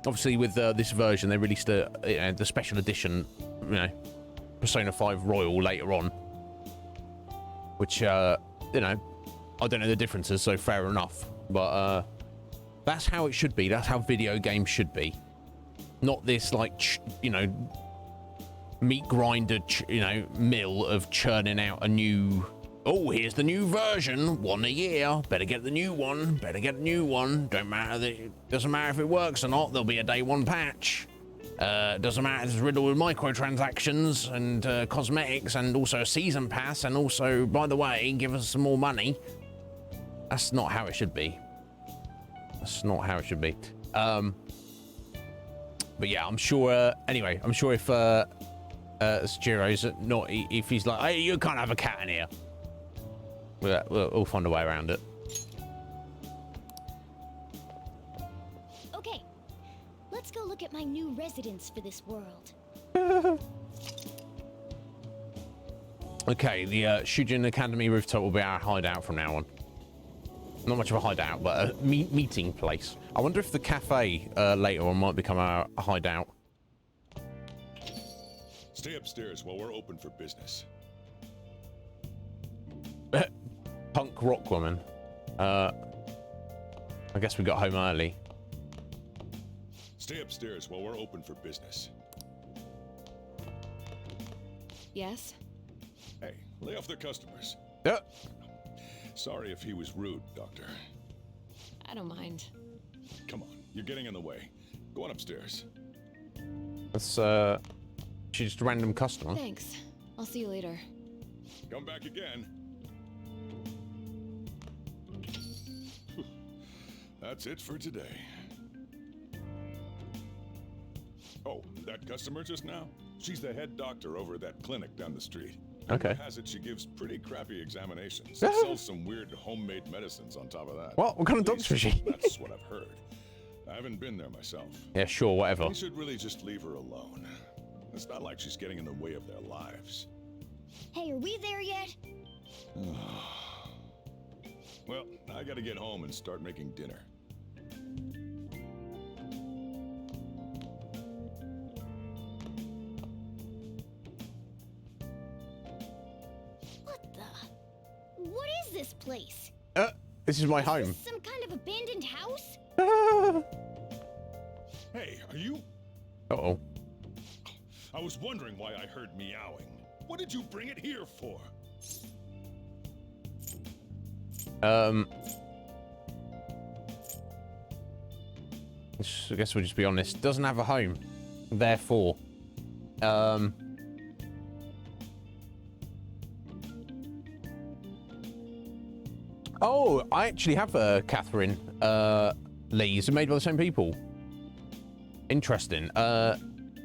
Obviously, with this version, they released the special edition, you know, Persona 5 Royal later on, which you know, I don't know the differences, so fair enough. But that's how it should be. That's how video games should be. Not this like you know, meat grinder, you know, mill of churning out a new. Oh, here's the new version, one a year. Better get the new one. Better get a new one. Doesn't matter if it works or not. There'll be a day one patch. Doesn't matter if it's riddled with microtransactions and cosmetics, and also a season pass, and also, by the way, give us some more money. That's not how it should be. That's not how it should be. But yeah, I'm sure. Anyway, I'm sure if Jiro's not, if he's like, hey, you can't have a cat in here. We'll find a way around it. Okay, let's go look at my new residence for this world. Okay, the Shujin Academy rooftop will be our hideout from now on. Not much of a hideout, but a meeting place. I wonder if the cafe later on might become our hideout. Stay upstairs while we're open for business. Punk rock woman. I guess we got home early. Stay upstairs while we're open for business. Yes? Hey, lay off the customers. Yeah. Sorry if he was rude, Doctor. I don't mind. Come on, you're getting in the way. Go on upstairs. That's she's just a random customer. Thanks. I'll see you later. Come back again. that's it for today. Oh, that customer just now? She's the head doctor over at that clinic down the street. Okay. Rumor has it she gives pretty crappy examinations and sells some weird homemade medicines on top of that. What kind of At doctor is least she? That's what I've heard. I haven't been there myself. Yeah, sure, whatever. We should really just leave her alone. It's not like she's getting in the way of their lives. Hey, are we there yet? Well, I gotta get home and start making dinner. What is this place? This is my home. Is this some kind of abandoned house? Hey, are you? Uh-oh. I was wondering why I heard meowing. What did you bring it here for? I guess we'll just be honest. Doesn't have a home. Therefore. Oh, I actually have a Catherine Lee's made by the same people. Interesting.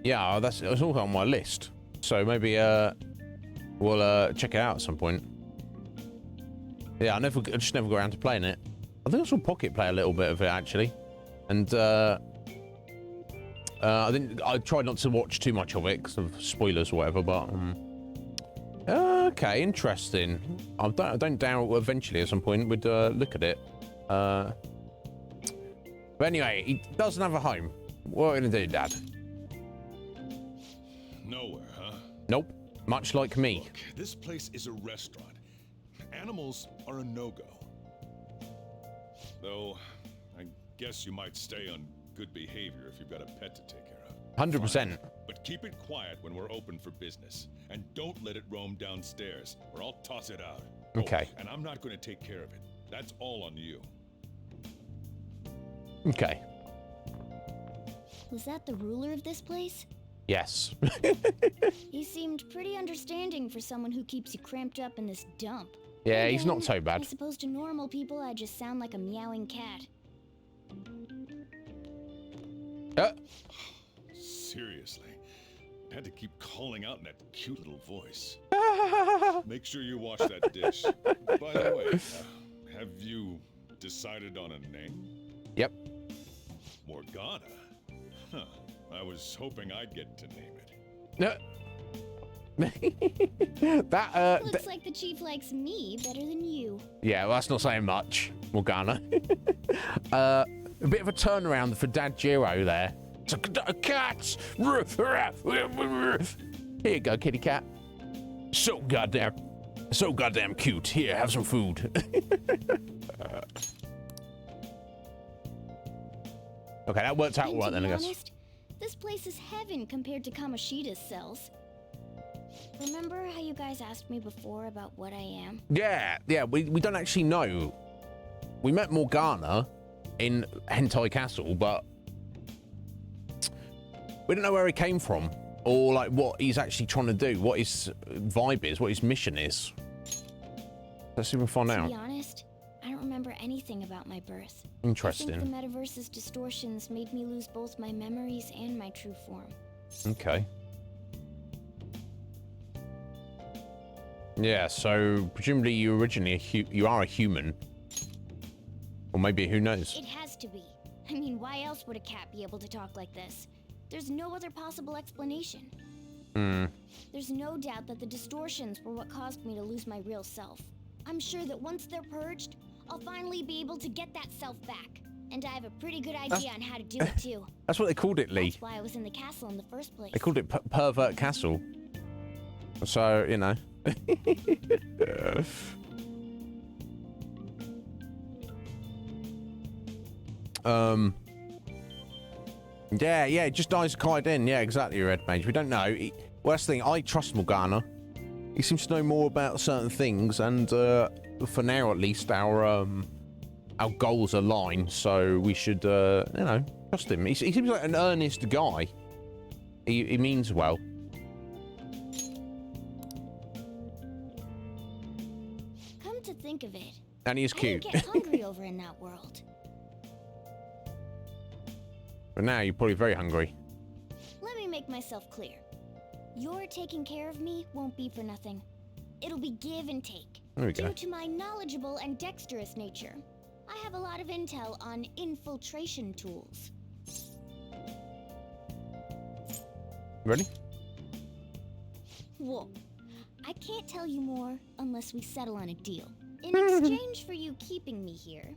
Yeah, that's also on my list. So maybe we'll check it out at some point. Yeah, I just never got around to playing it. I think I saw Pocket play a little bit of it actually, and I tried not to watch too much of it because of spoilers or whatever. But okay, interesting. I don't doubt eventually at some point we'd look at it. But anyway, he doesn't have a home. What are we gonna do, Dad? Nowhere, huh? Nope. Much like me. Look, this place is a restaurant. Animals are a no-go. Though, I guess you might stay on good behavior if you've got a pet to take care of. 100%. But keep it quiet when we're open for business. And don't let it roam downstairs, or I'll toss it out. Okay. Oh, and I'm not going to take care of it. That's all on you. Okay. Was that the ruler of this place? Yes. He seemed pretty understanding for someone who keeps you cramped up in this dump. Yeah, And he's not then, so bad. I suppose to normal people, I just sound like a meowing cat. Seriously. I had to keep calling out in that cute little voice. Make sure you wash that dish. By the way, have you decided on a name? Yep. Morgana? Huh. I was hoping I'd get to name it. No. Looks like the chief likes me better than you. Yeah, well, that's not saying much, Morgana. A bit of a turnaround for Dad Giro there. It's a cat. Here you go, kitty cat. So goddamn cute. Here, have some food. Okay, that worked out all right then, I guess. Honest, this place is heaven compared to Kamoshida's cells. Remember how you guys asked me before about what I am? Yeah, we don't actually know. We met Morgana in Hentai Castle, but we don't know where he came from or like what he's actually trying to do, what his vibe is, what his mission is. Let's see if we can find To out. be honest, I don't remember anything about my birth. Interesting. I think the metaverse's distortions made me lose both my memories and my true form. Okay. Yeah, so presumably you originally you are a human, or maybe who knows? It has to be. I mean, why else would a cat be able to talk like this? There's no other possible explanation. There's no doubt that the distortions were what caused me to lose my real self. I'm sure that once they're purged, I'll finally be able to get that self back. And I have a pretty good idea on how to do it too. That's what they called it, Lee. That's why I was in the castle in the first place. They called it Pervert Castle. So, you know. Yeah, it just dies tied in. Yeah, exactly, Red Mage. We don't know. Well, that's the thing. I trust Morgana. He seems to know more about certain things, and for now, at least, our goals align. So we should, you know, trust him. He seems like an earnest guy. He means well. Come to think of it, And he is I cute. didn't get hungry over in that world. But now you're probably very hungry. Let me make myself clear. Your taking care of me won't be for nothing. It'll be give and take. There we go. Due to my knowledgeable and dexterous nature, I have a lot of intel on infiltration tools. Ready? Whoa. I can't tell you more unless we settle on a deal. In exchange for you keeping me here,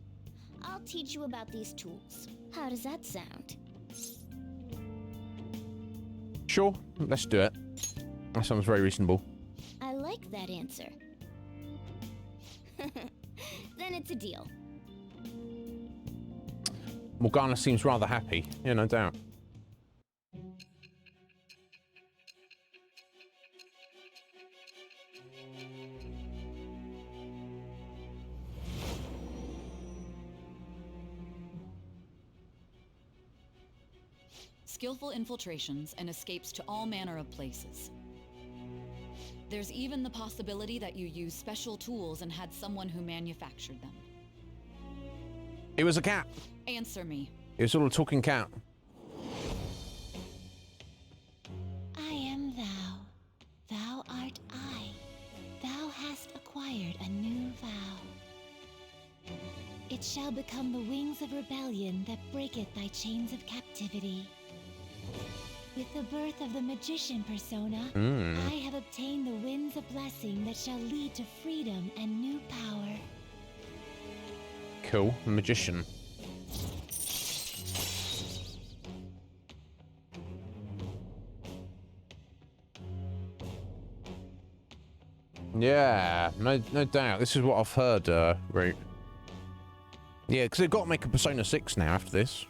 I'll teach you about these tools. How does that sound? Sure, let's do it. That sounds very reasonable. I like that answer. Then it's a deal. Morgana seems rather happy. Yeah, no doubt. Skillful infiltrations and escapes to all manner of places. There's even the possibility that you used special tools and had someone who manufactured them. It was a cat. Answer me. It was all a talking cat. I am thou. Thou art I. Thou hast acquired a new vow. It shall become the wings of rebellion that breaketh thy chains of captivity. With the birth of the magician persona, I have obtained the winds of blessing that shall lead to freedom and new power. Cool. Magician. Yeah, no doubt. This is what I've heard, Root. Yeah, because they've got to make a Persona 6 now after this.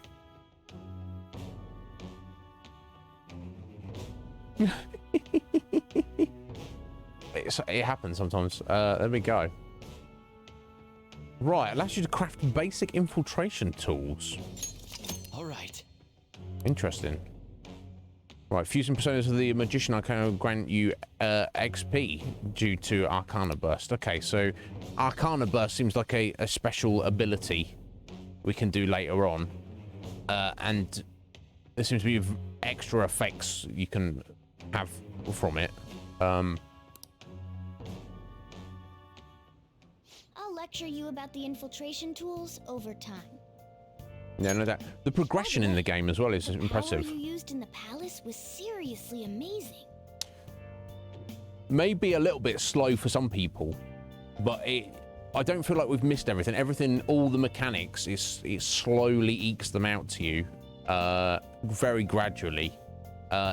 It happens sometimes. There we go. Right, allows you to craft basic infiltration tools. All right. Interesting. Right, fusing personas of the magician Arcana will grant you XP due to Arcana Burst. Okay, so Arcana Burst seems like a special ability we can do later on. And there seems to be extra effects you can have from it. I'll lecture you about the infiltration tools over time. Yeah, no doubt. The progression in the game as well is impressive. The power you used in the palace was seriously amazing. Maybe a little bit slow for some people, but I don't feel like we've missed everything. Everything, all the mechanics, it slowly ekes them out to you, very gradually,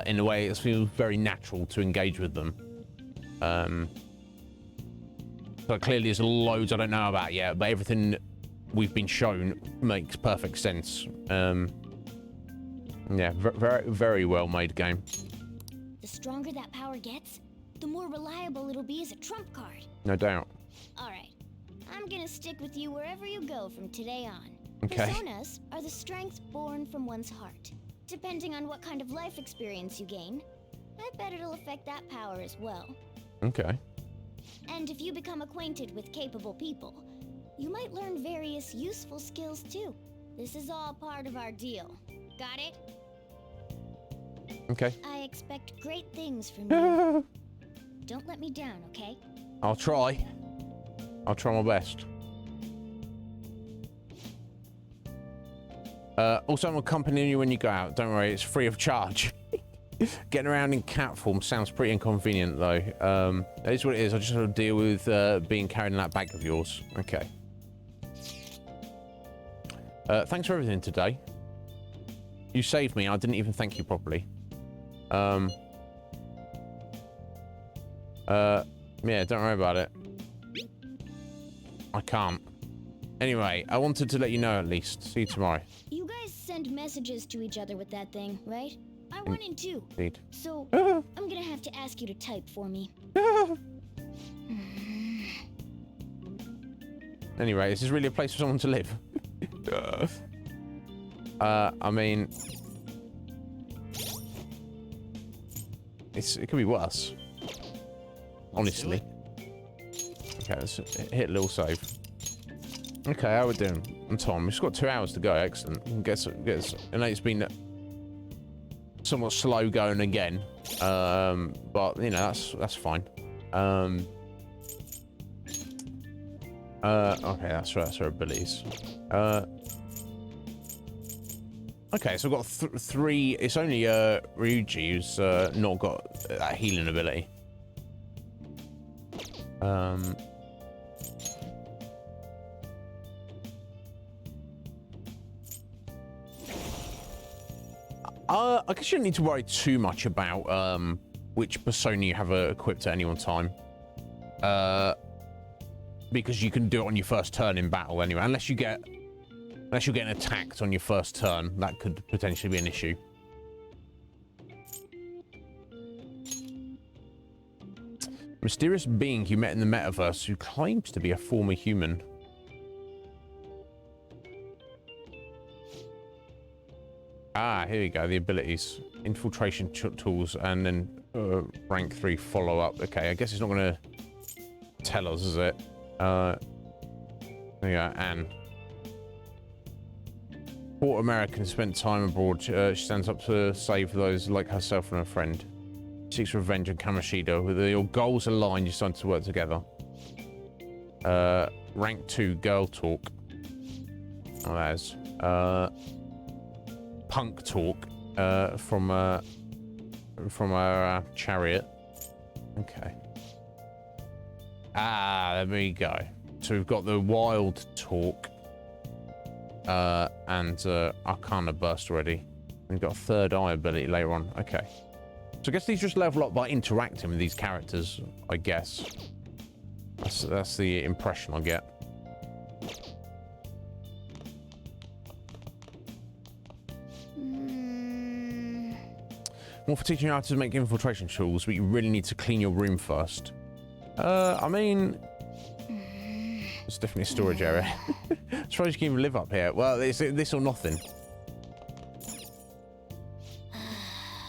in a way it feels very natural to engage with them. But clearly there's loads I don't know about yet, but everything we've been shown makes perfect sense. Yeah, very, very well made game. The stronger that power gets, the more reliable it'll be as a trump card. No doubt. Alright, I'm gonna stick with you wherever you go from today on. Okay. Personas are the strengths born from one's heart. Depending on what kind of life experience you gain, I bet it'll affect that power as well. Okay. And if you become acquainted with capable people, you might learn various useful skills too. This is all part of our deal. Got it? Okay. I expect great things from you. Don't let me down, okay? I'll try. I'll try my best. Also, I'm accompanying you when you go out. Don't worry, it's free of charge. Getting around in cat form sounds pretty inconvenient, though. That is what it is. I just have to deal with being carried in that bag of yours. Okay. Thanks for everything today. You saved me. I didn't even thank you properly. Yeah, don't worry about it. I can't. Anyway, I wanted to let you know at least. See you tomorrow. You guys send messages to each other with that thing, right? I want in too. Indeed. So, I'm gonna have to ask you to type for me. Anyway, is this really a place for someone to live? I mean... it could be worse. Honestly. Okay, let's hit a little save. Okay, how we doing on time? We've got 2 hours to go. Excellent. Guess. I know it's been somewhat slow going again, but you know that's fine. Okay, that's her abilities. Okay, so I've got 3. It's only Ryuji who's not got that healing ability. I guess you don't need to worry too much about which persona you have equipped at any one time. Because you can do it on your first turn in battle anyway, unless you're getting attacked on your first turn. That could potentially be an issue. Mysterious being you met in the metaverse who claims to be a former human. Ah, here we go. The abilities, infiltration tools, and then rank 3 follow up. Okay, I guess it's not going to tell us, is it? There you go, Anne. Poor American spent time abroad. She stands up to save those like herself and her friend. Seeks revenge on Kamoshida. With your goals aligned, you start to work together. Rank 2 girl talk. Oh, that is. Punk talk from our chariot. Okay. Ah, there we go. So we've got the wild talk and Arcana burst already. We've got a third eye ability later on. Okay. So I guess these just level up by interacting with these characters, I guess. That's the impression I get. More for teaching you how to make infiltration tools, but you really need to clean your room first. I mean, it's definitely a storage area. I suppose you can even live up here. Well, it's this or nothing.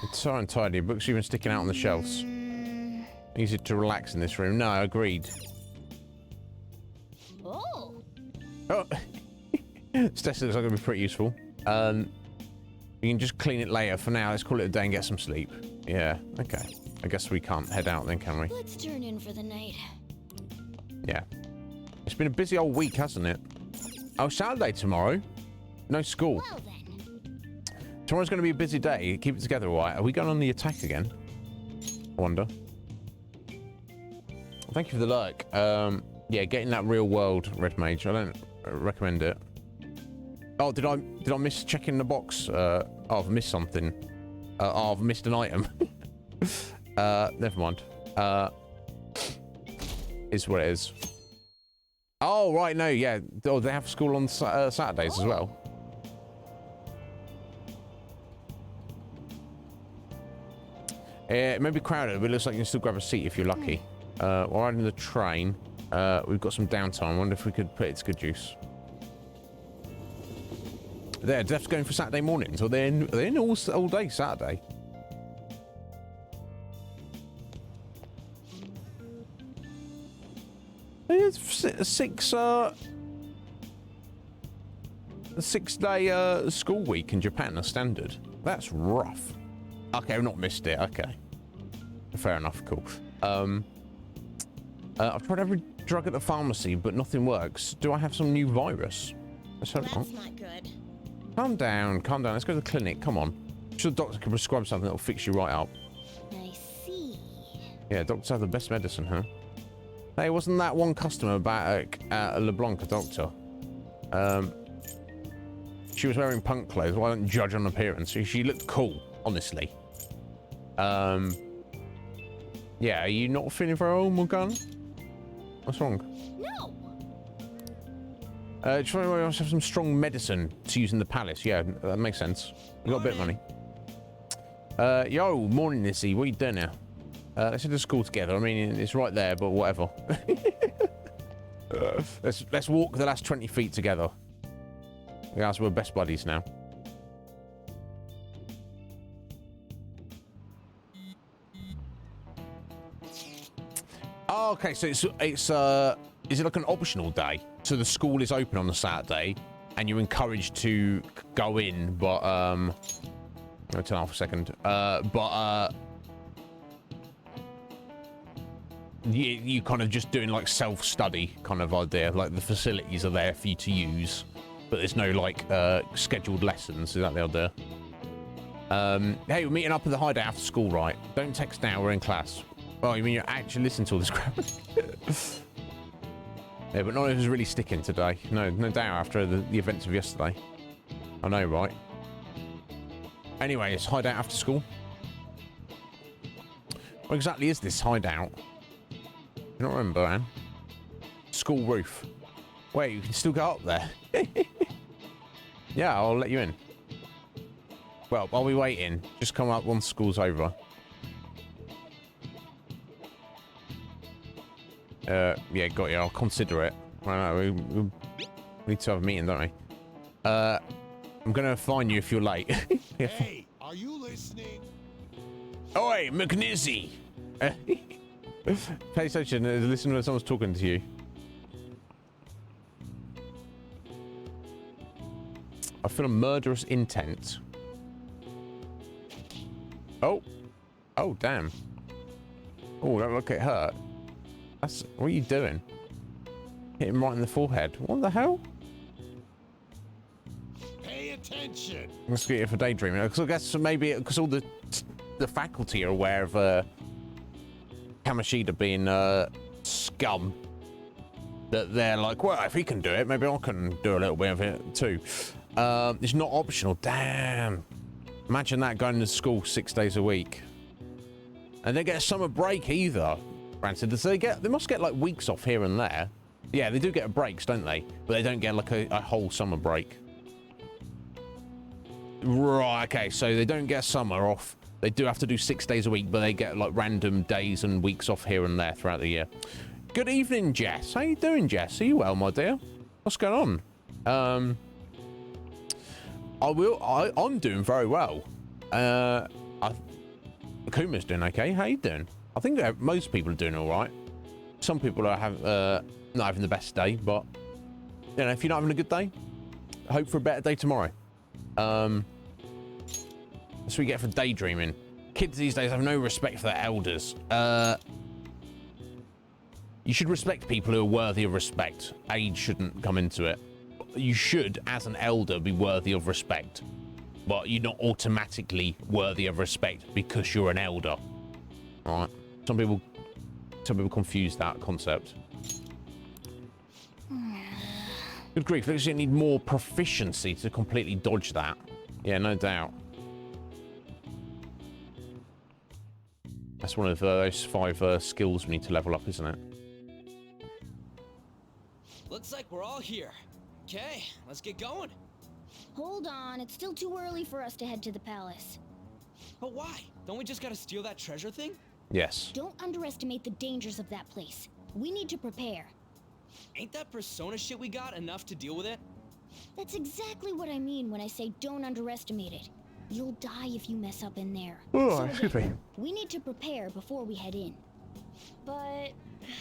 It's so untidy. Books are even sticking out on the shelves. Easy to relax in this room. No, agreed. Oh. Oh. This desk looks like it'll be pretty useful. You can just clean it later. For now, let's call it a day and get some sleep. Yeah, okay. I guess we can't head out then, can we? Let's turn in for the night. Yeah. It's been a busy old week, hasn't it? Oh, Saturday tomorrow. No school. Well then. Tomorrow's going to be a busy day. Keep it together, all right? Are we going on the attack again? I wonder. Thank you for the lurk. Yeah, getting that real world red mage. I don't recommend it. Oh, did I miss checking the box? Oh, I've missed something. Oh, I've missed an item. Never mind. Is what it is. Oh, right, no, yeah. Oh, they have school on Saturdays as well. It may be crowded, but it looks like you can still grab a seat if you're lucky. We're riding the train. We've got some downtime. I wonder if we could put it to good use. There, Def's going for Saturday mornings, or they're in all day Saturday. It's a 6-day school week in Japan, a standard. That's rough. Okay, I've not missed it. Okay, fair enough. Cool. I've tried every drug at the pharmacy, but nothing works. Do I have some new virus? Let's hope not. That's not good. Calm down, calm down. Let's go to the clinic. Come on. I'm sure the doctor can prescribe something that'll fix you right up. I see. Yeah, doctors have the best medicine, huh? Hey, wasn't that one customer back at LeBlanc a doctor? She was wearing punk clothes. Well, I don't judge on appearance. She looked cool, honestly. Yeah, are you not feeling very well, Morgana? What's wrong? No. Just want to have some strong medicine to use in the palace. Yeah, that makes sense. We got a bit of money. Yo, morning, Izzy. What are you doing now? Let's head to school together. I mean, it's right there, but whatever. Let's walk the last 20 feet together. Guys, we're best buddies now. Oh, okay, so it's is it like an optional day? So the school is open on the Saturday, and you're encouraged to go in, but I'll turn off a second. You kind of just doing like self-study kind of idea. Like the facilities are there for you to use, but there's no like scheduled lessons. Is that the idea? Hey, we're meeting up at the hideout after school, right? Don't text now, we're in class. Oh, you mean you're actually listening to all this crap? Yeah, but none of us really sticking today. No doubt after the events of yesterday. I know, right? Anyway, it's hideout after school. What exactly is this hideout? You don't remember, man? School roof. Wait, you can still go up there. Yeah, I'll let you in. Well, while we waiting, just come up once school's over. Yeah, got you. I'll consider it. I know, we need to have a meeting, don't we? I'm gonna fine you if you're late. Hey, are you listening? Oi, McNizzy! Pay attention, listen when someone's talking to you. I feel a murderous intent. Oh, damn. Oh, don't look, it hurt. What are you doing? Hit him right in the forehead. What the hell? Pay attention. Let's get it for daydreaming. Because I guess maybe because all the faculty are aware of Kamoshida being scum. That they're like, well, if he can do it, maybe I can do a little bit of it too. It's not optional. Damn. Imagine that going to school 6 days a week. And they get a summer break either. Granted, so they must get like weeks off here and there. Yeah, they do get breaks, don't they? But they don't get like a whole summer break. Right, okay, so they don't get summer off. They do have to do 6 days a week, but they get like random days and weeks off here and there throughout the year. Good evening, Jess. How you doing, Jess? Are you well, my dear? What's going on? I'm doing very well. Akuma's doing okay. How you doing? I think most people are doing all right. Some people are not having the best day, but you know, if you're not having a good day, hope for a better day tomorrow. That's what we get for daydreaming. Kids these days have no respect for their elders. You should respect people who are worthy of respect. Age shouldn't come into it. You should, as an elder, be worthy of respect. But you're not automatically worthy of respect because you're an elder. All right. Some people confuse that concept. Good grief, looks like you need more proficiency to completely dodge that. Yeah, no doubt. That's one of those 5 skills we need to level up, isn't it? Looks like we're all here. Okay, let's get going. Hold on, it's still too early for us to head to the palace. But why? Don't we just gotta steal that treasure thing? Yes. Don't underestimate the dangers of that place. We need to prepare. Ain't that persona shit we got enough to deal with it? That's exactly what I mean when I say don't underestimate it. You'll die if you mess up in there. Oh, excuse me. We need to prepare before we head in. But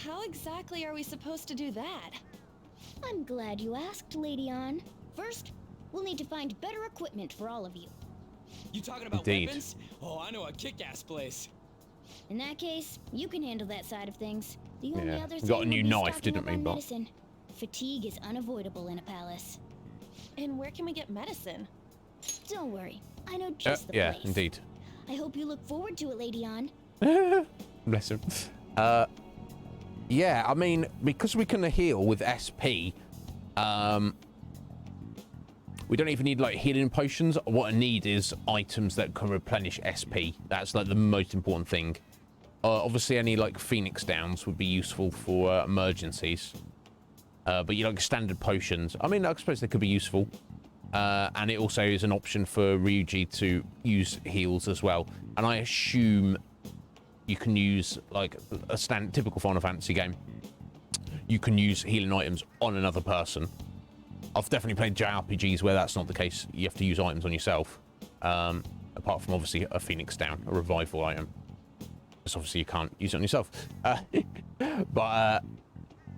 how exactly are we supposed to do that? I'm glad you asked, Lady Ann. First, we'll need to find better equipment for all of you. You talking about weapons? Oh, I know a kick-ass place. In that case, you can handle that side of things. The only other thing got a new will be knife, stocking didn't up we, on Bob? medicine. Fatigue is unavoidable in a palace. And where can we get medicine? Don't worry, I know just the yeah, place. indeed. I hope you look forward to it, Lady Ann. Bless him. Yeah, I mean, because we can heal with SP, we don't even need like healing potions. What I need is items that can replenish SP. That's like the most important thing. Obviously, any like Phoenix Downs would be useful for emergencies. But you like standard potions. I mean, I suppose they could be useful. And it also is an option for Ryuji to use heals as well. And I assume you can use like a typical Final Fantasy game. You can use healing items on another person. I've definitely played JRPGs where that's not the case. You have to use items on yourself. Apart from obviously a Phoenix Down, a revival item. Because obviously you can't use it on yourself. But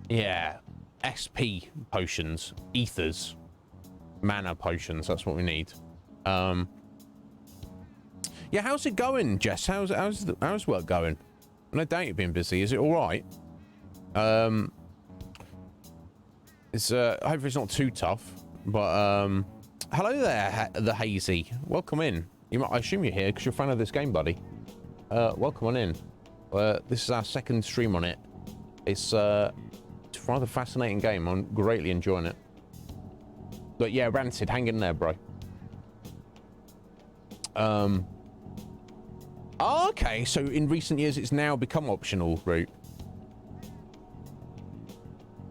yeah. SP potions, ethers, mana potions. That's what we need. Yeah, how's it going, Jess? How's work going? No doubt you've been busy. Is it all right? It's hopefully it's not too tough. But hello there, the Hazy. Welcome in. I assume you're here because you're a fan of this game, buddy. Welcome on in. This is our second stream on it. It's a rather fascinating game. I'm greatly enjoying it. But yeah, Rancid, hang in there, bro. Okay, so in recent years it's now become optional route.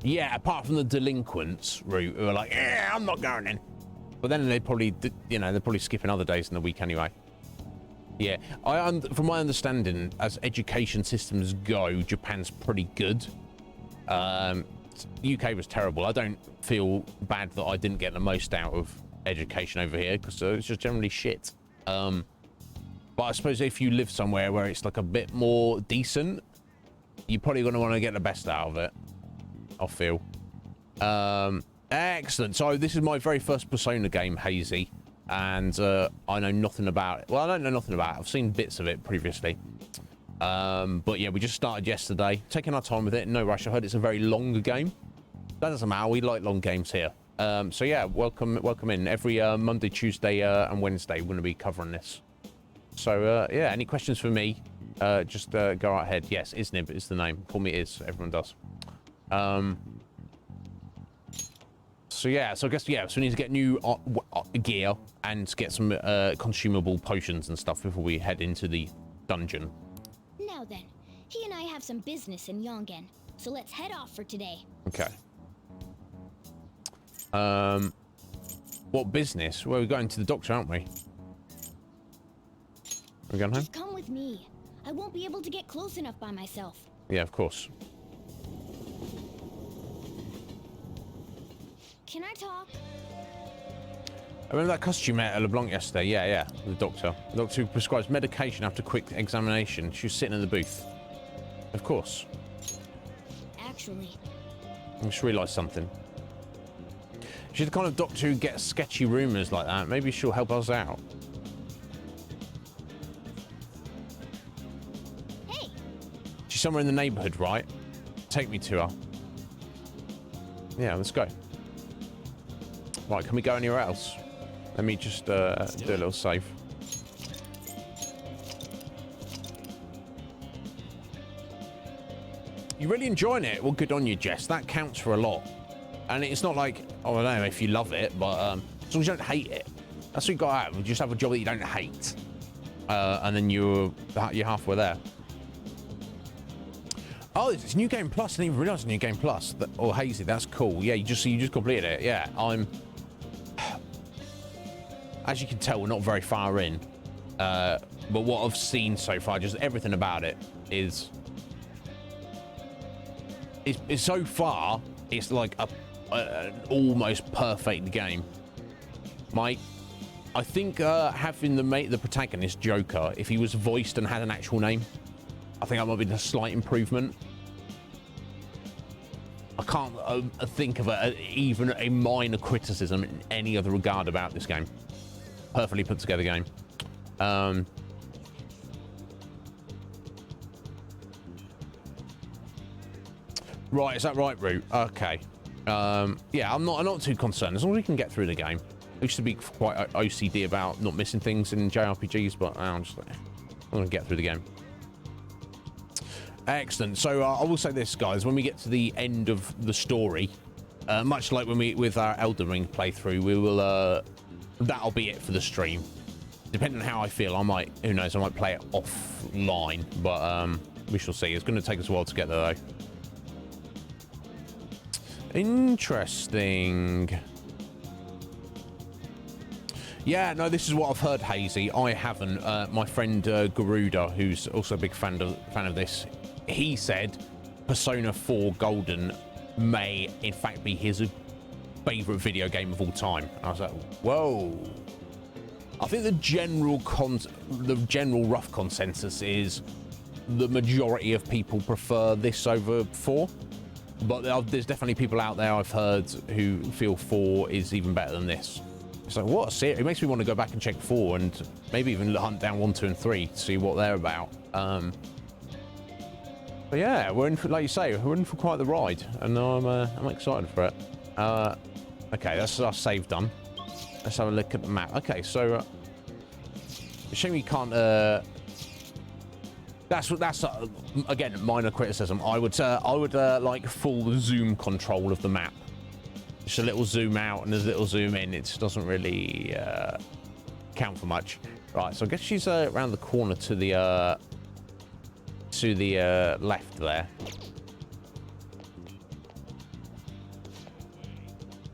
Yeah, apart from the delinquents route who are like, yeah, I'm not going in. But then they probably, you know, they're probably skipping other days in the week anyway. Yeah, from my understanding, as education systems go, Japan's pretty good. UK was terrible. I don't feel bad that I didn't get the most out of education over here because it's just generally shit. But I suppose if you live somewhere where it's like a bit more decent, you're probably going to want to get the best out of it, I feel. Excellent. So this is my very first Persona game, Hazy, and I know nothing about it. Well, I don't know nothing about it. I've seen bits of it previously. But yeah, we just started yesterday, taking our time with it. No rush. I heard it's a very long game. That doesn't matter. We like long games here. So yeah, welcome in. Every Monday, Tuesday, and Wednesday, we're going to be covering this. So yeah, any questions for me? Just go right ahead. Yes, Iznib is the name. Call me Iz. Everyone does. So yeah, so I guess, yeah, so we need to get new gear and get some consumable potions and stuff before we head into the dungeon. Now then, he and I have some business in Yongen, so let's head off for today. Okay. What business? Well, we're going to the doctor, aren't we? We're going home? Just come with me. I won't be able to get close enough by myself. Yeah, of course. Can I talk? I remember that customer you met at LeBlanc yesterday. Yeah, the doctor. The doctor who prescribes medication after quick examination. She was sitting in the booth. Of course. Actually, I just realised something. She's the kind of doctor who gets sketchy rumours like that. Maybe she'll help us out. Hey! She's somewhere in the neighbourhood, right? Take me to her. Yeah, let's go. Right, can we go anywhere else? Let me just do a little save. You're really enjoying it? Well, good on you, Jess. That counts for a lot. And it's not like, oh, I don't know if you love it, but as long as you don't hate it. That's what you got to have. You just have a job that you don't hate. And then you're halfway there. Oh, it's New Game Plus. I didn't even realise it's New Game Plus. Or Hazy, that's cool. Yeah, you just completed it. Yeah, as you can tell, we're not very far in. But what I've seen so far, just everything about it is so far, it's like an almost perfect game. I think having the protagonist Joker, if he was voiced and had an actual name, I think that might be a slight improvement. I can't think of even a minor criticism in any other regard about this game. Perfectly put together game. Right, is that right, Root? Okay. Yeah, I'm not too concerned as long as we can get through the game. I used to be quite OCD about not missing things in JRPGs, but I'm just like, I'm gonna get through the game. Excellent. So I will say this, guys, when we get to the end of the story, much like when with our Elden Ring playthrough, we will that'll be it for the stream. Depending on how I feel, I might, who knows, I might play it offline, but we shall see. It's going to take us a while to get there, though. Interesting. Yeah, no, this is what I've heard, Hazy. I haven't. My friend Garuda, who's also a big fan of this, he said Persona 4 Golden may, in fact, be his favorite video game of all time. I was like, whoa. I think the general rough consensus is the majority of people prefer this over 4. But there's definitely people out there I've heard who feel 4 is even better than this. It's like, what a series. It makes me want to go back and check 4 and maybe even hunt down 1, 2, and 3 to see what they're about. But yeah, we're in for, like you say, we're in for quite the ride, and I'm excited for it. Okay, that's our save done. Let's have a look at the map. Okay, so a shame you can't. That's again minor criticism. I would like full zoom control of the map. Just a little zoom out and a little zoom in. It doesn't really count for much. Right, so I guess she's around the corner to the left there.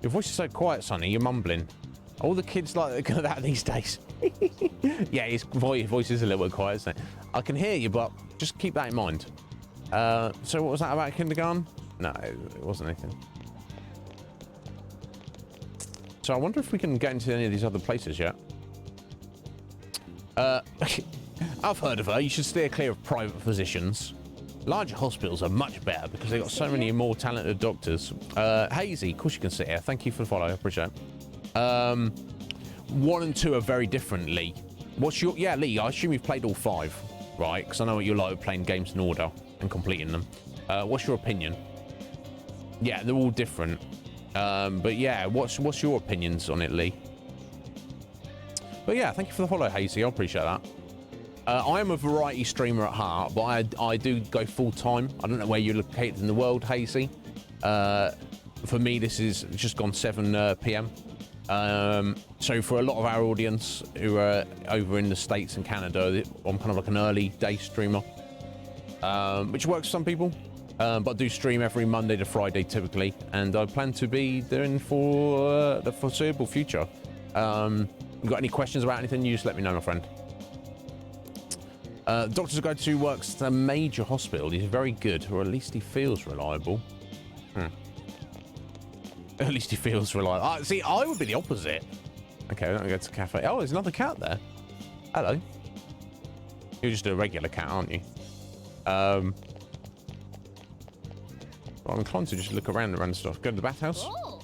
Your voice is so quiet, Sonny. You're mumbling. All the kids like that these days. Yeah, his voice is a little bit quiet, isn't it? I can hear you, but just keep that in mind. So what was that about kindergarten? No, it wasn't anything. So I wonder if we can get into any of these other places yet. I've heard of her. You should steer clear of private physicians. Larger hospitals are much better because they've got so many more talented doctors. Hazy, of course you can sit here. Thank you for the follow. I appreciate it. 1 and 2 are very different, Lee. What's your... Yeah, Lee, I assume you've played all 5, right? Because I know what you like with playing games in order and completing them. What's your opinion? Yeah, they're all different. But yeah, what's your opinions on it, Lee? But yeah, thank you for the follow, Hazy. I appreciate that. I am a variety streamer at heart, but I do go full time. I don't know where you're located in the world, Hazy. For me, this is just gone 7 p.m. So for a lot of our audience who are over in the States and Canada, I'm kind of like an early day streamer, which works for some people. But I do stream every Monday to Friday typically, and I plan to be doing for the foreseeable future. You got any questions about anything, you just let me know, my friend. Doctor who go to works at a major hospital. He's very good, or at least he feels reliable. At least he feels reliable. See, I would be the opposite. Okay, I'm gonna go to the cafe. Oh, there's another cat there. Hello. You're just a regular cat, aren't you? Well, I'm inclined to just look around and stuff. Go to the bathhouse. Oh,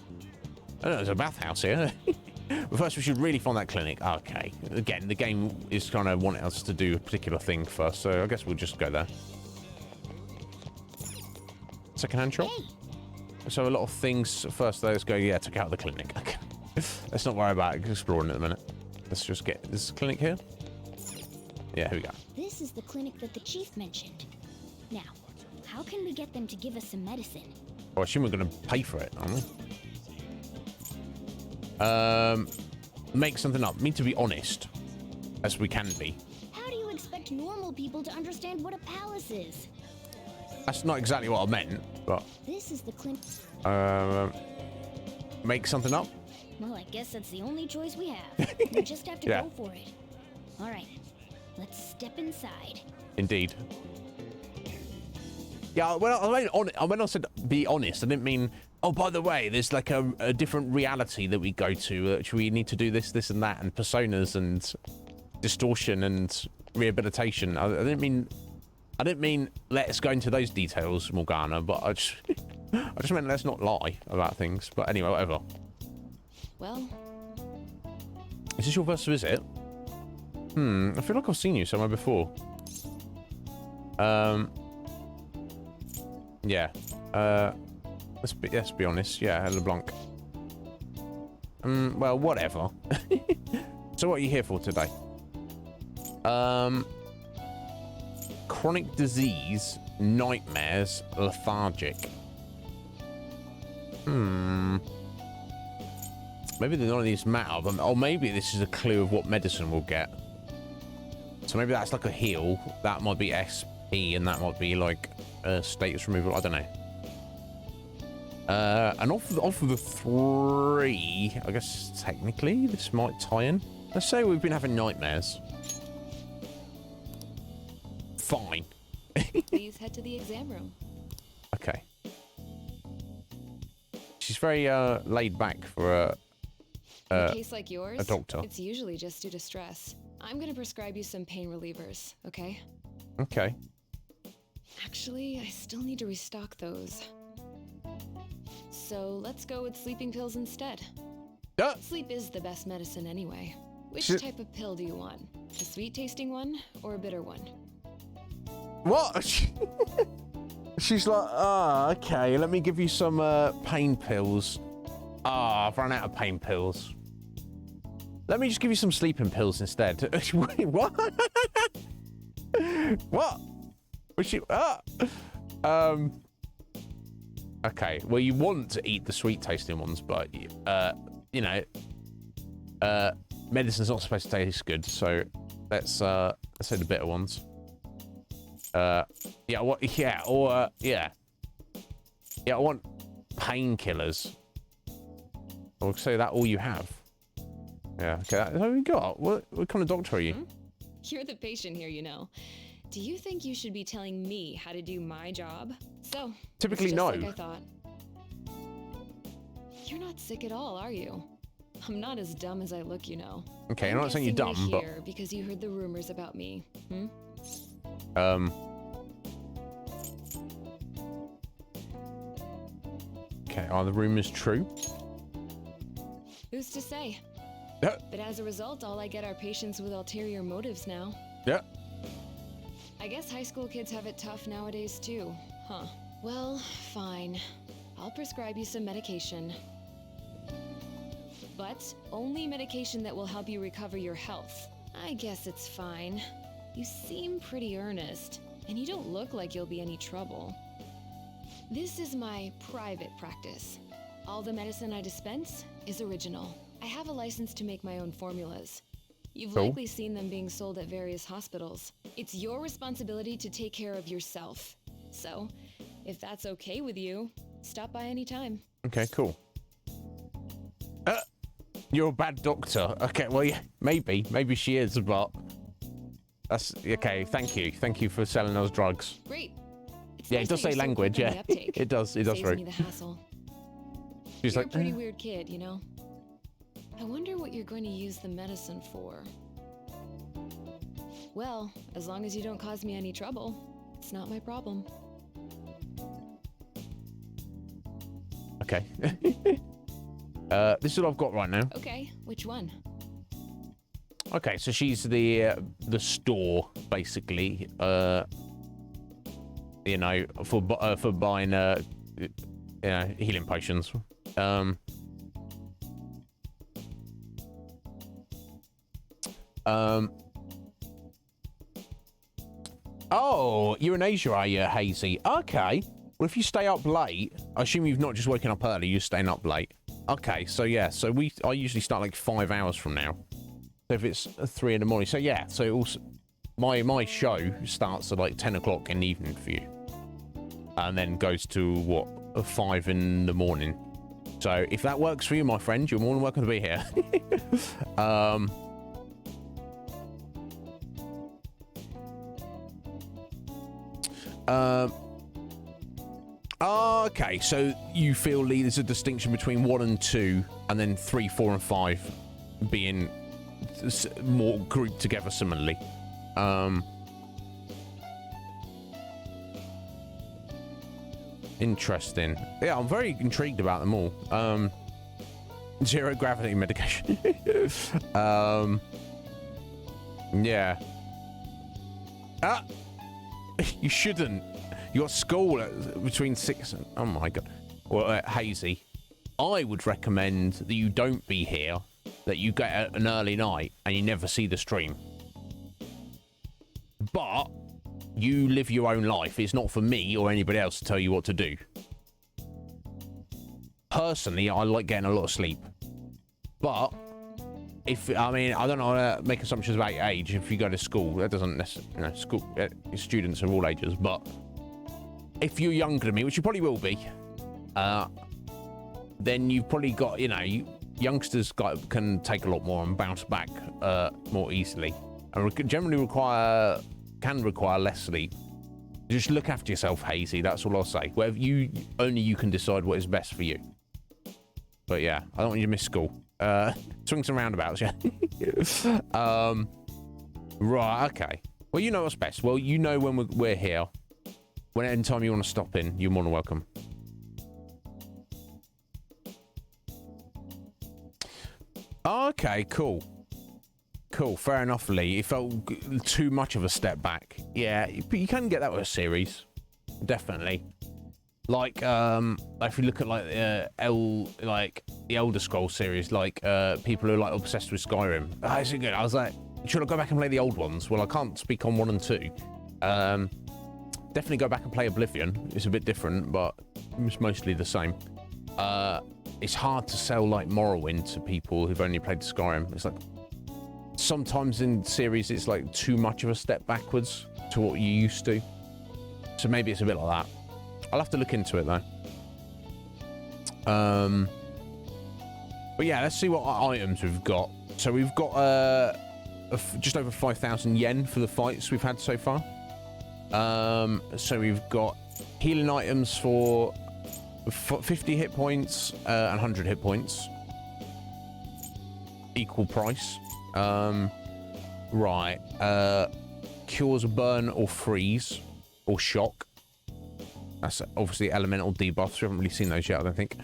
no, there's a bathhouse here. But first, we should really find that clinic. Okay. Again, the game is kind of wanting us to do a particular thing first, so I guess we'll just go there. Second-hand shop. So a lot of things. First, let's go. Yeah, check out the clinic. Okay. Let's not worry about exploring at the minute. Let's just get this clinic here. Yeah, here we go. This is the clinic that the chief mentioned. Now, how can we get them to give us some medicine? Well, I assume we're going to pay for it, aren't we? Make something up. Mean to be honest, as we can be. How do you expect normal people to understand what a palace is? That's not exactly what I meant, but... This is the clinic. Make something up? Well, I guess that's the only choice we have. We just have to go for it. All right, let's step inside. Indeed. Yeah, when I said be honest, I didn't mean, oh, by the way, there's like a different reality that we go to, which we need to do this, this, and that, and personas, and distortion, and rehabilitation. I didn't mean let's go into those details, Morgana, but I just meant let's not lie about things. But anyway, whatever. Well, is this your first visit? I feel like I've seen you somewhere before. Yeah. Let's be honest. Yeah, LeBlanc. Well, whatever. So what are you here for today? Chronic disease, nightmares, lethargic. Maybe none of these matter, but or maybe this is a clue of what medicine we'll get. So maybe that's like a heal. That might be SP, and that might be like status removal. I don't know. And off of the 3, I guess technically this might tie in. Let's say we've been having nightmares. Fine. Please head to the exam room. Okay. She's very laid back for In a case like yours, a doctor. It's usually just due to stress. I'm gonna prescribe you some pain relievers, okay? Okay. Actually, I still need to restock those. so let's go with sleeping pills instead. Sleep is the best medicine anyway. Which type of pill do you want? A sweet-tasting one or a bitter one? What? She's like, okay, let me give you some pain pills. I've run out of pain pills. Let me just give you some sleeping pills instead. Wait, what? What? Was she? Okay, well, you want to eat the sweet-tasting ones, but, you know, medicine's not supposed to taste good, so let's say the bitter ones. Yeah, what? Yeah, or yeah, I want painkillers. I'll say that all you have. Yeah, okay, that's what we got. What kind of doctor are you? You're the patient here, you know. Do you think you should be telling me how to do my job? So, typically it's no. just like I thought. You're not sick at all, are you? I'm not as dumb as I look, you know. Okay, I'm not saying you're dumb, but here because you heard the rumors about me. Okay, are the rumors true? Who's to say? Yeah. But as a result, all I get are patients with ulterior motives now. Yeah. I guess high school kids have it tough nowadays too, huh? Well, fine. I'll prescribe you some medication. But only medication that will help you recover your health. I guess it's fine. You seem pretty earnest, and you don't look like you'll be any trouble. This is my private practice. All the medicine I dispense is original. I have a license to make my own formulas. You've likely seen them being sold at various hospitals. It's your responsibility to take care of yourself. So, if that's okay with you, stop by anytime. Okay, cool. You're a bad doctor. Okay, well, yeah, maybe she is, but that's okay. Thank you for selling those drugs. Great. It's Yeah, nice it does that say you're so language. quick on Yeah, the uptake. it does. It does. Saves Right. me the hassle. She's You're like, a pretty weird kid, you know. I wonder what you're going to use the medicine for. Well, as long as you don't cause me any trouble, it's not my problem. okay. This is what I've got right now. Okay, which one? Okay, so she's the store basically. You know, for buying you know, healing potions. Oh, you're in Asia, are you, Hazy? Okay. Well, if you stay up late, I assume you've not just woken up early, you're staying up late. Okay, so yeah, so I usually start like 5 hours from now. So if it's 3 in the morning, so yeah, so also my show starts at like 10 o'clock in the evening for you, and then goes to what 5 in the morning. So if that works for you, my friend, you're more than welcome to be here. Okay, so you feel there's a distinction between 1 and 2, and then 3, 4, and 5 being more grouped together similarly. Interesting. Yeah, I'm very intrigued about them all. Zero gravity medication. Yeah. You shouldn't. You got school between 6 and... Oh my god. Well, Hazy, I would recommend that you don't be here, that you get an early night and you never see the stream. But you live your own life. It's not for me or anybody else to tell you what to do. Personally, I like getting a lot of sleep. But I mean, I don't know how to make assumptions about your age. If you go to school, that doesn't necessarily, you know, school students of all ages. But if you're younger than me, which you probably will be, then you've probably got, you know, youngsters can take a lot more and bounce back more easily, and generally can require less sleep. Just look after yourself, Hazy. That's all I'll say. Wherever only you can decide what is best for you. But yeah, I don't want you to miss school. Swings and roundabouts, yeah. Right, okay. Well, you know what's best. Well, you know when we're here. When anytime you want to stop in, you're more than welcome. Okay, cool. Cool, fair enough, Lee. It felt too much of a step back. Yeah, but you can get that with a series. Definitely. Like, if you look at like the Elder Scrolls series, like people who are like obsessed with Skyrim. Oh, is it good? I was like, should I go back and play the old ones? Well, I can't speak on 1 and 2. Definitely go back and play Oblivion. It's a bit different, but it's mostly the same. It's hard to sell like Morrowind to people who've only played Skyrim. It's like sometimes in series it's like too much of a step backwards to what you used to. So maybe it's a bit like that. I'll have to look into it though. But yeah, let's see what items we've got. So we've got just over 5,000 yen for the fights we've had so far. So we've got healing items for 50 hit points and 100 hit points. Equal price. Right. Cures burn or freeze or shock. That's obviously elemental debuffs. We haven't really seen those yet, I don't think.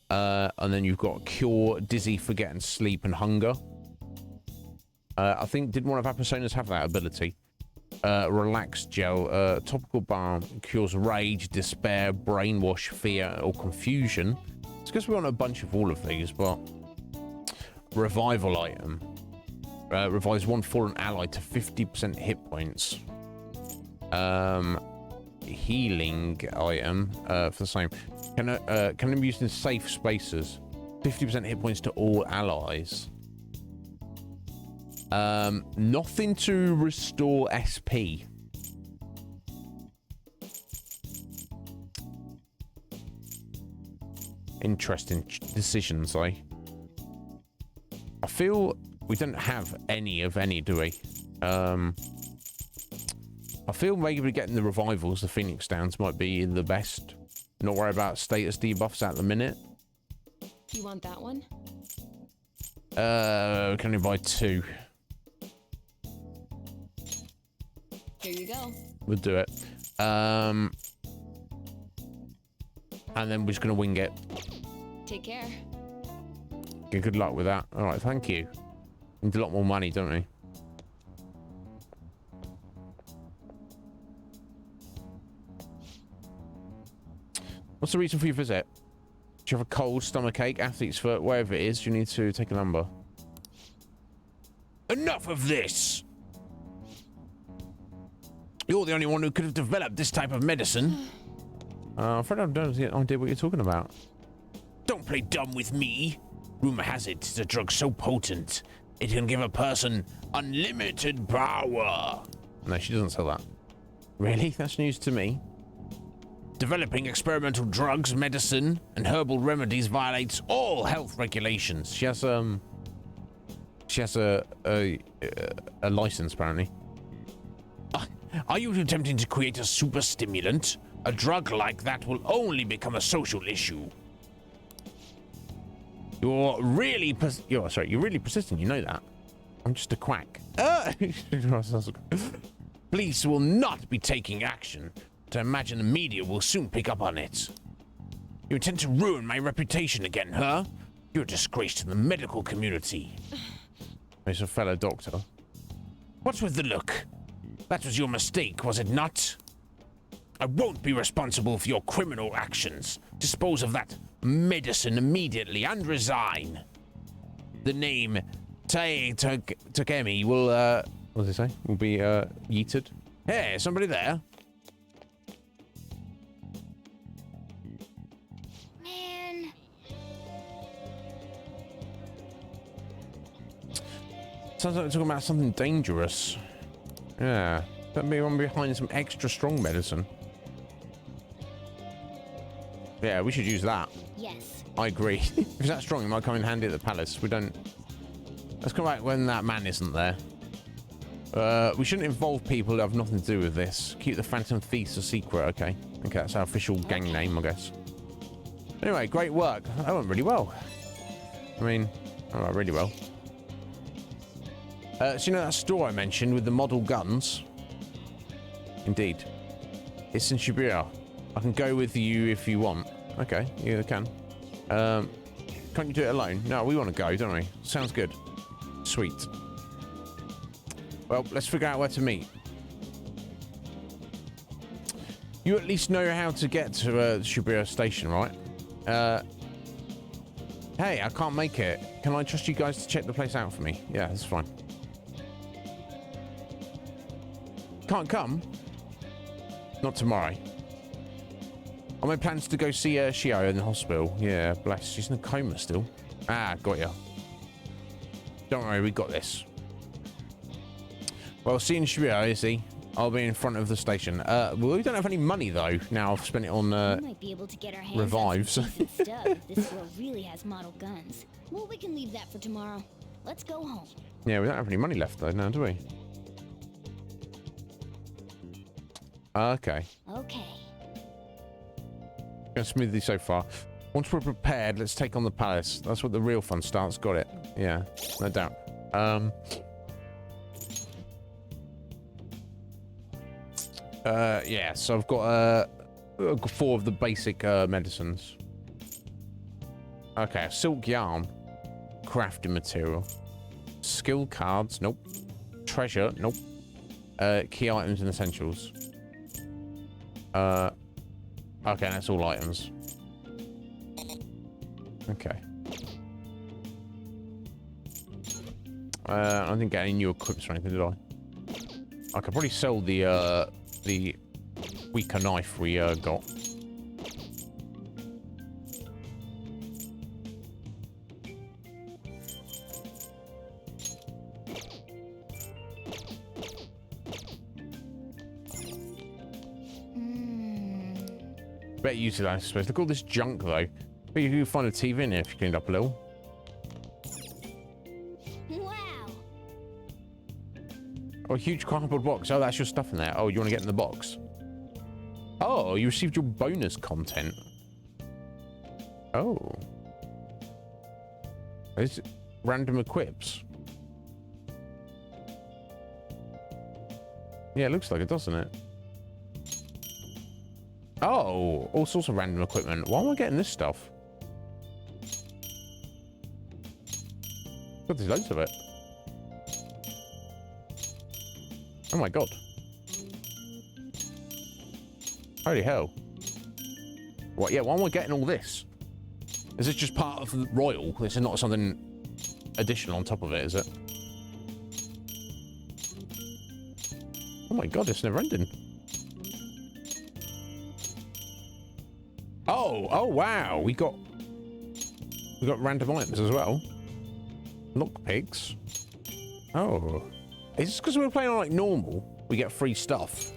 And then you've got cure, dizzy, forget, and sleep and hunger. I think, did one of our personas have that ability? Relax gel, topical balm, cures rage, despair, brainwash, fear, or confusion. It's because we want a bunch of all of these, but revival item. Revives one fallen ally to 50% hit points. Healing item for the same. Can be used in safe spaces. 50% hit points to all allies. Nothing to restore SP. Interesting decisions, eh? I feel we don't have any, do we? I feel maybe getting the revivals, the Phoenix Downs, might be the best. Not worry about status debuffs at the minute. You want that one? Can only buy 2. Here you go. We'll do it. And then we're just gonna wing it. Take care. Good luck with that. All right, thank you. We need a lot more money, don't we? What's the reason for your visit? Do you have a cold, stomachache, athlete's foot, wherever it is? You need to take a number. Enough of this! You're the only one who could have developed this type of medicine. I'm afraid I don't have idea what you're talking about. Don't play dumb with me. Rumor has it it's a drug so potent, it can give a person unlimited power. No, she doesn't sell that. Really? That's news to me. Developing experimental drugs, medicine, and herbal remedies violates all health regulations. She has a license, apparently. Are you attempting to create a super stimulant? A drug like that will only become a social issue. You're really persistent, you know that. I'm just a quack. Police will not be taking action. To imagine the media will soon pick up on it. You intend to ruin my reputation again, huh? You're a disgrace to the medical community. He's a fellow doctor. What's with the look? That was your mistake, was it not? I won't be responsible for your criminal actions. Dispose of that medicine immediately and resign. The name Takemi will, what does it say? Will be, yeeted. Hey, somebody there? Man. Sounds like we're talking about something dangerous. Yeah. Don't be one behind some extra strong medicine. Yeah, we should use that. Yes. I agree. If it's that strong, it might come in handy at the palace. We don't... Let's come back when that man isn't there. We shouldn't involve people who have nothing to do with this. Keep the Phantom Thieves a secret, okay. Okay, that's our official gang name, I guess. Anyway, great work. That went really well. I mean, that went really well. So you know that store I mentioned with the model guns? Indeed. It's in Shibuya. I can go with you if you want. Okay, you can. Can't you do it alone? No, we want to go, don't we? Sounds good. Sweet. Well, let's figure out where to meet. You at least know how to get to Shibuya Station, right? Hey, I can't make it. Can I trust you guys to check the place out for me? Yeah, that's fine. Can't come? Not tomorrow. I made plans to go see Shio in the hospital. Yeah, bless. She's in a coma still. Ah, got ya. Don't worry, we got this. Well, see you in Shibuya, is he? I'll be in front of the station. Well, we don't have any money though. Now I've spent it on we might be able to get our hands revives. on some decent stuff if this girl really has model guns. Well, we can leave that for tomorrow. Let's go home. Yeah, we don't have any money left though, now do we? Okay. Okay. Going smoothly so far. Once we're prepared, let's take on the palace. That's what the real fun starts. Got it. Yeah, no doubt. Yeah, so I've got 4 of the basic medicines. Okay, silk yarn, crafting material, skill cards, nope, treasure, nope, key items and essentials. Okay, that's all items. Okay. I didn't get any new equips or anything, did I? I could probably sell the weaker knife we got. Better use it, I suppose. Look at all this junk though. But you can find a TV in here if you cleaned up a little. Wow. Oh, a huge cardboard box. Oh, that's your stuff in there. Oh, you want to get in the box? Oh, you received your bonus content. Oh. Is it random equips? Yeah, it looks like it, doesn't it? Oh, all sorts of random equipment. Why am I getting this stuff? God, there's loads of it. Oh my god. Holy hell. What? Yeah, why am I getting all this? Is this just part of the royal? This is not something additional on top of it, is it? Oh my god, it's never ending. Oh wow, we got random items as well. Lockpicks. Oh. Is this because we're playing on like normal? We get free stuff.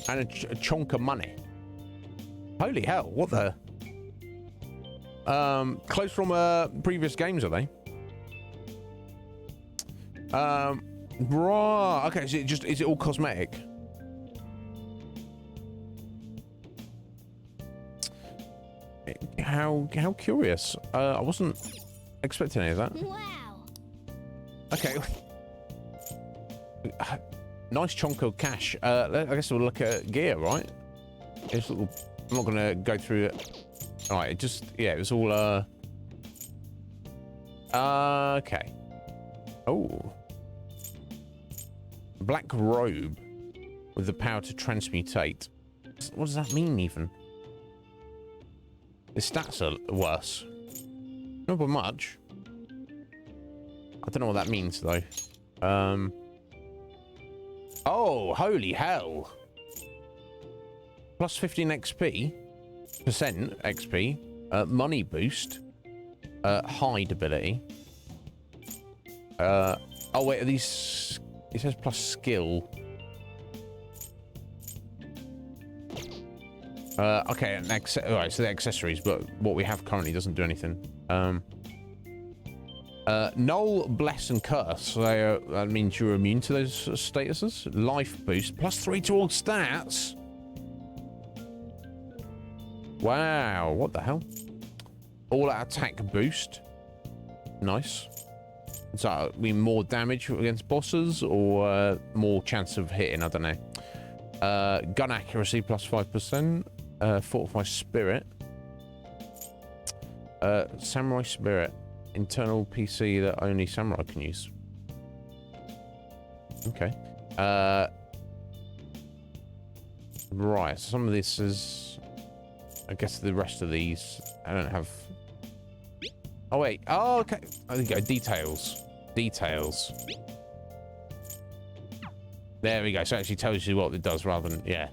And a chunk of money. Holy hell, what the? Close from previous games, are they? Right. Okay, so is it all cosmetic? How curious. I wasn't expecting any of that. Wow. Okay. Nice chunk of cash. I guess we'll look at gear, right? It's little, I'm not gonna go through it. All right, it was all okay. Oh. Black robe with the power to transmutate. What does that mean even? His stats are worse. Not by much. I don't know what that means though. Oh, holy hell. Plus 15 XP. Percent XP. Money boost. Hide ability. Oh wait, are these... It says plus skill. Okay, alright, so the accessories, but what we have currently doesn't do anything. Null, bless, and curse. So that means you're immune to those statuses. Life boost, plus 3 to all stats. Wow, what the hell? All out attack boost. Nice. Does that mean more damage against bosses or more chance of hitting? I don't know. Gun accuracy plus 5%. Fortify spirit. Samurai Spirit. Internal PC that only Samurai can use. Okay. Right, so some of this is... I guess the rest of these, I don't have... Oh, wait. Oh, okay. There we go. Details. Details. There we go. So it actually tells you what it does rather than... Yeah.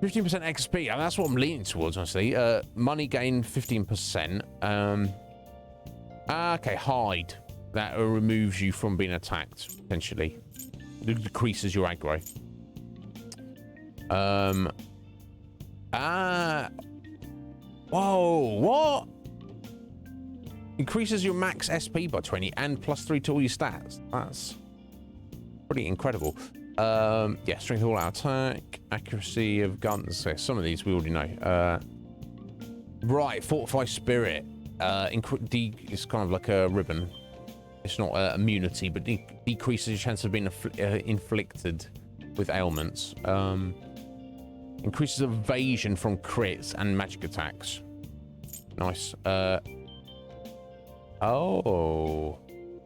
15% XP. And that's what I'm leaning towards, honestly. Money gain, 15%. Okay, hide. That removes you from being attacked, potentially. It decreases your aggro. Whoa, what? Increases your max SP by 20 and +3 to all your stats. That's pretty incredible. Yeah, strength of all out attack, accuracy of guns. So some of these we already know. Right, fortify spirit. It's kind of like a ribbon. It's not immunity, but decreases your chance of being inflicted with ailments. Increases evasion from crits and magic attacks. Nice. Oh.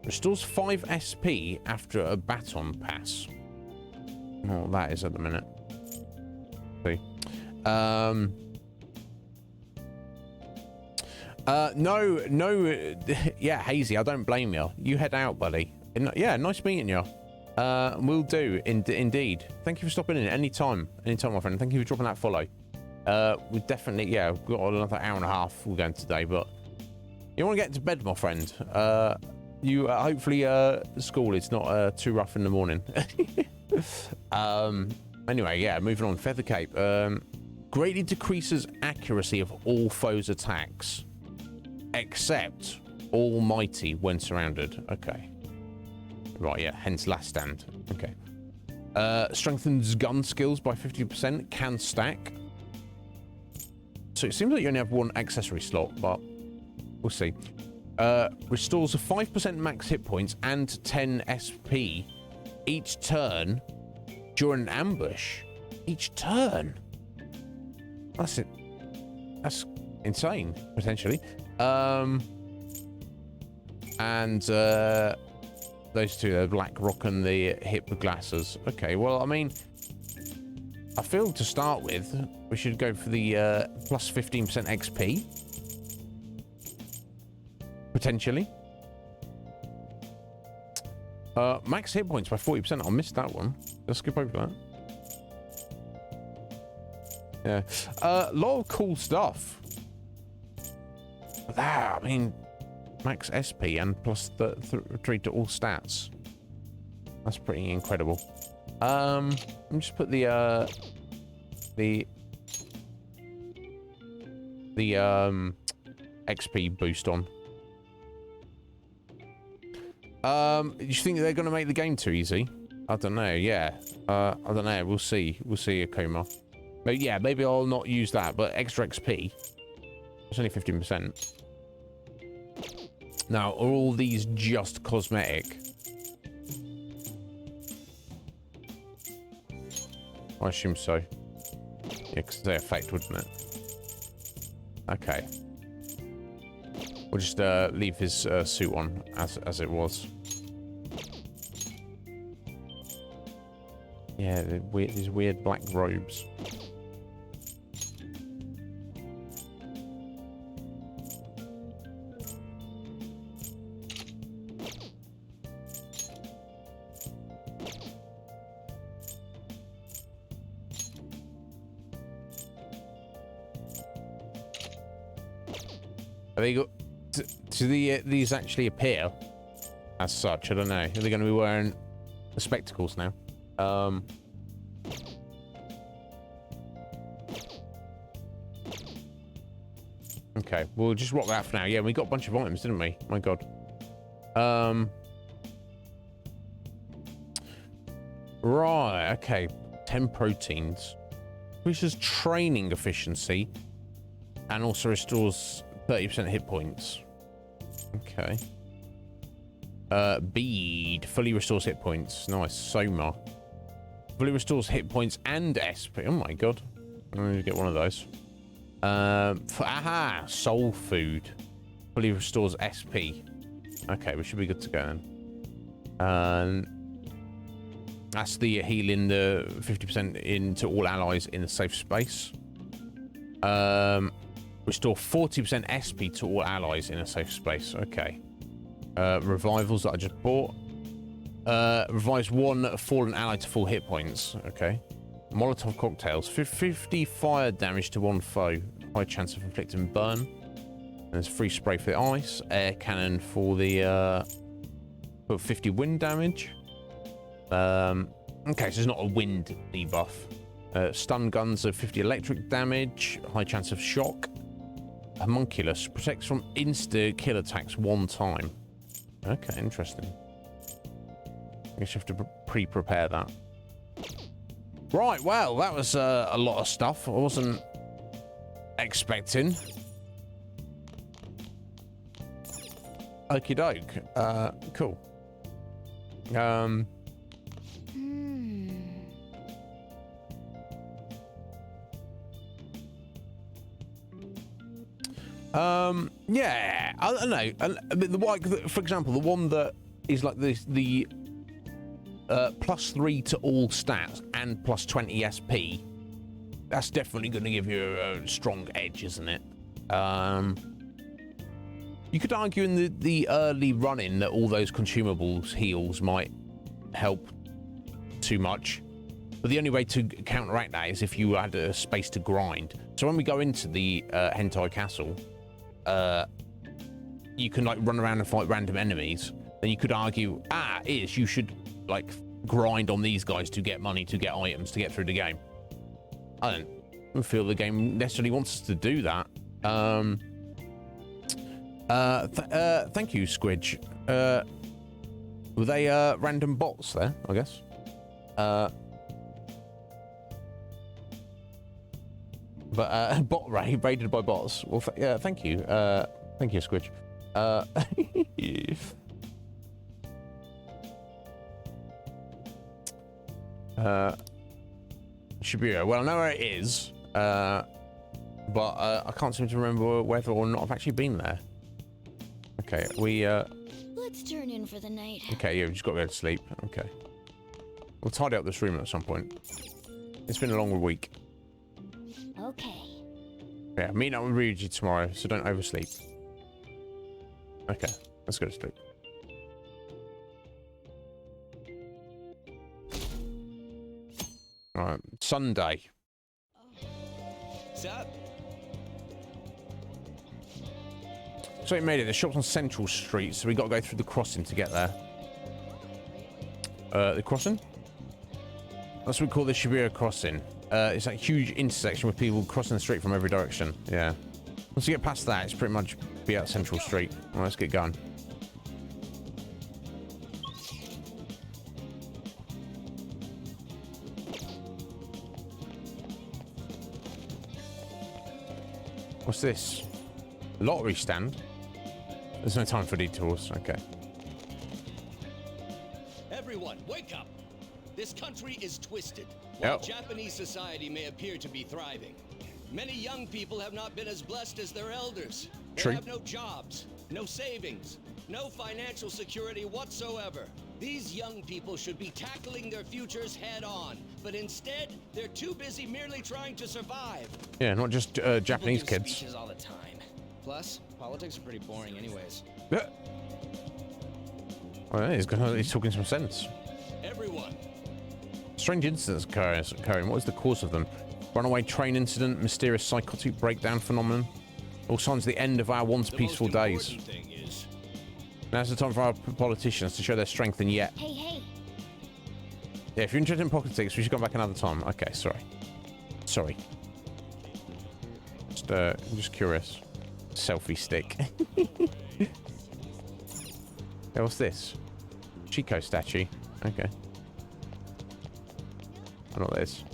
Restores 5 SP after a baton pass. Oh, that is at the minute. See. No. Yeah, Hazy, I don't blame you. You head out, buddy. Yeah, nice meeting you. Will do, indeed. Thank you for stopping in anytime, my friend. Thank you for dropping that follow. We definitely, yeah, we've got another hour and a half we're going today, but you want to get to bed, my friend. You hopefully school is not too rough in the morning. Anyway, yeah, moving on. Feather Cape greatly decreases accuracy of all foes' attacks, except Almighty when surrounded. Okay. Right, yeah, hence last stand. Okay. Strengthens gun skills by 50%. Can stack. So it seems like you only have one accessory slot, but we'll see. Restores a 5% max hit points and 10 SP each turn during an ambush. Each turn? That's it. That's insane, potentially. Those two, the Black Rock and the Hip Glasses. Okay, well, I mean, I feel to start with, we should go for the plus 15% XP. Potentially. Max hit points by 40%. I missed that one. Let's skip over that. Yeah. A lot of cool stuff. That, I mean, max SP and plus 3 to all stats. That's pretty incredible. Let me just put the XP boost on. You think they're going to make the game too easy? I don't know. Yeah. I don't know. We'll see. We'll see, Akuma. But yeah, maybe I'll not use that. But extra XP. It's only 15%. Now, are all these just cosmetic? I assume so. Yeah, because they affect, wouldn't it? Okay. We'll just leave his suit on as it was. Yeah, these weird black robes. Are they go? Do these actually appear as such? I don't know. Are they going to be wearing the spectacles now? Okay, we'll just rock that for now. Yeah, we got a bunch of items, didn't we? My God. Right. Okay. 10 proteins. Increases training efficiency, and also restores 30% hit points. Okay. Bead. Fully restores hit points. Nice. Soma. Fully restores hit points and SP. Oh my God. I'm going to get one of those. Aha! Soul food. Fully restores SP. Okay, we should be good to go then. That's the healing the 50% into all allies in a safe space. Restore 40% SP to all allies in a safe space. Okay. Revivals that I just bought. Revives one fallen ally to full hit points. Okay. Molotov cocktails. 50 fire damage to one foe. High chance of inflicting burn. And there's free spray for the ice. Air cannon for the 50 wind damage. Okay, so it's not a wind debuff. Stun guns of 50 electric damage. High chance of shock. Homunculus protects from insta kill attacks one time. Okay, interesting. I guess you have to pre-prepare that. Right, well, that was a lot of stuff I wasn't expecting. Okie doke. Cool. Yeah, I don't know. For example, the one that is like the +3 to all stats and +20 SP. That's definitely going to give you a strong edge, isn't it? You could argue in the early run-in that all those consumables heals might help too much. But the only way to counteract that is if you had a space to grind. So when we go into the Hentai Castle, you can like run around and fight random enemies. Then you could argue, you should like grind on these guys to get money, to get items, to get through the game. I don't feel the game necessarily wants us to do that. Thank you, Squidge. Were they random bots there, I guess? But bot raided by bots. Well, yeah, thank you. Thank you, Squidge. Shibuya. Well, I know where it is, but I can't seem to remember whether or not I've actually been there. Okay, Let's turn in for the night. Okay, yeah, we've just got to go to sleep. Okay. We'll tidy up this room at some point. It's been a long week. Okay. Yeah, meet up with Ryuji tomorrow, so don't oversleep. Okay, let's go to sleep. Alright, Sunday. What's up? So we made it. The shop's on Central Street, so we got to go through the crossing to get there. The crossing? That's what we call the Shibuya crossing. It's that huge intersection with people crossing the street from every direction. Yeah. Once you get past that, it's pretty much be at Central Street. All right, let's get going. What's this? Lottery stand? There's no time for detours. Okay. Everyone, wake up! This country is twisted. While Yep. Japanese society may appear to be thriving, many young people have not been as blessed as their elders. They True. have no jobs, no savings, no financial security whatsoever. These young people should be tackling their futures head on, but instead, they're too busy merely trying to survive. Yeah, not just Japanese People give kids. speeches all the time. Plus, politics are pretty boring anyways. Yeah. Well, he's talking some sense. Everyone. Strange incidents occurring. What is the cause of them? Runaway train incident, mysterious psychotic breakdown phenomenon. All signs of the end of our once peaceful days. Now's the time for our politicians to show their strength and yet. Hey, hey. Yeah, if you're interested in politics, we should come back another time. Okay, sorry. Sorry. Just curious. Selfie stick. Yeah, what's this? Chico statue. Okay. I know what that is.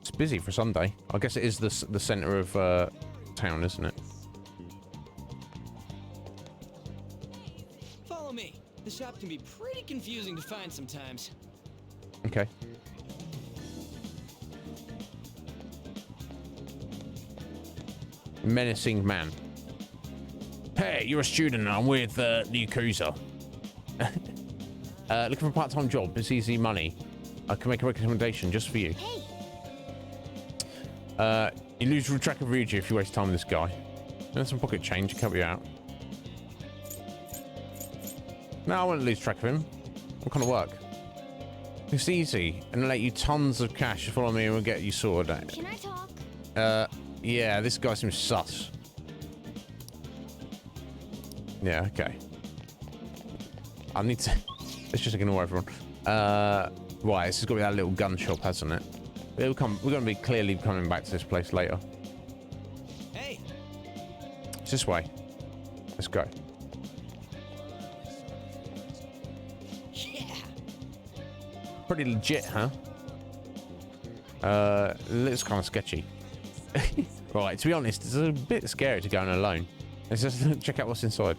It's busy for Sunday. I guess it is the center of town, isn't it? Follow me. The shop can be pretty confusing to find sometimes. Okay. Menacing man. Hey, you're a student and I'm with the Yakuza. Looking for a part-time job. It's easy money. I can make a recommendation just for you. Hey. You lose track of Ryuji if you waste time with this guy. There's some pocket change to help you out. No, I won't lose track of him. What kind of work? It's easy, and I'll let you tons of cash. Follow me and we'll get you sorted out. Can I talk? Yeah, this guy seems sus. Yeah, okay. I need to... Let's just ignore everyone. Right, this has got to be that little gun shop, hasn't it? We're going to be clearly coming back to this place later. Hey! It's this way. Let's go. Yeah! Pretty legit, huh? Looks kind of sketchy. Right, to be honest, it's a bit scary to go in alone. Let's just check out what's inside.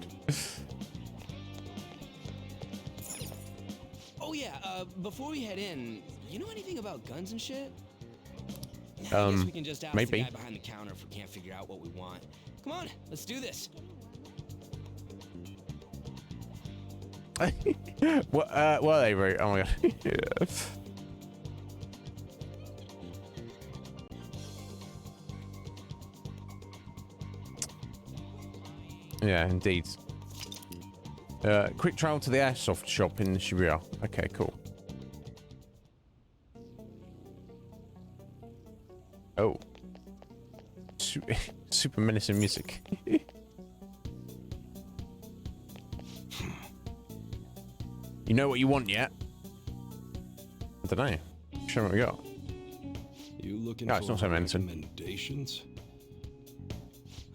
Oh yeah, before we head in, you know anything about guns and shit? I guess we can just ask maybe. the guy behind the counter if we can't figure out what we want. Come on, let's do this. What are they, Root? Oh my god. Yeah. Yeah, indeed. Quick travel to the airsoft shop in Shibuya. Okay, cool. Oh. Super menacing music. You know what you want yet? I don't know. Show me what we got. You looking No, for it's not so menacing. recommendations?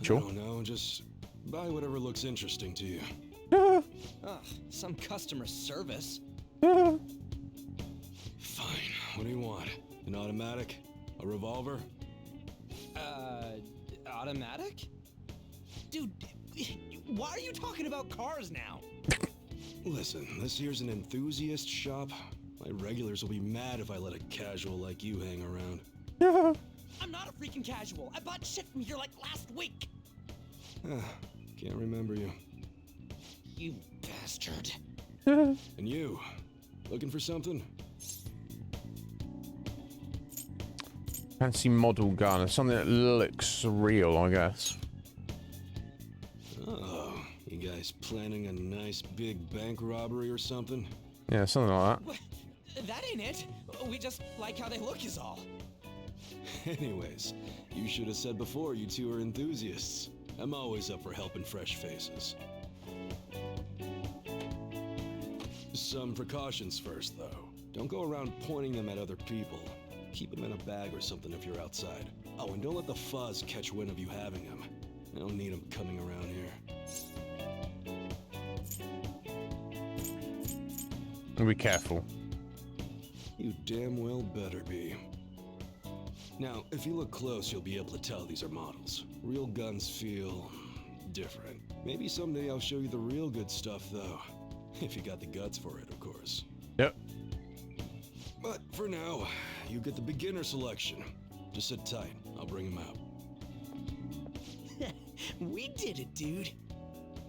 Sure. I don't know, just buy whatever looks interesting to you. Ugh, some customer service. Fine. What do you want? An automatic? A revolver? Automatic? Dude, why are you talking about cars now? Listen, this here's an enthusiast shop. My regulars will be mad if I let a casual like you hang around. I'm not a freaking casual. I bought shit from here like last week. Can't remember you. You bastard. And you, looking for something? Fancy model gun. Something that looks real, I guess. Oh, you guys planning a nice big bank robbery or something? Yeah, something like that. What? That ain't it. We just like how they look is all. Anyways, you should have said before you two are enthusiasts. I'm always up for helping fresh faces. Some precautions first, though. Don't go around pointing them at other people. Keep them in a bag or something if you're outside. Oh, and don't let the fuzz catch wind of you having them. I don't need them coming around here. Be careful. You damn well better be. Now, if you look close, you'll be able to tell these are models. Real guns feel different. Maybe someday I'll show you the real good stuff, though. If you got the guts for it, of course. Yep. But for now, you get the beginner selection. Just sit tight. I'll bring him out. We did it, dude.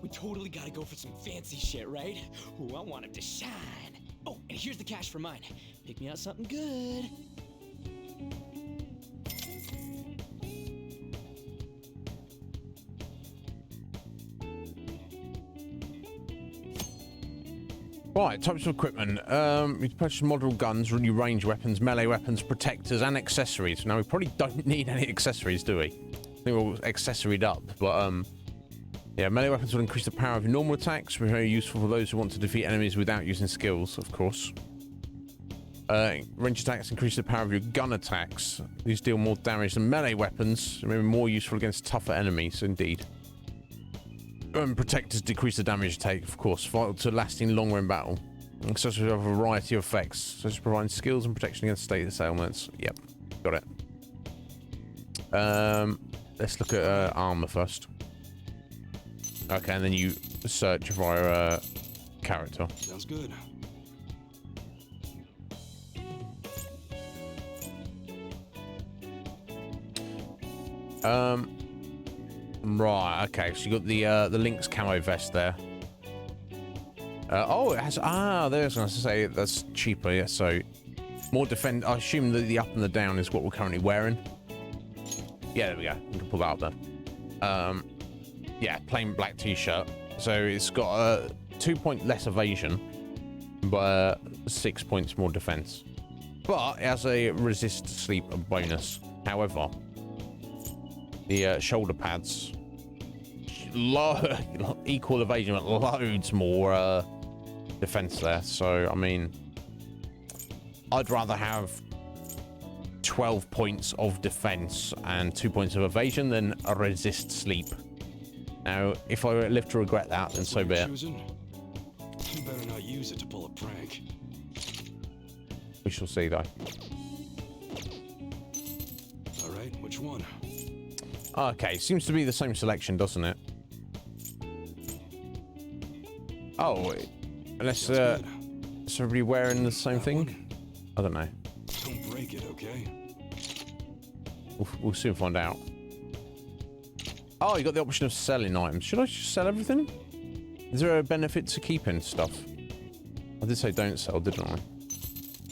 We totally gotta go for some fancy shit, right? Ooh, I want him to shine. Oh, and here's the cash for mine. Pick me out something good. Right, types of equipment. We purchase model guns, really range weapons, melee weapons, protectors, and accessories. Now, we probably don't need any accessories, do we? I think we're all accessoried up, but yeah, melee weapons will increase the power of your normal attacks. Very useful for those who want to defeat enemies without using skills, of course. Range attacks increase the power of your gun attacks. These deal more damage than melee weapons. Maybe more useful against tougher enemies, indeed. Protectors decrease the damage take, of course, vital to lasting long-range battle. Such as a variety of effects, such as providing skills and protection against status ailments. Yep, got it. Let's look at armor first. Okay, and then you search via character. Sounds good. Right, okay, so you got the Lynx camo vest there. Oh, it has, there's, I was going to say, that's cheaper, yeah, so more defend, I assume that the up and the down is what we're currently wearing. Yeah, there we go, we can pull that up there. Yeah, plain black t-shirt, so it's got a 2 point less evasion, but 6 points more defense. But it has a resist sleep bonus. However, the shoulder pads, equal evasion, but loads more defense there. So, I mean, I'd rather have 12 points of defense and 2 points of evasion than a resist sleep. Now, if I live to regret that, then so be it. You better not use it to pull a prank. We shall see, though. All right, which one? Okay, seems to be the same selection, doesn't it? Oh, unless is everybody wearing the same thing? I don't know. Don't break it, okay? We'll soon find out. Oh, you got the option of selling items. Should I just sell everything? Is there a benefit to keeping stuff? I did say don't sell, didn't I?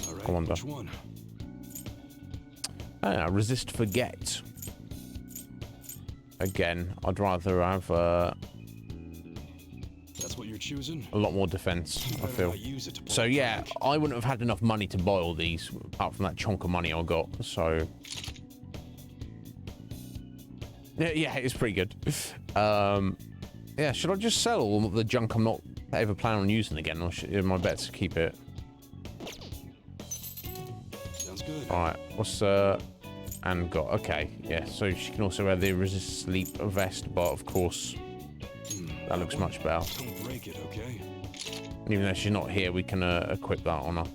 All right, I wonder. which one? Resist forget. Again, I'd rather have That's what you're choosing? a lot more defense, I feel. So yeah, I wouldn't have had enough money to buy all these, apart from that chunk of money I got, so... Yeah, it's pretty good. Yeah, should I just sell all the junk I'm not ever planning on using again, or am I better to keep it? Sounds good. Alright, what's Anne got? Okay, yeah, so she can also wear the resist sleep vest, but of course that looks much better. Don't break it, okay? And even though she's not here, we can equip that on her.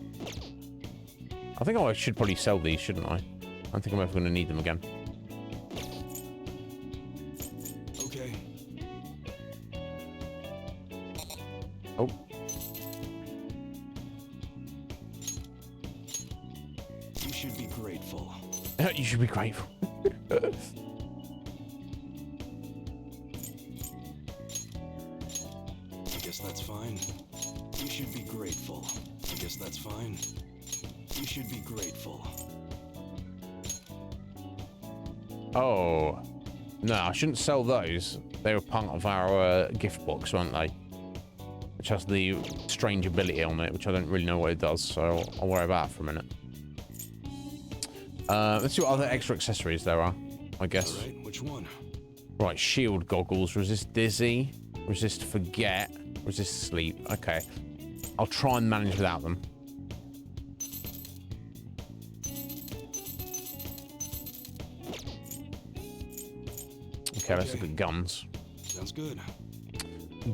I think I should probably sell these, shouldn't I? I don't think I'm ever going to need them again. Okay. Oh. You should be grateful. You should be grateful. I guess that's fine. You should be grateful. I guess that's fine. You should be grateful. Oh. No, I shouldn't sell those. They were part of our gift box, weren't they? Which has the strange ability on it, which I don't really know what it does, so I'll worry about it for a minute. Let's see what other extra accessories there are, I guess. All right, which one? Right, shield goggles, resist dizzy, resist forget, resist sleep. Okay. I'll try and manage without them. Okay, let's look at guns. Sounds good.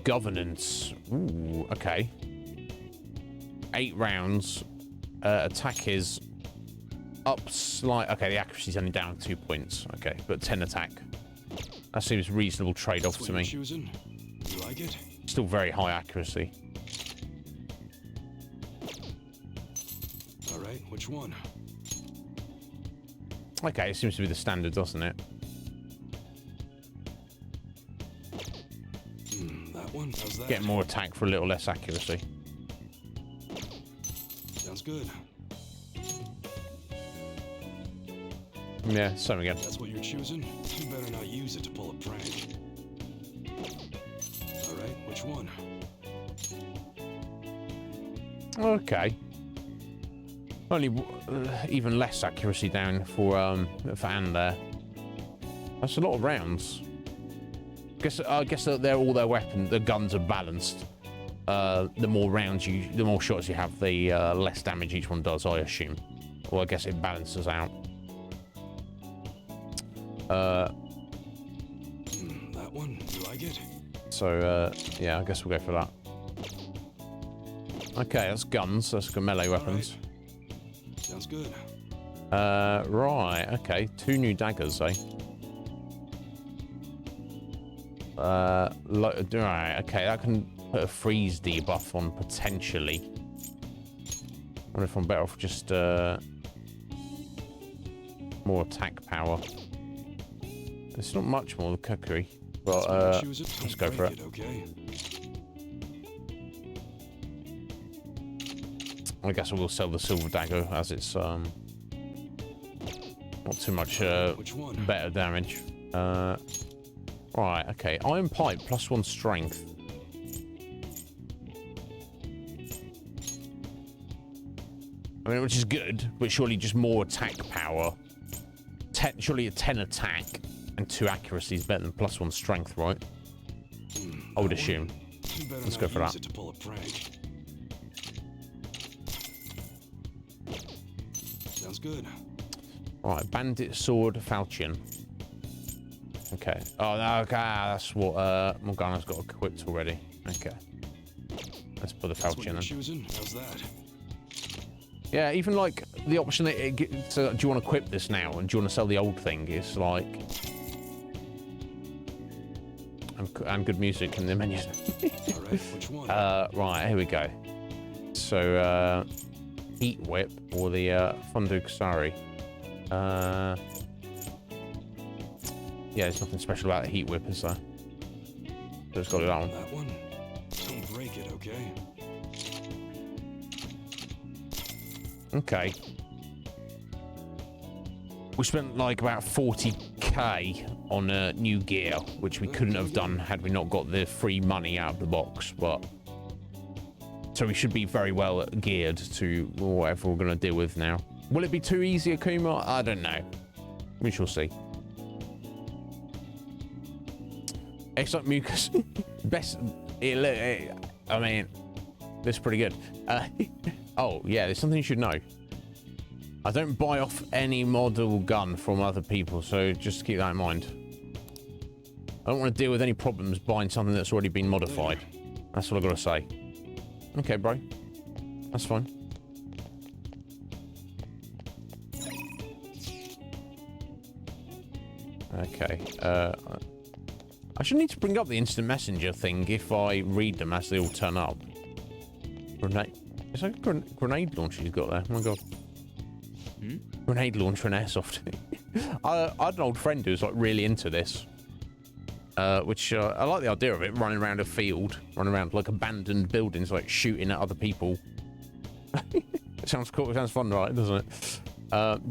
Governance. Ooh, okay. 8 rounds. Attack is up slight. Okay, the accuracy's only down 2 points. Okay, but 10 attack. That seems a reasonable trade-off to me. Choosing? You like it? Still very high accuracy. All right, which one? Okay, it seems to be the standard, doesn't it? That one? How's that? Get more attack for a little less accuracy. Sounds good. Yeah, same again. That's what you're choosing? You better not use it to pull a prank. All right, which one? Okay. Only even less accuracy down for Anne there. That's a lot of rounds. I guess that they're all their weapons. The guns are balanced. The more rounds the more shots you have, the less damage each one does, I assume. Well, I guess it balances out. That one, you like it? So yeah, I guess we'll go for that. Okay, that's guns. That's good melee weapons. Right. Sounds good. Right. Okay, 2 new daggers, eh? Right. Okay, that can put a freeze debuff on potentially. I wonder if I'm better off just more attack power. It's not much more than cookery, but let's go for it. Okay. I guess I will sell the silver dagger as it's not too much better damage. Right, okay. Iron pipe +1 strength. I mean, which is good, but surely just more attack power. Surely a 10 attack and 2 accuracy is better than +1 strength, right? I would assume. Let's go for that. To pull a prank. Sounds good. Right, bandit sword falchion. Okay. Oh, okay. That's what Morgana's got equipped already. Okay. Let's put the falchion in. How's that? Yeah, even like the option that it gets, do you want to equip this now and do you want to sell the old thing? It's like and good music in the menu. All right, which one? Right, here we go. So heat whip or the Fundukusari. Yeah, there's nothing special about the heat whip, is there? Just got it on. That one. Don't break it, okay? Okay. We spent like about 40k on new gear, which we couldn't have done had we not got the free money out of the box, but so we should be very well geared to whatever we're going to deal with now. Will it be too easy, Akuma? I don't know. We shall see. Excellent mucus. Best. I mean, this is pretty good. Oh, yeah, there's something you should know. I don't buy off any model gun from other people, so just keep that in mind. I don't want to deal with any problems buying something that's already been modified. That's what I've got to say. Okay, bro. That's fine. Okay. I should need to bring up the instant messenger thing if I read them as they all turn up. Grenade. It's like a grenade launcher he's got there. Oh my god. Grenade launcher and airsoft. I had an old friend who was like really into this. Which I like the idea of it, running around a field, running around like abandoned buildings, like shooting at other people. It sounds cool. It sounds fun, right? Doesn't it?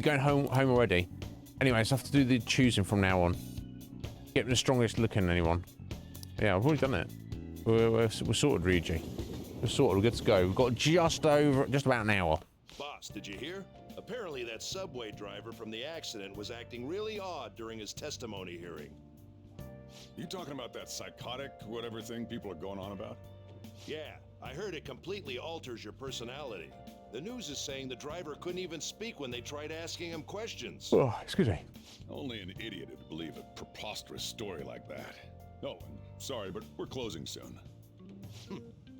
Going home already. Anyway, so I have to do the choosing from now on. Get the strongest looking anyone. Yeah, I've already done it. We're sorted, Ryuji. We're sorted. We're good to go. We've got just about an hour. Boss, did you hear? Apparently that subway driver from the accident was acting really odd during his testimony hearing. You talking about that psychotic whatever thing people are going on about? Yeah, I heard it completely alters your personality. The news is saying the driver couldn't even speak when they tried asking him questions. Oh, excuse me. Only an idiot would believe a preposterous story like that. Oh, and sorry, but we're closing soon.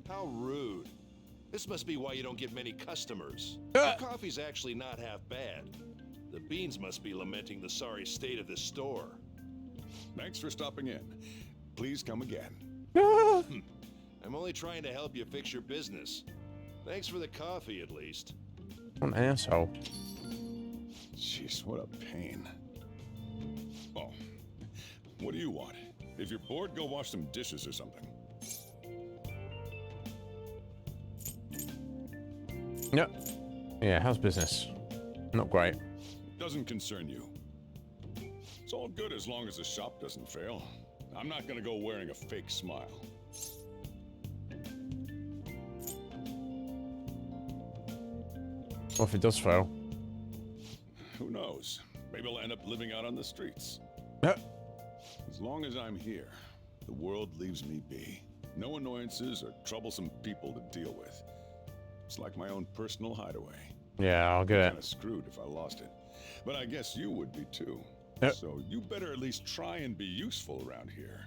How rude. This must be why you don't get many customers. The coffee's actually not half bad. The beans must be lamenting the sorry state of this store. Thanks for stopping in. Please come again. I'm only trying to help you fix your business. Thanks for the coffee, at least. What an asshole. Jeez, what a pain. Oh, what do you want? If you're bored, go wash some dishes or something. Yep. Yeah, how's business? Not great. Doesn't concern you. It's all good as long as the shop doesn't fail. I'm not gonna go wearing a fake smile. What if it does fail? Who knows? Maybe I'll end up living out on the streets. As long as I'm here, the world leaves me be. No annoyances or troublesome people to deal with. It's like my own personal hideaway. Yeah, I'll get it. Kind of screwed if I lost it. But I guess you would be too. So you better at least try and be useful around here.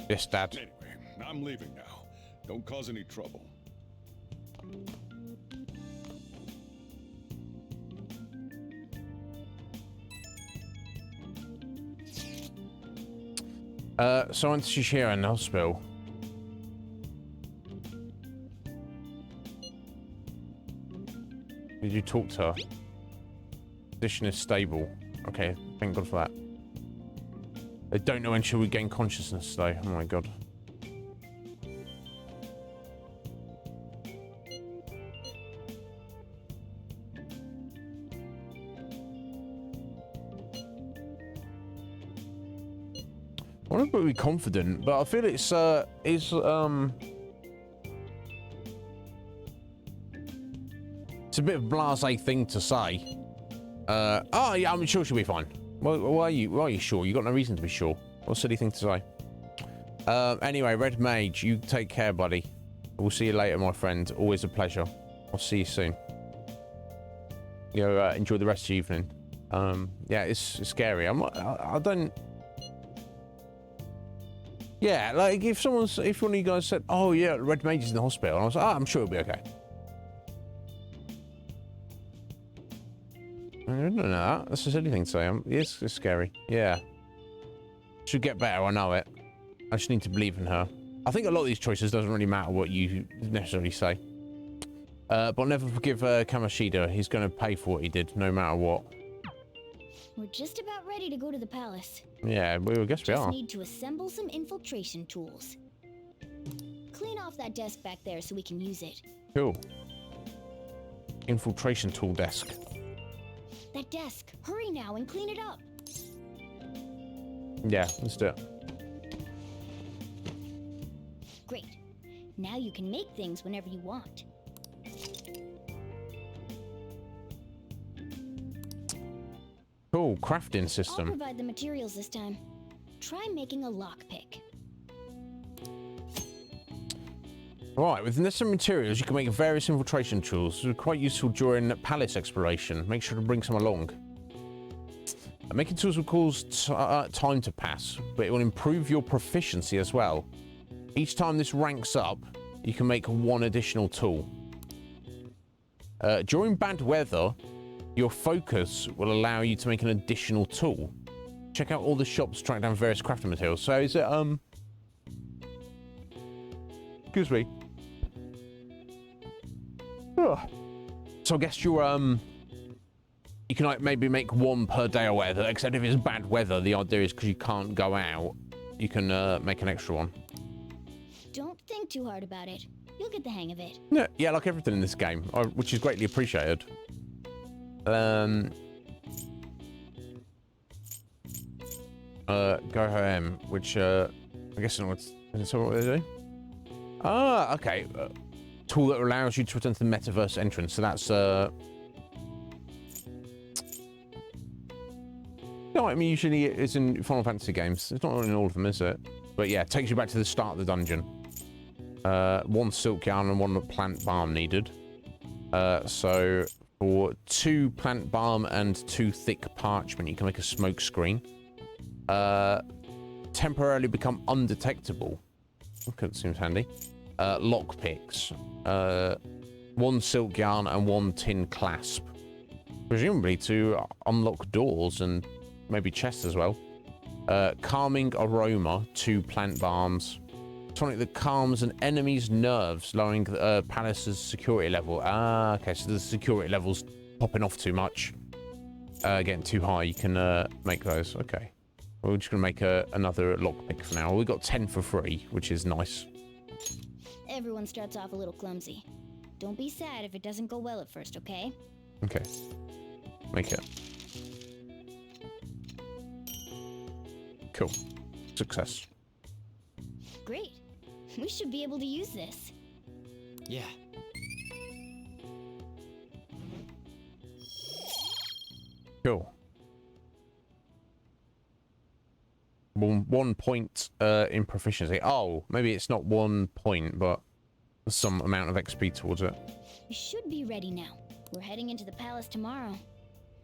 Yes, Dad. Anyway, I'm leaving now. Don't cause any trouble. So I went to Shishira in the hospital. Did you talk to her? Condition is stable. Okay, thank God for that. They don't know when she'll regain consciousness, though. Oh my god. I want to be confident, but I feel it's a bit of a blasé thing to say. Oh yeah, I'm sure she'll be fine. Why are you sure? You got no reason to be sure. What a silly thing to say. Anyway, Red Mage, you take care, buddy. We'll see you later, my friend. Always a pleasure. I'll see you soon. You know, enjoy the rest of the evening. Yeah, it's scary. I don't. Yeah, like if one of you guys said, "Oh yeah, Red Mage is in the hospital," and I was like, "Oh, I'm sure it'll be okay." I don't know that. That's a silly thing to say. It's scary. Yeah. Should get better. I know it. I just need to believe in her. I think a lot of these choices doesn't really matter what you necessarily say. But I'll never forgive Kamoshida. He's going to pay for what he did, no matter what. We're just about ready to go to the palace. Yeah, I guess we are. Just need to assemble some infiltration tools. Clean off that desk back there so we can use it. Cool. Infiltration tool desk. That desk. Hurry now and clean it up. Yeah, let's do it. Great. Now you can make things whenever you want. Cool, crafting system. I'll provide the materials this time. Try making a lockpick. Right, with the necessary materials, you can make various infiltration tools. They're quite useful during palace exploration. Make sure to bring some along. Making tools will cause time to pass, but it will improve your proficiency as well. Each time this ranks up, you can make one additional tool. During bad weather, your focus will allow you to make an additional tool. Check out all the shops to track down various crafting materials. So is it, excuse me. Ugh. So I guess you're, you can like maybe make one per day or whatever, except if it's bad weather, the idea is because you can't go out, you can make an extra one. Don't think too hard about it. You'll get the hang of it. Yeah, like everything in this game, which is greatly appreciated. Go home, which I guess is that what they do? Ah, okay. Tool that allows you to return to the metaverse entrance. So that's no, I mean usually it's in Final Fantasy games. It's not in all of them, is it? But yeah, it takes you back to the start of the dungeon. One silk yarn and one plant balm needed. So for 2 plant balm and 2 thick parchment, you can make a smoke screen. Temporarily become undetectable. Okay, that seems handy. Lock picks. 1 silk yarn and 1 tin clasp. Presumably to unlock doors and maybe chests as well. Calming aroma, 2 plant balms. Tonic that calms an enemy's nerves, lowering the palace's security level. Ah, okay, so the security level's popping off too much. Getting too high, you can make those. Okay. We're just going to make another lockpick for now. We've got 10 for free, which is nice. Everyone starts off a little clumsy. Don't be sad if it doesn't go well at first, okay? Okay. Make it. Cool. Success. Great. We should be able to use this. Yeah. Cool. 1 point in proficiency. Oh, maybe it's not 1 point, but some amount of XP towards it. We should be ready now. We're heading into the palace tomorrow.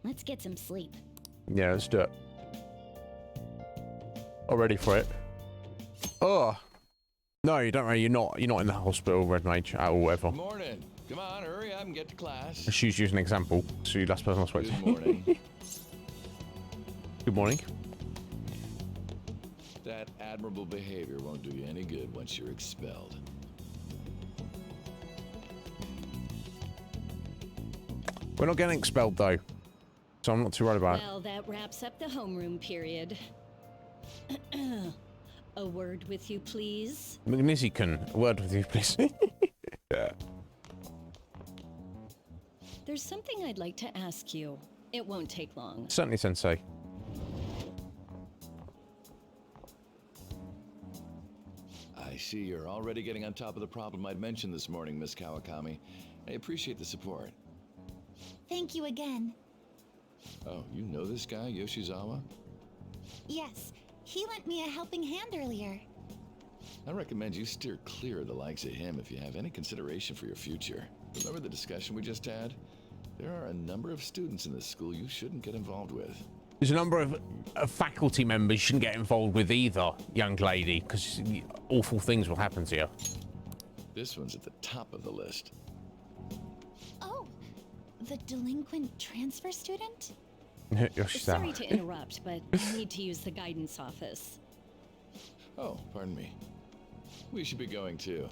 Let's get some sleep. Yeah, let's do it. I'm ready for it. Oh. No, you don't worry. You're not in the hospital, Red Mage, at all, ever. Morning. Come on, hurry up and get to class. Let's use an example. So you last person I spoke to. Good morning. Good morning. That admirable behavior won't do you any good once you're expelled. We're not getting expelled, though. So I'm not too worried about it. Well, that wraps up the homeroom period. A word with you, please? Magnificent. A word with you, please. Yeah. There's something I'd like to ask you. It won't take long. Certainly, Sensei. I see you're already getting on top of the problem I'd mentioned this morning, Miss Kawakami. I appreciate the support. Thank you again. Oh, you know this guy, Yoshizawa? Yes, he lent me a helping hand earlier. I recommend you steer clear of the likes of him if you have any consideration for your future. Remember the discussion we just had? There are a number of students in this school you shouldn't get involved with. There's a number of faculty members you shouldn't get involved with either, young lady, because awful things will happen to you. This one's at the top of the list. Oh, the delinquent transfer student? Sorry to interrupt, but I need to use the guidance office. Oh, pardon me. We should be going too.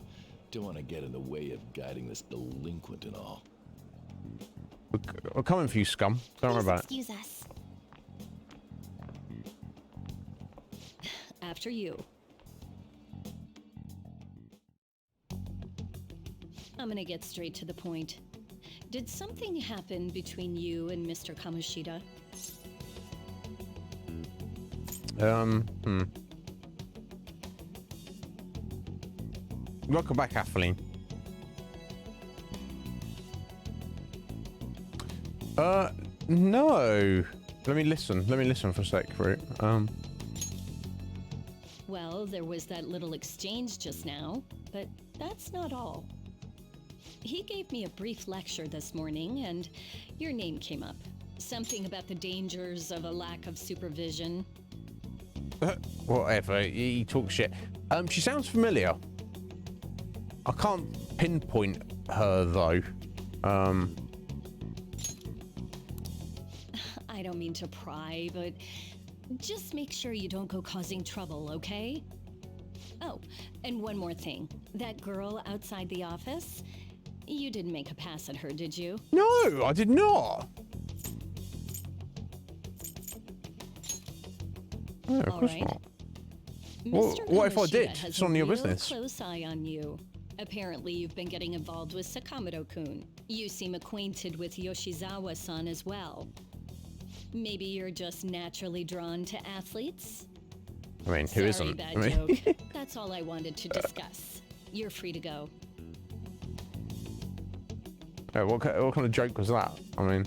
Don't want to get in the way of guiding this delinquent and all. We're coming for you, scum. Don't worry about it. Excuse us. After you. I'm gonna get straight to the point. Did something happen between you and Mr. Kamoshida? Welcome back, Kathleen. No. Let me listen for a sec, right? Well, there was that little exchange just now, but that's not all. He gave me a brief lecture this morning, and your name came up. Something about the dangers of a lack of supervision. Whatever, he talks shit. She sounds familiar. I can't pinpoint her, though. I don't mean to pry, but just make sure you don't go causing trouble, okay? Oh, and one more thing. That girl outside the office, you didn't make a pass at her, did you? No, I did not. No, of course not. What if I did? It's none of your business. Close eye on you. Apparently, you've been getting involved with Sakamoto-kun. You seem acquainted with Yoshizawa-san as well. Maybe you're just naturally drawn to athletes? I mean, who isn't? Bad joke. That's all I wanted to discuss. You're free to go. Yeah, what kind of joke was that? I mean...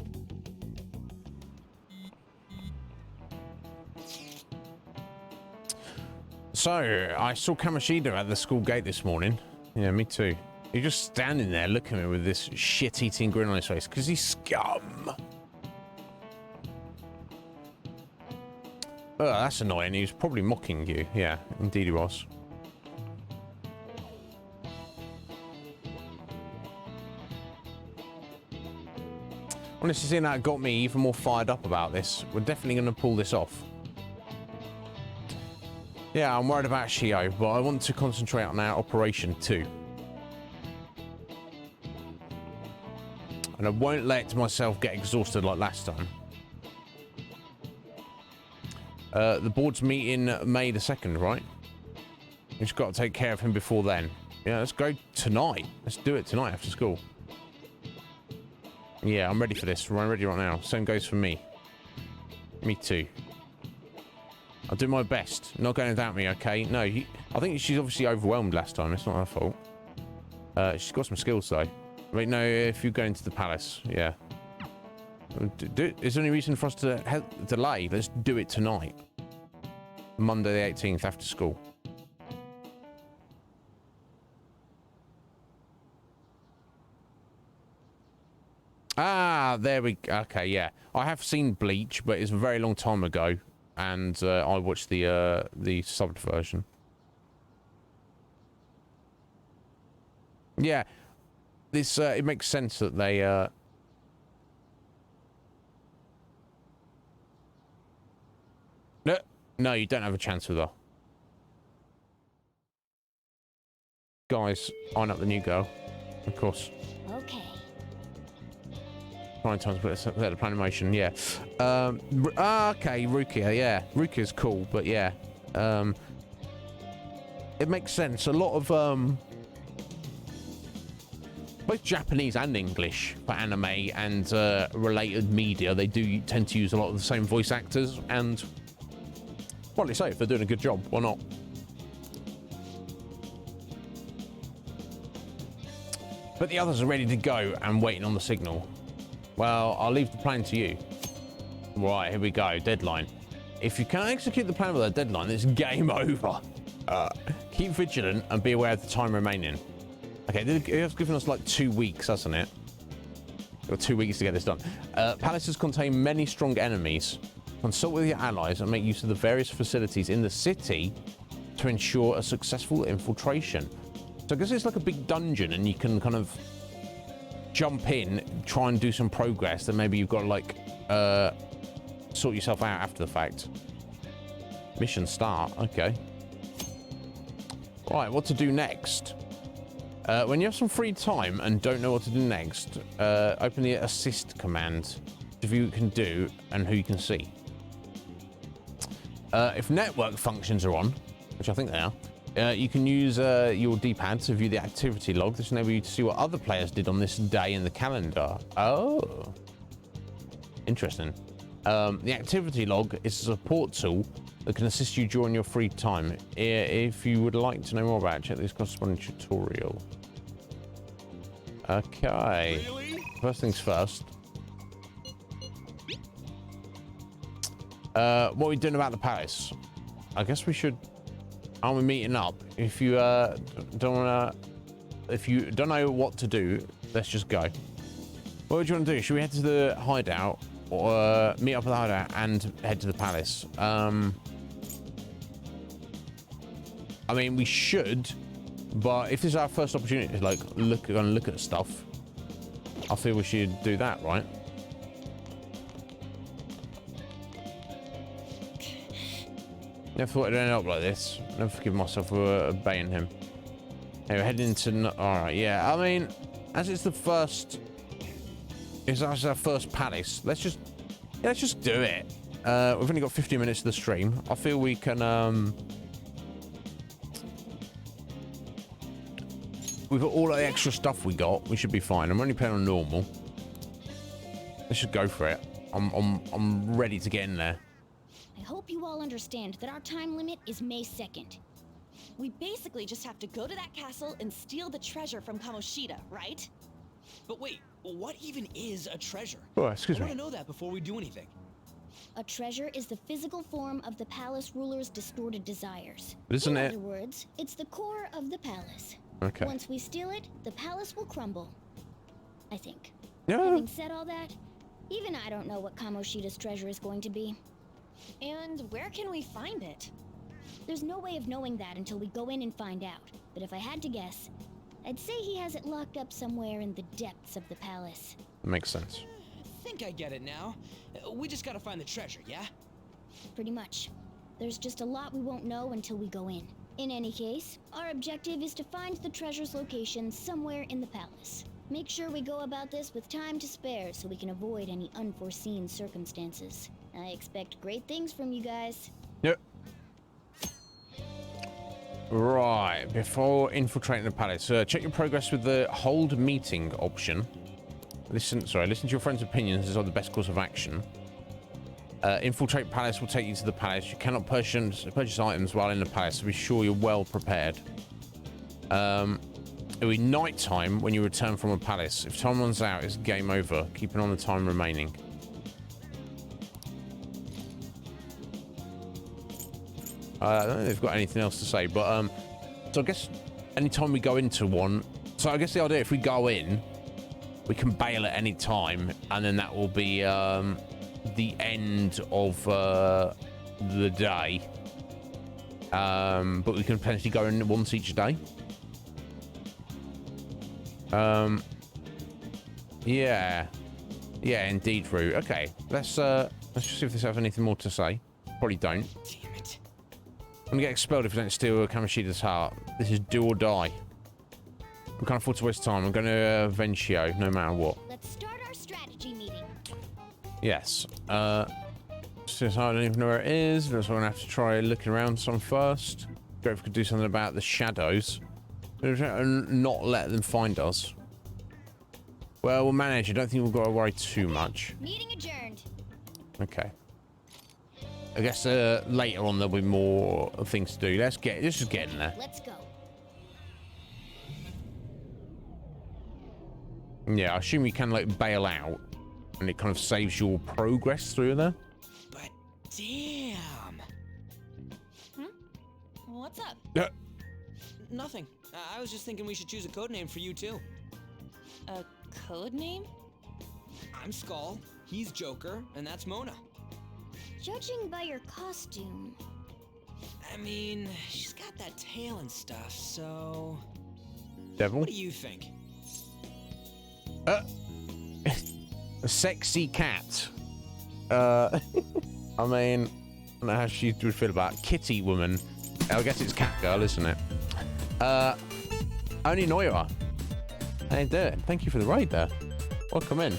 So, I saw Kamoshida at the school gate this morning. Yeah, me too. He's just standing there looking at me with this shit-eating grin on his face, because he's scum. Oh, that's annoying. He was probably mocking you. Yeah, indeed he was. Honestly, seeing that got me even more fired up about this. We're definitely going to pull this off. Yeah, I'm worried about Shio, but I want to concentrate on our operation too. And I won't let myself get exhausted like last time. The board's meeting May the 2nd, right? We've just got to take care of him before then. Yeah, let's go tonight. Let's do it tonight after school. Yeah, I'm ready for this. I'm ready right now. Same goes for me. Me too. I'll do my best. Not going without me, okay? No, I think she's obviously overwhelmed last time. It's not her fault. She's got some skills, though. Right, no, if you go into the palace, yeah. Is there any reason for us to delay? Let's do it tonight. Monday the 18th after school. Ah, there we go. Okay, yeah. I have seen Bleach, but it's a very long time ago. And I watched the subbed version. Yeah. This, it makes sense that they, No, you don't have a chance with her. Guys, iron up the new girl. Of course. Okay. Trying time to put the plan in motion, yeah. Okay, Rukia, yeah. Rukia's cool, but yeah. It makes sense. A lot of both Japanese and English for anime and related media, they do tend to use a lot of the same voice actors, and what do you say? If they're doing a good job, why not? But the others are ready to go and waiting on the signal. Well, I'll leave the plan to you. Right, here we go. Deadline. If you can't execute the plan with a deadline, it's game over. Keep vigilant and be aware of the time remaining. Okay, it's given us like 2 weeks, hasn't it? We've got 2 weeks to get this done. Palaces contain many strong enemies. Consult with your allies and make use of the various facilities in the city to ensure a successful infiltration. So I guess it's like a big dungeon and you can kind of jump in, try and do some progress, then maybe you've got to like sort yourself out after the fact. Mission start, okay. Right, what to do next? When you have some free time and don't know what to do next, open the assist command to view what you can do and who you can see. If network functions are on, which I think they are, you can use your D-pad to view the activity log. This enables you to see what other players did on this day in the calendar. Oh, interesting. The activity log is a support tool that can assist you during your free time. If you would like to know more about it, check this corresponding tutorial. Okay. Really? First things first. What are we doing about the palace? I guess we should. Aren't we meeting up? If you if you don't know what to do, let's just go. What would you want to do? Should we head to the hideout, or meet up at the hideout and head to the palace? I mean, we should, but if this is our first opportunity to like look at stuff, I feel we should do that, right? Never thought it'd end up like this. Never forgive myself for obeying him. Hey, we're heading to. All right, yeah. I mean, as it's the first, it's our first palace. Let's just do it. We've only got 50 minutes of the stream. I feel we can. With all of the extra stuff we got, we should be fine. I'm only playing on normal. Let's just go for it. I'm ready to get in there. I hope you all understand that our time limit is May 2nd. We basically just have to go to that castle and steal the treasure from Kamoshida, right? But wait, what even is a treasure? Oh, excuse me. I want to know that before we do anything. A treasure is the physical form of the palace ruler's distorted desires. Isn't it? In other words, it's the core of the palace. Okay. Once we steal it, the palace will crumble. I think. Yeah. Having said all that, even I don't know what Kamoshida's treasure is going to be. And where can we find it? There's no way of knowing that until we go in and find out. But if I had to guess, I'd say he has it locked up somewhere in the depths of the palace. Makes sense. I think I get it now. We just gotta find the treasure, yeah? Pretty much. There's just a lot we won't know until we go in. In any case, our objective is to find the treasure's location somewhere in the palace. Make sure we go about this with time to spare so we can avoid any unforeseen circumstances. I expect great things from you guys. Yep. Right, before infiltrating the palace, check your progress with the hold meeting option. Listen to your friend's opinions is the best course of action. Infiltrate palace will take you to the palace. You cannot purchase items while in the palace, so be sure you're well prepared. It'll be night time when you return from a palace. If time runs out, it's game over. Keeping on the time remaining. I don't know if they've got anything else to say, but so I guess anytime we go into one, so I guess the idea, if we go in, we can bail at any time, and then that will be the end of the day. But we can potentially go in once each day. Yeah, indeed, Rue. Okay, let's just see if they have anything more to say. Probably don't. Damn it. I'm gonna get expelled if I don't steal Kamoshida's heart. This is do or die. We can't afford to waste time. I'm gonna Vencio, no matter what. Let's start our strategy meeting. Yes. Since I don't even know where it is, so I'm gonna have to try looking around some first. Go if we could do something about the shadows. And not let them find us. Well, we'll manage. I don't think we've got to worry too much. Meeting adjourned. Okay. I guess later on there'll be more things to do. Let's just get in there. Let's go. Yeah, I assume you can like bail out, and it kind of saves your progress through there. But damn. What's up? Nothing. I was just thinking we should choose a code name for you too. A code name? I'm Skull, he's Joker, and that's Mona. Judging by your costume. I mean, she's got that tail and stuff, so... Devil? What do you think? A sexy cat. I mean, I don't know how she would feel about it. Kitty woman. I guess it's cat girl, isn't it? Only Noira. How you doing? Thank you for the raid there. Welcome in.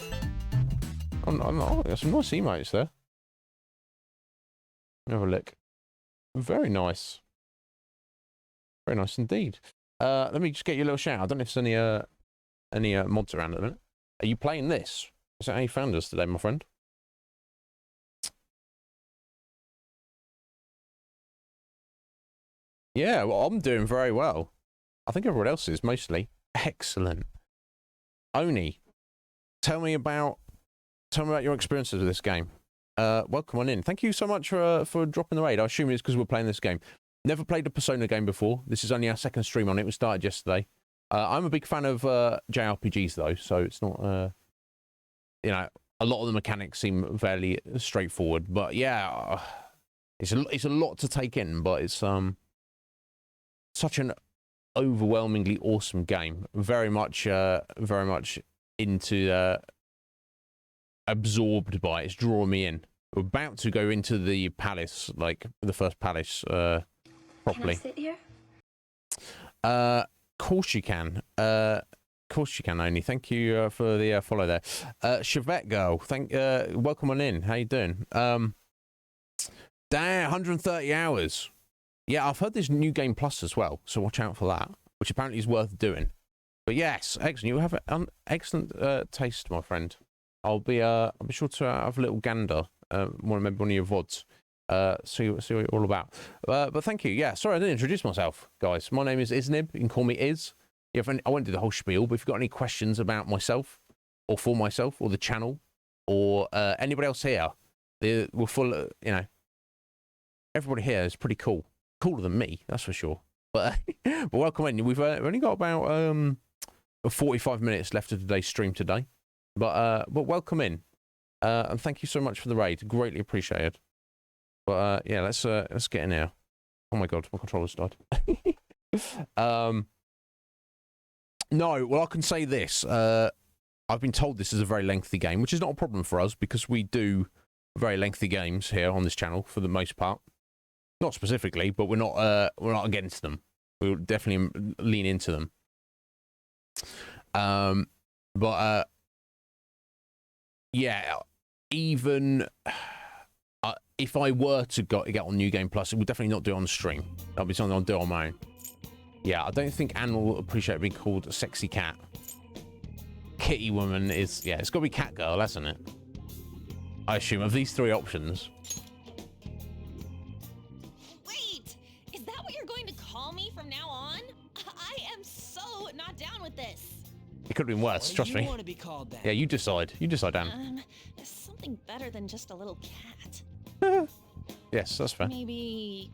Oh, there's some nice emotes there. Have a look. Very nice. Very nice indeed. Let me just get you a little shout. I don't know if there's any mods around at the minute. Are you playing this? Is that how you found us today, my friend? Yeah, well, I'm doing very well. I think everyone else is, mostly. Excellent. Oni, tell me about your experiences with this game. Welcome on in. Thank you so much for dropping the raid. I assume it's because we're playing this game. Never played a Persona game before. This is only our second stream on it. We started yesterday. I'm a big fan of JRPGs though, so it's not you know, a lot of the mechanics seem fairly straightforward. But yeah, it's a lot to take in, but it's such an overwhelmingly awesome game. Very much into absorbed by it. It's drawing me in. We're about to go into the palace, like the first palace, properly. Can I sit here? Course you can. Course you can, Only. Thank you for the follow there. Chevette girl, welcome on in. How you doing? Damn, 130 hours. Yeah, I've heard there's New Game Plus as well, so watch out for that, which apparently is worth doing. But yes, excellent. You have an excellent taste, my friend. I'll be sure to have a little gander. Maybe one of your VODs. See what you're all about. But thank you. Yeah, sorry I didn't introduce myself, guys. My name is Iznib. You can call me Iz. I won't do the whole spiel, but if you've got any questions about myself, or for myself, or the channel, or anybody else here, we're full. You know, everybody here is pretty cool. Cooler than me, that's for sure. But welcome in. We've only got about 45 minutes left of today's stream today. But welcome in, and thank you so much for the raid. Greatly appreciated. But yeah, let's get in here. Oh my god, my controller's died. No, well I can say this. I've been told this is a very lengthy game, which is not a problem for us because we do very lengthy games here on this channel for the most part. Not specifically, but we're not against them. We'll definitely lean into them. But yeah, even if I were to get on New Game Plus, it would definitely not do it on stream. That'll be something I'll do on my own. Yeah, I don't think Anne will appreciate being called a sexy cat. Kitty woman is, yeah, it's got to be cat girl, hasn't it? I assume of these three options. Wait! Is that what you're going to call me from now on? I am so not down with this. It could have been worse, trust me. You want to be called that? Yeah, you decide. You decide, Anne. Something better than just a little cat. Yes, that's fair. Maybe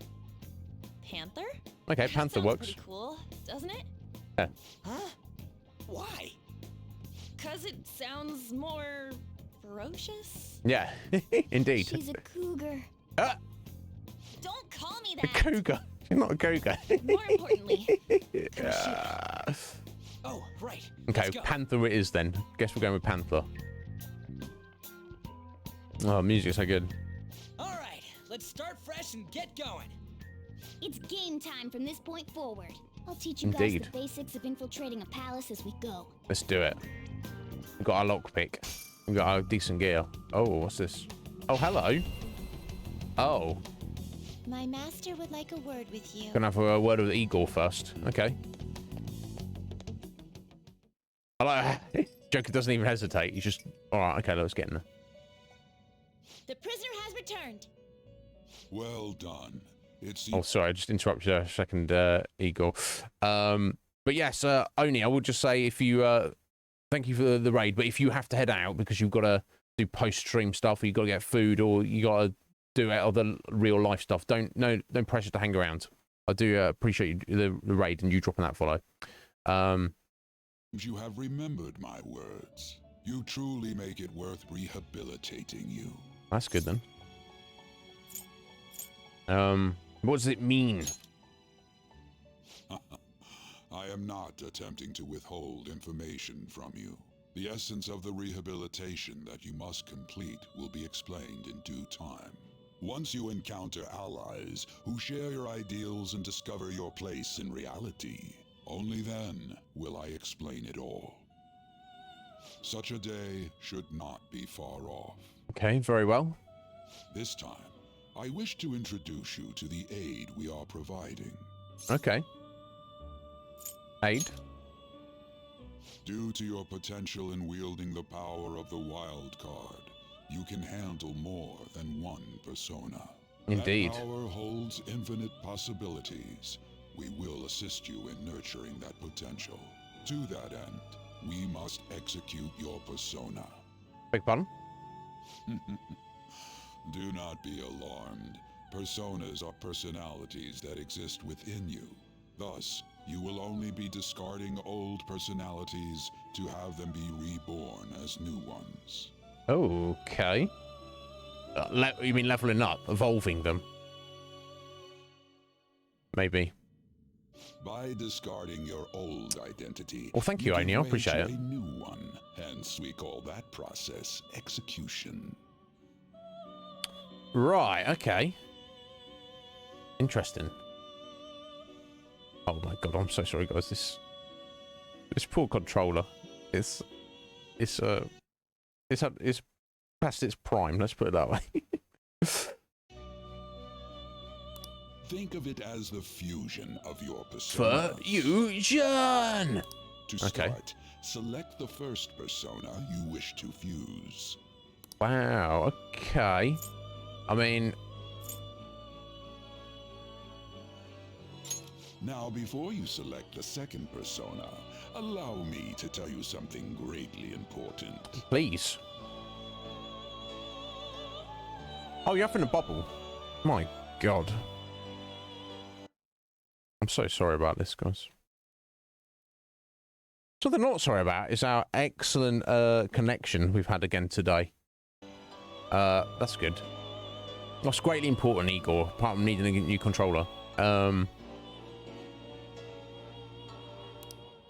Panther? Okay, That Panther sounds works. pretty cool, doesn't it? Yeah. Huh? Why? 'Cause it sounds more ferocious. Yeah, indeed. She's a cougar. Don't call me A that. cougar. You're not a cougar. More importantly, Oh, right. Okay, Let's go. Panther it is then. Guess we're going with Panther. Oh, music's so good. All right, let's start fresh and get going. It's game time from this point forward. I'll teach you Indeed. guys the basics of infiltrating a palace as we go. Let's do it. We've got our lockpick. We've got our decent gear. Oh, what's this? Oh, hello. Oh. My master would like a word with you. Gonna have a word with Igor first. Okay. I like Joker doesn't even hesitate. He's just, all right, okay, let's get in there. The prisoner has returned. Well done. It's Oh, sorry, I just interrupted you a second, Igor. But yes, Oni, I would just say if you, thank you for the raid, but if you have to head out because you've got to do post-stream stuff, or you've got to get food, or you got to do other real life stuff, no pressure to hang around. I do appreciate the raid and you dropping that follow. You have remembered my words. You truly make it worth rehabilitating you. That's good then. What does it mean? I am not attempting to withhold information from you. The essence of the rehabilitation that you must complete will be explained in due time. Once you encounter allies who share your ideals and discover your place in reality, only then will I explain it all. Such a day should not be far off. Okay, very well. This time, I wish to introduce you to the aid we are providing. Okay. Aid? Due to your potential in wielding the power of the wild card, you can handle more than one persona. Indeed. That power holds infinite possibilities. We will assist you in nurturing that potential. To that end, we must execute your persona. Beg pardon? Do not be alarmed. Personas are personalities that exist within you. Thus, you will only be discarding old personalities to have them be reborn as new ones. Okay. You mean leveling up, evolving them? Maybe. By discarding your old identity, well, thank you, Oni. I appreciate it. A new one. Hence, we call that process execution. Right. Okay. Interesting. Oh my god, I'm so sorry, guys. This poor controller, it's past its prime. Let's put it that way. Think of it as the fusion of your persona. Fusion! To start, select the first persona you wish to fuse. Wow, okay. I mean... Now, before you select the second persona, allow me to tell you something greatly important. Please. Oh, you're having a bubble. My god. I'm so sorry about this, guys. So they're not sorry about is our excellent connection we've had again today. That's good. That's greatly important, Igor, apart from needing a new controller.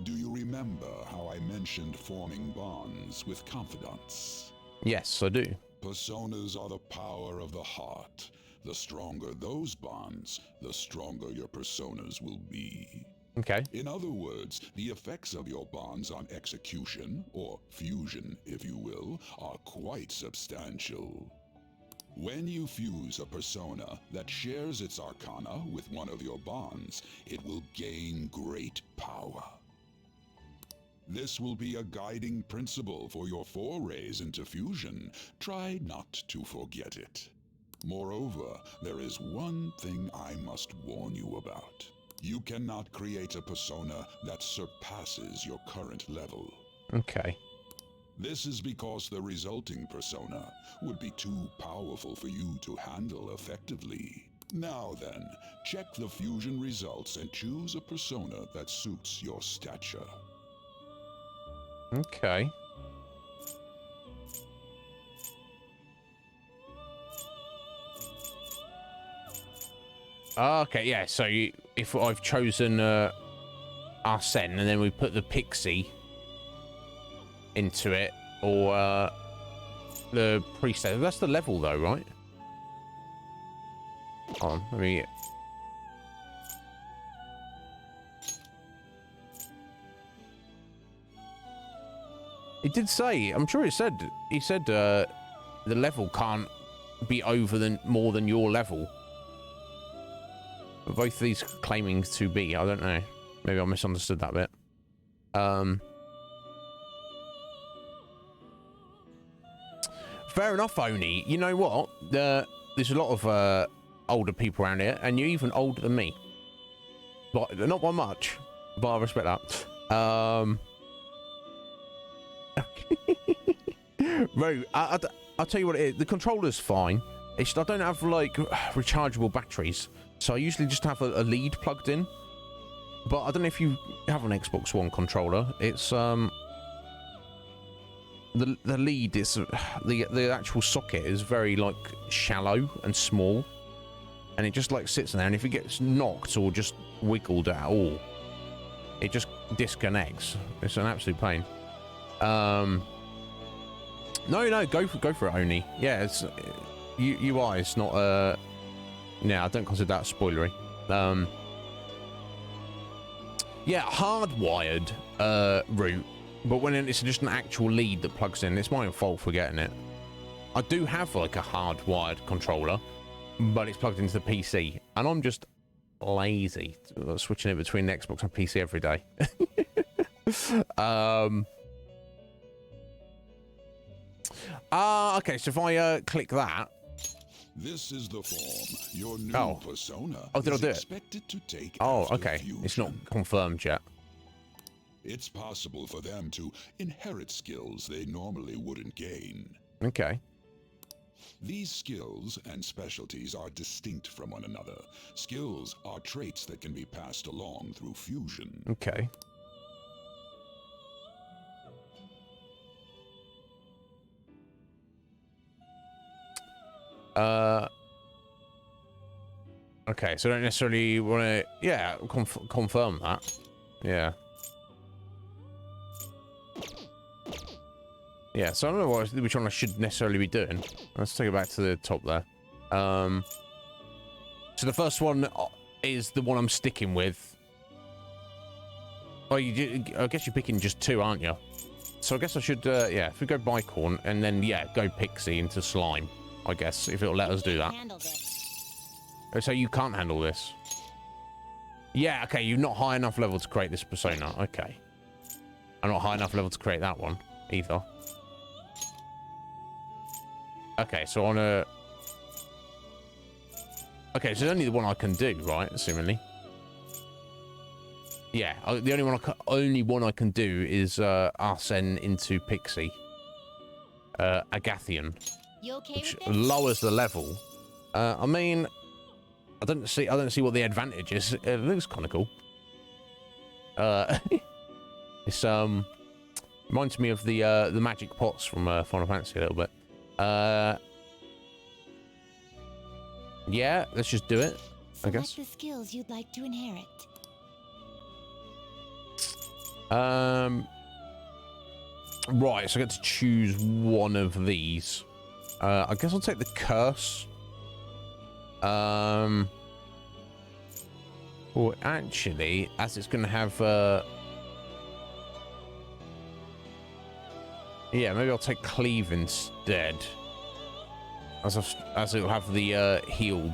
Do you remember how I mentioned forming bonds with confidants? Yes, I do. Personas are the power of the heart. The stronger those bonds, the stronger your personas will be. Okay. In other words, the effects of your bonds on execution, or fusion, if you will, are quite substantial. When you fuse a persona that shares its arcana with one of your bonds, it will gain great power. This will be a guiding principle for your forays into fusion. Try not to forget it. Moreover, there is one thing I must warn you about. You cannot create a persona that surpasses your current level. Okay. This is because the resulting persona would be too powerful for you to handle effectively. Now then, check the fusion results and choose a persona that suits your stature. Okay. Okay, yeah, so if I've chosen Arsene and then we put the pixie into it, or the priestess, that's the level though, right? Hold on, let me... He did say, I'm sure he said the level can't be more than your level. But both of these claiming to be, I don't know. Maybe I misunderstood that bit. Fair enough, Oni. You know what? There's a lot of older people around here, and you're even older than me. But not by much, but I respect that. Bro, I'll tell you what it is. The controller's fine. It's just I don't have like rechargeable batteries, so I usually just have a lead plugged in. But I don't know if you have an Xbox One controller. It's the lead is the actual socket is very like shallow and small, and it just like sits in there. And if it gets knocked or just wiggled at all, it just disconnects. It's an absolute pain. No, go for it, Oni. Yeah, it's UI. It's not yeah, I don't consider that spoilery. Yeah, hardwired route, but when it's just an actual lead that plugs in, it's my own fault for getting it. I do have like a hardwired controller, but it's plugged into the PC, and I'm just lazy switching it between the Xbox and PC every day. Okay, so if I click that. This is the form. Your new persona did I do it? Expected to take Okay. It's not confirmed yet. It's possible for them to inherit skills they normally wouldn't gain. Okay. These skills and specialties are distinct from one another. Skills are traits that can be passed along through fusion. Okay. Okay, so I don't necessarily want to, yeah, confirm that. Yeah. Yeah, so I don't know which one I should necessarily be doing. Let's take it back to the top there. So the first one is the one I'm sticking with. Oh, I guess you're picking just two, aren't you? So I guess I should, yeah, if we go Bicorn and then, yeah, go Pixie into Slime. I guess, if it'll let us do that. So you can't handle this. Yeah, okay, you're not high enough level to create this persona. Okay. I'm not high enough level to create that one, either. Okay, so on a... Okay, so there's only the one I can do, right, assumingly. Yeah, the only one I can do is Arsene into Pixie. Agathian. You okay Which with this? lowers the level. I mean, I don't see what the advantage is. It looks kind of cool. It's reminds me of the magic pots from Final Fantasy a little bit. Yeah, let's just do it. I guess. Select the skills you'd like to inherit. Right, so I get to choose one of these. I guess I'll take the curse. Well, actually, as it's going to have... yeah, maybe I'll take cleave instead. As it'll have the heal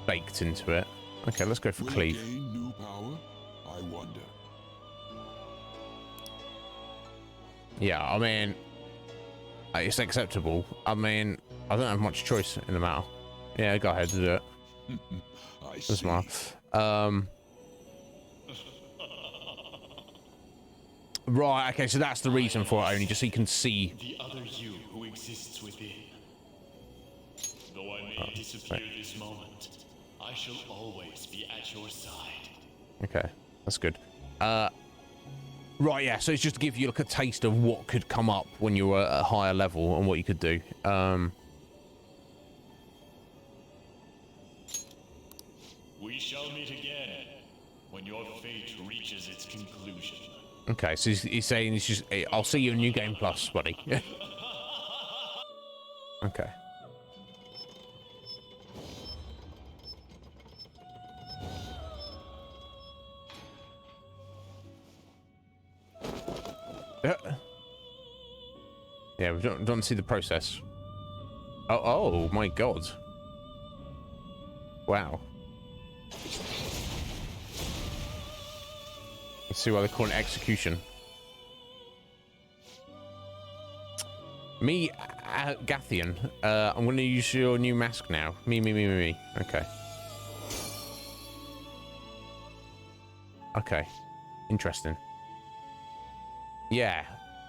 baked into it. Okay, let's go for cleave. Will it gain new power? I wonder. Yeah, I mean... it's acceptable. I mean, I don't have much choice in the matter. Yeah, go ahead to do it. I see. Smart. Right, okay, so that's the reason for it, only just so you can see. The other you who exists within. Though I may disappear this moment, I shall always be at your side. Okay, that's good. Right, yeah, so it's just to give you like a taste of what could come up when you're at a higher level and what you could do. We shall meet again when your fate reaches its conclusion. Okay, so he's saying it's just, I'll see you in New Game Plus, buddy. Okay. Yeah, we don't see the process. Oh my god. Wow. Let's see why they call it execution. Me, Gathian, I'm going to use your new mask now. Me. Okay. Okay. Interesting. Yeah.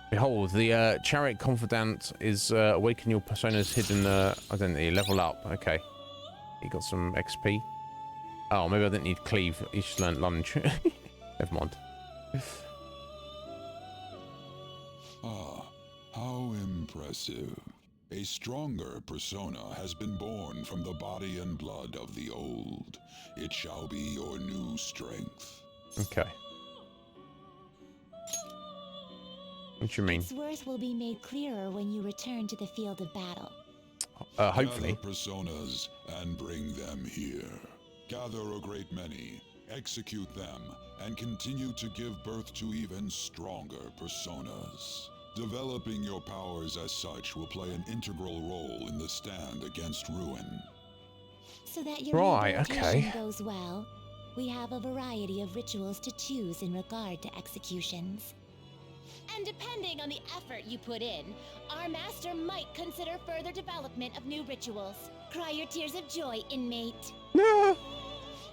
Behold, the chariot confidant is awaken your persona's hidden identity. Level up. Okay. You got some XP. Oh, maybe I didn't need cleave. You just learned lunge. Never mind. Ah, how impressive. A stronger persona has been born from the body and blood of the old. It shall be your new strength. Okay. What do you mean? Its worth will be made clearer when you return to the field of battle. Hopefully. Gather personas and bring them here. Gather a great many, execute them, and continue to give birth to even stronger personas. Developing your powers as such will play an integral role in the stand against ruin. So that your Right, rehabilitation okay. goes well, we have a variety of rituals to choose in regard to executions. And depending on the effort you put in, our master might consider further development of new rituals. Cry your tears of joy, inmate.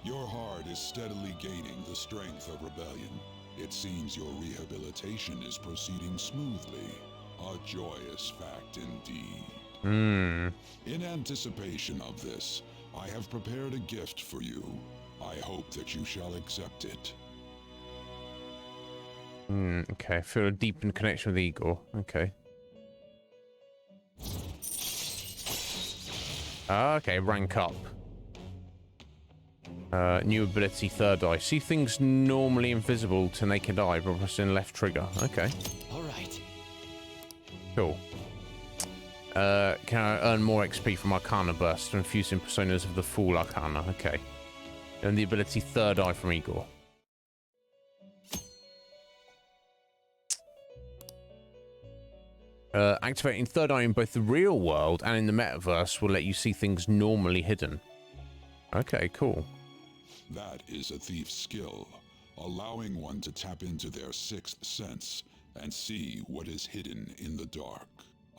Your heart is steadily gaining the strength of rebellion. It seems your rehabilitation is proceeding smoothly. A joyous fact indeed. In anticipation of this, I have prepared a gift for you. I hope that you shall accept it. Okay, feel a deepened connection with Igor. Okay. Okay, rank up. New ability, third eye. See things normally invisible to naked eye by pressing left trigger. Okay. Alright. Cool. Can I earn more XP from Arcana Burst to infuse in personas of the Fool Arcana? Okay. And the ability third eye from Igor. Activating third eye in both the real world and in the metaverse will let you see things normally hidden. Okay, cool. That is a thief's skill, allowing one to tap into their sixth sense and see what is hidden in the dark.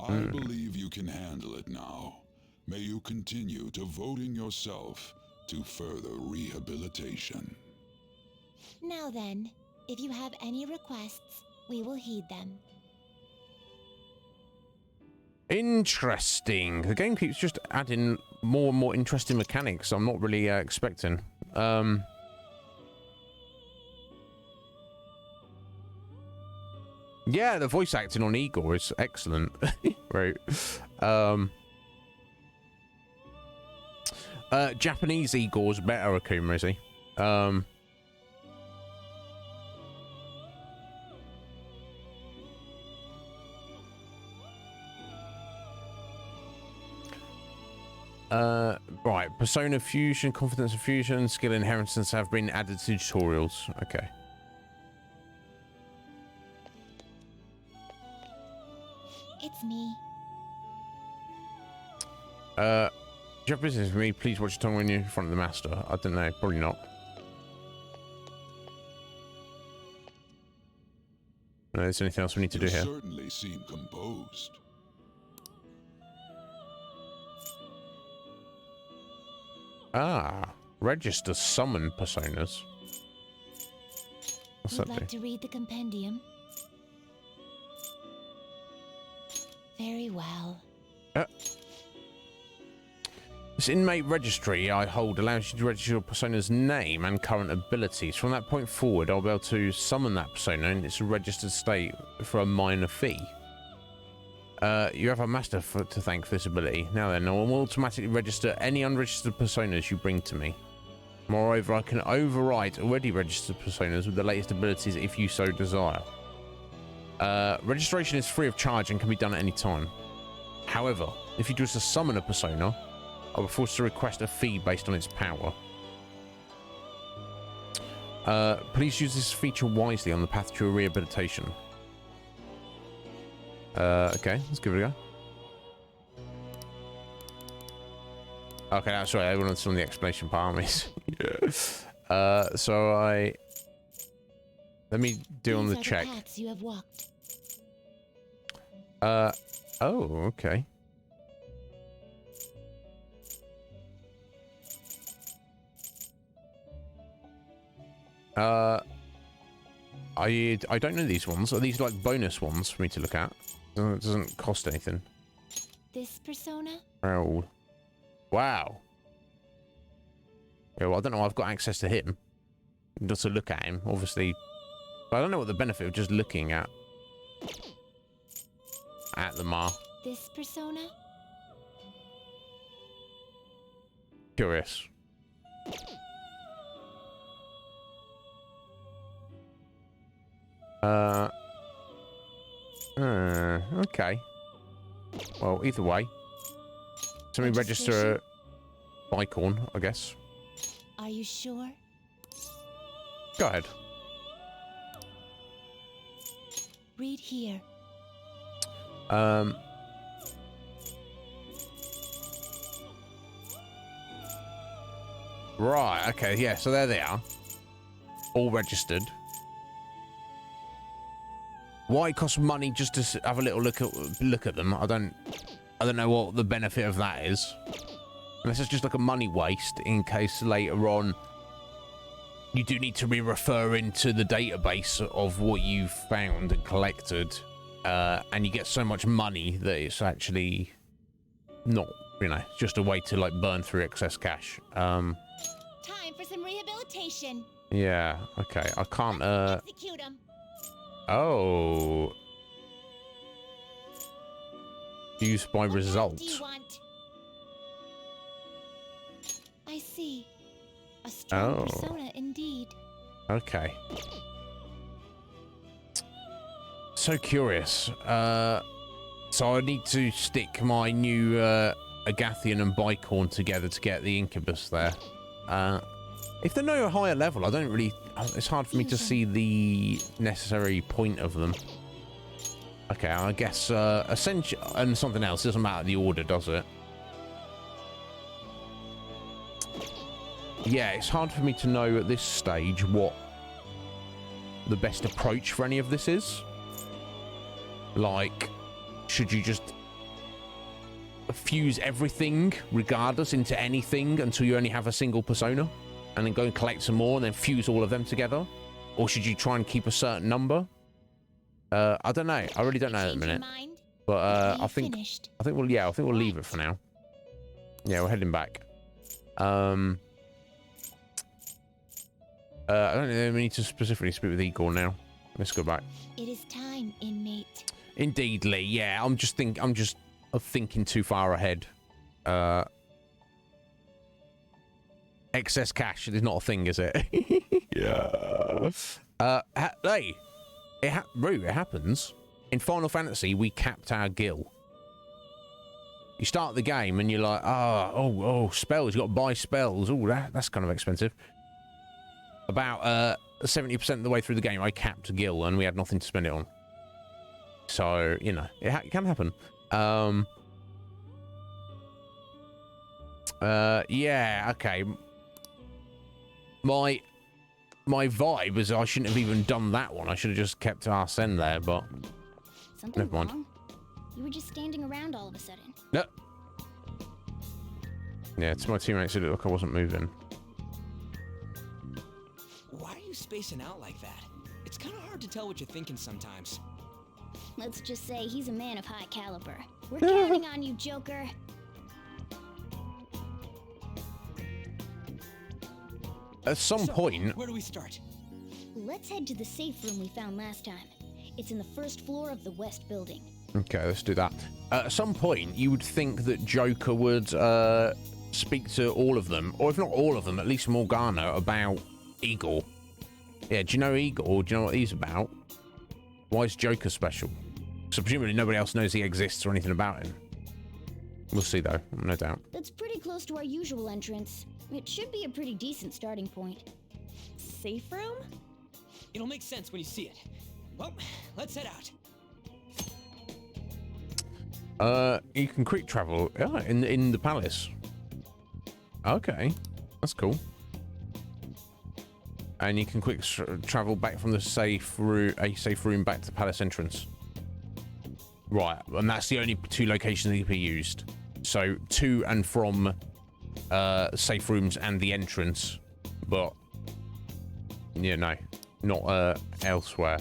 I believe you can handle it now. May you continue devoting yourself to further rehabilitation. Now then, if you have any requests, we will heed them. Interesting. The game keeps just adding more and more interesting mechanics I'm not really expecting. Yeah, the voice acting on Igor is excellent. Right. Japanese Igor's better, Akuma, is he? Right, persona fusion, confidence fusion, skill inheritance have been added to tutorials. Okay. It's me. Do you have business with me? Please watch your tongue when you're in front of the master. I don't know, probably not. No, is there anything else we need to do here? You certainly seem composed. Ah, register summon personas. What's Would that like do? to read the compendium? Very well. This inmate registry I hold allows you to register your persona's name and current abilities. From that point forward, I'll be able to summon that persona in its registered state for a minor fee. You have a master to thank for this ability. Now then, I will automatically register any unregistered personas you bring to me. Moreover, I can override already registered personas with the latest abilities if you so desire. Registration is free of charge and can be done at any time. However, if you choose to summon a persona, I will be forced to request a fee based on its power. Please use this feature wisely on the path to your rehabilitation. Okay, let's give it a go. Okay, that's right. Everyone's on the explanation part, aren't we? So let me do on the check. Paths you have walked. Oh, okay. I don't know these ones. Are these like bonus ones for me to look at? It doesn't cost anything. This persona? Oh. Wow. Yeah, well, I don't know. I've got access to him. Just to look at him, obviously. But I don't know what the benefit of just looking at them are. This persona? Curious. Okay. Well, either way. So we register a Bicorn, I guess. Are you sure? Go ahead. Read here. Right, okay, yeah, so there they are. All registered. Why it costs money just to have a little look at them? I don't know what the benefit of that is. Unless it's just like a money waste in case later on you do need to be referring to the database of what you've found and collected, and you get so much money that it's actually not, you know, just a way to like burn through excess cash. Time for some rehabilitation. Yeah, okay, I can't Execute 'em. Oh. Used by result. What do you want? I see. A strong persona indeed. Okay. So curious. So I need to stick my new Agathian and Bicorn together to get the Incubus there. If they're no higher level, I don't really... It's hard for me to see the necessary point of them. Okay, I guess Ascension and something else. Doesn't matter the order, does it? Yeah, it's hard for me to know at this stage what the best approach for any of this is. Like, should you just fuse everything regardless into anything until you only have a single persona? And then go and collect some more and then fuse all of them together? Or should you try and keep a certain number? I don't know. I really don't know at the minute. But I think we'll leave it for now. Yeah, we're heading back. I don't know, we need to specifically speak with Igor now. Let's go back. It is time, inmate. Indeed, Lee. Yeah, I'm just thinking too far ahead. Excess cash is not a thing, is it? Yeah. Hey, it happens. In Final Fantasy, we capped our gil. You start the game and you're like, oh, spells. You got to buy spells. Oh, that's kind of expensive. About 70% of the way through the game, I capped a gil and we had nothing to spend it on. So, you know, it can happen. Yeah, okay. My vibe is I shouldn't have even done that one. I should have just kept Arsene there, but Something never mind. wrong? You were just standing around all of a sudden. No. Yeah, to my teammates, it looked like I wasn't moving. Why are you spacing out like that? It's kind of hard to tell what you're thinking sometimes. Let's just say he's a man of high caliber. We're counting on you, Joker. At some point... Where do we start? Let's head to the safe room we found last time. It's in the first floor of the west building. Okay, let's do that. At some point, you would think that Joker would speak to all of them, or if not all of them, at least Morgana, about Igor. Yeah, do you know Igor? Do you know what he's about? Why is Joker special? So presumably nobody else knows he exists or anything about him. We'll see, though, no doubt. That's pretty close to our usual entrance. It should be a pretty decent starting point. Safe room? It'll make sense when you see it. Well, let's head out. You can quick travel in the palace. Okay, that's cool. And you can quick travel back from the safe room back to the palace entrance. Right, and that's the only 2 locations that can be used. So to and from safe rooms and the entrance, but yeah, no, not elsewhere.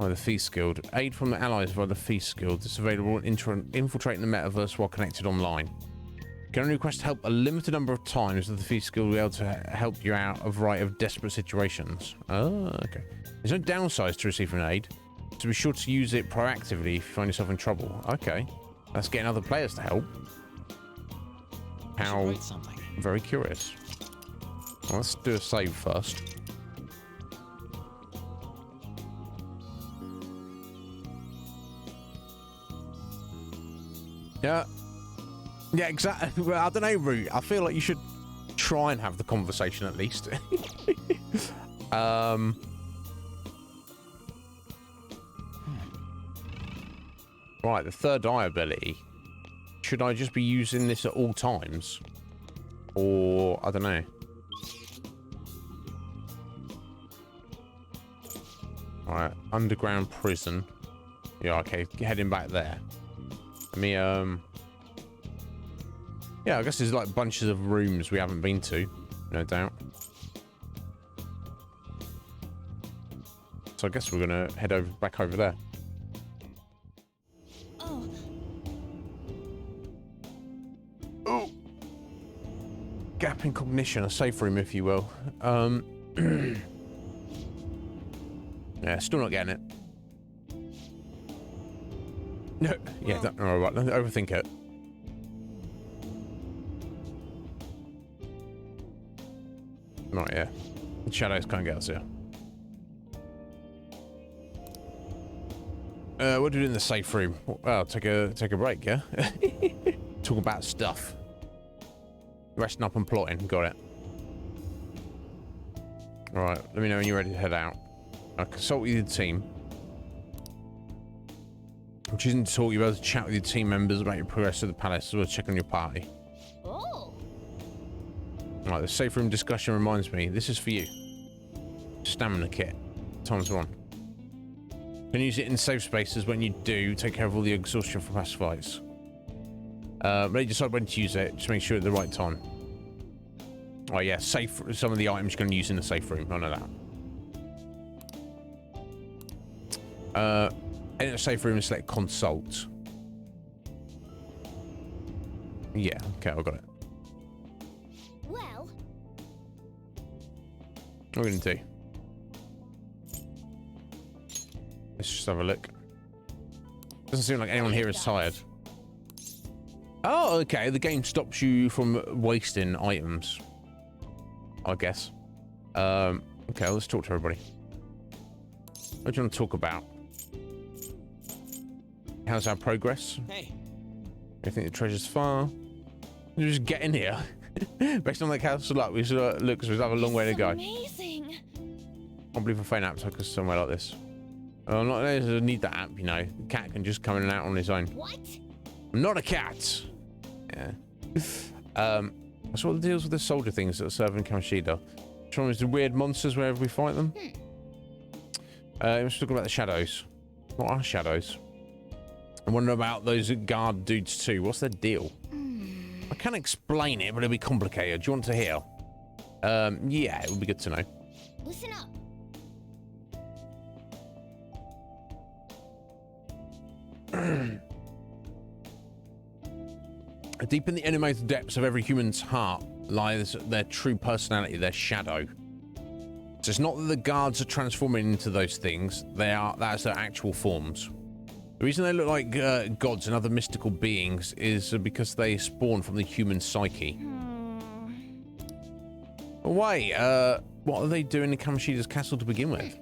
Oh, the Feast Guild. Aid from the allies via the Feast Guild. It's available infiltrating the metaverse while connected online. You can only request help a limited number of times with the Feast Guild will be able to help you out of desperate situations. Oh, okay. There's no downsides to receiving aid, so be sure to use it proactively if you find yourself in trouble. Okay. That's getting other players to help. How? Very curious. Well, let's do a save first. Yeah. Yeah, exactly. Well, I don't know, Root. I feel like you should try and have the conversation at least. Right, the third eye ability. Should I just be using this at all times? Or, I don't know. Alright, underground prison. Yeah, okay, heading back there. Let me, yeah, I guess there's like bunches of rooms we haven't been to, no doubt. So I guess we're gonna head back over there. Oh. Gap in cognition, a safe room, if you will. Yeah, still not getting it. No, yeah, all right. Don't overthink it. Right, yeah. The shadows can't get us here. What do we do in the safe room? Well, take a break, yeah? Talk about stuff. Resting up and plotting. Got it. Alright, let me know when you're ready to head out. I'll consult with your team. I'm choosing to talk. You'll be able to chat with your team members about your progress to the palace as well as check on your party. Oh. Right, the safe room discussion reminds me. This is for you. Stamina kit. ×1. You can use it in safe spaces. When you do, take care of all the exhaustion from past fights. Ready to decide when to use it. Just make sure at the right time. Oh yeah, safe. Some of the items you're going to use in the safe room. None of that. Enter the safe room and select consult. Yeah, okay, I got it. Well, What are we going to do? Let's just have a look. Doesn't seem like anyone here is tired. Oh, okay. The game stops you from wasting items, I guess. Okay, let's talk to everybody. What do you want to talk about? How's our progress? Hey. You think the treasure's far? You just get in here. Based on the castle luck, we looks we have a long way to go. Amazing. I can't believe a phone app took us somewhere like this. I'm not I need that app, you know. The cat can just come in and out on his own. what? I'm not a cat. Yeah. That's what the deals with the soldier things that are serving Kamishida. Trying with the weird monsters wherever we fight them. Let's talk about the shadows. What are shadows? I wonder about those guard dudes too. What's their deal? I can't explain it, but it'll be complicated. Do you want to hear? Yeah, it would be good to know. Listen up. Deep in the animated depths of every human's heart lies their true personality, their shadow. So it's not that the guards are transforming into those things, that's their actual forms. The reason they look like gods and other mystical beings is because they spawn from the human psyche. Wait, what are they doing in Kamoshida's castle to begin with?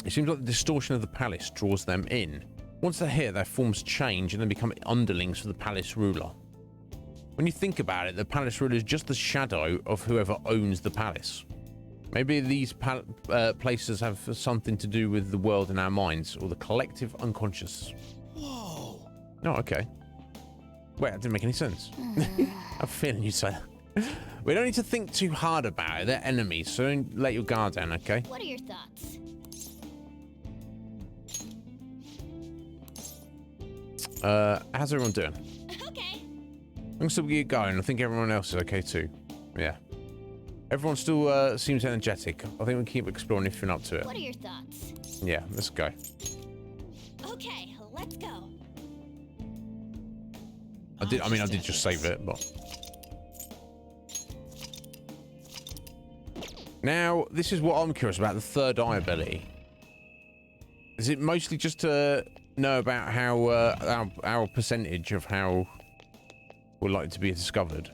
It seems like the distortion of the palace draws them in. Once they're here, their forms change and then become underlings for the palace ruler. When you think about it, the palace ruler is just the shadow of whoever owns the palace. Maybe these places have something to do with the world in our minds, or the collective unconscious. Whoa. Oh, okay. Wait, that didn't make any sense. I have a feeling you'd say that. We don't need to think too hard about it. They're enemies, so don't let your guard down, okay? What are your thoughts? How's everyone doing? Okay. I'm gonna still get going. I think everyone else is okay too. Yeah. Everyone still seems energetic. I think we keep exploring if you're up to it. What are your thoughts? Yeah, let's go. Okay, let's go. I did just save it, but... Now, this is what I'm curious about, the third eye ability. Is it mostly just to know about how, our percentage of how we're likely to be discovered?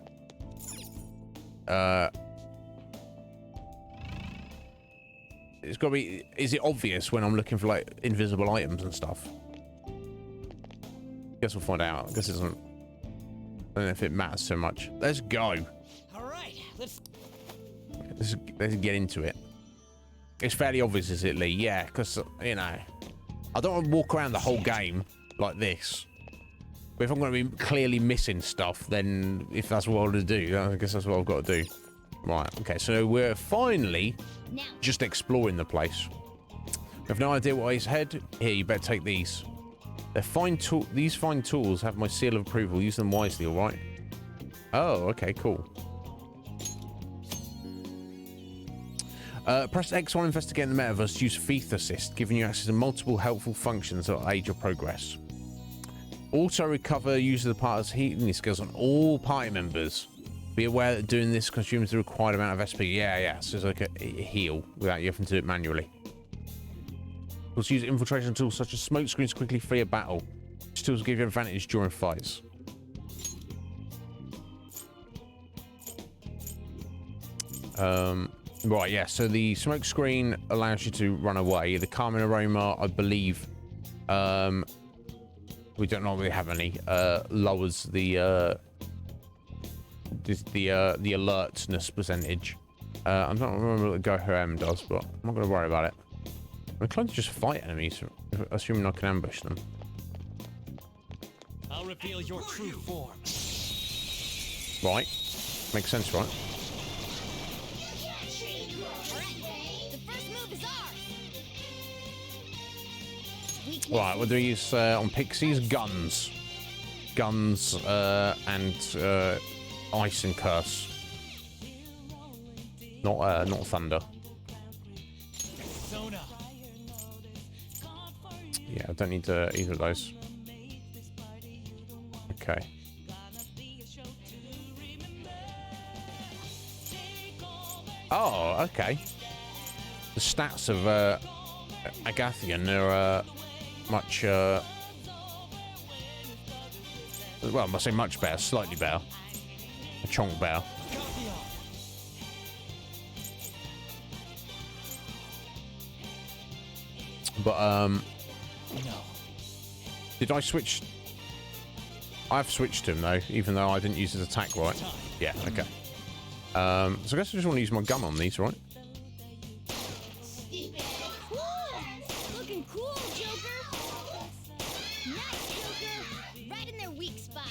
It's got to be... Is it obvious when I'm looking for, like, invisible items and stuff? Guess we'll find out. I guess it doesn't... I don't know if it matters so much. Let's go. All right, let's get into it. It's fairly obvious, is it, Lee? Yeah, because, you know, I don't want to walk around the whole game like this. But if I'm going to be clearly missing stuff, then if that's what I want to do, I guess that's what I've got to do. Right, okay, so we're finally just exploring the place. We have no idea what is ahead. Here, you better take these. They're fine these fine tools have my seal of approval. Use them wisely, all right? Oh, okay, cool. Press X while investigating the metaverse. Use Feath Assist, giving you access to multiple helpful functions that will aid your progress. Also recover use of the party's healing skills on all party members. Be aware that doing this consumes the required amount of SP. Yeah. So it's like a heal without you having to do it manually. Also use infiltration tools such as smoke screens to quickly flee a battle. These tools give you advantage during fights. Right, yeah, so the smoke screen allows you to run away. The calming aroma, I believe, we don't normally have any, lowers the alertness percentage. I don't remember what the Gohem does, but I'm not going to worry about it. I'm inclined to just fight enemies, assuming I can ambush them. I'll reveal your true form. Right. Makes sense, right? Right, what do we use on Pixies? Guns. Guns, and Ice and Curse. Not Thunder. Yeah, I don't need either of those. Okay. Oh, okay. The stats of Agathian are much well, I must say much better, slightly better. A chonk better. But did I switch? I've switched him though, even though I didn't use his attack right. Yeah, okay. So I guess I just want to use my gun on these, right? Looking cool, Joker. Nice, Joker. Right in their weak spot.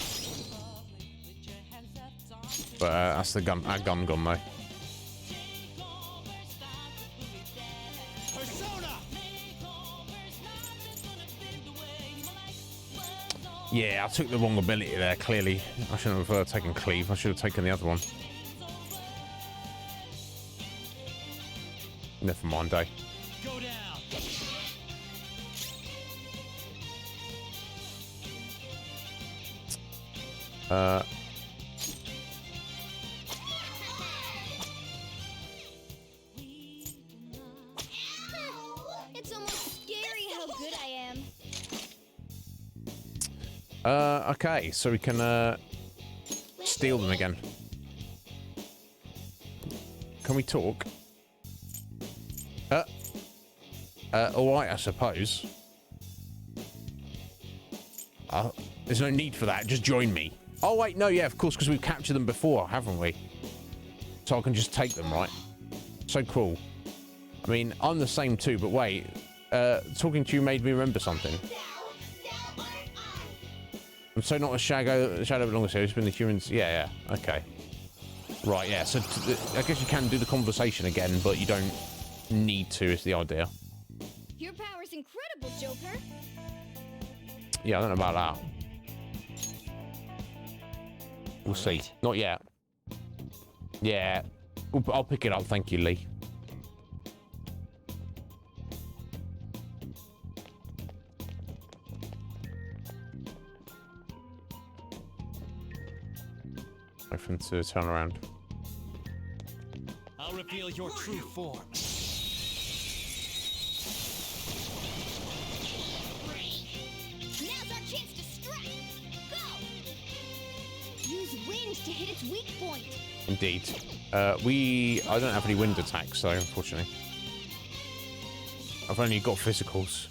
But that's the gun. Our gun gone though. Yeah, I took the wrong ability there, clearly. I shouldn't have taken Cleave. I should have taken the other one. Never mind, eh? Go down. It's almost scary how good I am. Okay, so we can steal them again. Can we talk? Alright, I suppose. There's no need for that, just join me. Oh wait, no, yeah, of course, because we've captured them before, haven't we? So I can just take them, right? So cool. I mean, I'm the same too, but wait. Talking to you made me remember something. I'm so not a shadow belongs here. It's been the humans. Yeah, okay. Right, yeah, so I guess you can do the conversation again, but you don't need to, is the idea. Your power's incredible, Joker. Yeah, I don't know about that. We'll see. Not yet. Yeah. I'll pick it up, thank you, Lee. Open to turn around. I'll reveal your true form. Now's our chance to strike. Go. Use wind to hit its weak point. Indeed. I don't have any wind attacks, though, unfortunately. I've only got physicals.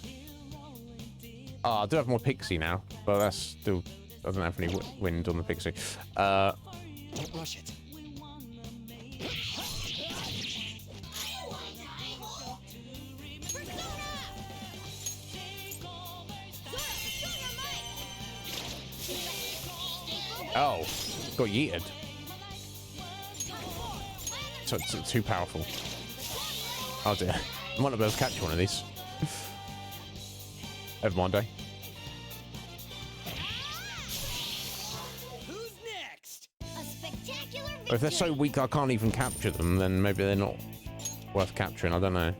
I do have more pixie now, but that's still... I don't have any wind on the pixie. Don't rush it. Oh, got yeeted. So it's too powerful. Oh dear. I might not be able to catch one of these. Never mind, eh? Who's next? A spectacular victory. If they're so weak I can't even capture them, then maybe they're not worth capturing. I don't know.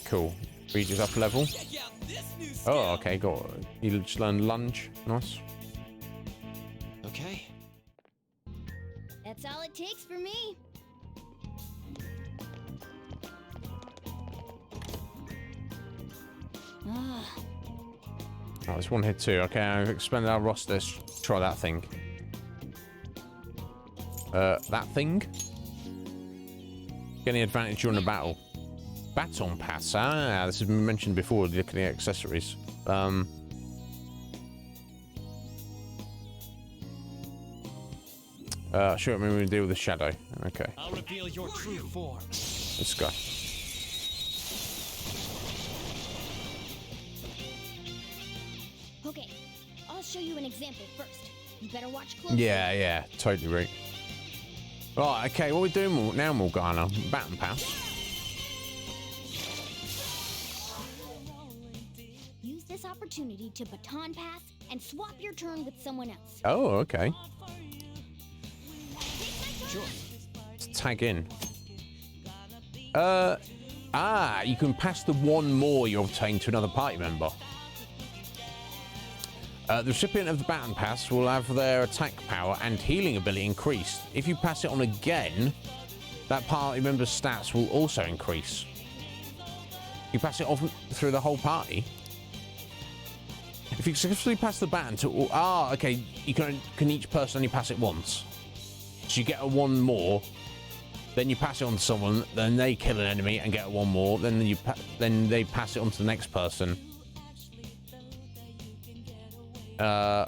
Cool. Reaches up a level. Oh, okay. Got. You just learned lunge. Nice. Okay. That's all it takes for me. Oh, there's one here too. Okay, I've expanded our roster. Let's try that thing. That thing? Getting advantage during the battle. Baton pass. Ah, this has been mentioned before, looking at accessories. Sure, maybe we deal with the shadow. Okay. I'll reveal your true form. Let's go. Okay, I'll show you an example first. You better watch closely. Yeah, totally right. Right, okay, what are we doing now, Morgana? Baton pass. Use this opportunity to baton pass and swap your turn with someone else. Oh, okay. Sure. Let's tag in. You can pass the one more you obtain to another party member. The recipient of the baton pass will have their attack power and healing ability increased. If you pass it on again, that party member's stats will also increase. You pass it off through the whole party. If you successfully pass the baton to... okay. You can each person only pass it once. So you get a one more, then you pass it on to someone, then they kill an enemy and get a one more, then they pass it on to the next person. Yeah,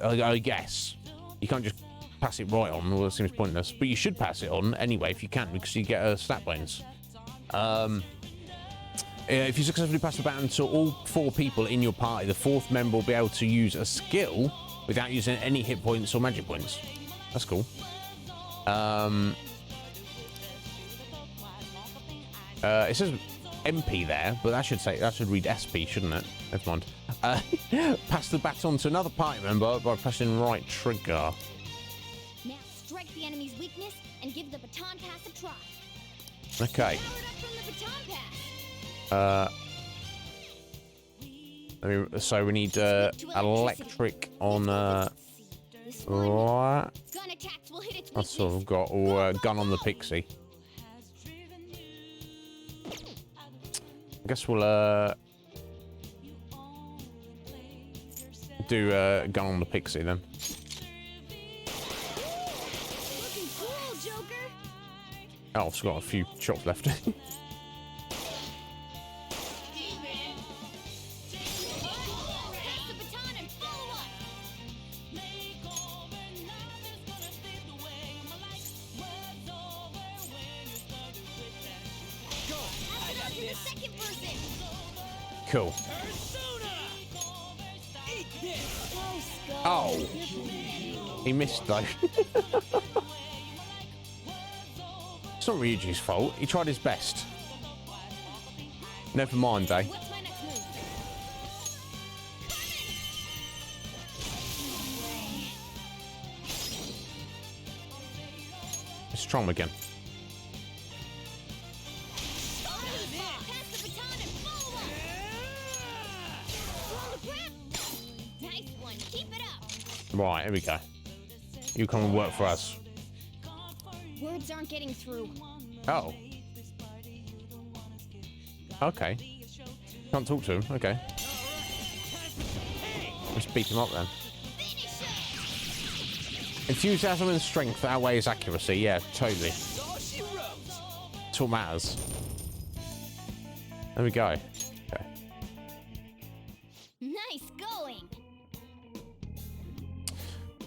I guess. You can't just pass it right on, well, it seems pointless. But you should pass it on anyway if you can, because you get stat bonus. If you successfully pass the baton to all 4 people in your party, the 4th member will be able to use a skill without using any hit points or magic points. That's cool. It says MP there, but that should read SP, shouldn't it? Never mind. Pass the baton to another party member by pressing right trigger. Now strike the enemy's weakness and give the baton pass a try. Okay. Powered up from the baton pass. So we need electric on right. Gun attacks will hit its That's all I've got. Or gun on the pixie. I guess we'll do gun on the pixie then. Looking cool, Joker. Oh, I've got a few shots left. Cool. Oh. He missed though. It's not Ryuji's fault. He tried his best. Never mind, eh? Let's try him again. Right, here we go. You come and work for us. Words aren't getting through. Oh. Okay. Can't talk to him. Okay. Let's beat him up then. Enthusiasm and strength outweighs accuracy. Yeah, totally. That's what matters. There we go. Okay. Nice going.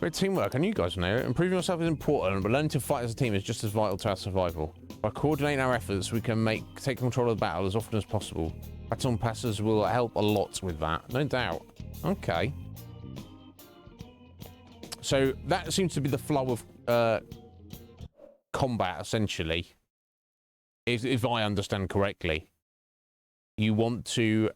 Great teamwork, and you guys know it. Improving yourself is important, but learning to fight as a team is just as vital to our survival. By coordinating our efforts, we can take control of the battle as often as possible. Baton passes will help a lot with that, no doubt. Okay. So that seems to be the flow of combat, essentially. If I understand correctly. You want to...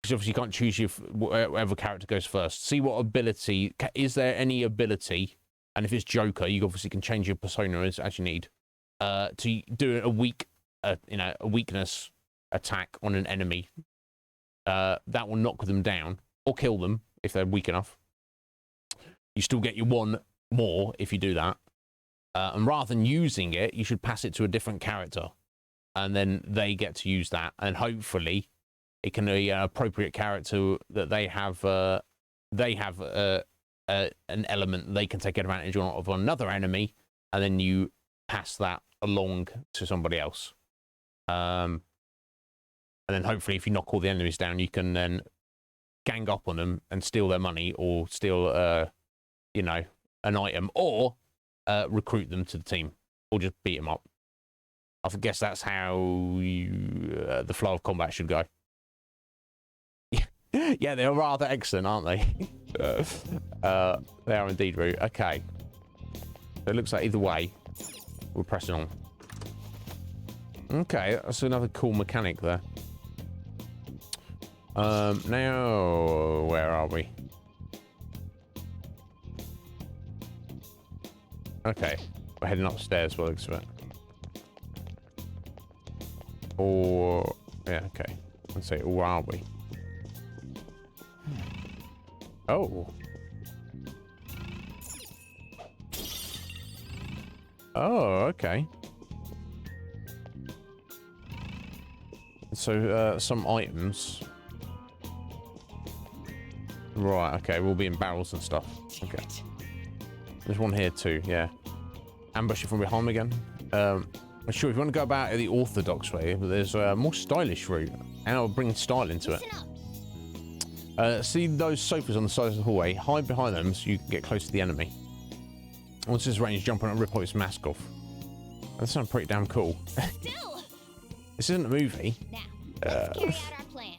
Because obviously you can't choose whatever character goes first. See what ability... Is there any ability? And if it's Joker, you obviously can change your persona as you need. To do a weakness attack on an enemy. That will knock them down. Or kill them, if they're weak enough. You still get your one more if you do that. And rather than using it, you should pass it to a different character. And then they get to use that. And hopefully... It can be an appropriate character that they have an element they can take advantage of another enemy, and then you pass that along to somebody else. And then hopefully if you knock all the enemies down, you can then gang up on them and steal their money, or steal, you know, an item, or recruit them to the team, or just beat them up. I guess that's how the flow of combat should go. Yeah, they're rather excellent, aren't they? They are indeed, Root. Okay. So it looks like either way, we're pressing on. Okay, that's another cool mechanic there. Now, where are we? Okay, we're heading upstairs by the looks of it. Or, yeah, okay. Let's say, where are we? Oh. Oh, okay. So, some items. Right, okay, we'll be in barrels and stuff. Okay. There's one here too, yeah. Ambush it from behind again. I'm sure if you want to go about it the orthodox way, but there's a more stylish route. And I'll bring style into it. See those sofas on the side of the hallway? Hide behind them so you can get close to the enemy. Once it's range, jump on and rip its mask off. That sounds pretty damn cool. This isn't a movie. Now, let's carry out our plan.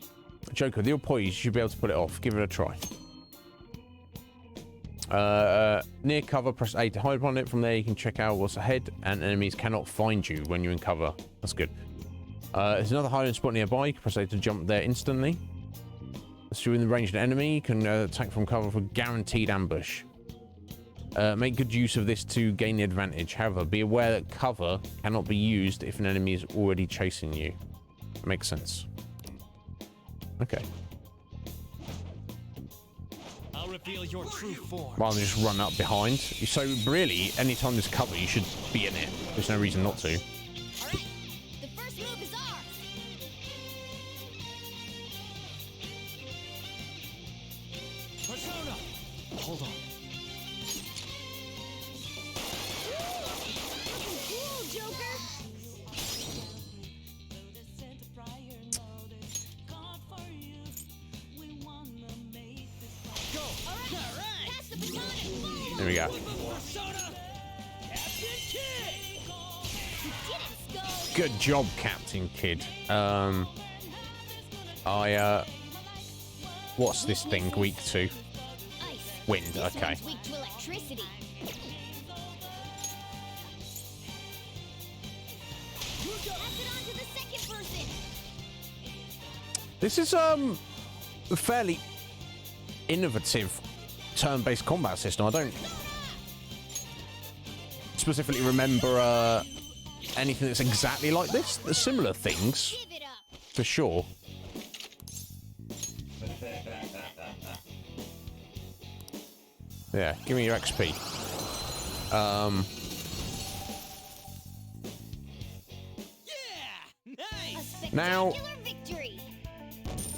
Joker, with your poise, you should be able to pull it off. Give it a try. Near cover, press A to hide behind it. From there, you can check out what's ahead, and enemies cannot find you when you're in cover. That's good. There's another hiding spot nearby. You can press A to jump there instantly. If you're in the range of an enemy, you can attack from cover for guaranteed ambush. Make good use of this to gain the advantage. However, be aware that cover cannot be used if an enemy is already chasing you. Makes sense. Okay. I'll reveal your true form. Rather than just run up behind. So really, anytime there's cover, you should be in it. There's no reason not to. The first move is ours. Persona! Hold on. Cool, Joker. Go! Alright! Pass the baton and follow. There we go. Persona! Captain Kidd! You did it, Skull. Good job, Captain Kidd. What's this thing weak to? Ice. Wind, This okay. one's weak to electricity. Pass it on to the second person. This is a fairly innovative turn-based combat system. I don't specifically remember anything that's exactly like this. There's similar things, for sure. Yeah, give me your XP. Now,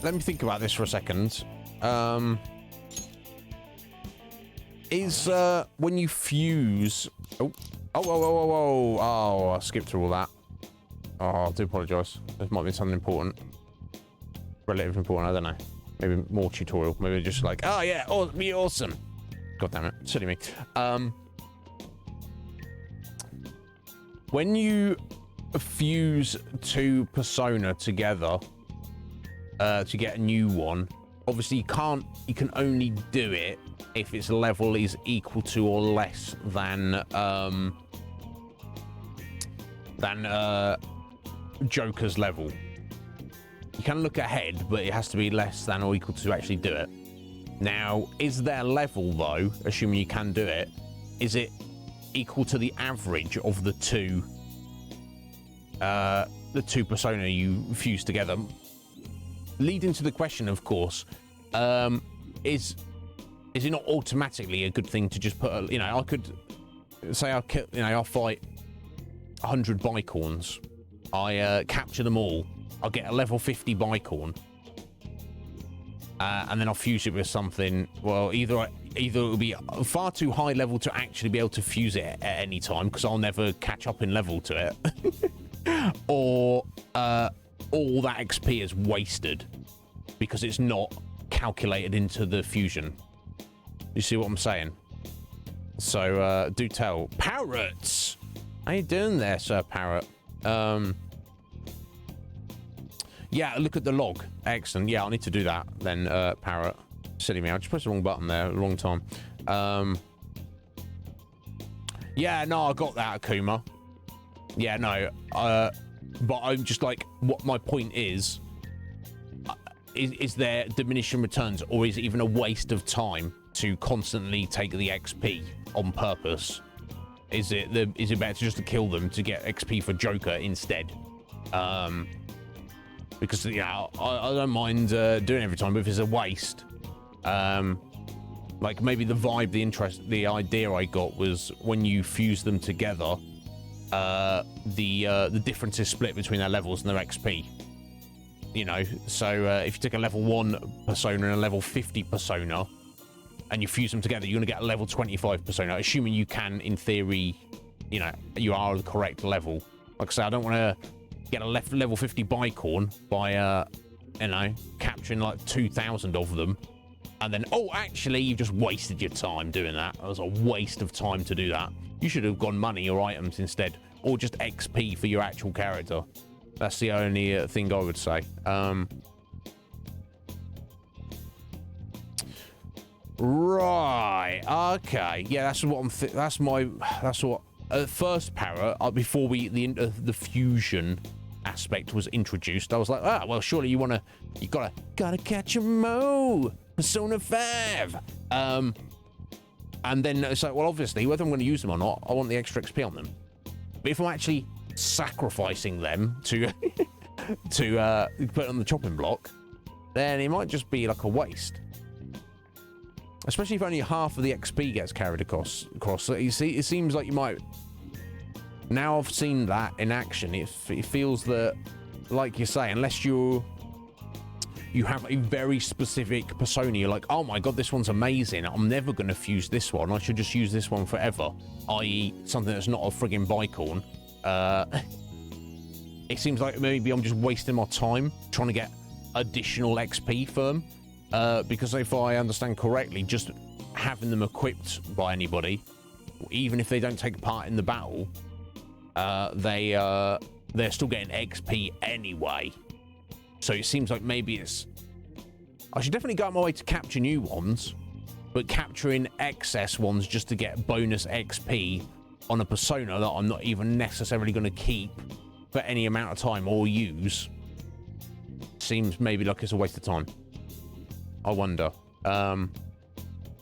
let me think about this for a second. Is when you fuse? Oh! I skipped through all that. Oh, I do apologise. This might be something important, relatively important. I don't know. Maybe more tutorial. Maybe just like, oh yeah, oh, be awesome. God damn it, silly me. When you fuse two persona together to get a new one, obviously you can only do it if its level is equal to or less than Joker's level. You can look ahead, but it has to be less than or equal to actually do it. Now, is their level though, assuming you can do it, is it equal to the average of the two persona you fuse together? Leading to the question, of course, is it not automatically a good thing to just put a, I could say I'll fight 100 bicorns, I capture them all, I'll get a level 50 bicorn, and then I'll fuse it with something. Well, either it will be far too high level to actually be able to fuse it at any time, because I'll never catch up in level to it, or all that XP is wasted because it's not calculated into the fusion. You see what I'm saying? So do tell. Parrots, how you doing there, Sir Parrot? Yeah, look at the log. Excellent. Yeah, I need to do that then, Parrot. Silly me, I just pressed the wrong button there, wrong time. Yeah, no, I got that, Akuma. Yeah, no, but I'm just like, what my point is there diminishing returns, or is it even a waste of time to constantly take the XP on purpose? Is it better just to kill them to get XP for Joker instead? Because I don't mind doing it every time, but if it's a waste, like maybe the vibe, the idea I got was when you fuse them together, the difference is split between their levels and their XP. So if you take a level 1 persona and a level 50 persona, and you fuse them together, you're going to get a level 25 persona, assuming you can, in theory, you are the correct level. Like I say, I don't want to get a level 50 bicorn by, capturing like 2,000 of them, and then, oh, actually, you've just wasted your time doing that. That was a waste of time to do that. You should have gone money or items instead, or just XP for your actual character. That's the only thing I would say. Right. Okay. Yeah, that's what I'm. That's what. First Parrot. Before the fusion aspect was introduced, I was like, well, surely you gotta catch 'em all. Persona 5. And then it's like, well, obviously, whether I'm going to use them or not, I want the extra XP on them. But if I'm actually sacrificing them to put on the chopping block, then it might just be like a waste. Especially if only half of the XP gets carried across. So you see, it seems like you might. Now I've seen that in action, it feels that, like you say, unless you have a very specific persona, you're like, oh my god, this one's amazing, I'm never going to fuse this one, I should just use this one forever, i.e. something that's not a friggin' bicorn. It seems like maybe I'm just wasting my time trying to get additional XP for them, because if I understand correctly, just having them equipped by anybody, even if they don't take part in the battle, they're still getting XP anyway. So it seems like maybe I should definitely go out my way to capture new ones, but capturing excess ones just to get bonus XP on a persona that I'm not even necessarily going to keep for any amount of time or use seems maybe like it's a waste of time. I wonder.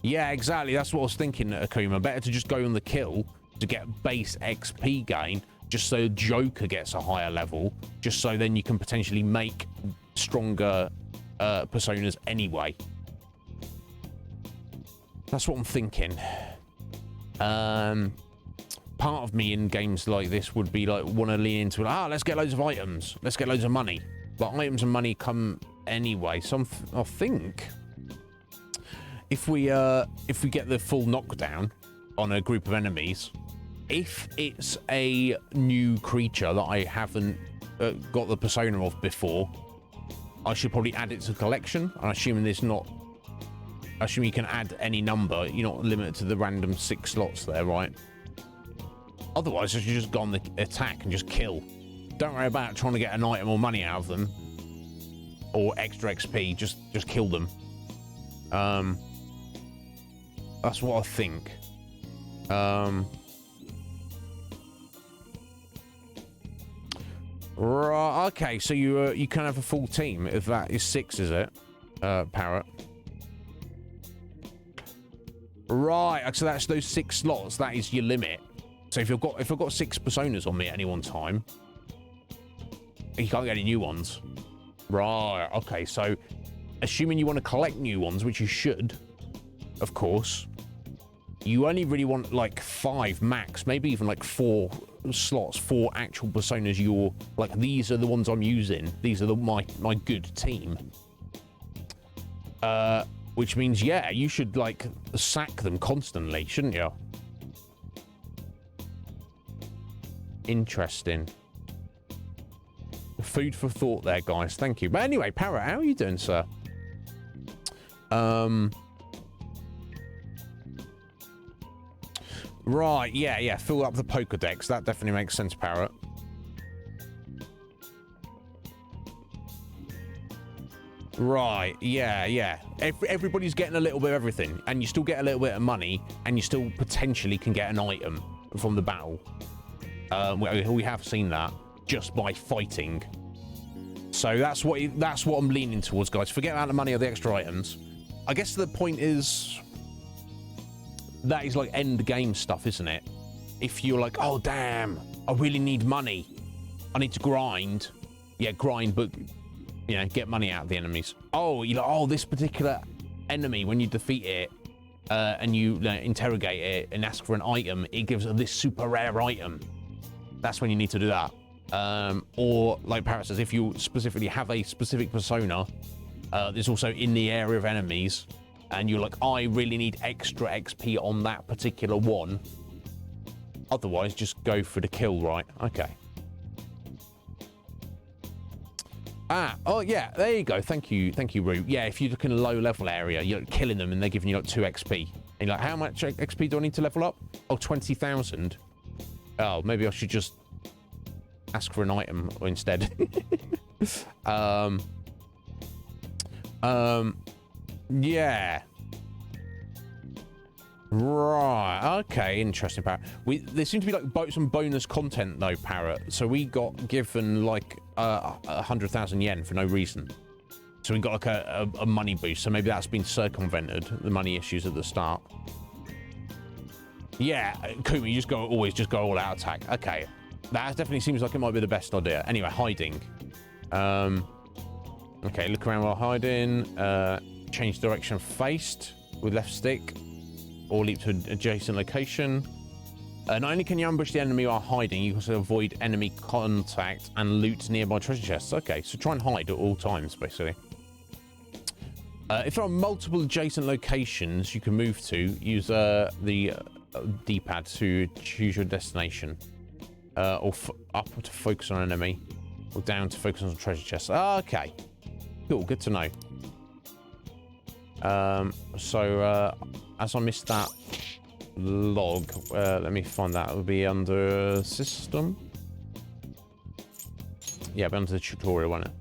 Yeah, exactly. That's what I was thinking, Akuma. Better to just go on the kill to get base XP gain, just so Joker gets a higher level, just so then you can potentially make stronger personas anyway. That's what I'm thinking. Part of me in games like this would be like, want to lean into, let's get loads of items. Let's get loads of money. But items and money come anyway. So I think if we get the full knockdown on a group of enemies, if it's a new creature that I haven't got the persona of before, I should probably add it to the collection. I'm assuming there's not. I assume you can add any number. You're not limited to the random 6 slots there, right? Otherwise, you should just go on the attack and just kill. Don't worry about trying to get an item or money out of them, or extra XP. Just kill them. That's what I think. Right. Okay. So you can have a full team if that is 6, is it, Parrot? Right. So that's those 6 slots. That is your limit. So if I've got 6 personas on me at any one time, you can't get any new ones. Right. Okay. So assuming you want to collect new ones, which you should, of course, you only really want like 5 max, maybe even like 4 slots, 4 actual personas. You're like, these are the ones I'm using. These are my good team. Which means, yeah, you should like sack them constantly, shouldn't you? Interesting. Food for thought there, guys. Thank you. But anyway, Parrot, how are you doing, sir? Right, yeah. Fill up the Pokedex. That definitely makes sense, Parrot. Right, yeah. Everybody's getting a little bit of everything, and you still get a little bit of money, and you still potentially can get an item from the battle. We have seen that just by fighting. So that's what I'm leaning towards, guys. Forget about the money or the extra items. I guess the point is that is like end game stuff, isn't it? If you're like, oh damn, I really need money, I need to grind. Yeah, grind, but get money out of the enemies. Oh, you're like, oh, this particular enemy, when you defeat it and you interrogate it and ask for an item, it gives this super rare item. That's when you need to do that. Or like Parrot says, if you specifically have a specific persona there's also in the area of enemies, and you're like, I really need extra XP on that particular one. Otherwise, just go for the kill, right? Okay. Oh yeah, there you go. Thank you, Roo. Yeah, if you look in a low level area, you're killing them and they're giving you like 2 XP. And you're like, how much XP do I need to level up? Oh, 20,000. Oh, maybe I should just ask for an item instead. Yeah. Right. Okay. Interesting, Parrot. There seems to be like some bonus content though, Parrot. So we got given like 100,000 yen for no reason. So we got like a money boost. So maybe that's been circumvented, the money issues at the start. Yeah, Kuma, you always just go all out attack. Okay. That definitely seems like it might be the best idea. Anyway, hiding. Okay, look around while hiding. Change direction faced with left stick, or leap to an adjacent location. Not only can you ambush the enemy while hiding, you can also avoid enemy contact and loot nearby treasure chests. Okay, so try and hide at all times, basically. If there are multiple adjacent locations you can move to, use the D-pad to choose your destination. Or up to focus on an enemy, or down to focus on treasure chests. Okay, cool, good to know. As I missed that log, let me find that. It would be under system. Yeah, but under the tutorial, won't it?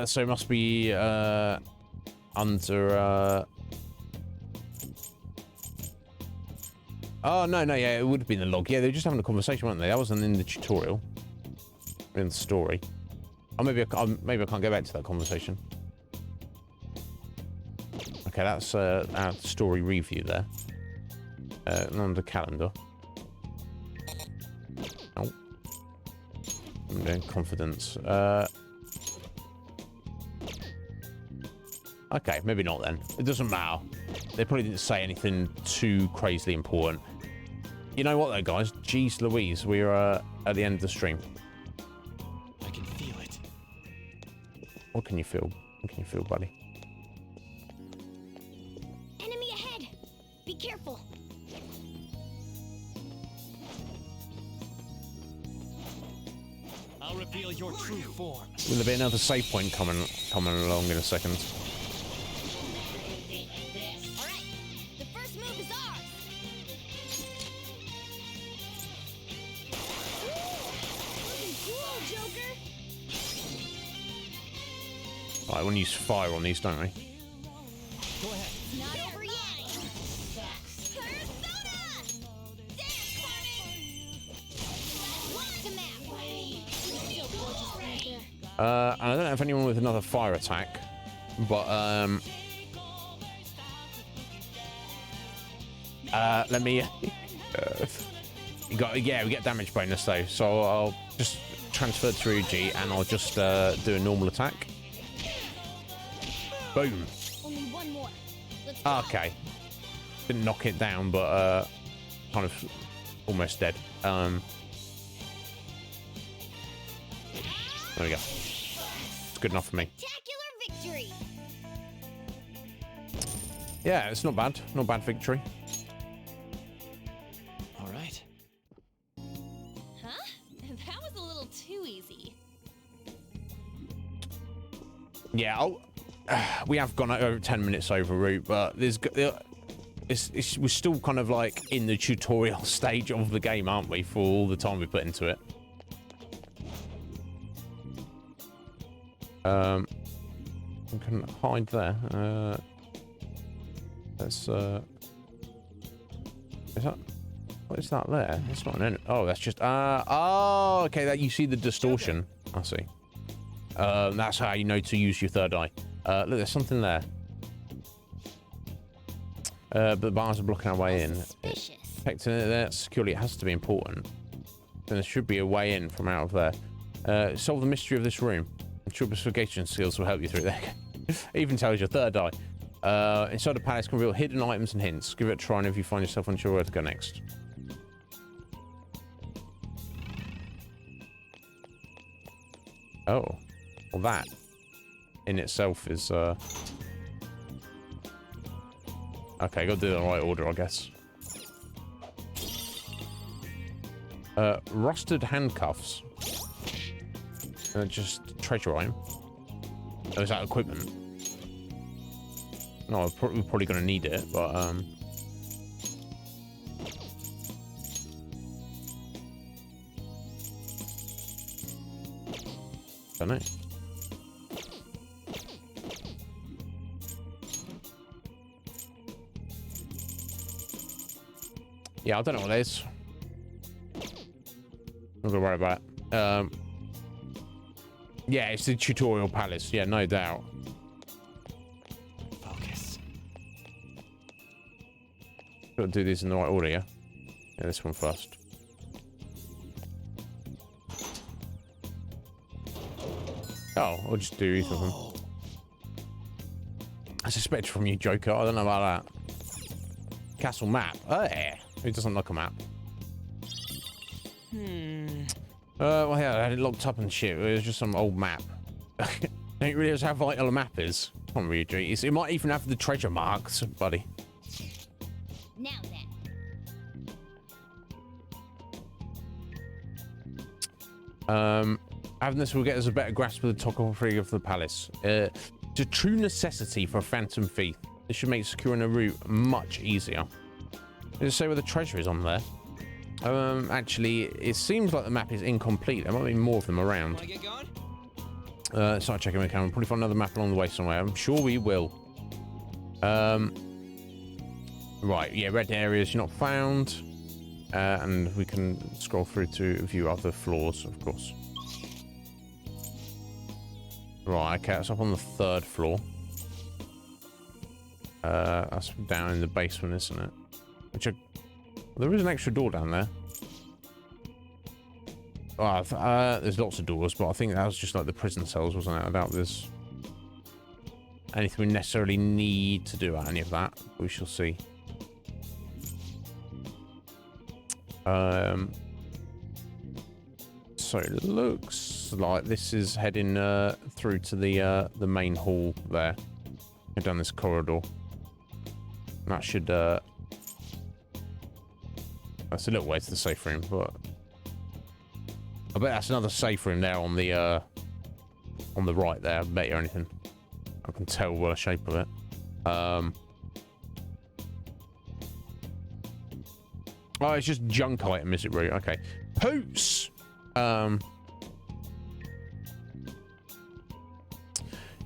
So it must be under. Oh no, yeah, it would have been the log. Yeah, they were just having a conversation, weren't they? That wasn't in the tutorial, in the story. Oh, maybe I can't go back to that conversation. Okay, that's our story review there. Under calendar. Oh. I'm doing confidence. Okay, maybe not then. It doesn't matter. They probably didn't say anything too crazily important. You know what though, guys? Jeez Louise, we're at the end of the stream. I can feel it. What can you feel? What can you feel, buddy? Enemy ahead! Be careful! I'll reveal your true form. Will there be another save point coming along in a second? Alright, the first move is ours! Looking cool, Joker! Right, I want to use fire on these, don't we? Go ahead. Not over yet! Persona! Dance, And I don't know if anyone with another fire attack, but let me. We get damage bonus though, so I'll just transfer to Uji and I'll just do a normal attack. Boom. Only one more. Let's Okay. Didn't knock it down, but kind of almost dead. There we go. It's good enough for me. Spectacular victory! Yeah, it's not bad. Not bad victory. All right. Huh? That was a little too easy. Yeah, we have gone over 10 minutes over route, but we're still kind of like in the tutorial stage of the game, aren't we? For all the time we put into it. We can hide there. Let's is that? What is that there? That's not an enemy. Oh, that's just oh, okay. That you see the distortion. I see. That's how you know to use your third eye. Look, there's something there. But the bars are blocking our way in. Protecting it there securely. It has to be important. Then there should be a way in from out of there. Solve the mystery of this room. Investigation skills will help you through there. Even tells your third eye. Inside the palace can reveal hidden items and hints. Give it a try, and if you find yourself unsure where to go next. Oh, well, that in itself is okay. Got to do it in the right order, I guess. Rusted handcuffs. Just treasure item. Oh, is that equipment? No, we're probably going to need it, but don't know. Yeah, I don't know what it is. Not gonna worry about it. Yeah, it's the tutorial palace. Yeah, no doubt. Focus. Got to do these in the right order, yeah? Yeah, this one first. Oh, I'll just do either of them. I suspect from you, Joker. I don't know about that. Castle map. Oh, yeah. Who doesn't like a map? Well, yeah, I had it locked up and shit. It was just some old map. Don't you realize how vital a map is? Come on, Ryuji. It might even have the treasure marks, buddy. Now then. Having this will get us a better grasp of the topography of the palace. It's a true necessity for a phantom thief. This should make securing a route much easier. Does it say where the treasure is on there? Actually, it seems like the map is incomplete. There might be more of them around. Wanna get going? Start checking my camera. Probably find another map along the way somewhere. I'm sure we will. Right, yeah, red areas you're not found. And we can scroll through to view other floors, of course. Right, okay, it's up on the 3rd floor. That's down in the basement, isn't it? There is an extra door down there. Oh, there's lots of doors, but I think that was just like the prison cells, wasn't it? I doubt there's anything we necessarily need to do at any of that. We shall see. So it looks like this is heading through to the main hall there. Go down this corridor. And that should that's a little way to the safe room, but I bet that's another safe room there on the right there. I bet you anything. I can tell by the shape of it. Oh, it's just junk item, is it really? Okay. Poots!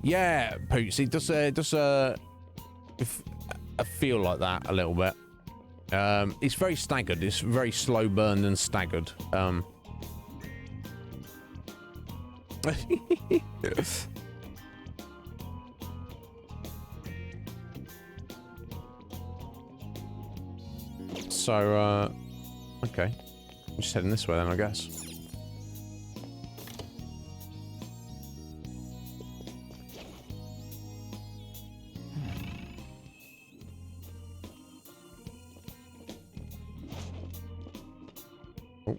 Yeah, Poots. It does I feel like that a little bit. It's very staggered. It's very slow burn and staggered. So, okay. I'm just heading this way then, I guess. Oh.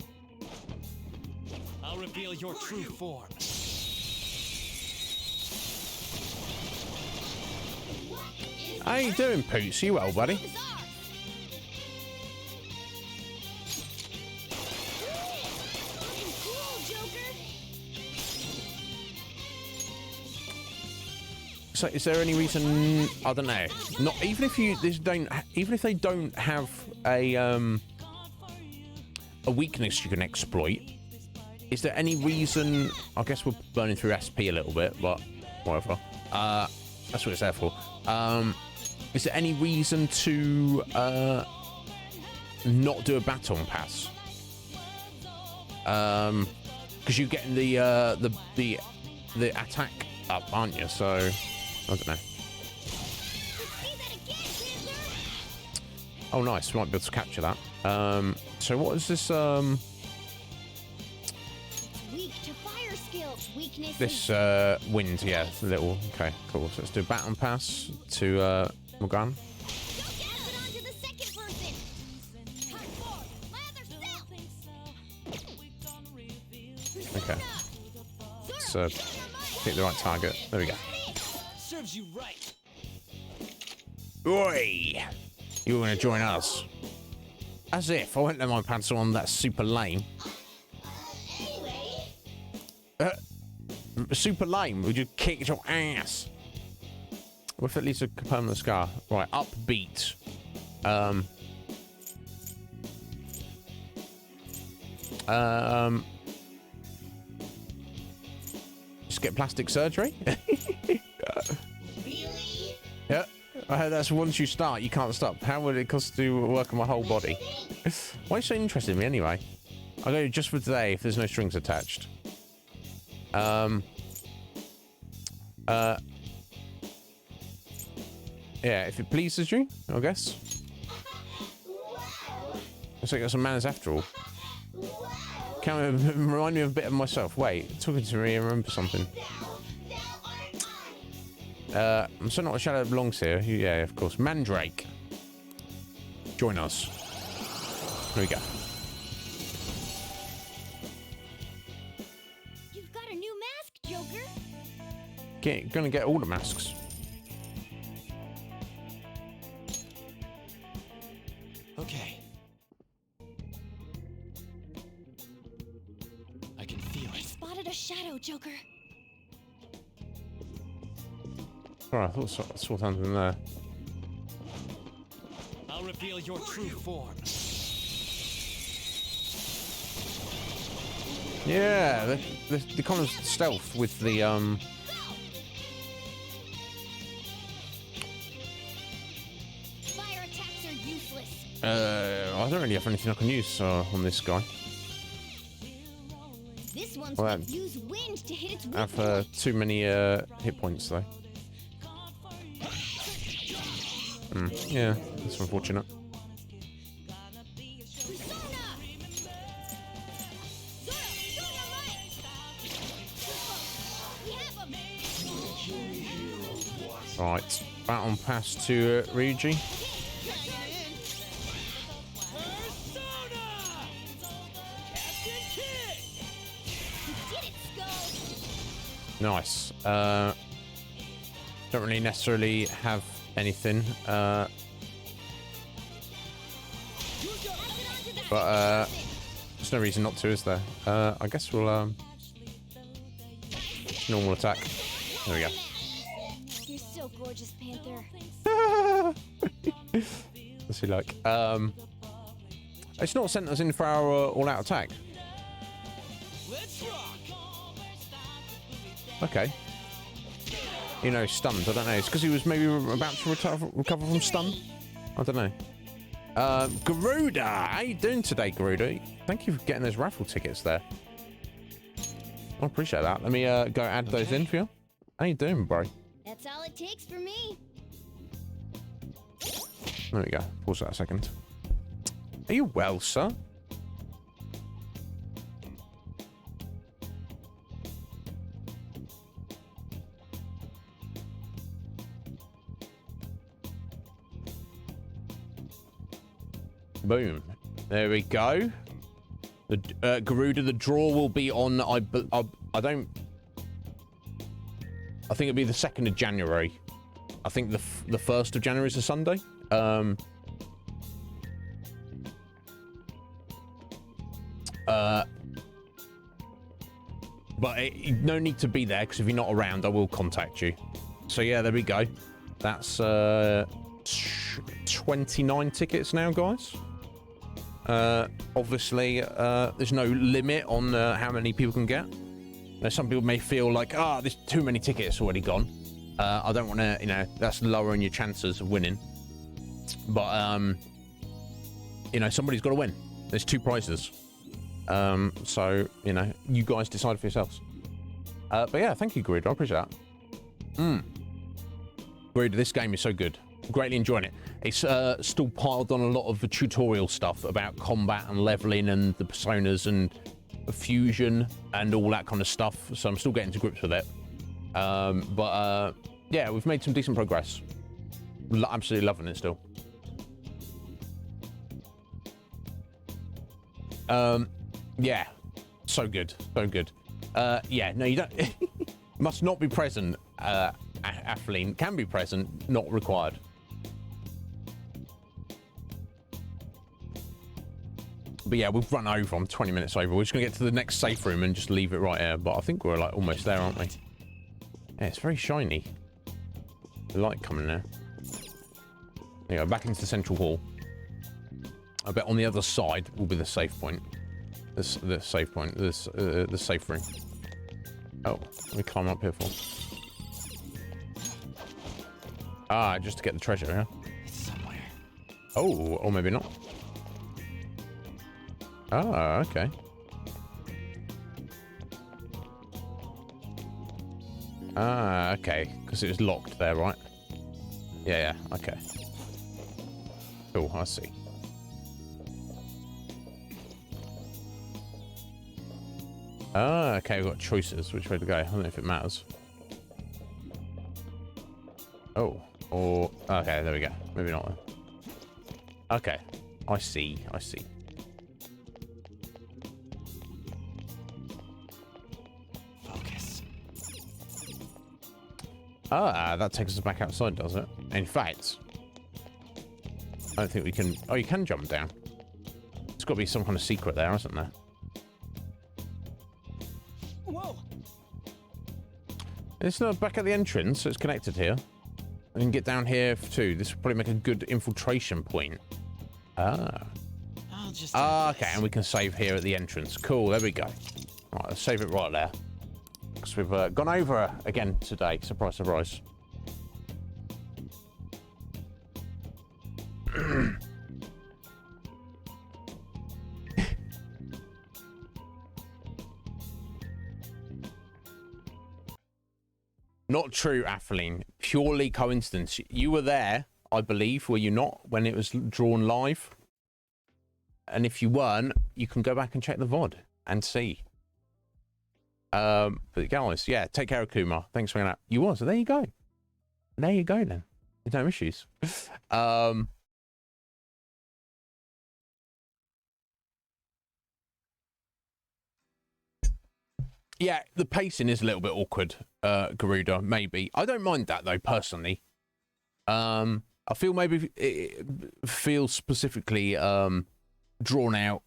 I'll reveal your true form. How you doing, Poots? You well, buddy? So, is there any reason? I don't know. Not even if you even if they don't have a weakness you can exploit. Is there any reason? I guess we're burning through SP a little bit, but whatever. That's what it's there for. Is there any reason to not do a baton pass? Because you're getting the attack up, aren't you? So I don't know. Oh, nice. We might be able to capture that. So what is this? Weak to fire skills. Weakness. This wind, yeah, little. Okay, cool. So let's do a baton pass to Morgan. Okay. Let's pick the right target. There we go. Serves you right. Oi! You want to join us? As if I won't let my pants on. That's super lame. Super lame. We just kicked your ass. What if it leaves a permanent scar? Right, upbeat. Just get plastic surgery? Really? Yeah. I heard that's once you start, you can't stop. How would it cost to work on my whole body? Why are you so interested in me anyway? I'll go just for today if there's no strings attached. Yeah, if it pleases you, I guess. Looks like I got some manners after all. Can remind me of a bit of myself. Wait, talking to me, I remember something. I'm still not a shadow that belongs here. Yeah, of course. Mandrake. Join us. Here we go. You've got a new mask, Joker. Gonna get all the masks. Okay. I can feel it. Spotted a shadow, Joker. Alright, I thought I saw something there. I'll reveal your true form. Yeah, the kind of stealth with the I don't really have anything I can use on this guy. This one's Well, going to use wind to hit its I weak have too many hit points though. Yeah, that's unfortunate. Right, baton pass to Ryuji. Nice. Don't really necessarily have anything. But there's no reason not to, is there? I guess we'll normal attack. There we go. You're so gorgeous, Panther. What's he like? It's not sent us in for our all-out attack. Okay. You know, stunned. I don't know. It's because he was maybe about to recover from stun. I don't know. Garuda, how you doing today, Garuda? Thank you for getting those raffle tickets there. I appreciate that. Let me go add those in for you. How you doing, bro? That's all it takes for me. There we go. Pause that a second. Are you well, sir? Boom. There we go. The Garuda, the draw will be on. I think it'll be the 2nd of January. I think the 1st of January is a Sunday. But no need to be there, because if you're not around, I will contact you. So yeah, there we go. That's 29 tickets now, guys. Obviously, there's no limit on how many people can get. Now, some people may feel like, there's too many tickets already gone. I don't want to, that's lowering your chances of winning. But, somebody's got to win. There's 2 prizes. So, you guys decide for yourselves. But yeah, thank you, Garuda. I appreciate that. Garuda, this game is so good. Greatly enjoying it. It's still piled on a lot of the tutorial stuff about combat and leveling and the personas and the fusion and all that kind of stuff. So I'm still getting to grips with it. But yeah, we've made some decent progress. Absolutely loving it still. Yeah, so good, so good. Yeah, no, you don't. Must not be present. Atheline can be present, not required. But yeah, we've run over. I'm 20 minutes over. We're just gonna get to the next safe room and just leave it right here. But I think we're like almost there, aren't we? Yeah, it's very shiny. The light coming there. There you go, back into the central hall. I bet on the other side will be the safe point. The safe point. The safe room. Oh, let me climb up here for. Just to get the treasure, yeah? It's somewhere. Oh, or maybe not. Okay. Okay. Because it was locked there, right? Yeah, okay. Cool, I see. Okay, we've got choices. Which way to go? I don't know if it matters. Oh, or... Okay, there we go. Maybe not then. Okay. I see. Focus. That takes us back outside, does it? In fact... I don't think we can... Oh, you can jump down. There's got to be some kind of secret there, isn't there? Whoa! It's not back at the entrance, so it's connected here. We can get down here too. This will probably make a good infiltration point. I'll just okay, and we can save here at the entrance. Cool, there we go. Right, let's save it right there. Because we've gone over again today. Surprise, surprise. true, Atheline. Purely coincidence. You were there, I believe, were you not, when it was drawn live? And if you weren't, you can go back and check the VOD and see. But guys, yeah, take care of Kumar. Thanks for hanging out. You was, so there you go. There you go then. There's no issues. Yeah, the pacing is a little bit awkward, Garuda, maybe. I don't mind that, though, personally. I feel maybe it feels specifically drawn out,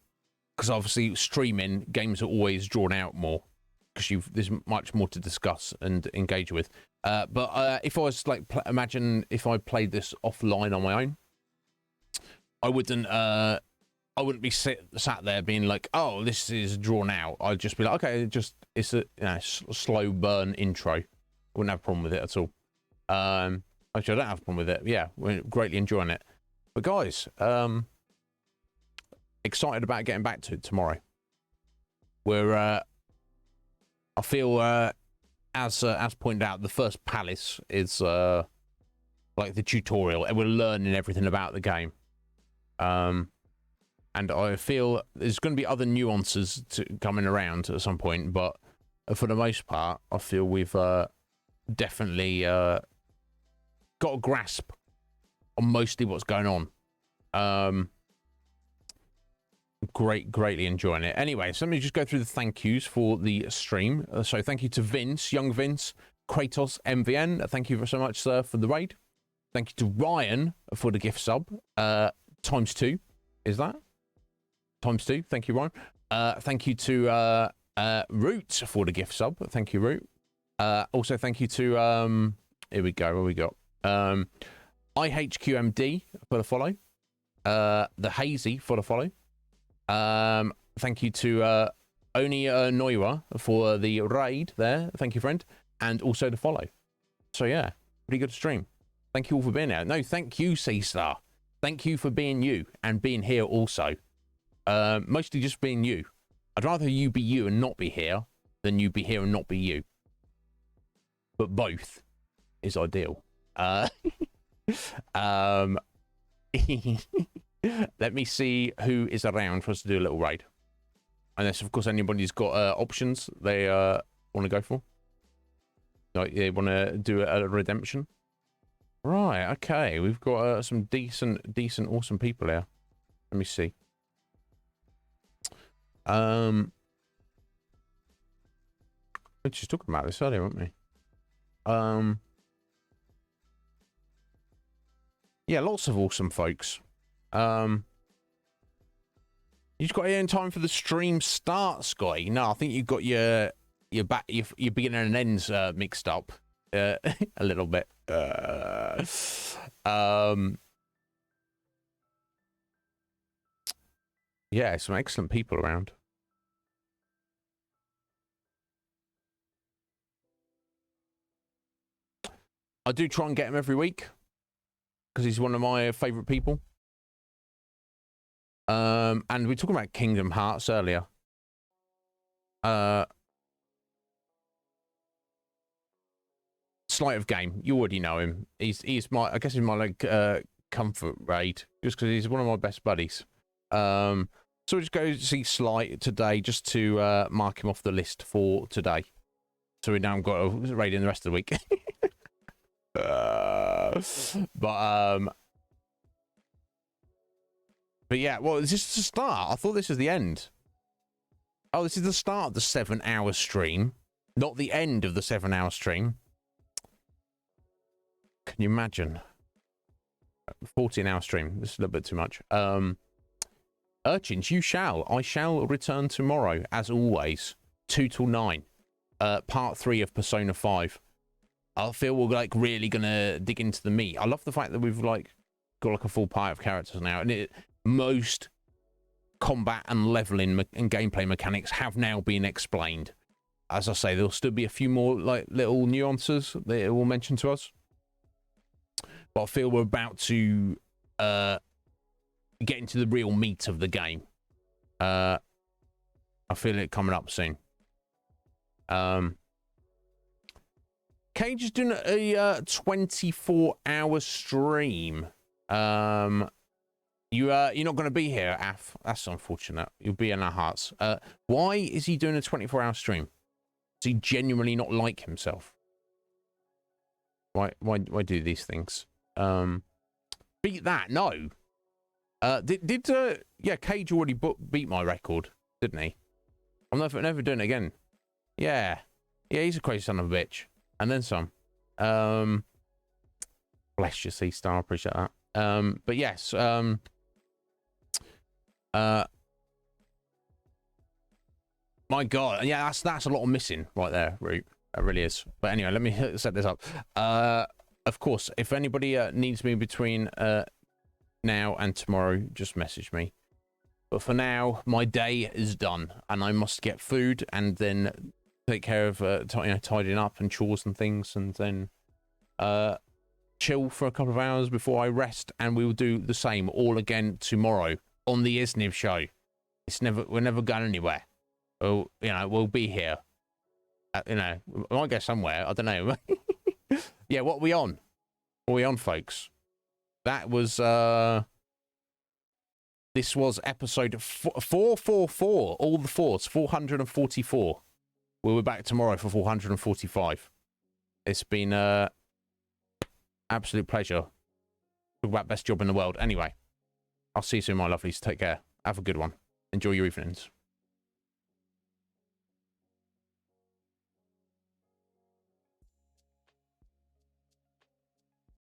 because obviously streaming, games are always drawn out more, because there's much more to discuss and engage with. But if I was, like, imagine if I played this offline on my own, I wouldn't be sat there being like, oh, this is drawn out. I'd just be like, okay, it's a slow burn intro. I wouldn't have a problem with it at all. Actually, I don't have a problem with it. Yeah, we're greatly enjoying it. But guys, excited about getting back to it tomorrow. I feel, as pointed out, the first palace is like the tutorial, and we're learning everything about the game. And I feel there's going to be other nuances coming around at some point, but for the most part, I feel we've definitely got a grasp on mostly what's going on. Greatly enjoying it. Anyway, so let me just go through the thank yous for the stream. So thank you to Vince, Young Vince, Kratos, MVN. Thank you so much, sir, for the raid. Thank you to Ryan for the gift sub. ×2, is that? ×2. Thank you, Ryan. Thank you to Root for the gift sub. Thank you, Root. Also, thank you to here we go. What we got? IHQMD for the follow. The Hazy for the follow. Thank you to Oni Noiwa for the raid there. Thank you, friend. And also the follow. So yeah, pretty good stream. Thank you all for being here. No, thank you, C-Star. Thank you for being you and being here also. Mostly just being you. I'd rather you be you and not be here than you be here and not be you. But both is ideal. Let me see who is around for us to do a little raid. Unless, of course, anybody's got options they want to go for. Like, they want to do a redemption. Right, okay. We've got some decent, awesome people here. Let me see. We were just talking about this earlier, weren't we? Yeah, lots of awesome folks. You just got here in time for the stream start, Scotty. No, I think you got your beginner and ends mixed up a little bit. Yeah, some excellent people around. I do try and get him every week because he's one of my favourite people. And we were talking about Kingdom Hearts earlier. Sleight of Game, you already know him. He's my, I guess he's my like comfort raid, just because he's one of my best buddies. So we'll just go see Slight today just to mark him off the list for today. So we now got a raid in the rest of the week. But yeah, well, is this the start? I thought this was the end. Oh, this is the start of the 7-hour stream, not the end of the 7-hour stream. Can you imagine? 14-hour stream. This is a little bit too much. Urchins, I shall return tomorrow, as always, 2 till 9. Part 3 of Persona 5. I feel we're like really gonna dig into the meat. I love the fact that we've like got like a full pile of characters now, and most combat and leveling and gameplay mechanics have now been explained. As I say, there'll still be a few more like little nuances that it will mention to us, but I feel we're about to get into the real meat of the game. I feel it coming up soon. Cage is doing a 24-hour stream. You're not going to be here, Af. That's unfortunate. You'll be in our hearts. Why is he doing a 24-hour stream? Does he genuinely not like himself? Why do these things? Beat that? No. Yeah, Cage already beat my record, didn't he? I'm never doing it again. Yeah, he's a crazy son of a bitch, and then some. Bless you, C-Star. Appreciate that. But yes. My God, yeah, that's a lot of missing right there, Root. That really is. But anyway, let me set this up. Of course, if anybody needs me between now and tomorrow, just message me. But for now, my day is done, and I must get food and then take care of tidying up and chores and things, and then chill for a couple of hours before I rest. And we will do the same all again tomorrow on the Iznib Show. We're never going anywhere. Well, we'll be here. We might go somewhere. I don't know. Yeah, what are we on? What are we on, folks? That was this was episode 444. All the fours, 444. We'll be back tomorrow for 445. It's been absolute pleasure. Talk about best job in the world. Anyway, I'll see you soon, my lovelies. Take care. Have a good one. Enjoy your evenings.